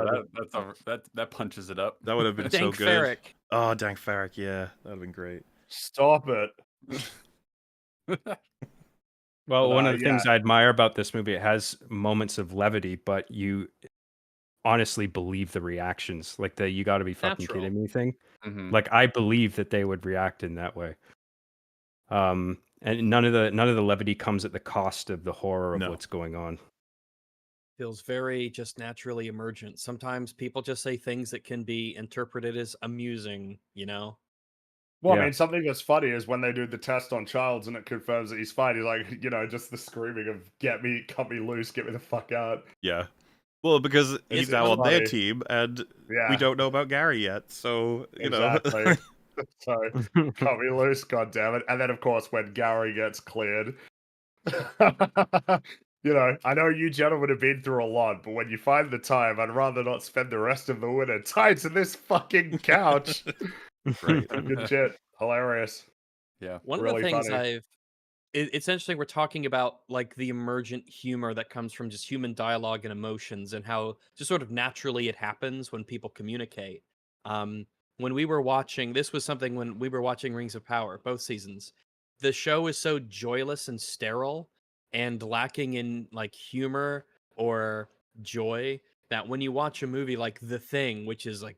God. that punches it up. That would have been so Dank good. Farrick. Oh, Dank Farrick, yeah, that would have been great. Stop it. Well, But, one of the things yeah. I admire about this movie, it has moments of levity, but you honestly believe the reactions. Like the "you got to be fucking Natural. kidding me" thing. Mhm. Like I believe that they would react in that way. And none of the levity comes at the cost of the horror of No. what's going on. Feels very just naturally emergent. Sometimes people just say things that can be interpreted as amusing, you know? Well, I Yeah. mean, something that's funny is when they do the test on Childs and it confirms that he's fine. He's like, you know, just the screaming of "Cut me loose, get me the fuck out." Yeah, well, because he's It's now on their funny. team, and Yeah, we don't know about Gary yet, so you exactly. know. So cut me loose, god damn it! And then, of course, when Gary gets cleared, you know, I know you gentlemen have been through a lot, but when you find the time, I'd rather not spend the rest of the winter tied to this fucking couch. Right. Good shit, hilarious. Yeah. One of Really the things funny. it's interesting we're talking about like the emergent humor that comes from just human dialogue and emotions and how just sort of naturally it happens when people communicate. Um, when we were watching, this was something when we were watching Rings of Power, both seasons. The show is so joyless and sterile and lacking in like humor or joy that when you watch a movie like The Thing, which is like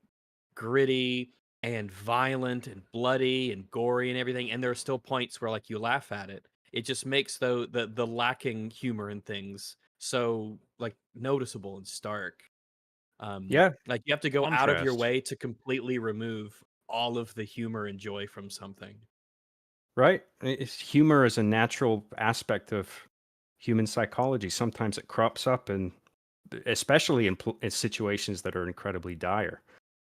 gritty and violent and bloody and gory and everything, and there are still points where like you laugh at it. It just makes the lacking humor in things so like noticeable and stark. Yeah, Like you have to go out of your Contrast. way to completely remove all of the humor and joy from something. right. Humor is a natural aspect of human psychology. Sometimes it crops up, and especially in situations that are incredibly dire.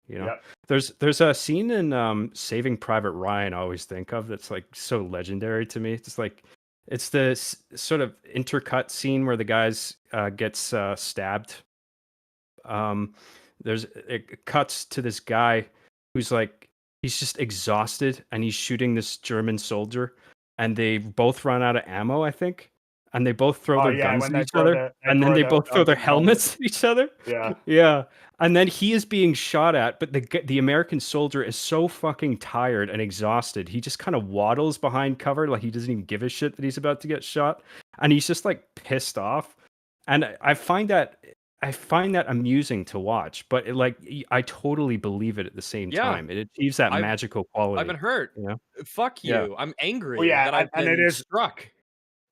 You know, Yep. there's a scene in Saving Private Ryan I always think of that's like so legendary to me. It's like it's the sort of intercut scene where the guys gets stabbed. Um, it cuts to this guy who's like he's just exhausted and he's shooting this German soldier, and they both run out of ammo, I think, and they both throw Oh their yeah, guns when at they each throw other, they and then throw they their both throw guns their and helmets. helmets at each other. Yeah. Yeah. And then he is being shot at, but the American soldier is so fucking tired and exhausted. He just kind of waddles behind cover like he doesn't even give a shit that he's about to get shot, and he's just like pissed off. And I find that amusing to watch, but I totally believe it at the same Yeah, time. It achieves that I've magical I've quality, been hurt. you know? Fuck Yeah. you. I'm Well, angry yeah, that I've and it been is struck.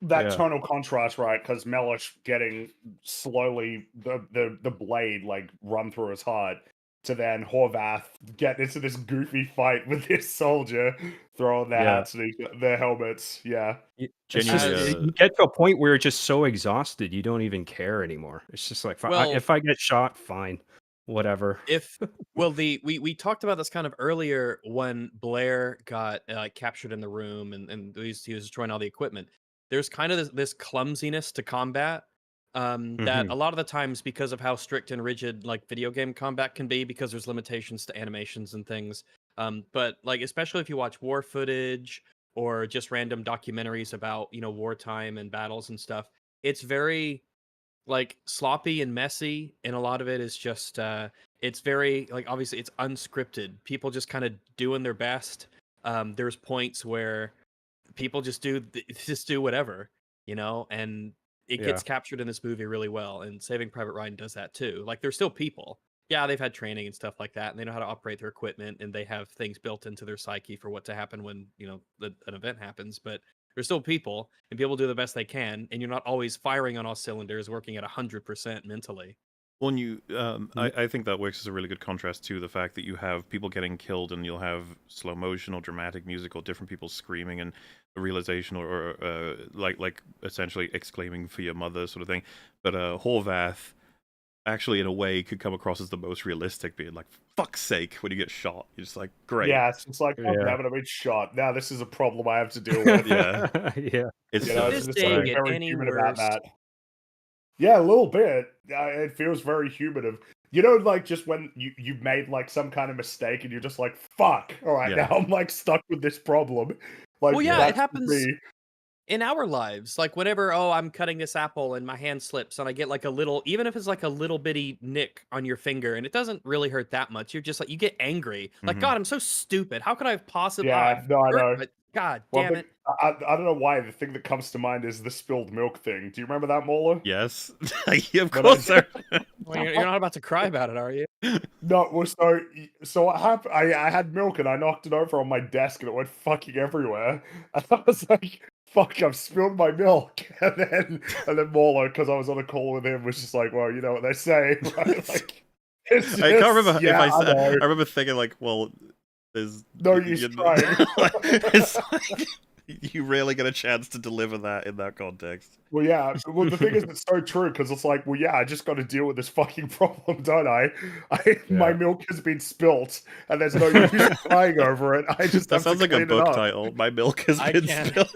that Yeah. tonal contrast, right? Because Mellish getting slowly the blade like run through his heart, to then Horvath get into this goofy fight with this soldier, throwing their Yeah. hats and their helmets. Yeah, It's Genuinely, just you get to a point where you're just so exhausted you don't even care anymore. It's just like Well, if I get shot, fine, whatever. if well the we talked about this kind of earlier when Blair got captured in the room and he was destroying all the equipment. There's kind of this clumsiness to combat that Mhm. a lot of the times, because of how strict and rigid like video game combat can be, because there's limitations to animations and things. But like especially if you watch war footage or just random documentaries about wartime and battles and stuff, it's very like sloppy and messy, and a lot of it is just it's very like obviously it's unscripted. People just kind of doing their best. There's points where people just just do whatever, and it Yeah. gets captured in this movie really well. And Saving Private Ryan does that too. Like they're still people. Yeah, they've had training and stuff like that, and they know how to operate their equipment, and they have things built into their psyche for what to happen when an event happens. But they're still people, and people do the best they can, and you're not always firing on all cylinders, working at 100% mentally. When you, I think that works as a really good contrast to the fact that you have people getting killed and you'll have slow motion or dramatic music or different people screaming and a realization or like essentially exclaiming for your mother sort of thing. But Horvath actually in a way could come across as the most realistic, being like, fuck's sake, when you get shot. You're just like, great. yeah. It's like, oh, Yeah. damn it, I've been shot. Now this is a problem I have to deal with. Yeah. Yeah. It's There's This something didn't get very any human about worse. that. Yeah, a little bit. It feels very human of like just when you made like some kind of mistake and you're just like, fuck. All right, Yeah. now I'm like stuck with this problem. Like, Well, yeah, it that's happens me. in our lives. Like whenever I'm cutting this apple and my hand slips and I get like a little, even if it's like a little bitty nick on your finger and it doesn't really hurt that much, you're just like, you get angry. Like, Mhm. God, I'm so stupid. How could I have possibly? Yeah, no, I know. God Well, damn but it. I don't know why. The thing that comes to mind is the spilled milk thing. Do you remember that, Mola? Yes. Yeah, of When course. Well, you're not about to cry about it, are you? No, well, so what happened? I had milk and I knocked it over on my desk and it went fucking everywhere. And I was like, "Fuck! I've spilled my milk." And then Mola, because I was on a call with him, was just like, "Well, you know what they say, right?" Like, it's I can't remember yeah, if I know. I remember thinking like, well, there's No use trying. it's like, you rarely get a chance to deliver that in that context. Well, yeah. Well, the thing is, it's so true because it's like, well, yeah, I just got to deal with this fucking problem, don't I? My milk has been spilt, and there's no use crying over it. I just That have sounds to like a clean it book up. title. My milk has I been can. spilled.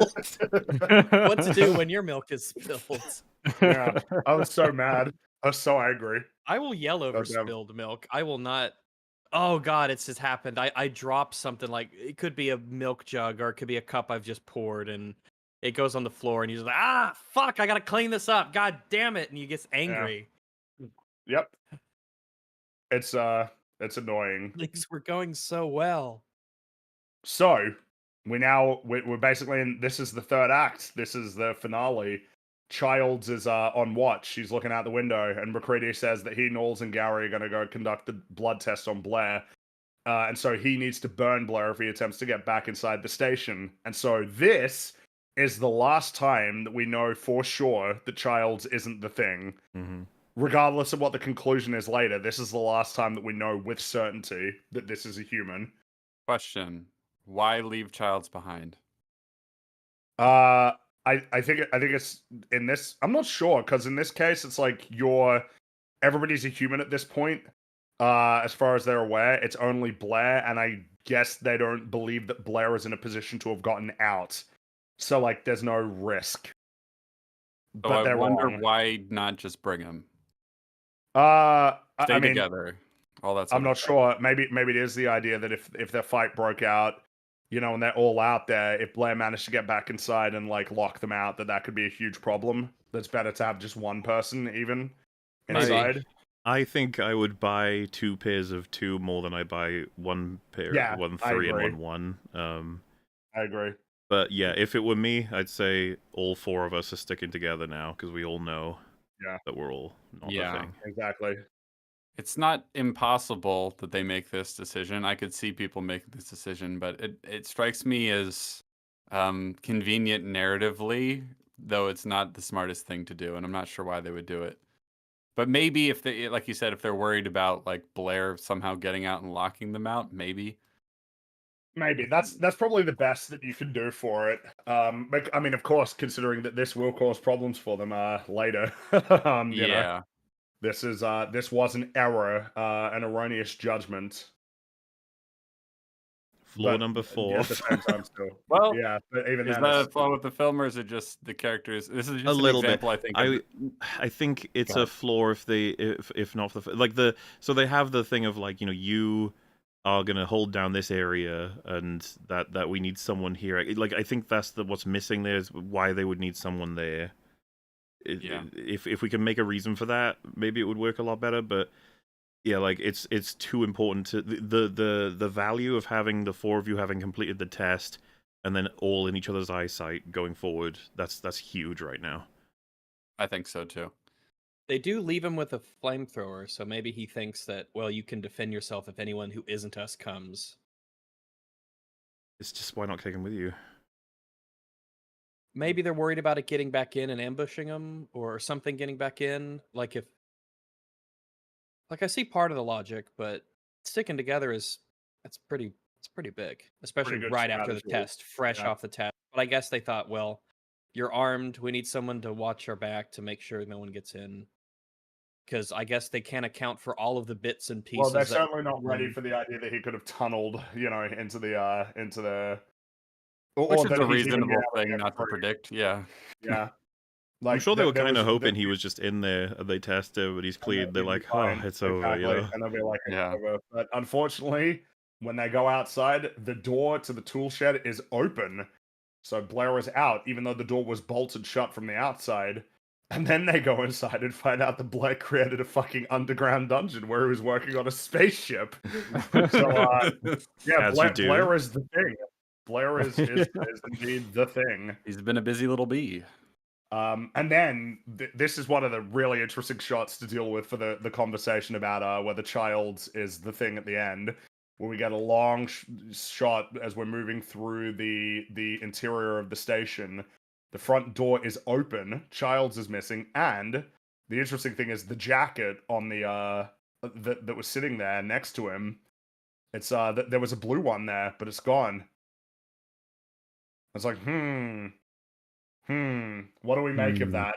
What to do when your milk is spilled? Yeah, I was so mad. I was so angry. I will yell over damn. spilled milk. I will not. Oh God, it's just happened. I dropped something, like it could be a milk jug or it could be a cup I've just poured, and it goes on the floor, and he's like, "Ah, fuck! I gotta clean this up. God damn it!" And he gets angry. Yep. It's annoying. Things were going so well. So we're basically in. This is the third act. This is the finale. Childs is on watch. She's looking out the window, and McCready says that he, Knowles, and Gary are going to go conduct the blood test on Blair. And so he needs to burn Blair if he attempts to get back inside the station. And so this is the last time that we know for sure that Childs isn't the thing. Mm-hmm. Regardless of what the conclusion is later, this is the last time that we know with certainty that this is a human. Question: why leave Childs behind? I think it's in this. I'm not sure, because in this case, it's like everybody's a human at this point. As far as they're aware, it's only Blair, and I guess they don't believe that Blair is in a position to have gotten out. So like, there's no risk. So I wonder why not just bring him. Stay together. All that. I'm not sure. Maybe it is the idea that if their fight broke out, and they're all out there, if Blair managed to get back inside and like lock them out, that could be a huge problem. That's better to have just one person even inside. I think I would buy 2 pairs of 2 more than I buy 1 pair, Yeah, 1 I 3 agree. and 1. I agree. But yeah, if it were me, I'd say all 4 of us are sticking together now because we all know that we're all not the thing. Exactly. It's not impossible that they make this decision. I could see people making this decision, but it strikes me as convenient narratively, though it's not the smartest thing to do, and I'm not sure why they would do it. But maybe if they, like you said, if they're worried about like Blair somehow getting out and locking them out, maybe that's probably the best that you can do for it. But, I mean, of course, considering that this will cause problems for them later. You know, this was an error, an erroneous judgment. Flaw number 4. At the same time, still. Well, yeah, but even is then, that a flaw with the film, or is it just the characters? This is just a little an example, bit. I think. I think it's a flaw if not for so they have the thing of like, you are gonna hold down this area, and that we need someone here. Like, I think that's what's missing there is why they would need someone there. If we can make a reason for that, maybe it would work a lot better. But yeah, like it's too important to the value of having the 4 of you having completed the test and then all in each other's eyesight going forward. That's huge right now. I think so too. They do leave him with a flamethrower, so maybe he thinks that, well, you can defend yourself if anyone who isn't us comes. It's just, why not take him with you? Maybe they're worried about it getting back in and ambushing him, or something getting back in. Like I see part of the logic, but sticking together it's pretty big, especially right after the test, fresh off the test. But I guess they thought, well, you're armed. We need someone to watch our back to make sure no one gets in. Because I guess they can't account for all of the bits and pieces. Well, they're certainly not ready for the idea that he could have tunneled, into the. Which is a reasonable thing not to predict. Yeah. Yeah. Like, I'm sure they were kind of hoping he was just in there, and they tested, but he's cleared. They're like, oh, it's over, And they'll be like, it's over. But unfortunately, when they go outside, the door to the tool shed is open. So Blair is out, even though the door was bolted shut from the outside. And then they go inside and find out that Blair created a fucking underground dungeon where he was working on a spaceship. So, yeah, Blair is the thing. Blair is indeed the thing. He's been a busy little bee. And then this is one of the really interesting shots to deal with for the conversation about whether Childs is the thing at the end, where we get a long shot as we're moving through the interior of the station. The front door is open. Childs is missing, and the interesting thing is the jacket on the that was sitting there next to him. It's there was a blue one there, but it's gone. It's like, what do we make of that?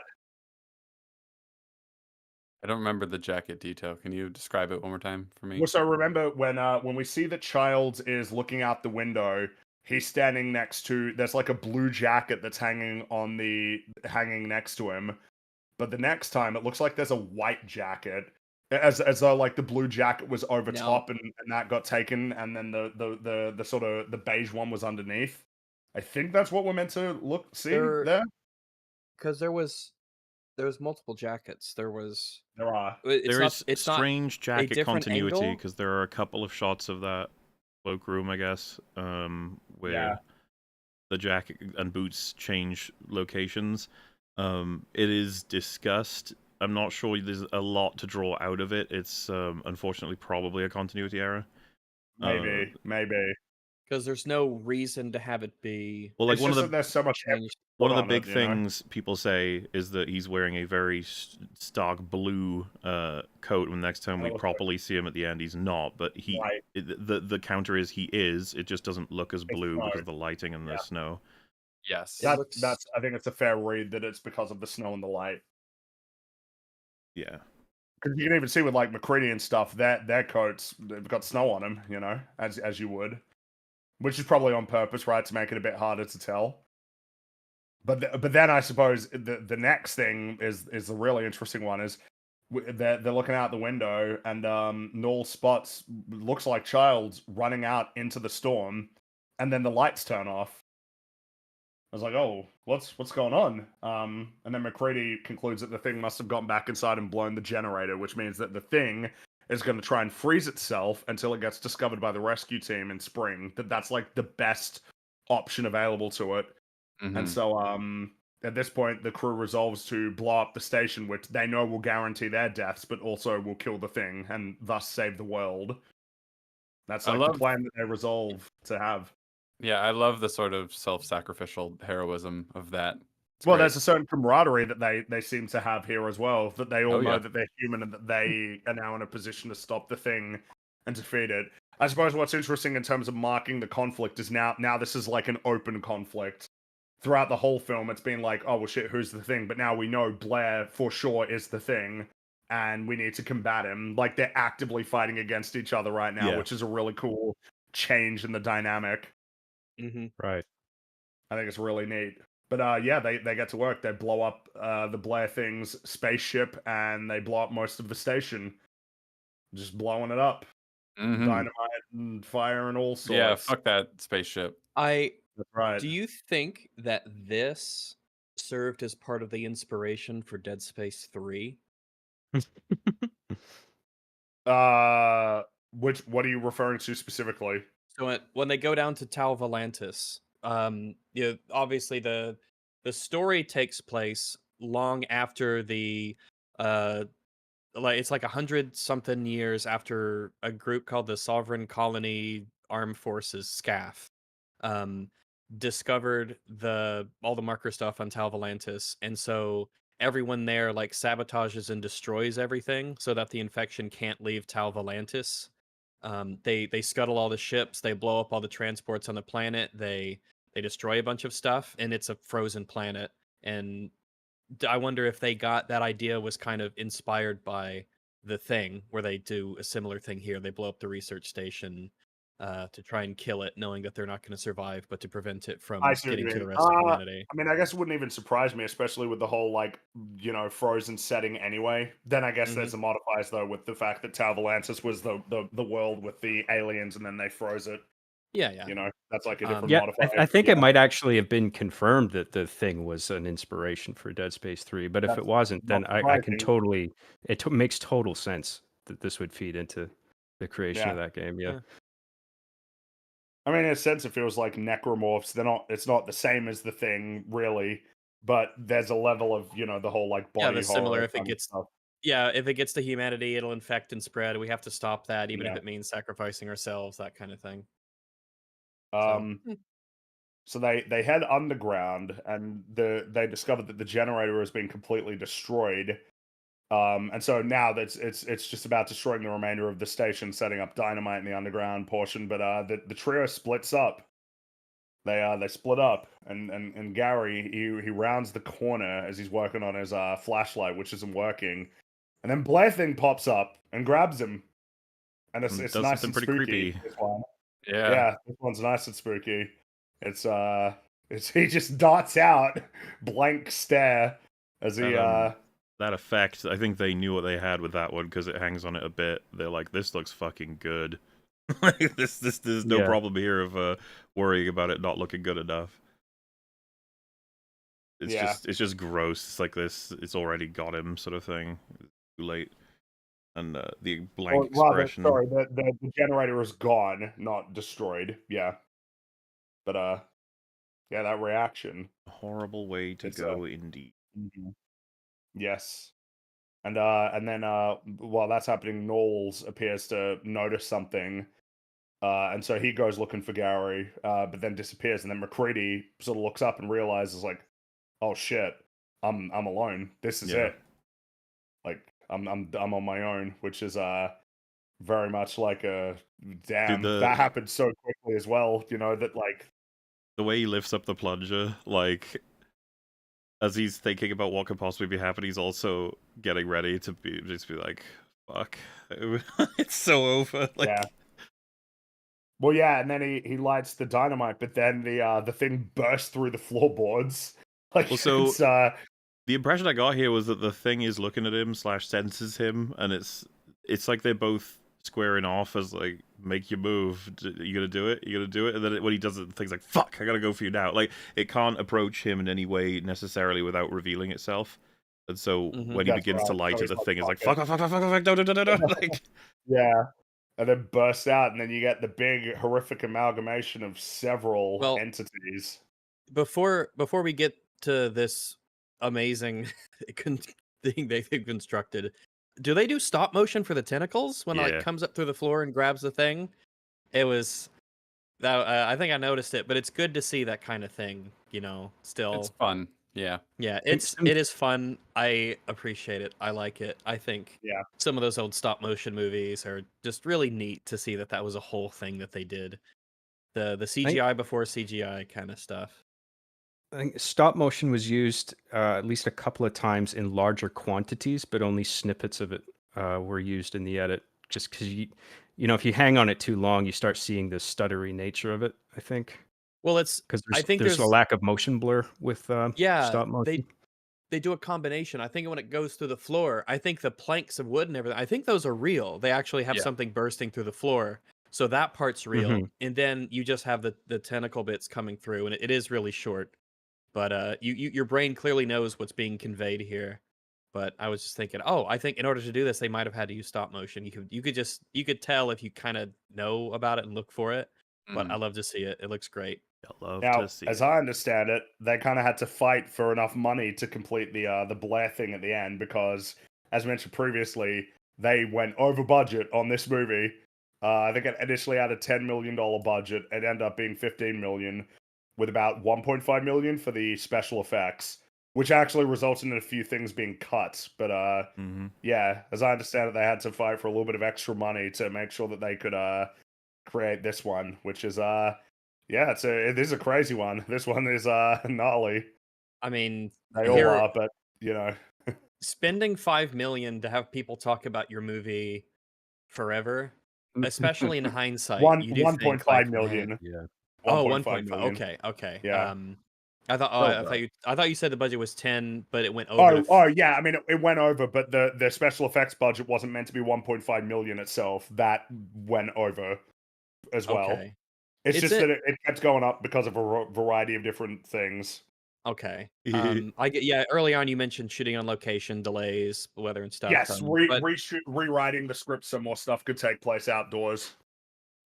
I don't remember the jacket detail. Can you describe it one more time for me? Well, so remember when we see that Childs is looking out the window, he's standing next to, there's like a blue jacket that's hanging next to him. But the next time it looks like there's a white jacket. As though like the blue jacket was over top and that got taken, and then the sort of the beige one was underneath. I think that's what we're meant to see There- there. Because there was multiple jackets. There was. There are. There Not. is It's not. strange jacket different continuity angle? because there are a couple of shots of that cloakroom, I guess, where Yeah. the jacket and boots change locations. It is discussed. I'm not sure there's a lot to draw out of it. It's unfortunately probably a continuity error. Maybe. Because there's no reason to have it be Well, like It's one just of that the there's so much changed. one of the on big it, you know? things people say is that he's wearing a very stark blue coat. When next time we Oh, okay. properly see him at the end, he's not. But Right. the counter is he is. It just doesn't look as blue snow. because of the lighting and the Yeah. snow. Yes. It looks- That's. I think it's a fair read that it's because of the snow and the light. Yeah. Because you can even see with like McCready and stuff, their coats they've got snow on them, you know, as you would, which is probably on purpose, right, to make it a bit harder to tell. But then I suppose the next thing is the really interesting one is they're looking out the window and Null spots looks like Childs running out into the storm, and then the lights turn off. I was like, oh, what's going on? And then McCready concludes that the thing must have gone back inside and blown the generator, which means that the thing is going to try and freeze itself until it gets discovered by the rescue team in spring. That's like the best option available to it. Mhm. And so at this point, the crew resolves to blow up the station, which they know will guarantee their deaths, but also will kill the thing and thus save the world. That's like the plan that they resolve to have. Yeah, I love the sort of self-sacrificial heroism of that. It's Well, great. there's a certain camaraderie that they seem to have here as well, that they all Oh, know yeah. that they're human and that they are now in a position to stop the thing and defeat it. I suppose what's interesting in terms of marking the conflict is now this is like an open conflict. Throughout the whole film, it's been like, oh, well, shit, who's the thing? But now we know Blair for sure is the thing, and we need to combat him. Like, they're actively fighting against each other right now, Yeah. which is a really cool change in the dynamic. Mm-hmm. Right. I think it's really neat. But yeah, they get to work. They blow up the Blair thing's spaceship, and they blow up most of the station. Just blowing it up. Mhm. Dynamite and fire and all sorts. Yeah, fuck that spaceship. That's right. Do you think that this served as part of the inspiration for Dead Space 3? What are you referring to specifically? So when they go down to Tal Volantis, obviously the story takes place long after the it's like 100-something years after a group called the Sovereign Colony Armed Forces (SCAF) discovered all the marker stuff on Tal Volantis, and so everyone there like sabotages and destroys everything so that the infection can't leave Tal Volantis. They scuttle all the ships, they blow up all the transports on the planet, they destroy a bunch of stuff, and it's a frozen planet. And I wonder if they got that idea was kind of inspired by The Thing, where they do a similar thing here. They blow up the research station to try and kill it, knowing that they're not going to survive, but to prevent it from I see what getting you to the mean. rest of humanity. I mean, I guess it wouldn't even surprise me, especially with the whole like, frozen setting anyway. Then I guess there's the modifiers though, with the fact that Tal Volantis was the world with the aliens, and then they froze it. Yeah. That's like a different Yeah, modifier. I think it might actually have been confirmed that the thing was an inspiration for Dead Space 3. But if That's it wasn't, then not I can surprising. totally. Makes total sense that this would feed into the creation of Yeah. that game. Yeah. I mean, in a sense, it feels like necromorphs. It's not the same as the thing, really, but there's a level of the whole like body the horror similar. If it kind of gets stuff. if it gets to humanity, it'll infect and spread. We have to stop that, even if Yeah. it means sacrificing ourselves, that kind of thing. So they head underground, and they discovered that the generator has been completely destroyed. And so now it's just about destroying the remainder of the station, setting up dynamite in the underground portion. But the trio splits up. They split up, and Gary he rounds the corner as he's working on his flashlight, which isn't working, and then Blair thing pops up and grabs him, and it's Does nice something and pretty spooky. creepy. This one. Yeah. Yeah, this one's nice and spooky. It's he just darts out, blank stare as he That effect, I think they knew what they had with that one because it hangs on it a bit. They're like, this looks fucking good. Like there's no Yeah. problem here of worrying about it not looking good enough. Yeah. it's just gross. It's like this. It's already got him, sort of thing. Too late, and the blank Or rather, expression. sorry, the generator is gone, not destroyed. Yeah. But yeah, that reaction. Horrible way to It's go, indeed. yes. And then while that's happening, Knowles appears to notice something. And so he goes looking for Gary, but then disappears. And then McCready sort of looks up and realizes, like, oh shit, I'm alone. This is Yeah. it. Like, I'm on my own, which is very much like a damn. Dude, That happened so quickly as well. You know that like the way he lifts up the plunger, like as he's thinking about what could possibly be happening, he's also getting ready to be like, fuck, it's so over. Like, yeah. Well, yeah, and then he lights the dynamite, but then the thing bursts through the floorboards. Like, Well, so- it's the impression I got here was that the thing is looking at him / senses him, and it's like they're both squaring off as like, make your move. You gonna do it? You gonna do it? And then when he does it, the thing's like, fuck, I gotta go for you now. Like, it can't approach him in any way necessarily without revealing itself. And so when he That's begins to right. light So it, the he's thing is like, like, fuck, no. Like, yeah. And then bursts out, and then you get the big horrific amalgamation of several Well- entities. Before we get to this amazing thing they've constructed, do they do stop motion for the tentacles when it Yeah. like comes up through the floor and grabs the thing? It was that I think I noticed it, but it's good to see that kind of thing. You know, still. It's fun. Yeah. Yeah, And it is fun. I appreciate it. I like it. I think Yeah. some of those old stop motion movies are just really neat to see that was a whole thing that they did. The CGI before CGI kind of stuff. I think stop motion was used at least a couple of times in larger quantities, but only snippets of it were used in the edit. Just because you know, if you hang on it too long, you start seeing the stuttery nature of it. I think Well, it's because I think there's a there's- lack of motion blur with yeah, stop motion. they do a combination. I think when it goes through the floor, I think the planks of wood and everything, I think those are real. They actually have Yeah. something bursting through the floor. So that part's real. Mhm. And then you just have the tentacle bits coming through, and it is really short. But your brain clearly knows what's being conveyed here. But I was just thinking, oh, I think in order to do this, they might have had to use stop motion. You could tell if you kind of know about it and look for it. But I love to see it. It looks great. I love Now, to see. as I understand it, they kind of had to fight for enough money to complete the Blair thing at the end because, as mentioned previously, they went over budget on this movie. I think it initially had a $10 million budget. It ended up being $15 million, with about $1.5 million for the special effects, which actually resulted in a few things being cut. But Mhm. yeah, as I understand it, they had to fight for a little bit of extra money to make sure that they could create this one, which is yeah, it is a crazy one. This one is gnarly. I mean, They all are, but you know, spending $5 million to have people talk about your movie forever, especially in hindsight, you do think, 1.5 like, million. man- Yeah. Oh, 1.5 1.5. million. Okay. Yeah. I thought Well, I thought you said the budget was 10, but it went over. Oh yeah, I mean it went over, but the special effects budget wasn't meant to be 1.5 million itself. That went over as well. Okay. It's It's just it- that it kept going up because of a variety of different things. Okay. I get. Yeah. Early on, you mentioned shooting on location, delays, weather, and stuff. Yes, but rewriting the script so more stuff could take place outdoors.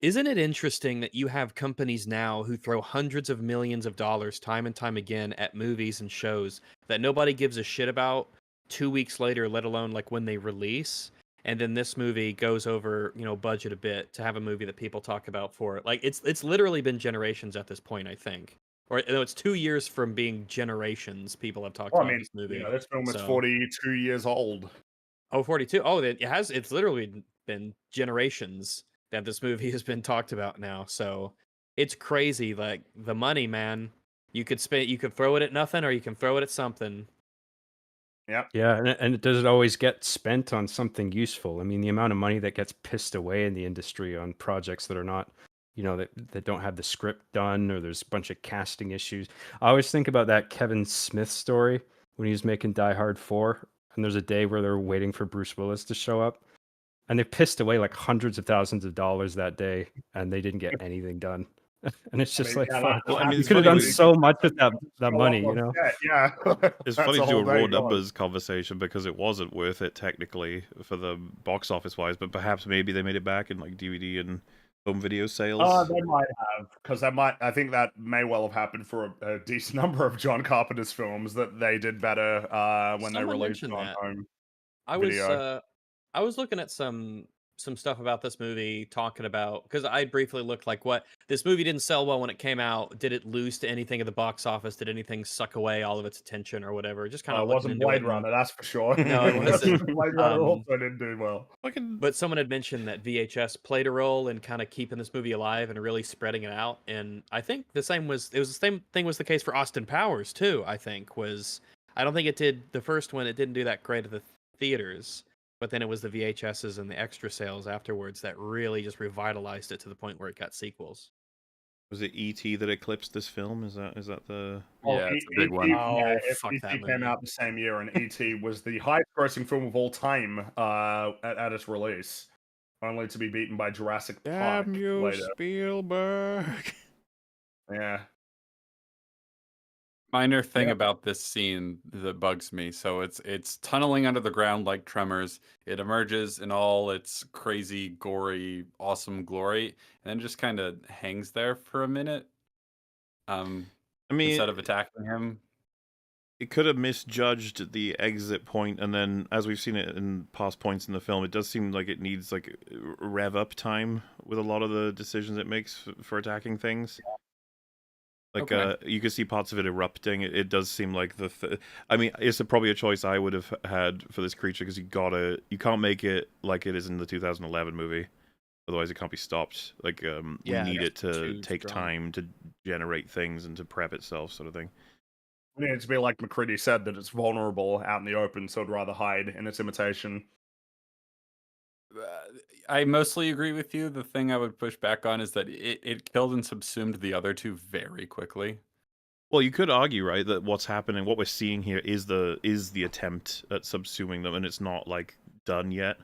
isn't it interesting that you have companies now who throw hundreds of millions of dollars time and time again at movies and shows that nobody gives a shit about 2 weeks later, let alone like when they release? And then this movie goes over, budget a bit to have a movie that people talk about for it. Like it's literally been generations at this point, I think. Or it's 2 years from being generations people have talked Well, I about mean, this movie. this film is So- 42 years old. Oh, 42. Oh, it's literally been generations that this movie has been talked about now. So it's crazy. Like the money, man. You could throw it at nothing or you can throw it at something. Yep. Yeah, and does it always get spent on something useful? I mean, the amount of money that gets pissed away in the industry on projects that are not, that don't have the script done, or there's a bunch of casting issues. I always think about that Kevin Smith story when he was making Die Hard 4, and there's a day where they're waiting for Bruce Willis to show up, and they pissed away like hundreds of thousands of dollars that day, and they didn't get anything done. And it's just like, yeah, fuck. Well, I mean, You it's could have funny done we- so much with that Go money, up you on know? set, yeah. It's That's funny to do whole a raw day gone. numbers conversation because it wasn't worth it technically for the box office wise, but perhaps maybe they made it back in like DVD and home video sales. They might have, because I think that may well have happened for a decent number of John Carpenter's films that they did better when they Someone released mentioned on that. home I was video. I was looking at some stuff about this movie, talking about, because I briefly looked like, what, this movie didn't sell well when it came out. Did it lose to anything at the box office? Did anything suck away all of its attention or whatever? Just kind It of looking wasn't into Blade it. Runner, that's for sure. No, it wasn't. Blade Runner Um, also didn't do well. Fucking But someone had mentioned that VHS played a role in kind of keeping this movie alive and really spreading it out. And I think the same thing was the case for Austin Powers too. I don't think it did the first one. It didn't do that great at the theaters, but then it was the VHSs and the extra sales afterwards that really just revitalized it to the point where it got sequels. was it E.T. that eclipsed this film? Is that the? Yeah, it's a big one. Oh, if fuck that E.T. came movie. out the same year, and E.T. was the highest-grossing film of all time at its release, only to be beaten by Jurassic Park later. Spielberg! Yeah. Minor thing Yeah. about this scene that bugs me. So it's tunneling under the ground like Tremors. It emerges in all its crazy, gory, awesome glory, and then just kind of hangs there for a minute. I mean, Instead of attacking him. it could have misjudged the exit point, and then, as we've seen it in past points in the film, it does seem like it needs like rev up time with a lot of the decisions it makes for attacking things. Like, Okay. you can see parts of it erupting. It does seem like I mean, it's probably a choice I would have had for this creature, because you can't make it like it is in the 2011 movie. Otherwise, it can't be stopped. Like, Yeah, we need it that's to too take strong. time to generate things and to prep itself, sort of thing. It needs to be like McCready said, that it's vulnerable out in the open, so I'd rather hide in its imitation. I mostly agree with you. The thing I would push back on is that it killed and subsumed the other two very quickly. Well, you could argue, right, that what's happening, what we're seeing here, is the attempt at subsuming them, and it's not like done yet.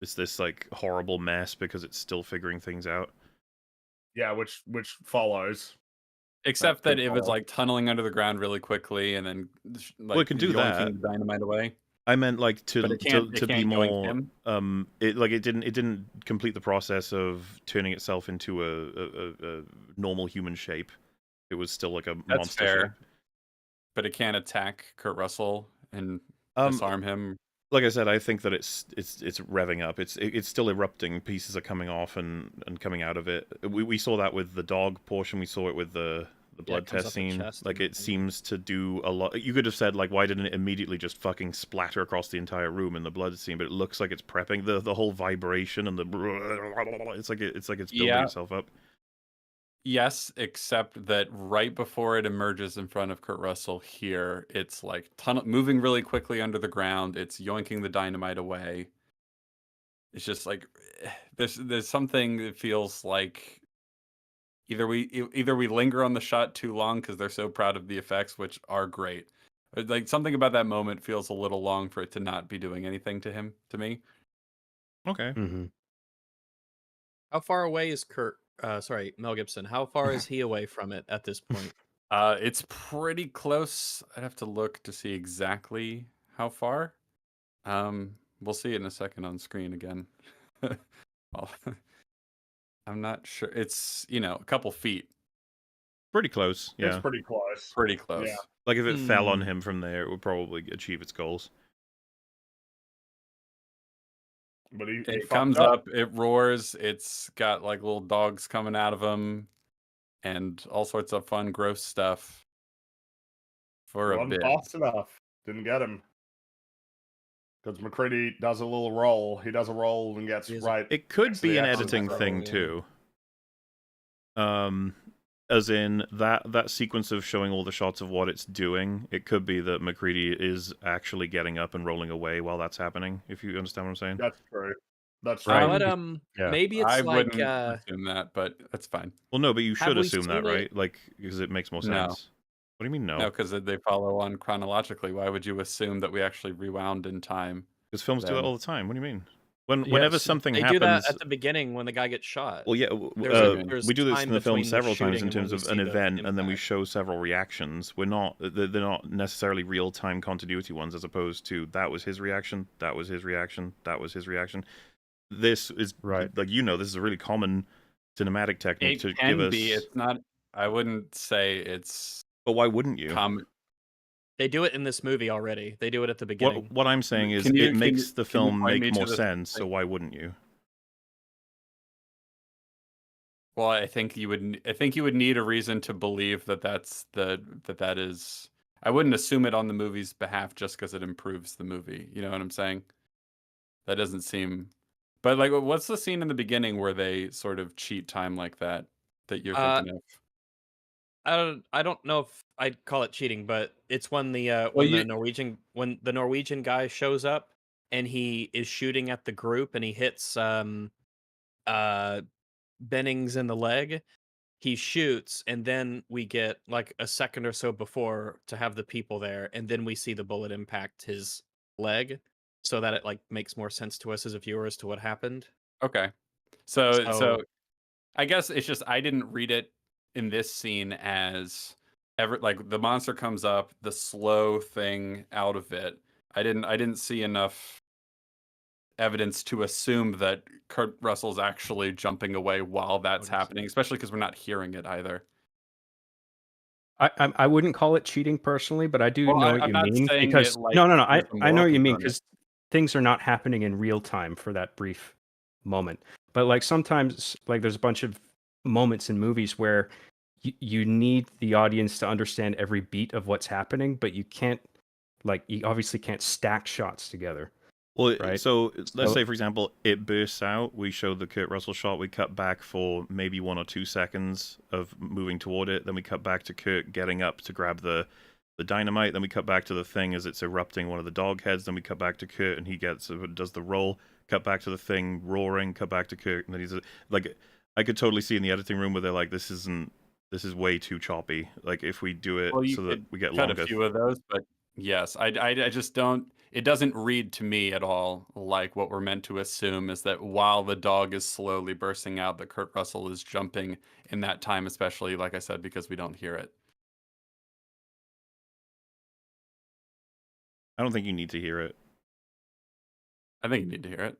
It's this like horrible mess because it's still figuring things out. Yeah, which follows. Except That that could it was follow. like tunneling under the ground really quickly, and then like Well, it can do that. yoinking the dynamite away. I meant like But it can't to be yoink more him. it didn't complete the process of turning itself into a normal human shape. It was still like a That's monster fair. shape. But it can't attack Kurt Russell and Um, disarm him. Like I said, I think that it's revving up. It's still erupting. Pieces are coming off and coming out of it. We saw that with the dog portion. We saw it with the blood comes test up the scene. chest Like, and it seems to do a lot. You could have said, like, why didn't it immediately just fucking splatter across the entire room in the blood scene? But it looks like it's prepping the whole vibration and the it's like it's building Yeah. itself up. Yes, except that right before it emerges in front of Kurt Russell here, it's like moving really quickly under the ground. It's yoinking the dynamite away. It's just like there's something that feels like either we linger on the shot too long because they're so proud of the effects, which are great. But like something about that moment feels a little long for it to not be doing anything to me. Okay. Mm-hmm. How far away is Mel Gibson? How far is he away from it at this point? It's pretty close. I'd have to look to see exactly how far. We'll see it in a second on screen again. Well, I'm not sure. It's, a couple feet. Pretty close. It's Yeah. pretty close. Pretty close. Yeah. Like, if it fell on him from there, it would probably achieve its goals. But he It fucked comes up, it roars, it's got like little dogs coming out of him, and all sorts of fun, gross stuff for a Wasn't bit. fast enough. Didn't get him. Because McCready does a little roll. He does a roll and gets He is- right. It could next to be the an action editing scene. thing yeah. too. As in that sequence of showing all the shots of what it's doing, it could be that McCready is actually getting up and rolling away while that's happening, if you understand what I'm saying. That's true. That's Right. true. What Yeah. maybe it's I like wouldn't assume that, but that's fine. Well, no, but you Have should we assume that, seen it? right? Like, because it makes more No. sense. What do you mean, no? No, because they follow on chronologically. Why would you assume that we actually rewound in time? Because films do that then- all the time. What do you mean? Whenever Yes, something They do happens, that at the beginning when the guy gets shot. well, yeah, There's we do this time in the film between the several times shooting in and when terms we of see an the event, and then we impact. show several reactions. They're not necessarily real time continuity ones, as opposed to that was his reaction, that was his reaction, that was his reaction. This is Right. like this is a really common cinematic technique to It give can us. be. It's not. I wouldn't say it's But why wouldn't you? common. They do it in this movie already. They do it at the beginning. What I'm saying is Can you- it can makes you- the can you film point me make to more the- sense. So why wouldn't you? Well, I think you would. I think you would need a reason to believe that that is. I wouldn't assume it on the movie's behalf just because it improves the movie. You know what I'm saying? That doesn't seem. But like, what's the scene in the beginning where they sort of cheat time like that you're Uh, thinking of? I don't know if I'd call it cheating, but it's when the you- Norwegian guy shows up and he is shooting at the group and he hits Bennings in the leg. He shoots, and then we get like a second or so before to have the people there, and then we see the bullet impact his leg, so that it like makes more sense to us as a viewer as to what happened. Okay. So So I guess it's just I didn't read it in this scene as like the monster comes up, the slow thing out of it. I didn't see enough evidence to assume that Kurt Russell's actually jumping away while that's happening, especially because we're not hearing it either. I wouldn't call it cheating personally, but I do Well, know what I'm you not mean saying because it like no, there's a I know moral what you mean component. because things are not happening in real time for that brief moment. But like sometimes, like there's a bunch of moments in movies where you need the audience to understand every beat of what's happening, but you can't, like, you obviously can't stack shots together. Well, Right. so let's So- say, for example, it bursts out. We show the Kurt Russell shot. We cut back for maybe 1 or 2 seconds of moving toward it. Then we cut back to Kurt getting up to grab the dynamite. Then we cut back to the thing as it's erupting one of the dog heads. Then we cut back to Kurt and he does the roll. Cut back to the thing roaring. Cut back to Kurt and then he's like, I could totally see in the editing room where they're like, this is way too choppy. Like if we do it You so that could we get cut longer. a few of those, but yes, I just don't. It doesn't read to me at all like what we're meant to assume is that while the dog is slowly bursting out, that Kurt Russell is jumping in that time, especially like I said, because we don't hear it. I don't think you need to hear it. I think you need to hear it.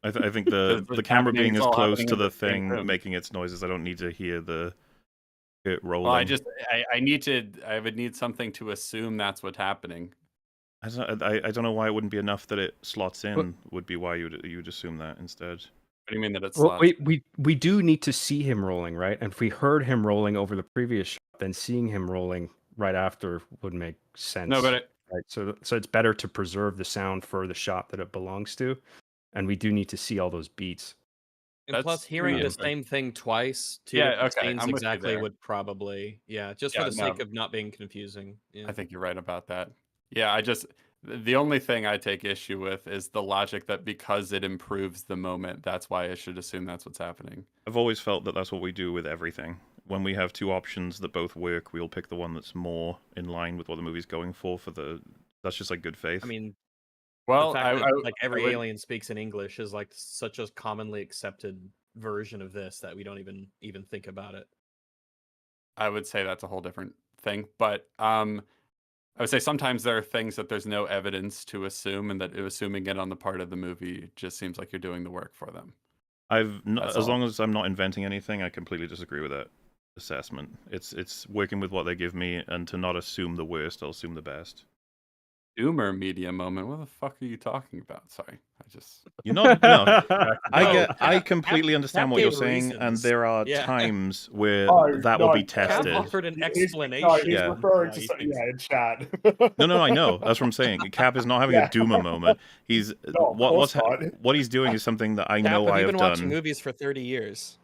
I think the It's camera happening, being it's as all close happening to in the the same thing room. making its noises. I don't need to hear the it rolling. Well, I would need something to assume that's what's happening. I don't know why it wouldn't be enough that it slots in. Would be why you'd assume that instead. What do you mean that it's Well, we do need to see him rolling, right? And if we heard him rolling over the previous shot, then seeing him rolling right after would make sense. No, but right. So it's better to preserve the sound for the shot that it belongs to, and we do need to see all those beats. and plus that's hearing the reasonable. same thing twice, two Yeah, different okay, scenes I'm with you exactly there. would probably just for Yeah, the sake no. of not being confusing. Yeah. I think you're right about that. Yeah, the only thing I take issue with is the logic that because it improves the moment, that's why I should assume that's what's happening. I've always felt that that's what we do with everything. When we have two options that both work, we'll pick the one that's more in line with what the movie's going for. That's just like good faith. I mean, Well, the fact that like every would- alien speaks in English is like such a commonly accepted version of this that we don't even think about it. I would say that's a whole different thing, but I would say sometimes there are things that there's no evidence to assume, and that assuming it on the part of the movie just seems like you're doing the work for them. That's as all. long as I'm not inventing anything, I completely disagree with that assessment. It's working with what they give me, and to not assume the worst, I'll assume the best. Doomer media moment. What the fuck are you talking about? Sorry, You're not. No, No, I completely understand what you're gave saying, and reasons. there are Yeah. times where Oh, that will no, be Cap Cap tested. offered an He's explanation. Yeah. referring why to he something, thinks- yeah, in chat. No, I know. That's what I'm saying. Cap is not having Yeah. a doomer moment. He's No, of course not. what he's doing is something that I Cap, know have I you have been watching done. movies for 30 years?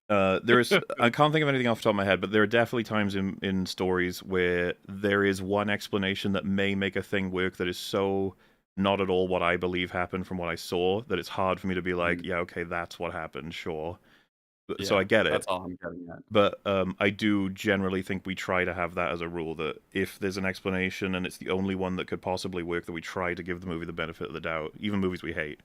There is. I can't think of anything off the top of my head, but there are definitely times in stories where there is one explanation that may make a thing work that is so not at all what I believe happened from what I saw that it's hard for me to be like, yeah, okay, that's what happened, sure. So I get it. That's all I'm getting at. But I do generally think we try to have that as a rule, that if there's an explanation and it's the only one that could possibly work, that we try to give the movie the benefit of the doubt, even movies we hate.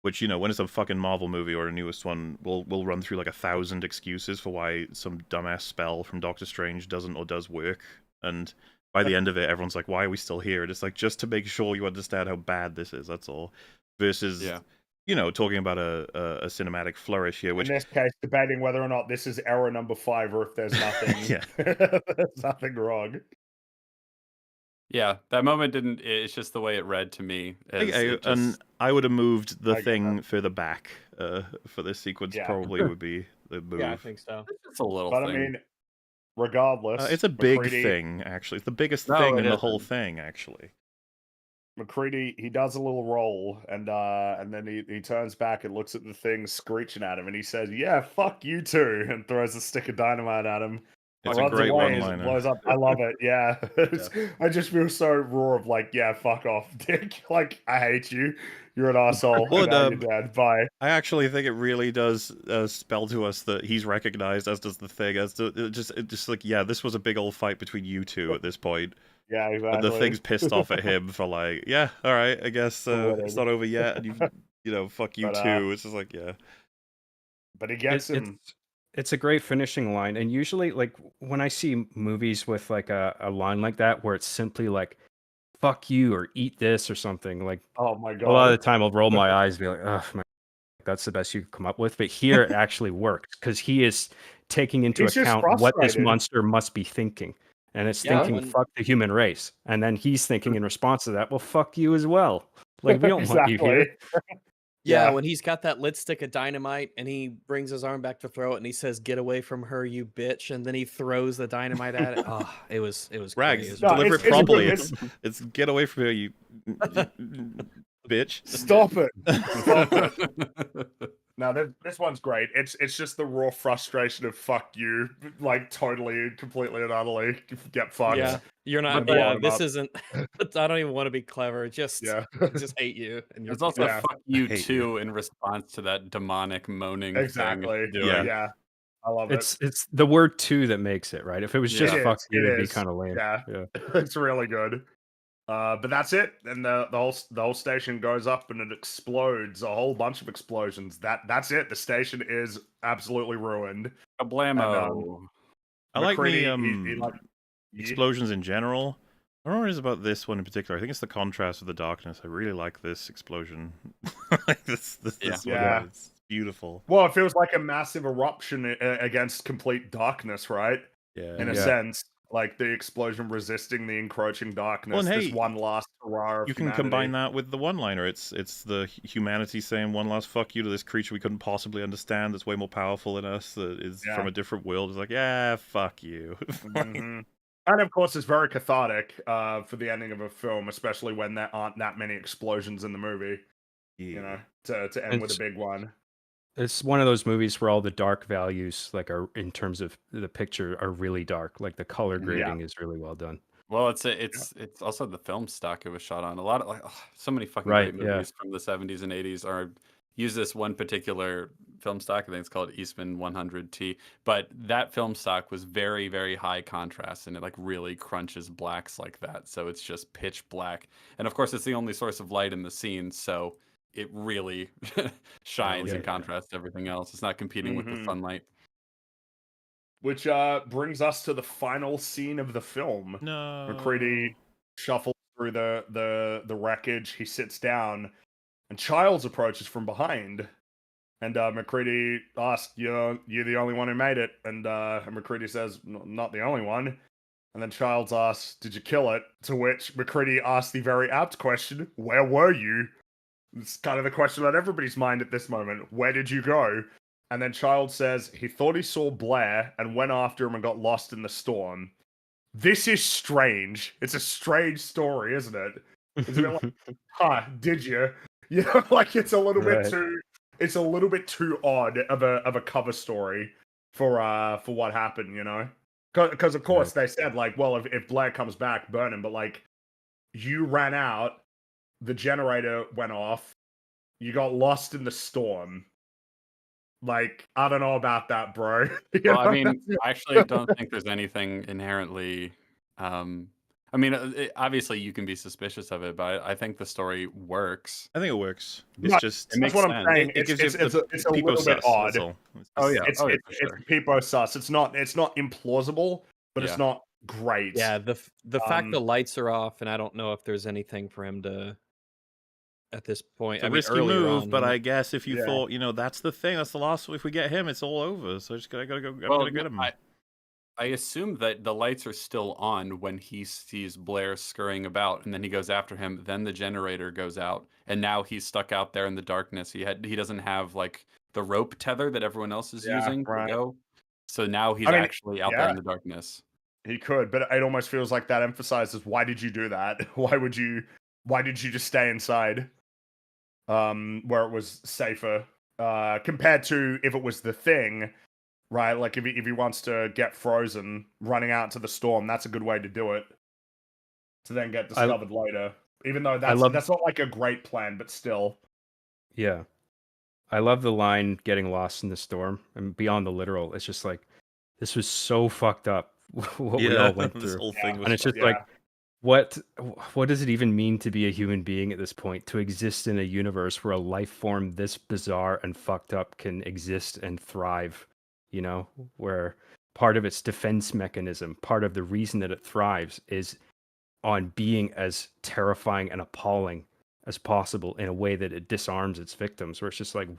Which, you know, when it's a fucking Marvel movie or a newest one, we'll run through like 1,000 excuses for why some dumbass spell from Doctor Strange doesn't or does work. And by the end of it, everyone's like, why are we still here? And it's like, just to make sure you understand how bad this is, that's all. Versus, you know, talking about a cinematic flourish here, which... In this case, debating whether or not this is error number 5 or if there's nothing, there's nothing wrong. Yeah, that moment didn't. It's just the way it read to me. And I would have moved the thing further back for this sequence. Yeah. Probably would be the move. Yeah, I think so. It's a little But thing. I mean, regardless, it's a big McCready, thing. Actually, it's the biggest No, thing it in the whole isn't. thing. Actually, McCready, he does a little roll, and then he turns back and looks at the thing screeching at him, and he says, "Yeah, fuck you too," and throws a stick of dynamite at him. it's a Runs great away as it one-liner. blows up. I love it. Yeah. I just feel so raw of like, yeah, fuck off, dick. Like, I hate you. You're an asshole. Well, Now you're dead. Bye. I actually think it really does spell to us that he's recognized, as does the thing, as just like, yeah, this was a big old fight between you two at this point. Yeah, exactly. And the thing's pissed off at him for like, yeah, all right, I guess it's not over yet, and you know, fuck you too. It's just like, yeah. But he gets him. It's a great finishing line, and usually, like, when I see movies with like a line like that, where it's simply like, "Fuck you" or "Eat this" or something, like, Oh my god! a lot of the time I'll roll my eyes and be like, "Ugh, man, that's the best you could come up with." But here it actually works because he is taking into account what this monster must be thinking, and it's thinking, "Fuck the human race," and then he's thinking in response to that, "Well, fuck you as well." Like, we don't want you here. Yeah, when he's got that lit stick of dynamite and he brings his arm back to throw it and he says, "Get away from her, you bitch!" and then he throws the dynamite at it. Oh, it was Rags. great. Deliver it properly. It's get away from her, you bitch. Stop it! Stop it! Now this one's great. It's just the raw frustration of fuck you, like totally, completely and utterly get fucked. Yeah, you're not. Yeah, this isn't. I don't even want to be clever. Just hate you. And It's also fuck you too in response to that demonic moaning. Exactly. Thing Yeah. I love it. It's the word "too" that makes it, right? If it was just fuck you, it'd be kind of lame. Yeah. It's really good. But that's it. And the whole station goes up and it explodes. A whole bunch of explosions. That's it. The station is absolutely ruined. Kablamo. I like the explosions in general. I don't know what it is about this one in particular. I think it's the contrast with the darkness. I really like this explosion. Like this one. It's beautiful. Well, it feels like a massive eruption against complete darkness, right? Yeah. In a sense. Like the explosion resisting the encroaching darkness. Well, this one last hurrah of you can combine that with the one-liner. It's the humanity saying one last fuck you to this creature we couldn't possibly understand. That's way more powerful than us. That is from a different world. It's like, yeah, fuck you. Mm-hmm. And of course, it's very cathartic for the ending of a film, especially when there aren't that many explosions in the movie. Yeah. You know, to end with a big one. It's one of those movies where all the dark values, like, are in terms of the picture, are really dark. Like the color grading is really well done. Well, it's also the film stock it was shot on. A lot of so many fucking great movies from the 70s and 80s are use this one particular film stock. I think it's called Eastman 100T. But that film stock was very, very high contrast, and it like really crunches blacks like that. So it's just pitch black, and of course it's the only source of light in the scene. So it really shines in contrast to everything else. It's not competing with the sunlight. Which brings us to the final scene of the film. No. McCready shuffles through the wreckage. He sits down, and Childs approaches from behind. And McCready asks, "You're the only one who made it." And McCready says, "Not the only one." And then Childs asks, "Did you kill it?" To which McCready asks the very apt question, "Where were you?" It's kind of the question on everybody's mind at this moment. Where did you go? And then Childs says he thought he saw Blair and went after him and got lost in the storm. This is strange. It's a strange story, isn't it? It's a bit like, did you? You know, like it's a little bit too. It's a little bit too odd of a cover story for what happened. You know, because of course they said like, well, if Blair comes back, burn him. But like, you ran out. The generator went off. You got lost in the storm. Like, I don't know about that, bro. Well, I mean, I actually don't think there's anything inherently. I I mean, obviously you can be suspicious of it, but I think the story works. I think it works. No, It's just It makes That's what I'm sense. saying. it gives you It's a people little bit sus. odd. That's all. Oh yeah, It's for it's sure. peepo sus. It's not implausible, but it's Yeah. not great. Yeah, the fact the Um, lights are off, and I don't know if there's anything for him to at this point. It's a I mean, risky earlier move, on, but you know. I guess if you Yeah. thought, that's the thing, that's the last. If we get him, it's all over. So I just gotta go. I'm Well, gonna get him. I assume that the lights are still on when he sees Blair scurrying about, and then he goes after him. Then the generator goes out, and now he's stuck out there in the darkness. He doesn't have like the rope tether that everyone else is Yeah, using to right. go. So now he's I mean, actually out there yeah. in the darkness. he could, but it almost feels like that emphasizes why did you do that? Why did you just stay inside? Where it was safer. Compared to if it was the thing, right? Like if he wants to get frozen, running out into the storm, that's a good way to do it. To then get discovered later. Even though that's not like a great plan, but still. Yeah. I love the line getting lost in the storm and beyond the literal. It's just like, this was so fucked up what we all went this through. whole thing was. And it's just Yeah. like, what does it even mean to be a human being at this point? To exist in a universe where a life form this bizarre and fucked up can exist and thrive, where part of its defense mechanism, part of the reason that it thrives is on being as terrifying and appalling as possible in a way that it disarms its victims, where it's just like,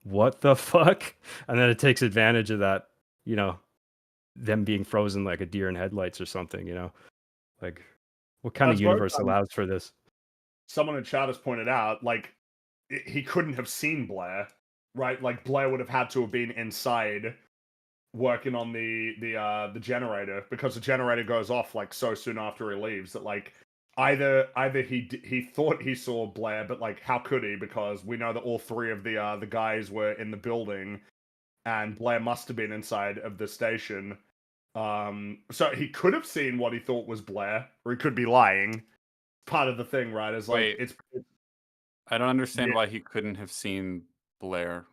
what the fuck? And then it takes advantage of that, them being frozen like a deer in headlights or something, like, what kind of That's both, universe allows for this? someone in chat has pointed out, like, he couldn't have seen Blair, right? Like, Blair would have had to have been inside working on the generator, because the generator goes off like so soon after he leaves that like either he thought he saw Blair, but like how could he? Because we know that all three of the guys were in the building, and Blair must have been inside of the station. So he could have seen what he thought was Blair, or he could be lying. Part of the thing, right? Is like Wait. I don't understand Yeah. why he couldn't have seen Blair.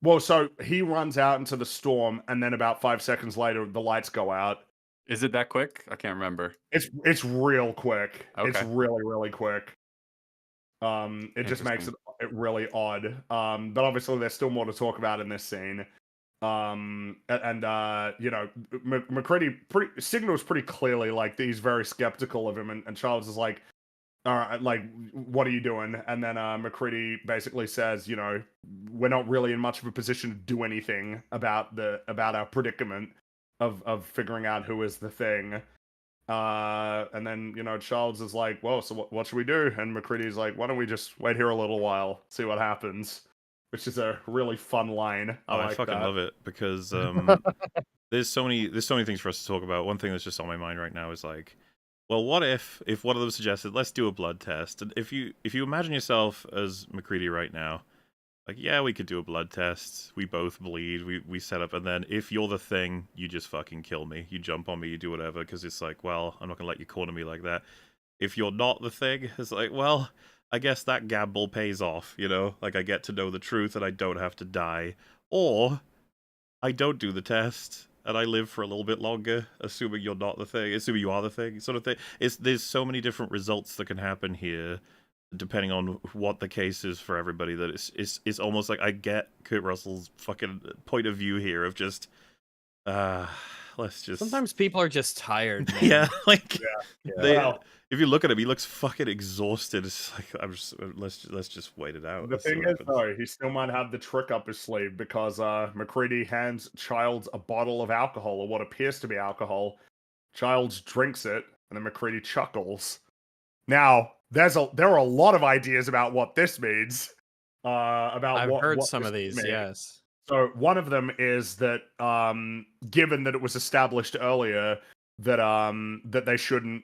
well, so he runs out into the storm, and then about 5 seconds later, the lights go out. Is it that quick? I can't remember. It's real quick. It's Okay. really, really quick. It just makes it really odd. But obviously there's still more to talk about in this scene. McCready signals pretty clearly like that he's very skeptical of him, and Charles is like, all right, like, what are you doing? And then McCready basically says, we're not really in much of a position to do anything about our predicament of figuring out who is the thing. And then, Charles is like, well, so what should we do? And McCready's like, why don't we just wait here a little while, see what happens? Which is a really fun line. I fucking love it, because there's so many things for us to talk about. One thing that's just on my mind right now is like, well, what if one of them suggested, let's do a blood test? And if you imagine yourself as McCready right now, like, yeah, we could do a blood test. We both bleed. We set up, and then if you're the thing, you just fucking kill me. You jump on me. You do whatever, because it's like, well, I'm not gonna let you corner me like that. If you're not the thing, it's like, well, I guess that gamble pays off. Like, I get to know the truth, and I don't have to die, or I don't do the test and I live for a little bit longer, assuming you're not the thing, assuming you are the thing, sort of thing. There's so many different results that can happen here, depending on what the case is for everybody, that it's almost like I get Kurt Russell's fucking point of view here of just, let's just... Sometimes people are just tired, man. Yeah, like, Well, if you look at him, he looks fucking exhausted. It's like, let's just wait it out. the Let's see thing what is, happens. though, he still might have the trick up his sleeve, because McCready hands Childs a bottle of alcohol, or what appears to be alcohol. Childs drinks it, and then McCready chuckles. Now, there are a lot of ideas about what this means. I've heard what some this of these, means. yes. So one of them is that, given that it was established earlier that they shouldn't,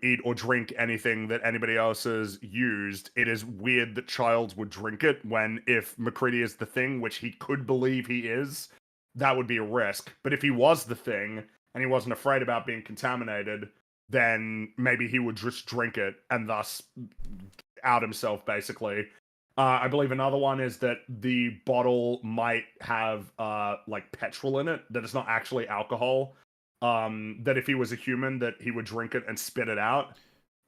eat or drink anything that anybody else has used, it is weird that Childs would drink it when, if McCready is the thing, which he could believe he is, that would be a risk. But if he was the thing and he wasn't afraid about being contaminated, then maybe he would just drink it and thus out himself, basically. I believe another one is that the bottle might have like petrol in it, that it's not actually alcohol. that if he was a human, that he would drink it and spit it out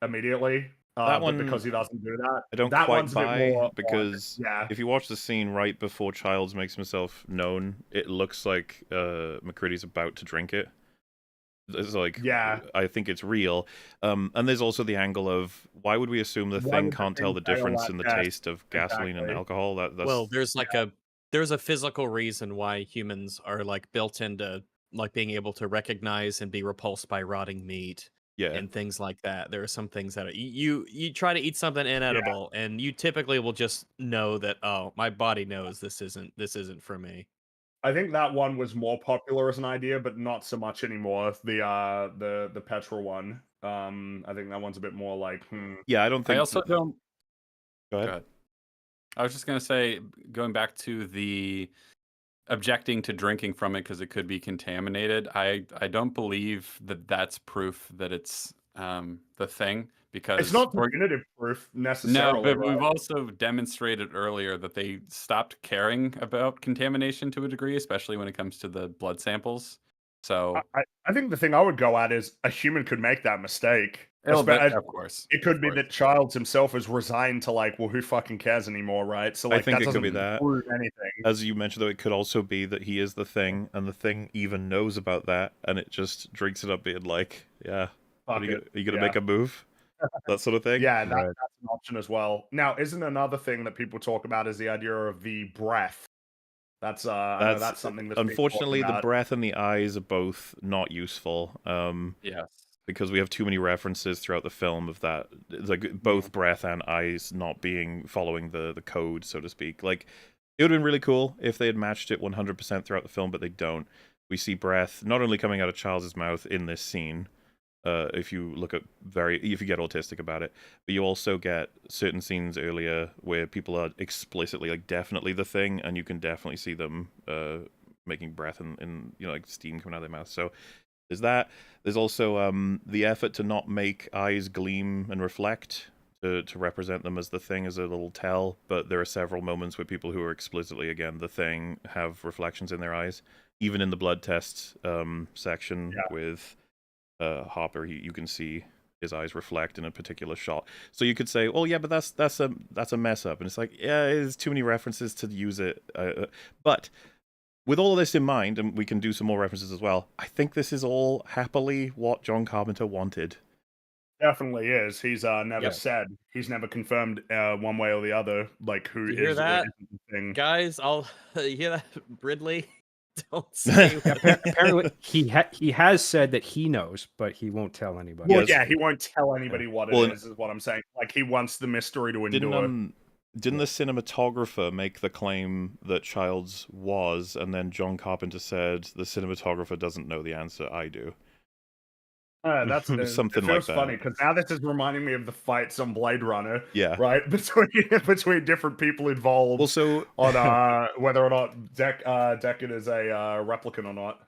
immediately. That But one because he doesn't do that, I don't that quite one's a bit buy more because yeah. if you watch the scene right before Childs makes himself known, it looks like McCready's about to drink it. It's like, Yeah. I think it's real. And there's also the angle of why would we assume the Why thing would the can't tell thing the fail difference that in the test? taste of gasoline and Exactly. alcohol? That's Well, there's like there's a physical reason why humans are like built into like being able to recognize and be repulsed by rotting meat yeah. and things like that. There are some things that you try to eat something inedible and you typically will just know that, oh, my body knows this isn't for me. I think that one was more popular as an idea, but not so much anymore. The petrol one. I think that one's a bit more like, Yeah, I don't think I also don't. Go ahead. Go ahead. I was just gonna say, going back to the objecting to drinking from it because it could be contaminated. I don't believe that that's proof that it's the thing, because it's not definitive proof no, necessarily. but right? we've also demonstrated earlier that they stopped caring about contamination to a degree, especially when it comes to the blood samples. So I think the thing I would go at is a human could make that mistake. of course, It could of be course. that Childs himself is resigned to like, well, who fucking cares anymore, right? So I like think that it could be doesn't that. prove anything. As you mentioned, though, it could also be that he is the thing, and the thing even knows about that, and it just drinks it up, being like, "Yeah, Fuck are it. you gonna Yeah. make a move?" That sort of thing. Yeah, Right. that's an option as well. Now, isn't another thing that people talk about is the idea of the breath? That's I know that's something that's unfortunately being talked the about. breath and the eyes are both not useful. Yes. Because we have too many references throughout the film of that, like both breath and eyes not being following the code, so to speak. Like, it would have been really cool if they had matched it 100% throughout the film, but they don't. We see breath not only coming out of Charles's mouth in this scene, if you look at if you get autistic about it, but you also get certain scenes earlier where people are explicitly, like, definitely the thing, and you can definitely see them making breath and like steam coming out of their mouth. So there's that. There's also the effort to not make eyes gleam and reflect, to represent them as the thing, as a little tell, but there are several moments where people who are explicitly, again, the thing, have reflections in their eyes. Even in the blood test section with Hopper, you can see his eyes reflect in a particular shot. So you could say, "Oh yeah, but that's a mess up," and it's like, yeah, there's too many references to use it. But with all of this in mind, and we can do some more references as well, I think this is all happily what John Carpenter wanted. Definitely is. He's never said. He's never confirmed one way or the other, like who You hear is that? or isn't the thing. Guys, you hear that, Ridley? Don't say Apparently, he has said that he knows, but he won't tell anybody. Well, Yes. yeah, he won't tell anybody what it Well, is what I'm saying. Like, he wants the mystery to endure. Didn't the cinematographer make the claim that Childs was, and then John Carpenter said the cinematographer doesn't know the answer, I do? That's something it like feels that. funny because now this is reminding me of the fights on Blade Runner. Yeah. Right, between different people involved. Well, so on whether or not Deckard is a replicant or not.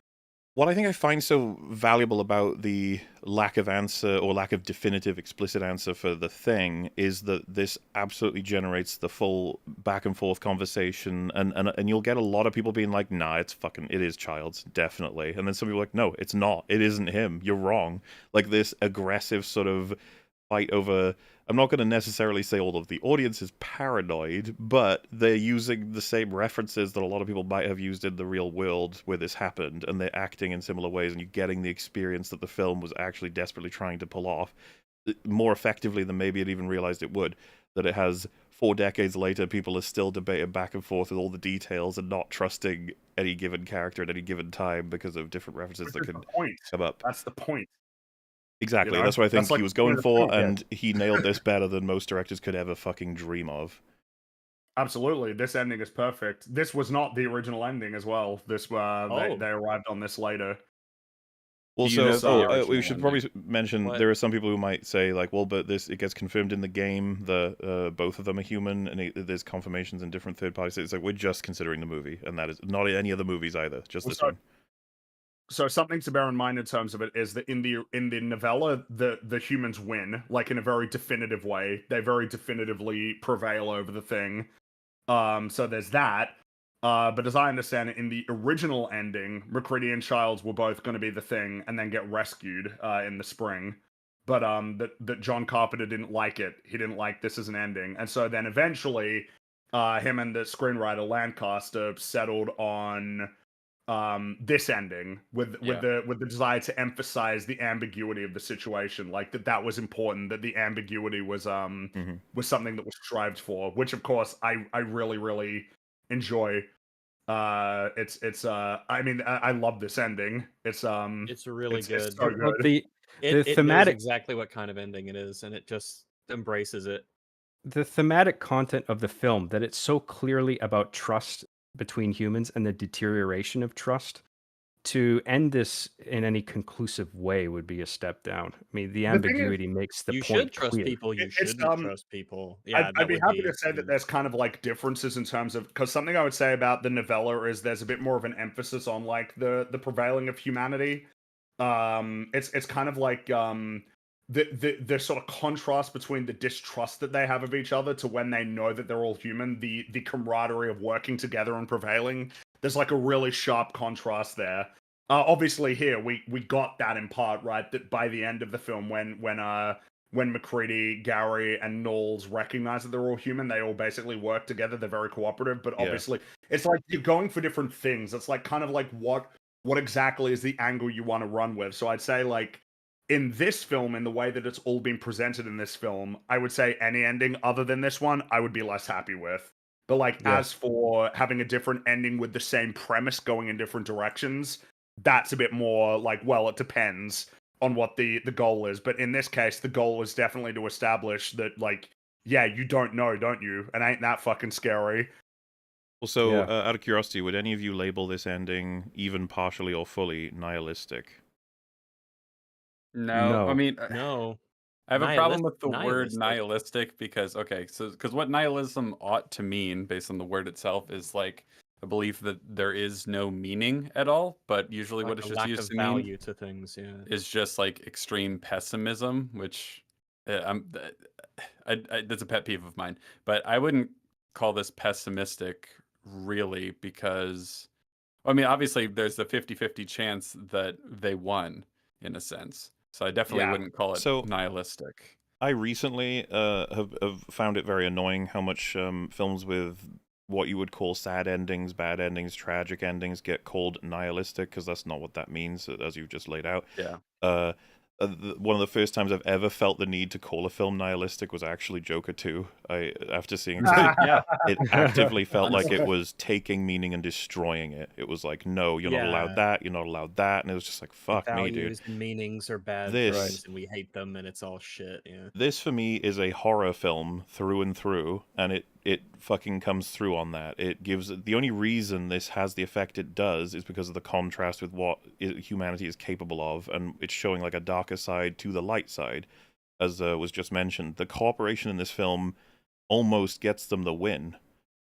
what I think I find so valuable about the lack of answer, or lack of definitive, explicit answer for the thing, is that this absolutely generates the full back and forth conversation, and you'll get a lot of people being like, "Nah, it is Childs, definitely," and then some people are like, "No, it's not. It isn't him. You're wrong." Like this aggressive sort of fight over. I'm not going to necessarily say all of the audience is paranoid, but they're using the same references that a lot of people might have used in the real world where this happened, and they're acting in similar ways, and you're getting the experience that the film was actually desperately trying to pull off more effectively than maybe it even realized it would. That it has 4 decades later, people are still debating back and forth with all the details and not trusting any given character at any given time because of different references that could come up. That's the point. Exactly, that's what I think he was going for, and he nailed this better than most directors could ever fucking dream of. Absolutely, this ending is perfect. This was not the original ending as well. This they arrived on this later. Well, Do you know so the we should original probably mention What? there are some people who might say like, well, but it gets confirmed in the game. Both of them are human, and there's confirmations in different third parties. It's like we're just considering the movie, and that is not any of the movies either. Just this one. So something to bear in mind in terms of it is that in the novella, the humans win, like in a very definitive way. They very definitively prevail over the thing. So there's that. But as I understand it, in the original ending, McCready and Childs were both going to be the Thing and then get rescued in the spring. But that John Carpenter didn't like it. He didn't like this as an ending, and so then eventually, him and the screenwriter Lancaster settled on this ending with the desire to emphasize the ambiguity of the situation, like that was important, that the ambiguity was was something that was strived for, which of course I really enjoy. I mean, I love this ending. It's really it's good. so Well, good. the It knows thematic exactly what kind of ending it is, and it just embraces it. the thematic content of the film, that it's so clearly about trust between humans and the deterioration of trust, to end this in any conclusive way would be a step down. I mean, the The thing is, ambiguity makes the You point should trust clear. people. You it's shouldn't trust people. Yeah, I'd that be would happy be. to say that there's kind of like differences in terms of, because something I would say about the novella is there's a bit more of an emphasis on like the prevailing of humanity. It's kind of like the sort of contrast between the distrust that they have of each other to when they know that they're all human, the camaraderie of working together and prevailing. There's like a really sharp contrast there. Obviously here we got that in part, right, that by the end of the film when McCready, Gary, and Knowles recognize that they're all human, they all basically work together. They're very cooperative, but Yeah. obviously it's like you're going for different things. It's like kind of like what exactly is the angle you want to run with. So I'd say like in this film, in the way that it's all been presented in this film, I would say any ending other than this one, I would be less happy with. But like Yeah. as for having a different ending with the same premise going in different directions, that's a bit more like, well, it depends on what the goal is. But in this case, the goal is definitely to establish that, like, yeah, you don't know, don't you? And ain't that fucking scary? Also, Yeah. out of curiosity, would any of you label this ending, even partially or fully, nihilistic? No, I No. mean, No. I have a problem with the word Nihilistic. nihilistic because because what nihilism ought to mean based on the word itself is like a belief that there is no meaning at all, but usually what Like it's a just lack used of to mean value to things. Yeah. is just like extreme pessimism, which that's a pet peeve of mine. But I wouldn't call this pessimistic really because, I mean, obviously there's a 50-50 chance that they won in a sense. So I definitely Yeah. wouldn't call it So- nihilistic. I recently have found it very annoying how much films with what you would call sad endings, bad endings, tragic endings get called nihilistic, because that's not what that means, as you've just laid out. Yeah. One of the first times I've ever felt the need to call a film nihilistic was actually Joker 2. After seeing it, Yeah. it actively felt like it was taking meaning and destroying it. It was like, no, you're not allowed that, you're not allowed that, and it was just like, fuck me, dude. Values and meanings are bad This- things, and we hate them, and it's all shit. Yeah. This for me is a horror film through and through, and it fucking comes through on that. It gives, the only reason this has the effect it does is because of the contrast with what humanity is capable of, and it's showing like a darker side to the light side, as was just mentioned. The cooperation in this film almost gets them the win,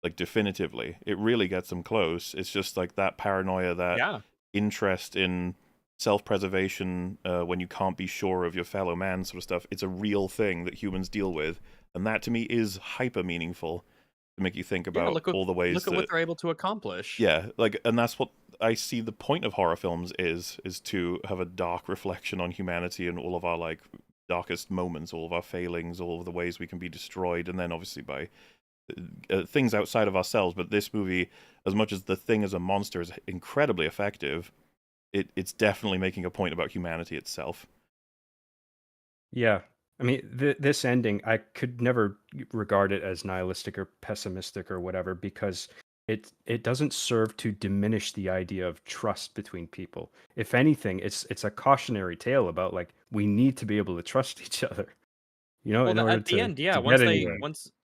like definitively. It really gets them close. It's just like that paranoia, that interest in self-preservation when you can't be sure of your fellow man sort of stuff. It's a real thing that humans deal with, and that to me is hyper meaningful to make you think about all the ways look at what they're able to accomplish. yeah, like, and that's what I see the point of horror films is to have a dark reflection on humanity and all of our like darkest moments, all of our failings, all of the ways we can be destroyed, and then obviously by things outside of ourselves. But this movie, as much as the Thing as a monster is incredibly effective, it's definitely making a point about humanity itself. Yeah. I mean, this ending, I could never regard it as nihilistic or pessimistic or whatever, because it doesn't serve to diminish the idea of trust between people. If anything, it's a cautionary tale about, like, we need to be able to trust each other. You know, in Well, order at the end, to yeah. get anywhere.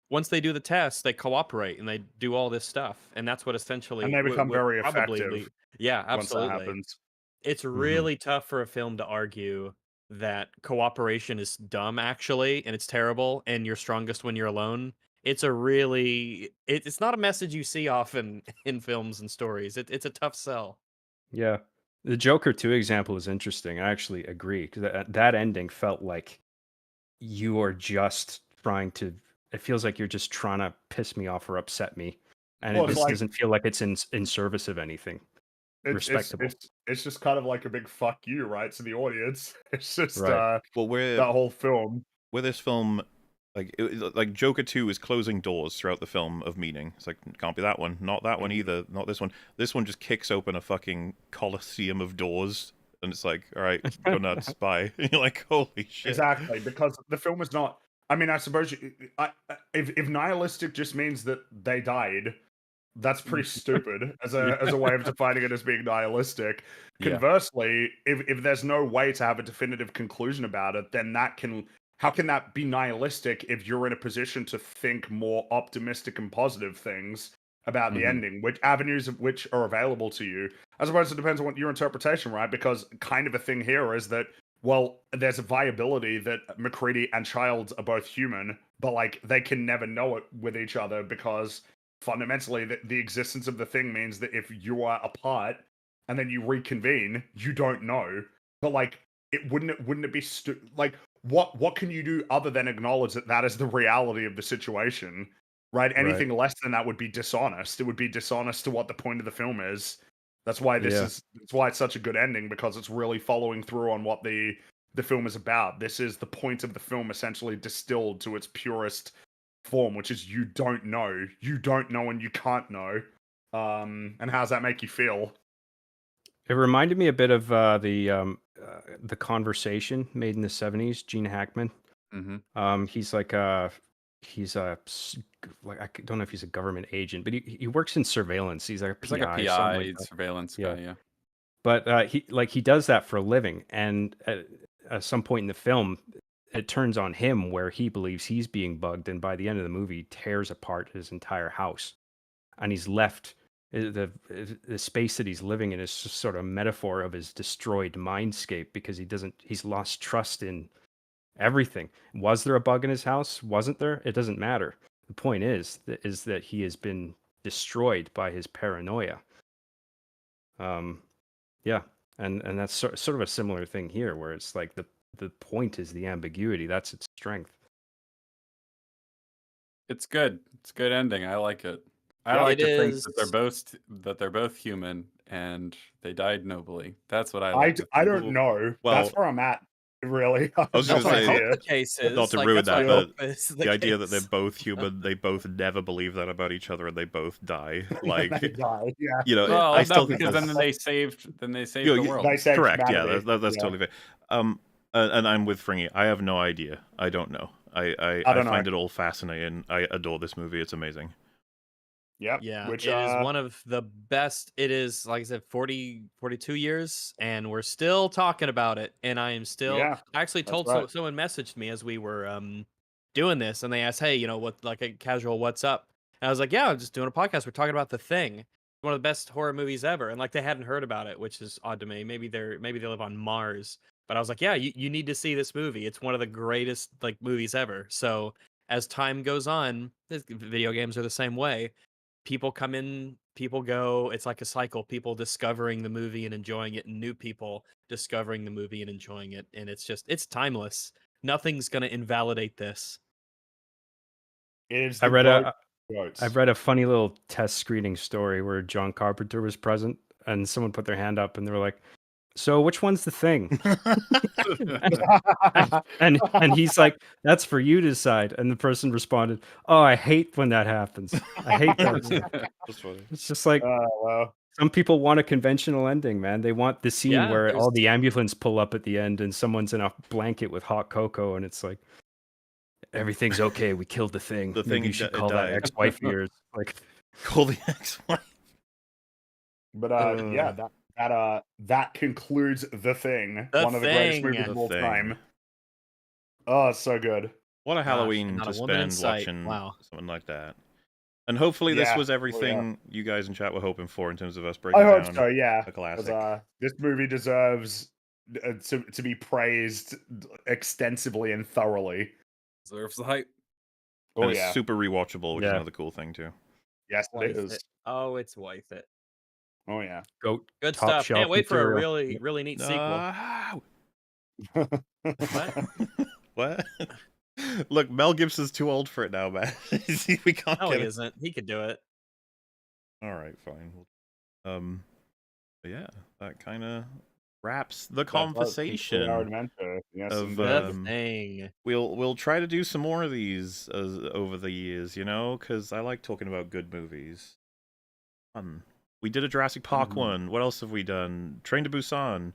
Once they do the test, they cooperate and they do all this stuff, and that's what essentially And they become very probably effective yeah, once that absolutely. happens. It's really tough for a film to argue that cooperation is dumb, actually, and it's terrible, and you're strongest when you're alone. It's a really it's not a message you see often in films and stories. It's a tough sell. Yeah. The Joker 2 example is interesting. I actually agree, because that ending felt like you are just trying to, it feels like you're just trying to piss me off or upset me. and Well, it it's just like doesn't feel like it's in service of anything. Respectable. it's just kind of like a big fuck you, right, to the audience. It's just Right. Well, that whole film. with this film, like Joker 2 is closing doors throughout the film of meaning. It's like, can't be that one, not that one either, not this one. This one just kicks open a fucking coliseum of doors, and it's like, all right, go nuts, bye. And you're like, holy shit. Exactly, because the film is not. I mean, I suppose if nihilistic just means that they died, that's pretty stupid as a way of defining it as being nihilistic. Yeah. Conversely, if there's no way to have a definitive conclusion about it, then how can that be nihilistic if you're in a position to think more optimistic and positive things about the ending, which avenues of which are available to you? I suppose it depends on what your interpretation, right? Because kind of a thing here is that, well, there's a viability that McCready and Childs are both human, but like they can never know it with each other because fundamentally the existence of the thing means that if you are apart and then you reconvene, you don't know. But like, wouldn't it be like what can you do other than acknowledge that that is the reality of the situation, right? Anything less than that would be dishonest. It would be dishonest to what the point of the film is. That's why that's why it's such a good ending, because it's really following through on what the film is about. This is the point of the film essentially distilled to its purest form, which is you don't know and you can't know. And how does that make you feel? It reminded me a bit of the Conversation, made in the 70s. Gene Hackman. He's like like, I don't know if he's a government agent, but he works in surveillance. He's like a He's PI, like a something PI like that. surveillance guy, yeah. But he does that for a living, and at some point in the film, it turns on him where he believes he's being bugged, and by the end of the movie, tears apart his entire house, and he's left. The space that he's living in is just sort of a metaphor of his destroyed mindscape, because he's lost trust in everything. Was there a bug in his house? Wasn't there? It doesn't matter. The point is that he has been destroyed by his paranoia. Yeah, and that's sort of a similar thing here, where it's like the point is the ambiguity. That's its strength. It's good. It's a good ending. I like it. I Yeah, like it to think is. that they're both human and they died nobly. That's what I I, like. I don't know. Well, that's where I'm at, really. I was That's gonna what I say, hope the case is. not to Like, ruin that's what that, I hope but is the idea that they're case. both human, they both never believe that about each other, and they both die. Like, They died, yeah. you know, Well, I no, still think because that's then they saved You- the you- world. They saved correct. Yeah, humanity. that's Yeah. totally fair. And I'm with Fringy. I have no idea. I don't know. I don't know. find it all fascinating. I adore this movie. It's amazing. Yep. Yeah, Which it is one of the best. It is, like I said, 42 years, and we're still talking about it. And I am still. Yeah, I actually that's told right. someone messaged me as we were doing this, and they asked, "Hey, what, like a casual, what's up?" And I was like, "Yeah, I'm just doing a podcast. We're talking about The Thing, one of the best horror movies ever." And like they hadn't heard about it, which is odd to me. Maybe they live on Mars, but I was like, "Yeah, you need to see this movie. It's one of the greatest like movies ever." So as time goes on, video games are the same way. People come in, people go. It's like a cycle. People discovering the movie and enjoying it, and new people discovering the movie and enjoying it. And it's timeless. Nothing's gonna invalidate this. It is I the read goats. I've read a funny little test screening story where John Carpenter was present, and someone put their hand up, and they were like, "So which one's The Thing?" and he's like, "That's for you to decide." And the person responded, "Oh, I hate when that happens. I hate that." That's funny. It's just like, well, some people want a conventional ending, man. They want the scene Yeah, where there's- all the ambulance pull up at the end and someone's in a blanket with hot cocoa, and it's like, everything's okay. We killed the thing. The Maybe thing you should it call that died. ex-wife of yours. Like, Call the ex-wife. but yeah, that concludes The Thing, The one of the greatest Thing. movies The of all Thing. time. Oh, it's so good. What a Halloween not to a woman in spend sight. watching Wow. something like that. And hopefully this Yeah. was Oh, yeah. everything you guys in chat were hoping for in terms of us breaking I hope down so. Yeah, a 'cause, classic. this movie deserves to be praised extensively and thoroughly. Deserves the hype. Oh and yeah, it's super rewatchable, which is Yeah. another cool thing too. yes it Worth is. it. Oh, it's worth it. Oh yeah. goat Good top stuff. shelf Can't wait for a material. really neat sequel. What? Look, Mel Gibson's too old for it now, man. We can't No, get he it. isn't. He could do it. All right, fine. But yeah, that kind of wraps the conversation Yes, of The indeed. thing. we'll try to do some more of these over the years, you know, because I like talking about good movies. Fun. We did a Jurassic Park one. What else have we done? Train to Busan.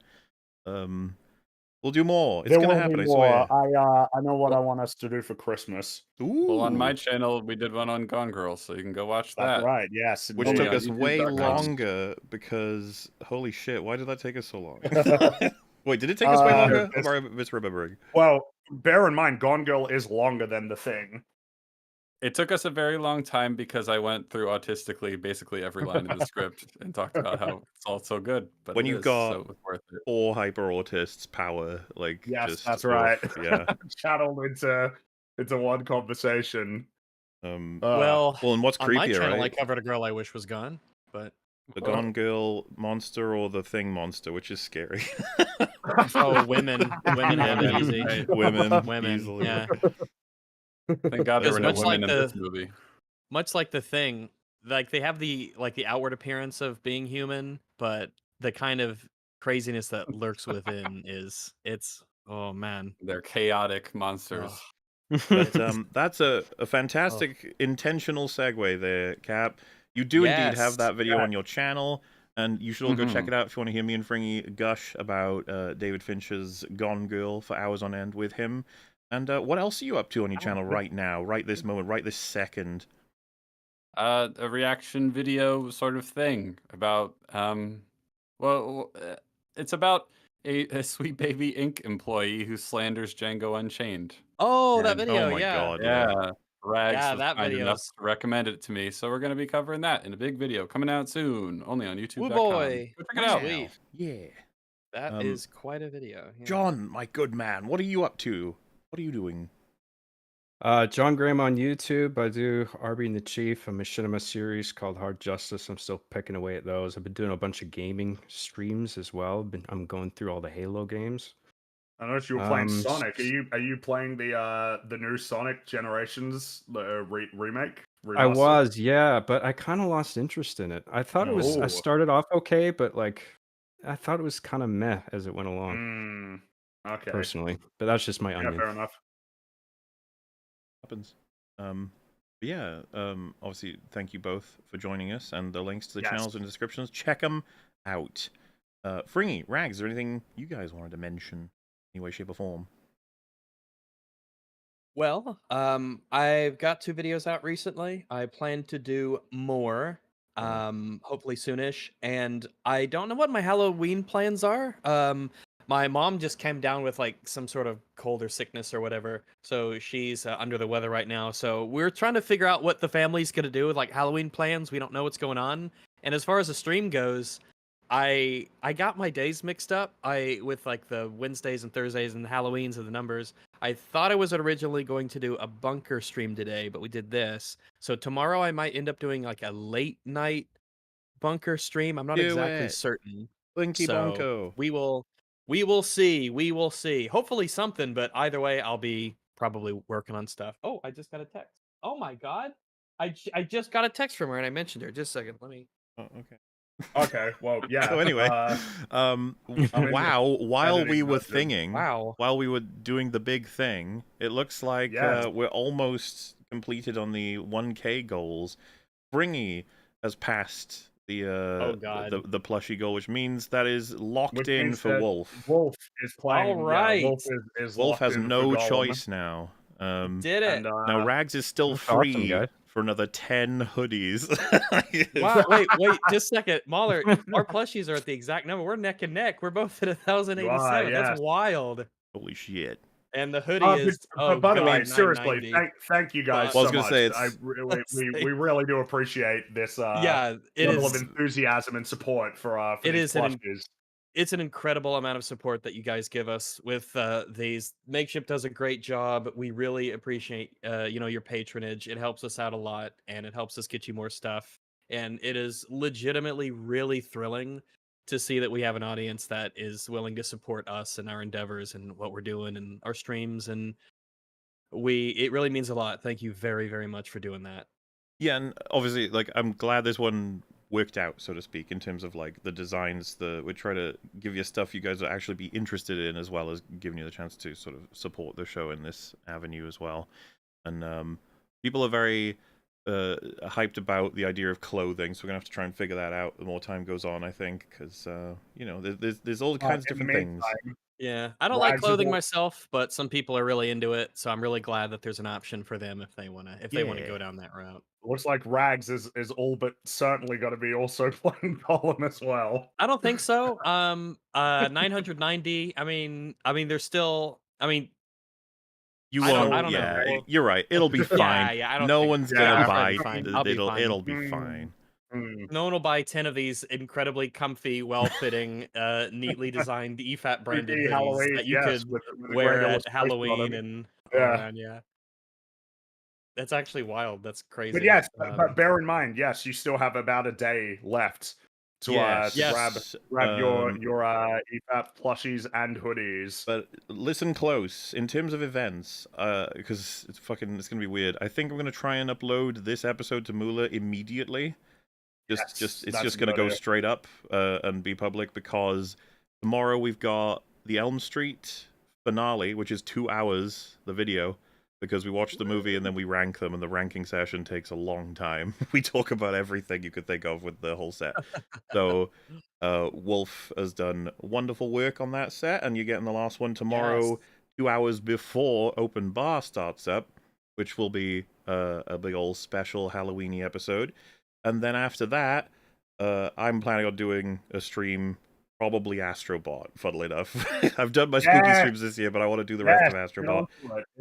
We'll do more. It's There gonna will happen, be I more. swear. I know what I want us to do for Christmas. Ooh. Well, on my channel, we did one on Gone Girl, so you can go watch That's that. right. Yes, Which Only took on us way youtube.com. longer because holy shit, why did that take us so long? Wait, did it take us way longer? it's- Or am I misremembering? Well, bear in mind, Gone Girl is longer than The Thing. It took us a very long time because I went through autistically basically every line of the script and talked about how it's all so good, but When it you've is, got so it was worth it. 4 hyper autists power, like Yes, just that's right. yeah. Channeled into one conversation. Well, and what's on my creepier, channel, I right? covered a girl I wish was gone, but The Gone Girl monster or the Thing monster, which is scary. oh, women have it Women. easy. Right. Women, easily. yeah. Thank God there were no Because much women like in this the- movie. Much like The Thing, like they have the outward appearance of being human, but the kind of craziness that lurks within it's oh man. They're chaotic monsters. But that's a fantastic intentional segue there, Cap. You do indeed have Yes. that video on your channel, and you should all go check Mhm. it out if you want to hear me and Fringy gush about David Fincher's Gone Girl for hours on end with him. And what else are you up to on your channel right now, right this moment, right this second? A reaction video sort of thing about it's about a Sweet Baby Inc. employee who slanders Django Unchained. Oh, that And- video, Oh my yeah. god, Yeah, Rags Yeah, was that kind enough video's- to recommend it to me, so we're gonna be covering that in a big video coming out soon, only on YouTube.com. boy. Go check it out. Sweet. Yeah. That is quite a video. Yeah. John, my good man, what are you up to? What are you doing? John Graham on YouTube. I do Arby and the Chief. I'm a cinema series called Hard Justice. I'm still picking away at those. I've been doing a bunch of gaming streams as well. I'm going through all the Halo games. I noticed you were playing Um, Sonic. Are you playing the new Sonic Generations remake? I Remaster? was, yeah, but I kind of lost interest in it. I thought it was. I Oh. started off okay, but like, I thought it was kind of meh as it went along. Okay. Personally, but that's just my Yeah, onion. fair enough. Happens. But yeah, obviously, thank you both for joining us, and the links to the Yes. channels in the descriptions. Check them out. Fringy, Rags, is there anything you guys wanted to mention, any way, shape, or form? Well, I've got 2 videos out recently. I plan to do more, hopefully soonish. And I don't know what my Halloween plans are. My mom just came down with like some sort of cold or sickness or whatever, so she's under the weather right now. So we're trying to figure out what the family's gonna do with like Halloween plans. We don't know what's going on. And as far as the stream goes, I got my days mixed up. With like the Wednesdays and Thursdays and the Halloweens and the numbers. I thought I was originally going to do a bunker stream today, but we did this. So tomorrow I might end up doing like a late night bunker stream. I'm not Do exactly it. certain. Blinky So Bonko. we will see. We will see. Hopefully something, but either way, I'll be probably working on stuff. Oh, I just got a text. Oh my god. I just got a text from her and I mentioned her. Just a second. Let me. Oh, okay. Okay, well, yeah. So anyway, wow, while editing we were mode. thinging, Wow. while we were doing the big thing, it looks like Yes. we're almost completed on the 1K goals. Fringy has passed the Oh, God. the plushie goal, which means that is locked Which in means for that Wolf. Wolf is playing. All right. Yeah, Wolf is Wolf locked has in no for Gollum. choice now. Did it. And, Now Rags is still That's awesome, free guy. for another 10 hoodies. Wow, wait, just a second. Mahler, our plushies are at the exact number. We're neck and neck. We're both at 1,087. yes. That's wild. Holy shit. And the hoodie is but by the way, God, seriously, 990. thank you guys Well, I was so gonna much. say, I it's- really, Let's see. we really do appreciate this Yeah, it level is. of enthusiasm and support for It these is an plushies. It's an incredible amount of support that you guys give us with these. Makeshift does a great job. We really appreciate your patronage. It helps us out a lot, and it helps us get you more stuff. And it is legitimately really thrilling to see that we have an audience that is willing to support us and our endeavors and what we're doing and our streams. And it really means a lot. Thank you very, very much for doing that. Yeah, and obviously, like, I'm glad this one worked out, so to speak, in terms of like the designs. We try to give you stuff you guys will actually be interested in, as well as giving you the chance to sort of support the show in this avenue as well. And people are very hyped about the idea of clothing, so we're gonna have to try and figure that out the more time goes on, I think, because you know, there's all kinds of different things. Yeah, I don't like Rags of clothing Wolf- myself, but some people are really into it, so I'm really glad that there's an option for them if they wanna go Yeah. down that route. Looks like Rags is all but certainly going to be also playing Gollum as well. I don't think so. 990. I mean, there's still. I mean, You I don't- won't. I don't know. Yeah, Well- you're right. It'll be fine. yeah. I don't No think- one's Yeah, gonna it'll buy. be fine. I'll be fine. It'll be fine. no one will buy 10 of these incredibly comfy, well-fitting, neatly designed EFAP branded Creepy hoodies Halloween, that you yes, could with a wear great at illustration on Halloween them. and Yeah. around. Yeah, that's actually wild. That's crazy. But yes, but bear in mind, yes, you still have about a day left to Yes. grab your EFAP plushies and hoodies. But listen close. In terms of events, because it's gonna be weird. I think I'm gonna try and upload this episode to Moolah immediately. It's just gonna go straight up and be public, because tomorrow we've got the Elm Street finale, which is 2 hours, the video, because we watch the movie and then we rank them, and the ranking session takes a long time. We talk about everything you could think of with the whole set. So Wolf has done wonderful work on that set, and you're getting the last one tomorrow, Yes. 2 hours before Open Bar starts up, which will be a big old special Halloween-y episode. And then after that, I'm planning on doing a stream, probably Astrobot, funnily enough. I've done my spooky streams this year, but I want to do the rest of Astrobot.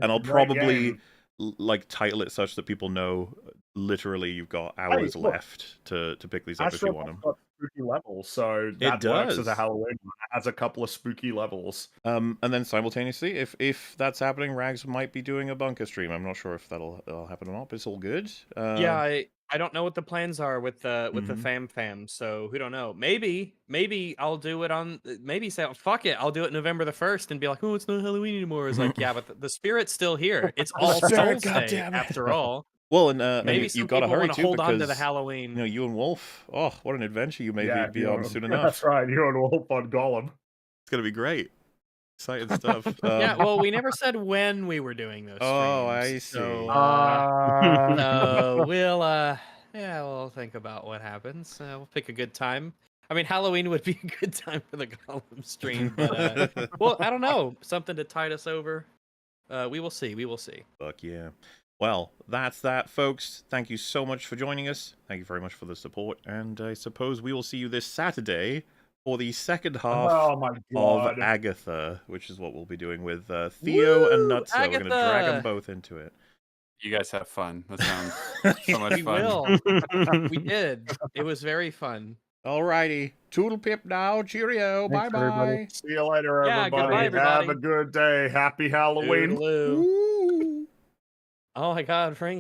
And I'll probably like title it such that people know literally you've got hours look, left to pick these up if you want them. Got spooky levels, so that works as a does. Halloween one. It has a couple of spooky levels. And then simultaneously, if that's happening, Rags might be doing a bunker stream. I'm not sure if that'll happen or not, but it's all good. Yeah, I don't know what the plans are with the Mhm. fam, so who don't know? Maybe I'll do it on maybe say fuck it, I'll do it November the 1st and be like, oh, it's not Halloween anymore. It's like, yeah, but the spirit's still here. It's all spirit, Souls Day goddammit. after all. Well, and Maybe you've some got to people hurry want to too, hold on to the because Halloween. you know, you and Wolf. Oh, what an adventure you may be you on and- soon enough. That's right, you and Wolf on Gollum. It's gonna be great. Exciting stuff. Yeah, well, we never said when we were doing those. Oh, I streams, So, see. so we'll think about what happens. We'll pick a good time. I mean, Halloween would be a good time for the Gollum stream, but well, I don't know, something to tide us over. We will see. We will see. Fuck yeah. Well, that's that, folks. Thank you so much for joining us. Thank you very much for the support, and I suppose we will see you this Saturday for the second half Oh my of god. Agatha, which is what we'll be doing with Theo and Woo, Nutso. We're going to drag them Agatha! both into it. You guys have fun. That sounds so much We fun. will. We did. It was very fun. Alrighty. Toodle pip now. Cheerio. Thanks, Bye-bye. everybody. See you later, Yeah, everybody. goodbye, Have everybody. a good day. Happy Halloween. Toodaloo. Woo. Oh my God, Frankie.